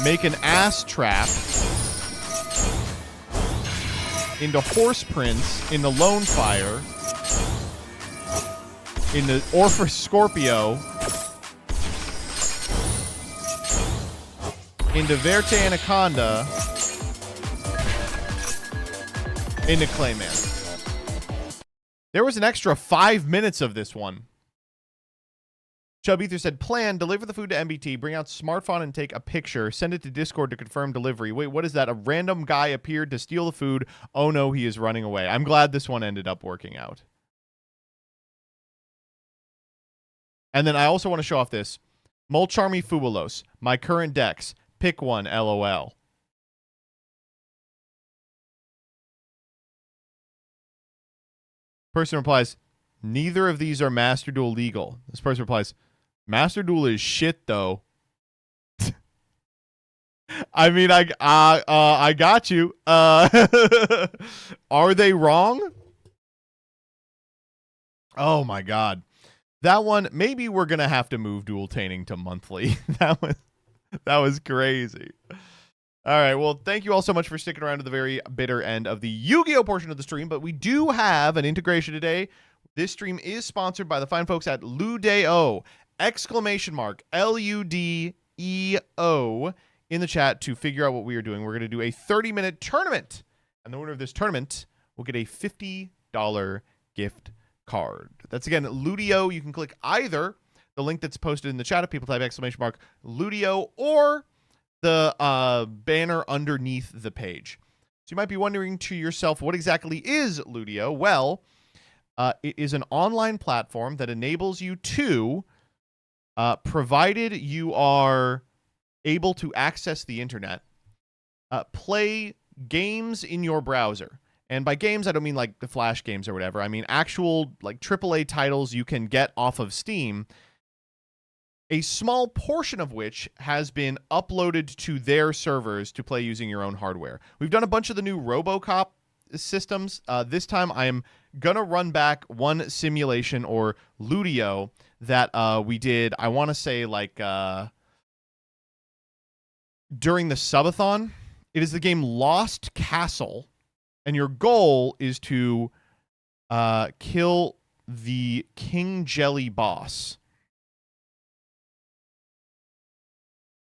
Make an Ass Trap into Horse Prince in the Lone Fire, in the Orpheus Scorpio, into Verte Anaconda, into Clayman. There was an extra 5 minutes of this one. Chub Ether said, plan, deliver the food to MBT, bring out smartphone and take a picture, send it to Discord to confirm delivery. Wait, what is that? A random guy appeared to steal the food. Oh no, he is running away. I'm glad this one ended up working out. And then I also want to show off this. Molcharmy Fubulos, my current decks. Pick one, LOL. Person replies, neither of these are Master Duel legal. This person replies, Master Duel is shit, though. I mean, I got you. Are they wrong? Oh my god, that one. Maybe we're gonna have to move Duel Taining to monthly. that was crazy. All right, well, thank you all so much for sticking around to the very bitter end of the Yu-Gi-Oh portion of the stream, but we do have an integration today. This stream is sponsored by the fine folks at Ludeo. Exclamation mark LUDEO in the chat to figure out what we are doing. We're going to do a 30-minute tournament, and the winner of this tournament will get a $50 gift card. That's, again, Ludeo. You can click either the link that's posted in the chat if people type exclamation mark Ludeo, or the banner underneath the page. So you might be wondering to yourself, what exactly is Ludeo? Well, it is an online platform that enables you to, provided you are able to access the internet, play games in your browser. And by games, I don't mean like the Flash games or whatever. I mean actual like AAA titles you can get off of Steam a small portion of which has been uploaded to their servers to play using your own hardware. We've done a bunch of the new RoboCop systems. This time I am going to run back one simulation, or ludeo, that we did, I want to say, like, during the subathon. It is the game Lost Castle, and your goal is to kill the King Jelly boss.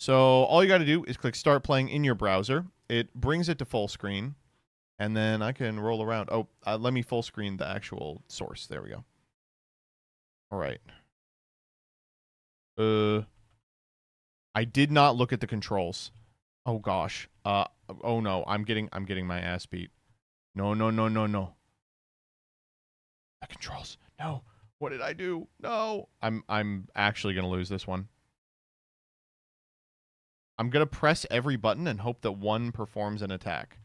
So all you got to do is click Start Playing in your browser. It brings it to full screen, and then I can roll around. Oh, let me full screen the actual source. There we go. All right. I did not look at the controls. Oh gosh. Oh no, I'm getting my ass beat. No. The controls. No. What did I do? No. I'm actually going to lose this one. I'm going to press every button and hope that one performs an attack.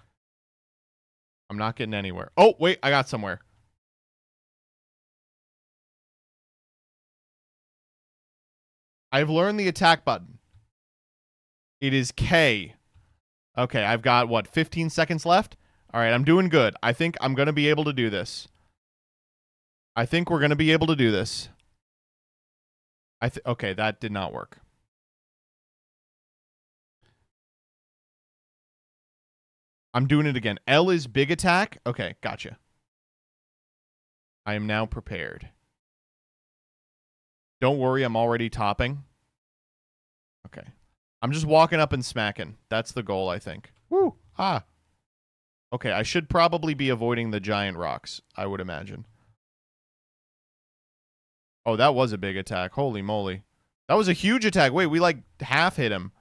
I'm not getting anywhere. Oh, wait, I got somewhere. I've learned the attack button. It is K. Okay, I've got, what, 15 seconds left? All right, I'm doing good. I think I'm going to be able to do this. I think we're going to be able to do this. Okay, that did not work. I'm doing it again. L is big attack. Okay, gotcha. I am now prepared. Don't worry, I'm already topping. Okay. I'm just walking up and smacking. That's the goal, I think. Woo! Ah. Okay, I should probably be avoiding the giant rocks, I would imagine. Oh, that was a big attack. Holy moly. That was a huge attack. Wait, we like half hit him.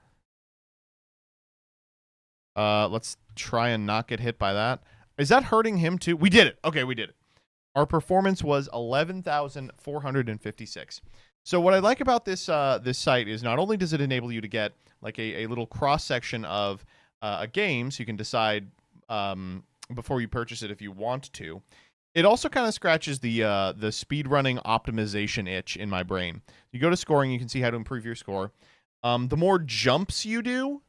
Let's try and not get hit by that. Is that hurting him too? We did it. Okay, we did it. Our performance was 11,456. So what I like about this this site is not only does it enable you to get like a little cross section of a game, so you can decide before you purchase it if you want to. It also kind of scratches the speedrunning optimization itch in my brain. You go to scoring, you can see how to improve your score. The more jumps you do,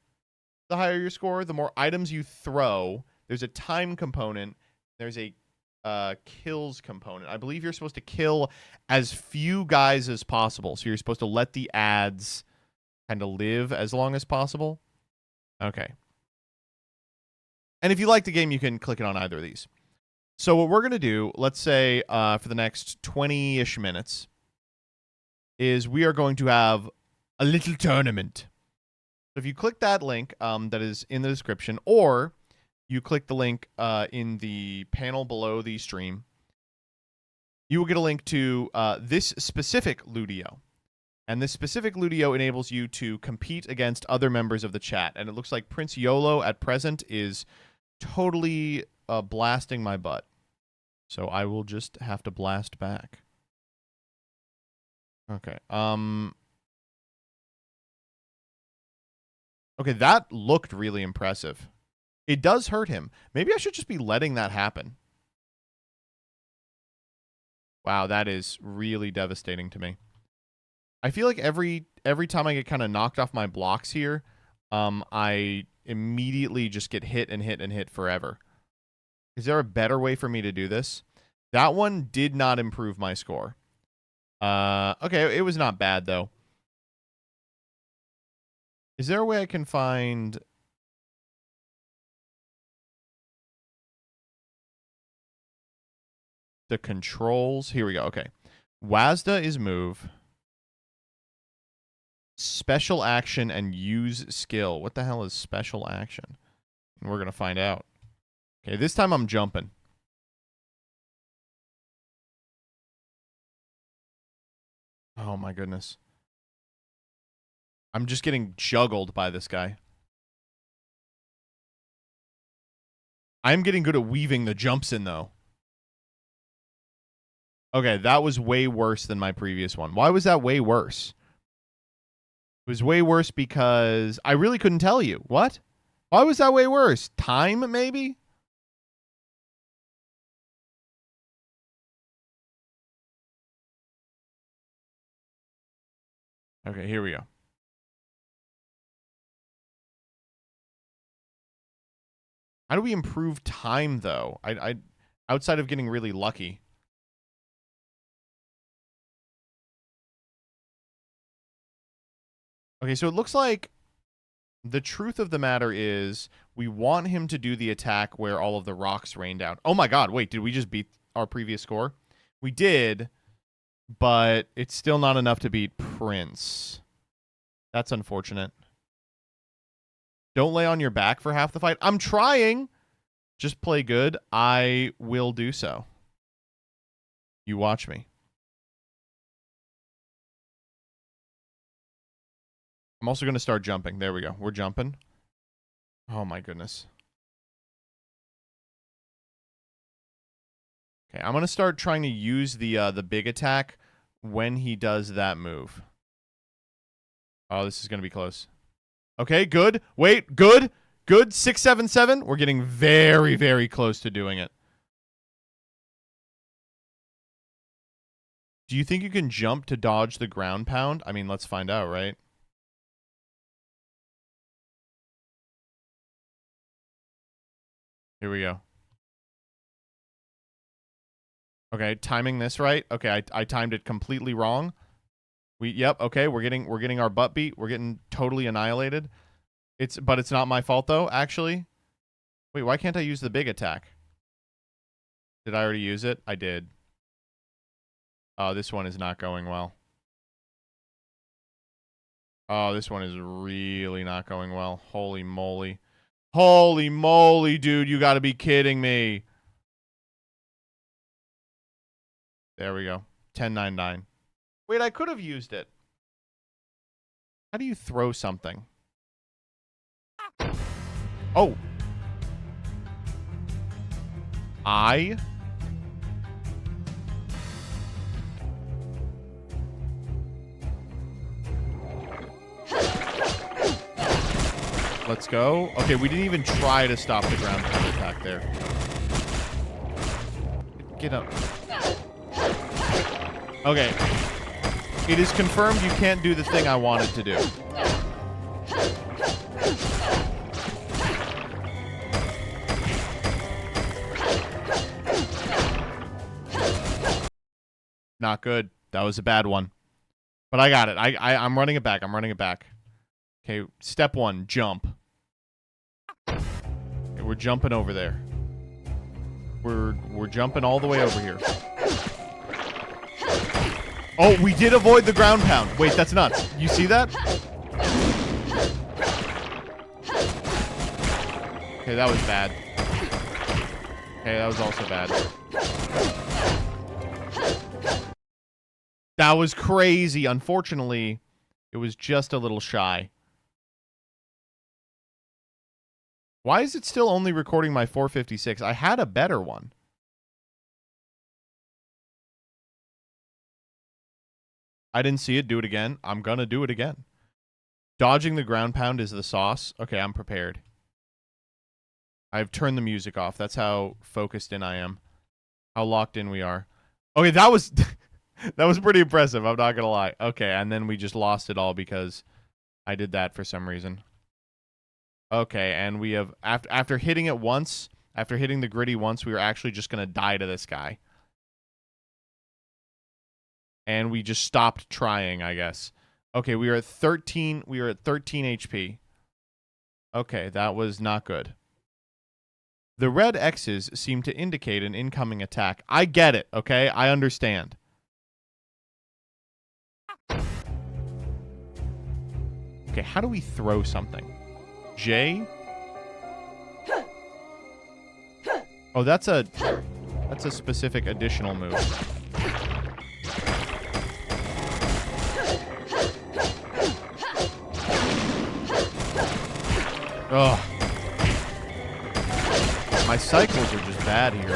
the higher your score. The more items you throw, there's a time component. There's a kills component. I believe you're supposed to kill as few guys as possible. So you're supposed to let the ads kind of live as long as possible. Okay. And if you like the game, you can click it on either of these. So what we're going to do, let's say for the next 20-ish minutes, is we are going to have a little tournament. So if you click that link that is in the description, or you click the link in the panel below the stream, you will get a link to this specific ludeo. And this specific ludeo enables you to compete against other members of the chat. And it looks like Prince YOLO at present is totally blasting my butt. So I will just have to blast back. Okay. Okay, that looked really impressive. It does hurt him. Maybe I should just be letting that happen. Wow, that is really devastating to me. I feel like every time I get kind of knocked off my blocks here, I immediately just get hit and hit and hit forever. Is there a better way for me to do this? That one did not improve my score. Okay, it was not bad, though. Is there a way I can find... the controls? Here we go. Okay. WASDA is move. Special action and use skill. What the hell is special action? And we're going to find out. Okay, this time I'm jumping. Oh my goodness. I'm just getting juggled by this guy. I'm getting good at weaving the jumps in, though. Okay, that was way worse than my previous one. Why was that way worse? It was way worse because I really couldn't tell you. What? Why was that way worse? Time, maybe? Okay, here we go. How do we improve time, though? I outside of getting really lucky. Okay, so it looks like the truth of the matter is we want him to do the attack where all of the rocks rain down. Oh my god, wait, did we just beat our previous score? We did, but it's still not enough to beat Prince. That's unfortunate. Don't lay on your back for half the fight. I'm trying. Just play good. I will do so. You watch me. I'm also going to start jumping. There we go. We're jumping. Oh my goodness. Okay, I'm going to start trying to use the big attack when he does that move. Oh, this is going to be close. Okay, good. Wait, good. Good. 6, 7, 7. We're getting very, very close to doing it. Do you think you can jump to dodge the ground pound? I mean, let's find out, right? Here we go. Okay, timing this right. Okay, I timed it completely wrong. Yep, okay, we're getting our butt beat. We're getting totally annihilated. But it's not my fault though, actually. Wait, why can't I use the big attack? Did I already use it? I did. Oh, this one is not going well. Oh, this one is really not going well. Holy moly. Holy moly, dude, you gotta be kidding me. There we go. 10-9-9. Wait, I could have used it. How do you throw something? Oh. Let's go. Okay, we didn't even try to stop the ground pound attack there. Get up. Okay. It is confirmed you can't do the thing I wanted to do. Not good. That was a bad one. But I got it. I'm running it back. I'm running it back. Okay, step 1, jump. Okay, we're jumping over there. We're jumping all the way over here. Oh, we did avoid the ground pound. Wait, that's nuts. You see that? Okay, that was bad. Okay, that was also bad. That was crazy. Unfortunately, it was just a little shy. Why is it still only recording my 456? I had a better one. I didn't see it. Do it again. I'm gonna do it again. Dodging the ground pound is the sauce. Okay, I'm prepared. I've turned the music off. That's how focused in I am. How locked in we are. Okay, that was that was pretty impressive. I'm not gonna lie. Okay, and then we just lost it all because I did that for some reason. Okay, and we have after hitting it once, after hitting the gritty once, we were actually just gonna die to this guy. And we just stopped trying, I guess. Okay, we are at 13. We are at 13 HP. Okay, that was not good. The red X's seem to indicate an incoming attack. I get it, okay? I understand. Okay, how do we throw something? J? Oh, that's a specific additional move. Ugh. My cycles are just bad here.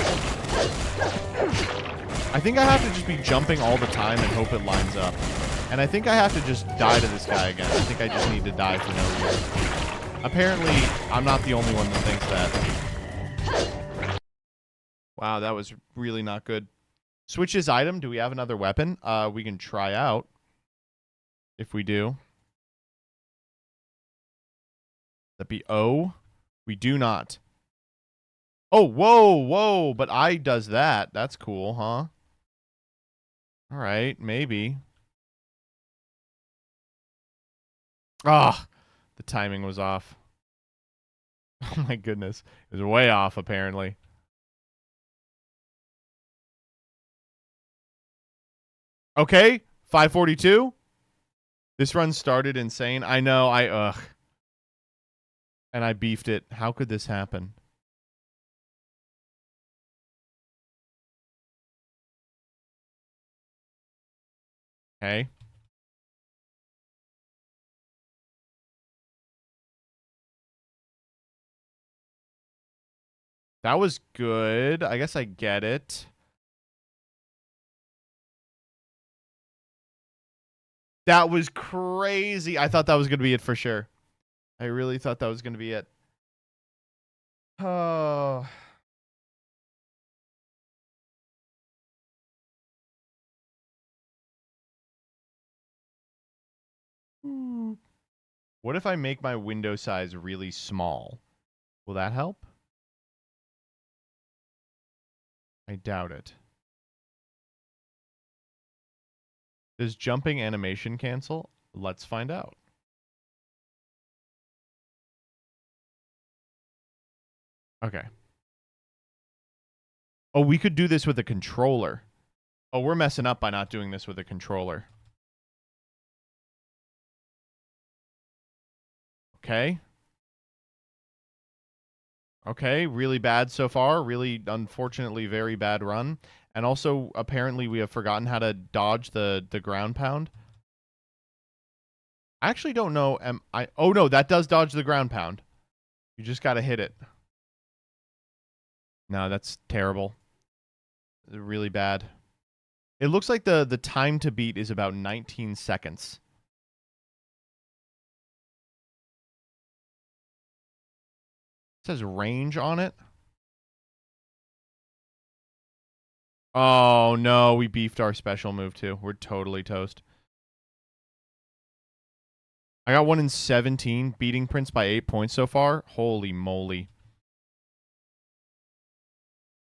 I think I have to just be jumping all the time and hope it lines up. And I think I have to just die to this guy again. I think I just need to die for no reason. Apparently, I'm not the only one that thinks that. Wow, that was really not good. Switch his item. Do we have another weapon? We can try out. If we do. That be O? We do not. Oh, whoa, whoa. But I does that. That's cool, huh? All right, maybe. Ah, the timing was off. Oh my goodness. It was way off, apparently. Okay, 542. This run started insane. I know, ugh. And I beefed it. How could this happen? Okay. That was good. I guess I get it. That was crazy. I thought that was going to be it for sure. I really thought that was going to be it. Oh. What if I make my window size really small? Will that help? I doubt it. Does jumping animation cancel? Let's find out. Okay. Oh, we could do this with a controller. Oh, we're messing up by not doing this with a controller. Okay. Okay, really bad so far. Really, unfortunately, very bad run. And also, apparently, we have forgotten how to dodge the ground pound. I actually don't know. Oh, no, that does dodge the ground pound. You just got to hit it. No, that's terrible. Really bad. It looks like the time to beat is about 19 seconds. It says range on it. Oh, no, we beefed our special move, too. We're totally toast. I got 1 in 17, beating Prince by 8 points so far. Holy moly.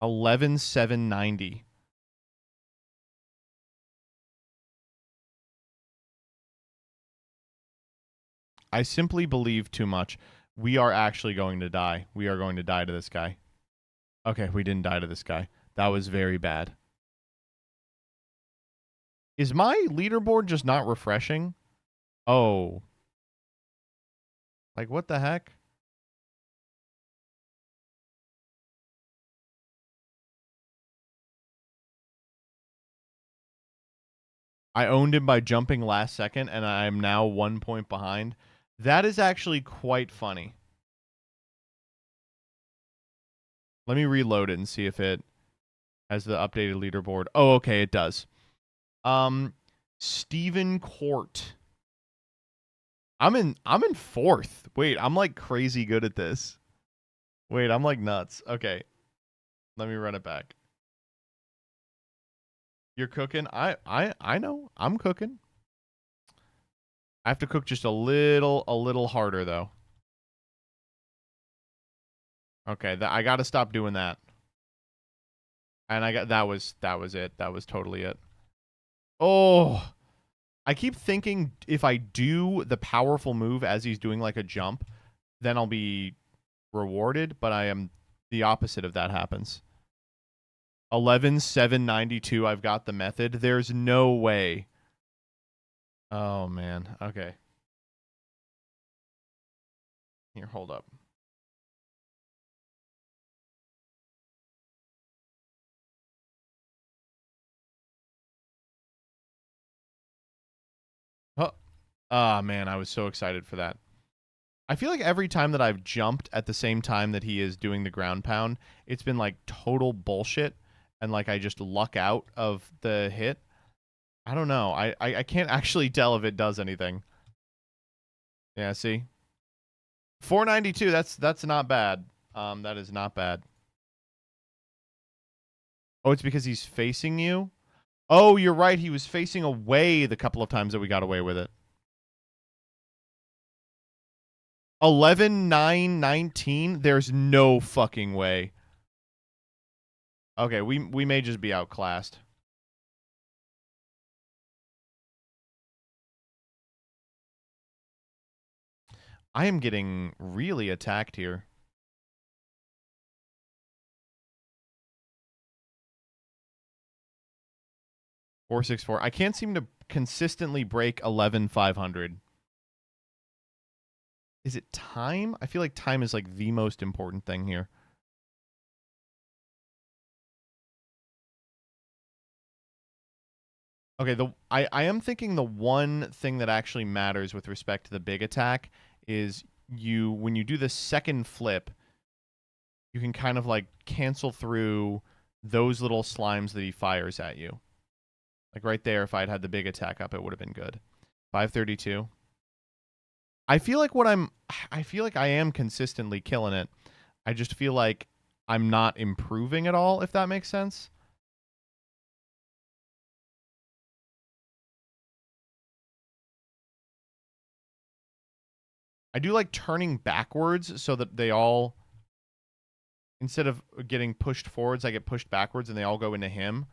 11,790. I simply believe too much. We are actually going to die. We are going to die to this guy. Okay, we didn't die to this guy. That was very bad. Is my leaderboard just not refreshing? Oh. Like, what the heck? I owned him by jumping last second, and I am now 1 point behind. That is actually quite funny. Let me reload it and see if it has the updated leaderboard. Oh, okay, it does. Stephen Court. I'm in 4th. Wait, I'm like crazy good at this. Wait, I'm like nuts. Okay. Let me run it back. You're cooking? I know. I'm cooking. I have to cook just a little harder though. Okay, I got to stop doing that. And that was it. That was totally it. Oh, I keep thinking if I do the powerful move as he's doing like a jump, then I'll be rewarded, but I am the opposite of that happens. 11,792. I've got the method. There's no way. Oh man. Okay. Here, hold up. Oh, man, I was so excited for that. I feel like every time that I've jumped at the same time that he is doing the ground pound, it's been like total bullshit, and like I just luck out of the hit. I don't know. I can't actually tell if it does anything. Yeah, see? 492, that's not bad. That is not bad. Oh, it's because he's facing you? Oh, you're right. He was facing away the couple of times that we got away with it. 11, 9, 19. There's no fucking way. Okay, we may just be outclassed. I am getting really attacked here. Four, 6, 4. I can't seem to consistently break 11,500. Is it time? I feel like time is like the most important thing here. Okay, I am thinking the one thing that actually matters with respect to the big attack is when you do the second flip, you can kind of like cancel through those little slimes that he fires at you. Like right there, if I'd had the big attack up, it would have been good. 532. I feel like I am consistently killing it. I just feel like I'm not improving at all, if that makes sense. I do like turning backwards so that they all, instead of getting pushed forwards, I get pushed backwards and they all go into him.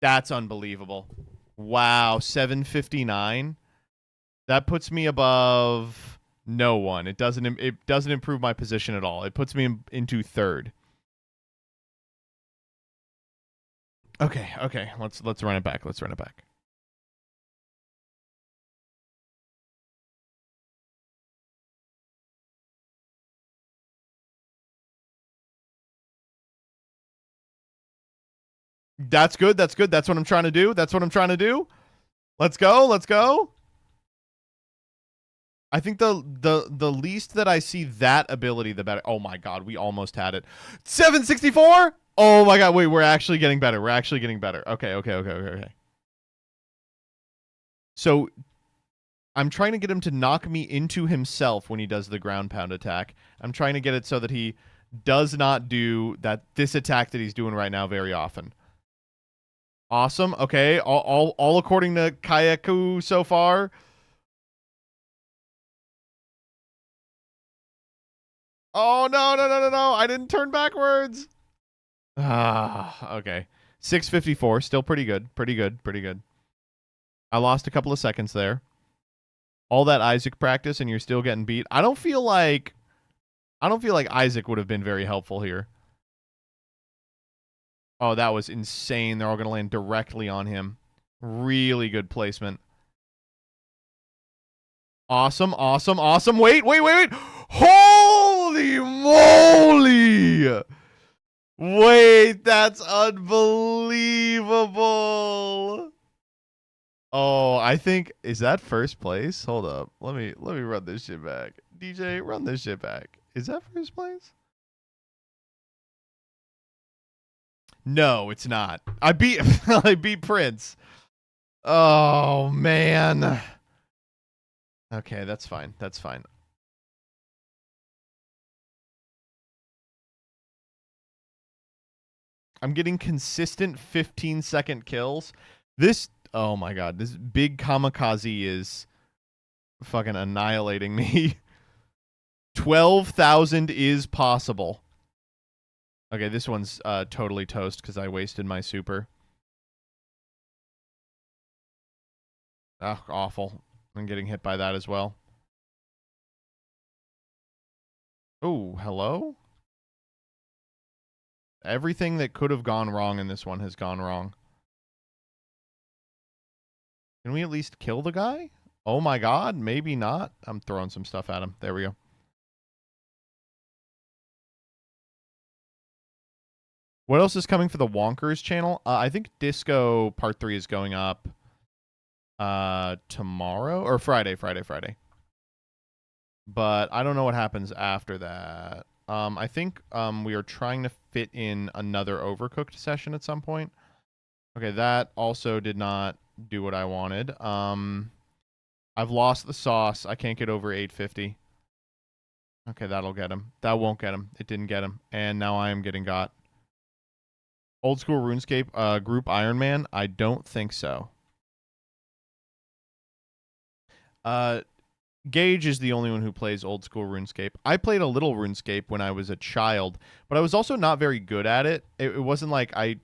That's unbelievable. Wow, 759. That puts me above no one. It doesn't improve my position at all. It puts me into third. Okay. Let's run it back. Let's run it back. That's good. That's good. That's what I'm trying to do. That's what I'm trying to do. Let's go. Let's go. I think the least that I see that ability, the better. Oh my god, we almost had it. 764? Oh my god, wait, we're actually getting better. We're actually getting better. Okay. So I'm trying to get him to knock me into himself when he does the ground pound attack. I'm trying to get it so that he does not do this attack that he's doing right now very often. Awesome. Okay, all according to Kayaku so far. Oh, no. I didn't turn backwards. Okay. 654. Still pretty good. Pretty good. I lost a couple of seconds there. All that Isaac practice and you're still getting beat. I don't feel like Isaac would have been very helpful here. Oh, that was insane. They're all going to land directly on him. Really good placement. Awesome. Wait. Holy moly! Wait, that's unbelievable. Oh, I think, is that first place? Hold up. Let me run this shit back. DJ, run this shit back. Is that first place? No, it's not. I beat I beat Prince. Oh man. Okay, that's fine. That's fine. I'm getting consistent 15-second kills. Oh my god, this big kamikaze is fucking annihilating me. 12,000 is possible. Okay, this one's totally toast because I wasted my super. Oh, awful. I'm getting hit by that as well. Oh, hello? Everything that could have gone wrong in this one has gone wrong. Can we at least kill the guy? Oh my god, maybe not. I'm throwing some stuff at him. There we go. What else is coming for the Wonkers channel? I think Disco Part 3 is going up tomorrow or Friday. But I don't know what happens after that. I think we are trying to fit in another Overcooked session at some point. Okay, that also did not do what I wanted. I've lost the sauce. I can't get over 850. Okay, that'll get him. That won't get him. It didn't get him. And now I am getting got. Old school RuneScape group Iron Man? I don't think so. Gage is the only one who plays old school RuneScape. I played a little RuneScape when I was a child, but I was also not very good at it. It wasn't like I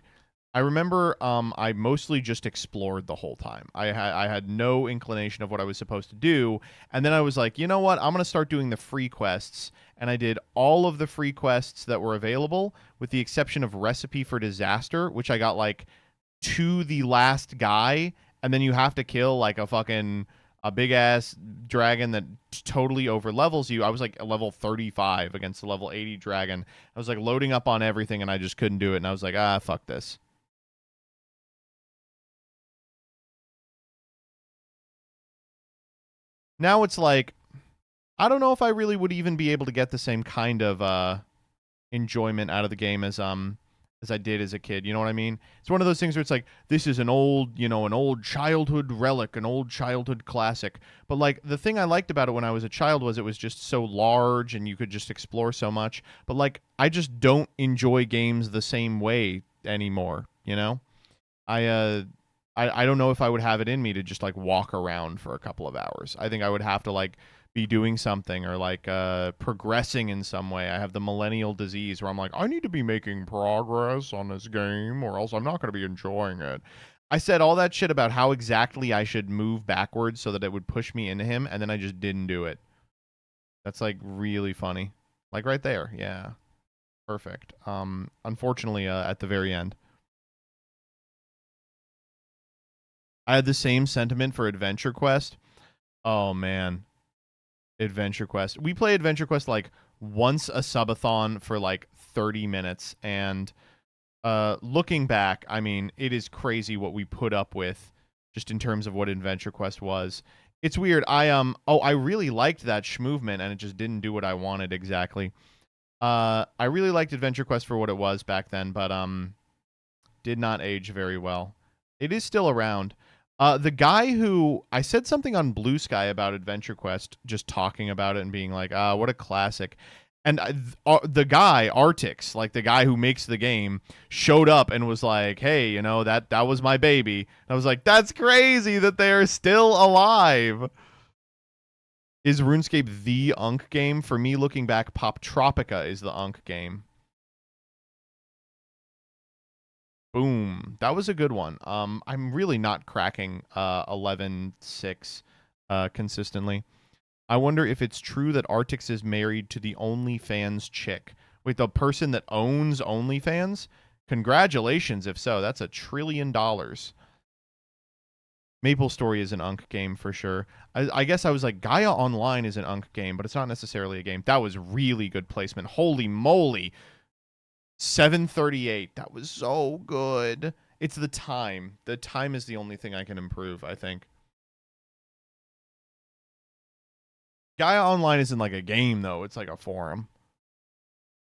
remember I mostly just explored the whole time. I had no inclination of what I was supposed to do, and then I was like, you know what? I'm going to start doing the free quests, and I did all of the free quests that were available with the exception of Recipe for Disaster, which I got like to the last guy, and then you have to kill like a big ass dragon that totally over levels you. I was like a level 35 against a level 80 dragon. I was like loading up on everything and I just couldn't do it. And I was like, fuck this. Now it's like, I don't know if I really would even be able to get the same kind of enjoyment out of the game as I did as a kid. You know what I mean? It's one of those things where it's like, this is an old childhood relic, an old childhood classic. But like the thing I liked about it when I was a child was it was just so large and you could just explore so much. But like, I just don't enjoy games the same way anymore. You know, I don't know if I would have it in me to just like walk around for a couple of hours. I think I would have to like be doing something or like progressing in some way. I have the millennial disease where I'm like, I need to be making progress on this game or else I'm not going to be enjoying it. I said all that shit about how exactly I should move backwards so that it would push me into him, and then I just didn't do it. That's like really funny. Like right there. Yeah. Perfect. Unfortunately, at the very end. I had the same sentiment for Adventure Quest. Oh, man. Adventure Quest. We play Adventure Quest like once a subathon for like 30 minutes. And looking back, I mean, it is crazy what we put up with just in terms of what Adventure Quest was. It's weird. I really liked that movement and it just didn't do what I wanted exactly. I really liked Adventure Quest for what it was back then, but did not age very well. It is still around. The guy who I said something on Blue Sky about Adventure Quest, just talking about it and being like, what a classic. And the guy, Artix, like the guy who makes the game, showed up and was like, hey, you know, that was my baby. And I was like, that's crazy that they're still alive. Is RuneScape the Unk game? For me, looking back, Pop Tropica is the Unk game. Boom. That was a good one. I'm really not cracking 11.6 consistently. I wonder if it's true that Artix is married to the OnlyFans chick. Wait, the person that owns OnlyFans? Congratulations, if so. That's $1 trillion. Maple Story is an Unk game for sure. I guess I was like, Gaia Online is an Unk game, but it's not necessarily a game. That was really good placement. Holy moly. 738. That was so good. It's the time. The time is the only thing I can improve, I think. Gaia Online isn't like a game, though. It's like a forum.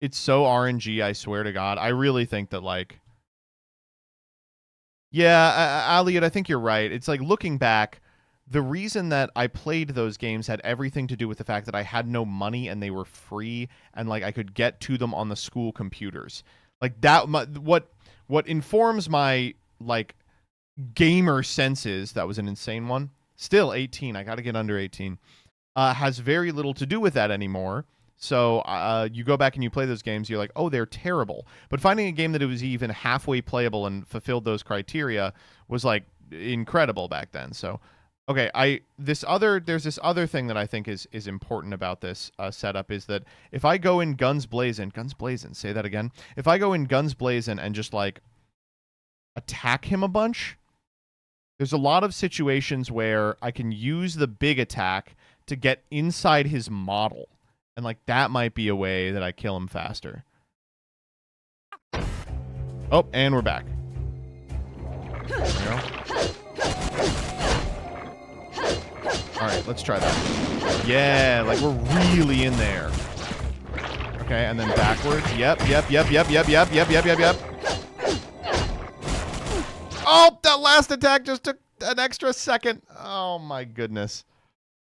It's so RNG, I swear to God. I really think that, like... Yeah, Elliot, I think you're right. It's like, looking back, the reason that I played those games had everything to do with the fact that I had no money and they were free and like I could get to them on the school computers. Like that, what informs my like gamer senses, that was an insane one. Still 18, I got to get under 18. Has very little to do with that anymore. So you go back and you play those games, you're like, oh, they're terrible. But finding a game that it was even halfway playable and fulfilled those criteria was like incredible back then. So okay, there's this other thing that I think is important about this setup is that if I go in guns blazing, say that again. If I go in guns blazing and just like attack him a bunch, there's a lot of situations where I can use the big attack to get inside his model. And like that might be a way that I kill him faster. Oh, and we're back. There we go. All right, let's try that. Yeah, like we're really in there. Okay, and then backwards. Yep. Oh, that last attack just took an extra second. Oh my goodness.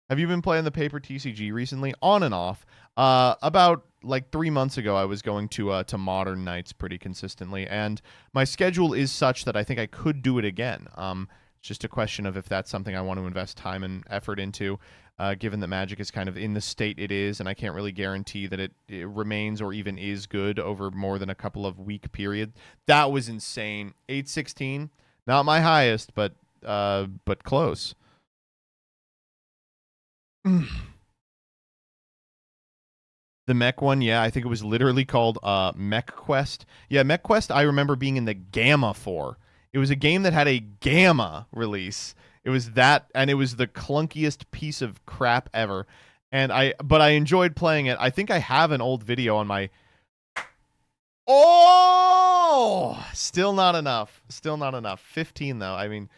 Have you been playing the paper TCG recently? On and off. About like 3 months ago, I was going to Modern Nights pretty consistently, and my schedule is such that I think I could do it again. It's just a question of if that's something I want to invest time and effort into, given that Magic is kind of in the state it is, and I can't really guarantee that it remains or even is good over more than a couple of week period. That was insane. 816, not my highest, but close. The mech one, yeah, I think it was literally called Mech Quest. Yeah, Mech Quest I remember being in the Gamma for. It was a game that had a Gamma release. It was that, and it was the clunkiest piece of crap ever. But I enjoyed playing it. I think I have an old video on my... Oh! Still not enough. Still not enough. 15, though. I mean,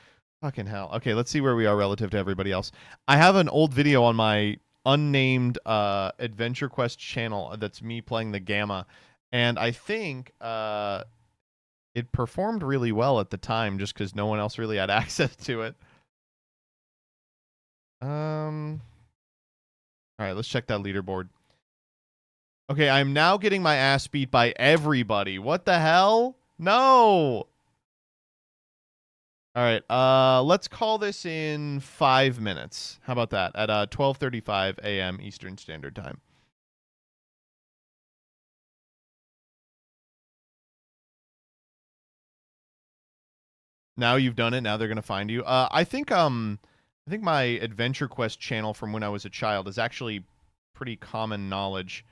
fucking hell. Okay, let's see where we are relative to everybody else. I have an old video on my unnamed Adventure Quest channel that's me playing the Gamma, and I think it performed really well at the time just because no one else really had access to it. All right, let's check that leaderboard. Okay, I'm now getting my ass beat by everybody. What the hell? No. All right, let's call this in 5 minutes. How about that? At 12:35 a.m. Eastern Standard Time. Now you've done it. Now they're gonna find you. I think my Adventure Quest channel from when I was a child is actually pretty common knowledge.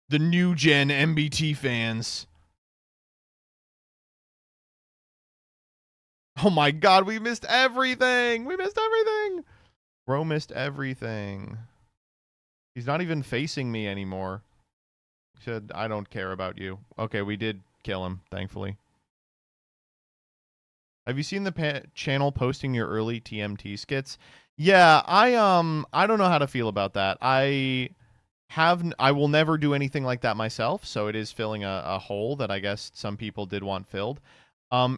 The new gen MBT fans. Oh my god, we missed everything! We missed everything! Bro missed everything. He's not even facing me anymore. He said, I don't care about you. Okay, we did kill him, thankfully. Have you seen the channel posting your early TMT skits? Yeah, I don't know how to feel about that. I will never do anything like that myself, so it is filling a hole that I guess some people did want filled.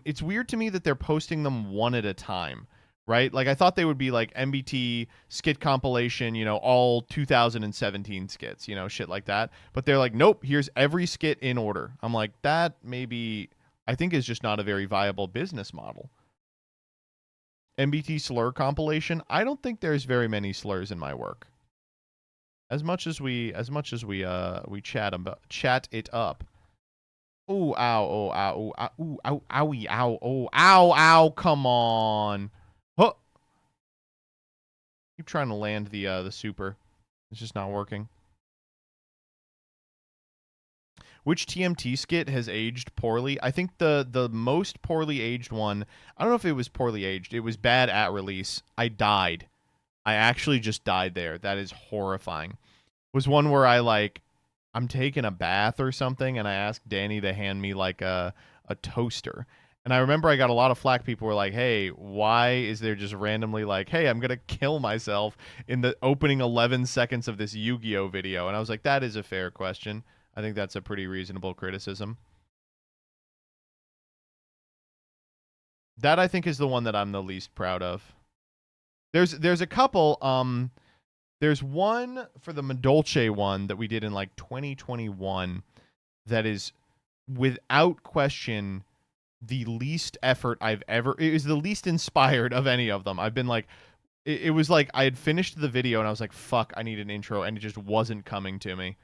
It's weird to me that they're posting them one at a time, right? Like, I thought they would be like MBT skit compilation, you know, all 2017 skits, you know, shit like that. But they're like, nope, here's every skit in order. I'm like, that maybe, I think is just not a very viable business model. MBT slur compilation, I don't think there's very many slurs in my work. As much as we chat it up. Ooh, ow, oh, ow, ooh, ow, ooh, ow, owie, ow, oh, ow, ow, come on. Huh. Keep trying to land the super. It's just not working. Which TMT skit has aged poorly? I think the most poorly aged one, I don't know if it was poorly aged. It was bad at release. I died. I actually just died there. That is horrifying. Was one where I'm taking a bath or something, and I asked Danny to hand me like a toaster. And I remember I got a lot of flack. People were like, hey, why is there just randomly like, hey, I'm going to kill myself in the opening 11 seconds of this Yu-Gi-Oh video? And I was like, that is a fair question. I think that's a pretty reasonable criticism. That I think is the one that I'm the least proud of. There's a couple, there's one for the Madolce one that we did in like 2021 that is without question the least effort I've ever... It was the least inspired of any of them. I've been like... It was like I had finished the video and I was like, fuck, I need an intro, and it just wasn't coming to me.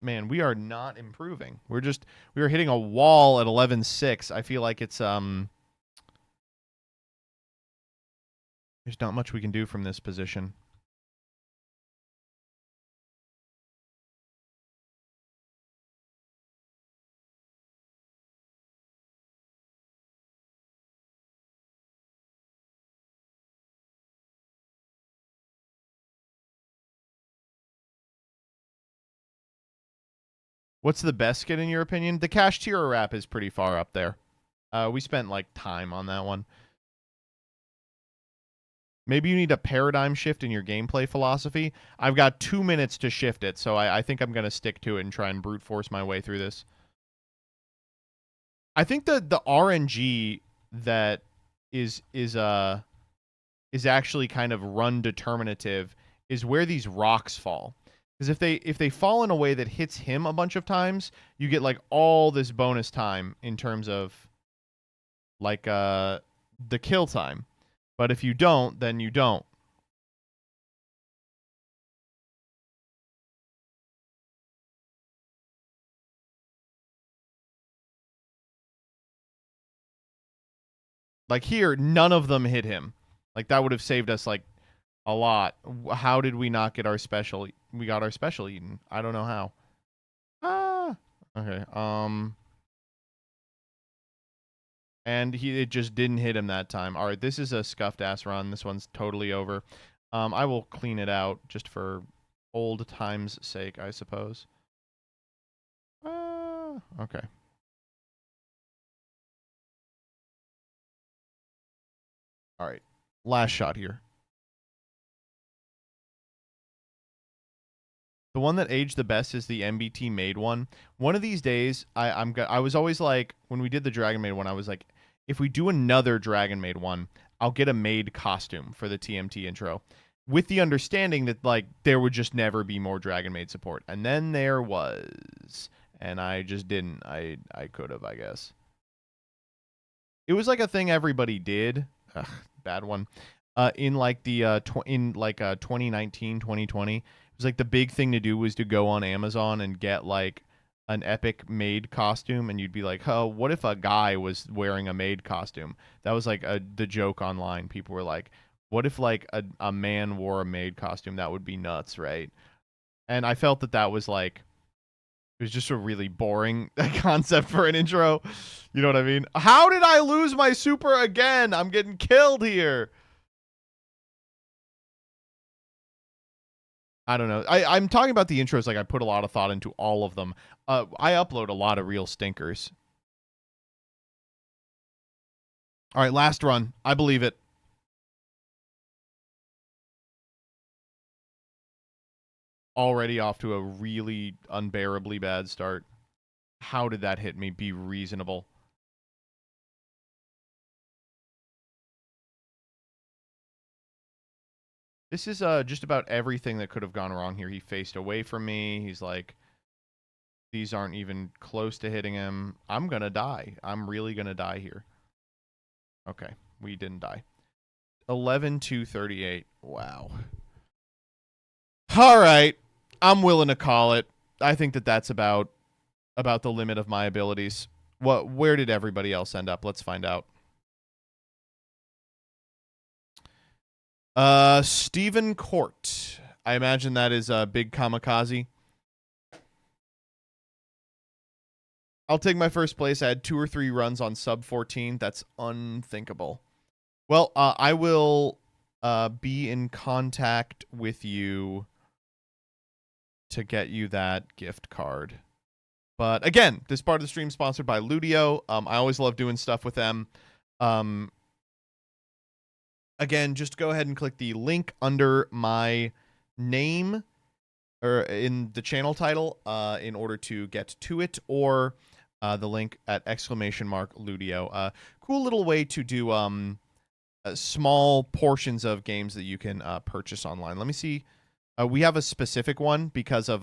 Man, we are not improving. We are hitting a wall at 11-6. I feel like it's there's not much we can do from this position. What's the best skit in your opinion? The Cash Tira rap is pretty far up there. We spent like time on that one. Maybe you need a paradigm shift in your gameplay philosophy. I've got 2 minutes to shift it, so I think I'm going to stick to it and try and brute force my way through this. I think the RNG that is is actually kind of run determinative is where these rocks fall. Because if they fall in a way that hits him a bunch of times, you get like all this bonus time in terms of like the kill time. But if you don't, then you don't. Like here, none of them hit him. Like that would have saved us like a lot. How did we not get our special? We got our special eaten. I don't know how. Ah. Okay. And it just didn't hit him that time. All right, this is a scuffed ass run. This one's totally over. I will clean it out just for old times' sake, I suppose. Okay. All right, last shot here. The one that aged the best is the MBT made one. One of these days, I was always like, when we did the Dragon Maid one, I was like, if we do another Dragon Maid one, I'll get a maid costume for the TMT intro, with the understanding that like there would just never be more Dragon Maid support. And then there was, and I just didn't. I could have, I guess. It was like a thing everybody did. Ugh, bad one. In like the 2019, 2020, it was like the big thing to do was to go on Amazon and get like an epic maid costume, and you'd be like, oh, what if a guy was wearing a maid costume? That was like the joke online. People were like, what if like a man wore a maid costume? That would be nuts, right? And I felt that was like, it was just a really boring concept for an intro. You know what I mean? How did I lose my super again? I'm getting killed here. I don't know. I'm talking about the intros like I put a lot of thought into all of them. I upload a lot of real stinkers. All right, last run. I believe it. Already off to a really unbearably bad start. How did that hit me? Be reasonable. This is just about everything that could have gone wrong here. He faced away from me. He's like, these aren't even close to hitting him. I'm going to die. I'm really going to die here. Okay, we didn't die. 11-238. Wow. All right. I'm willing to call it. I think that's about the limit of my abilities. Where did everybody else end up? Let's find out. Stephen Court. I imagine that is a big kamikaze. I'll take my first place. I had 2 or 3 runs on sub 14. That's unthinkable. Well, I will be in contact with you to get you that gift card. But again, this part of the stream is sponsored by Ludeo. I always love doing stuff with them. Again, just go ahead and click the link under my name or in the channel title in order to get to it, or the link at !Ludeo. Cool little way to do small portions of games that you can purchase online. Let me see. We have a specific one because of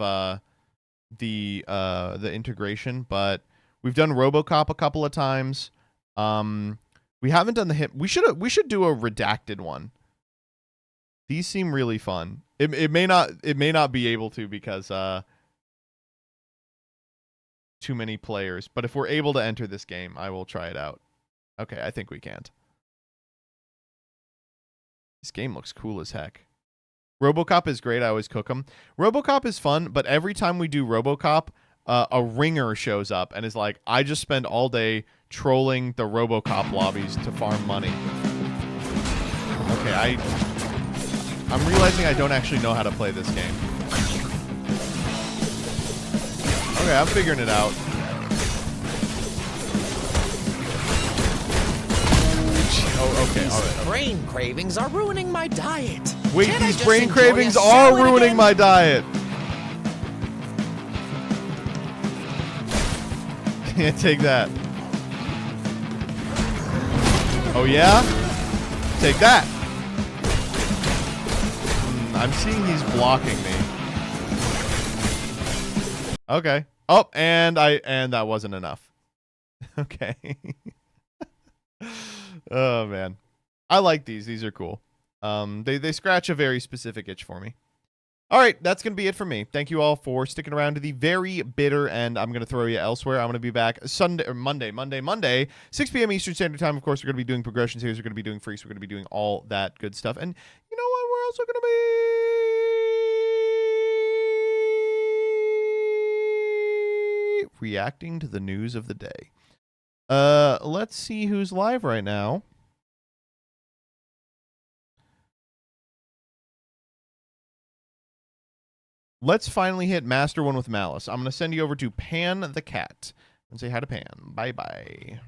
the integration, but we've done RoboCop a couple of times. We haven't done the hit. We should do a redacted one. These seem really fun. It may not be able to because too many players. But if we're able to enter this game, I will try it out. Okay, I think we can't. This game looks cool as heck. RoboCop is great. I always cook them. RoboCop is fun, but every time we do RoboCop, a ringer shows up and is like, I just spend all day trolling the RoboCop lobbies to farm money. Okay, I'm realizing I don't actually know how to play this game. Okay, I'm figuring it out. Oh, okay, all right. Brain cravings are ruining my diet. Wait, these brain cravings are ruining my diet. Can't take that. Oh yeah? Take that. I'm seeing he's blocking me. Okay. Oh, and that wasn't enough. Okay. Oh man. I like these. These are cool. They scratch a very specific itch for me. All right, that's going to be it for me. Thank you all for sticking around to the very bitter end. I'm going to throw you elsewhere. I'm going to be back Monday, 6 p.m. Eastern Standard Time. Of course, we're going to be doing progression series. We're going to be doing freaks. We're going to be doing all that good stuff. And you know what? We're also going to be reacting to the news of the day. Let's see who's live right now. Let's finally hit Master One with Malice. I'm going to send you over to Pan the Cat and say hi to Pan. Bye-bye.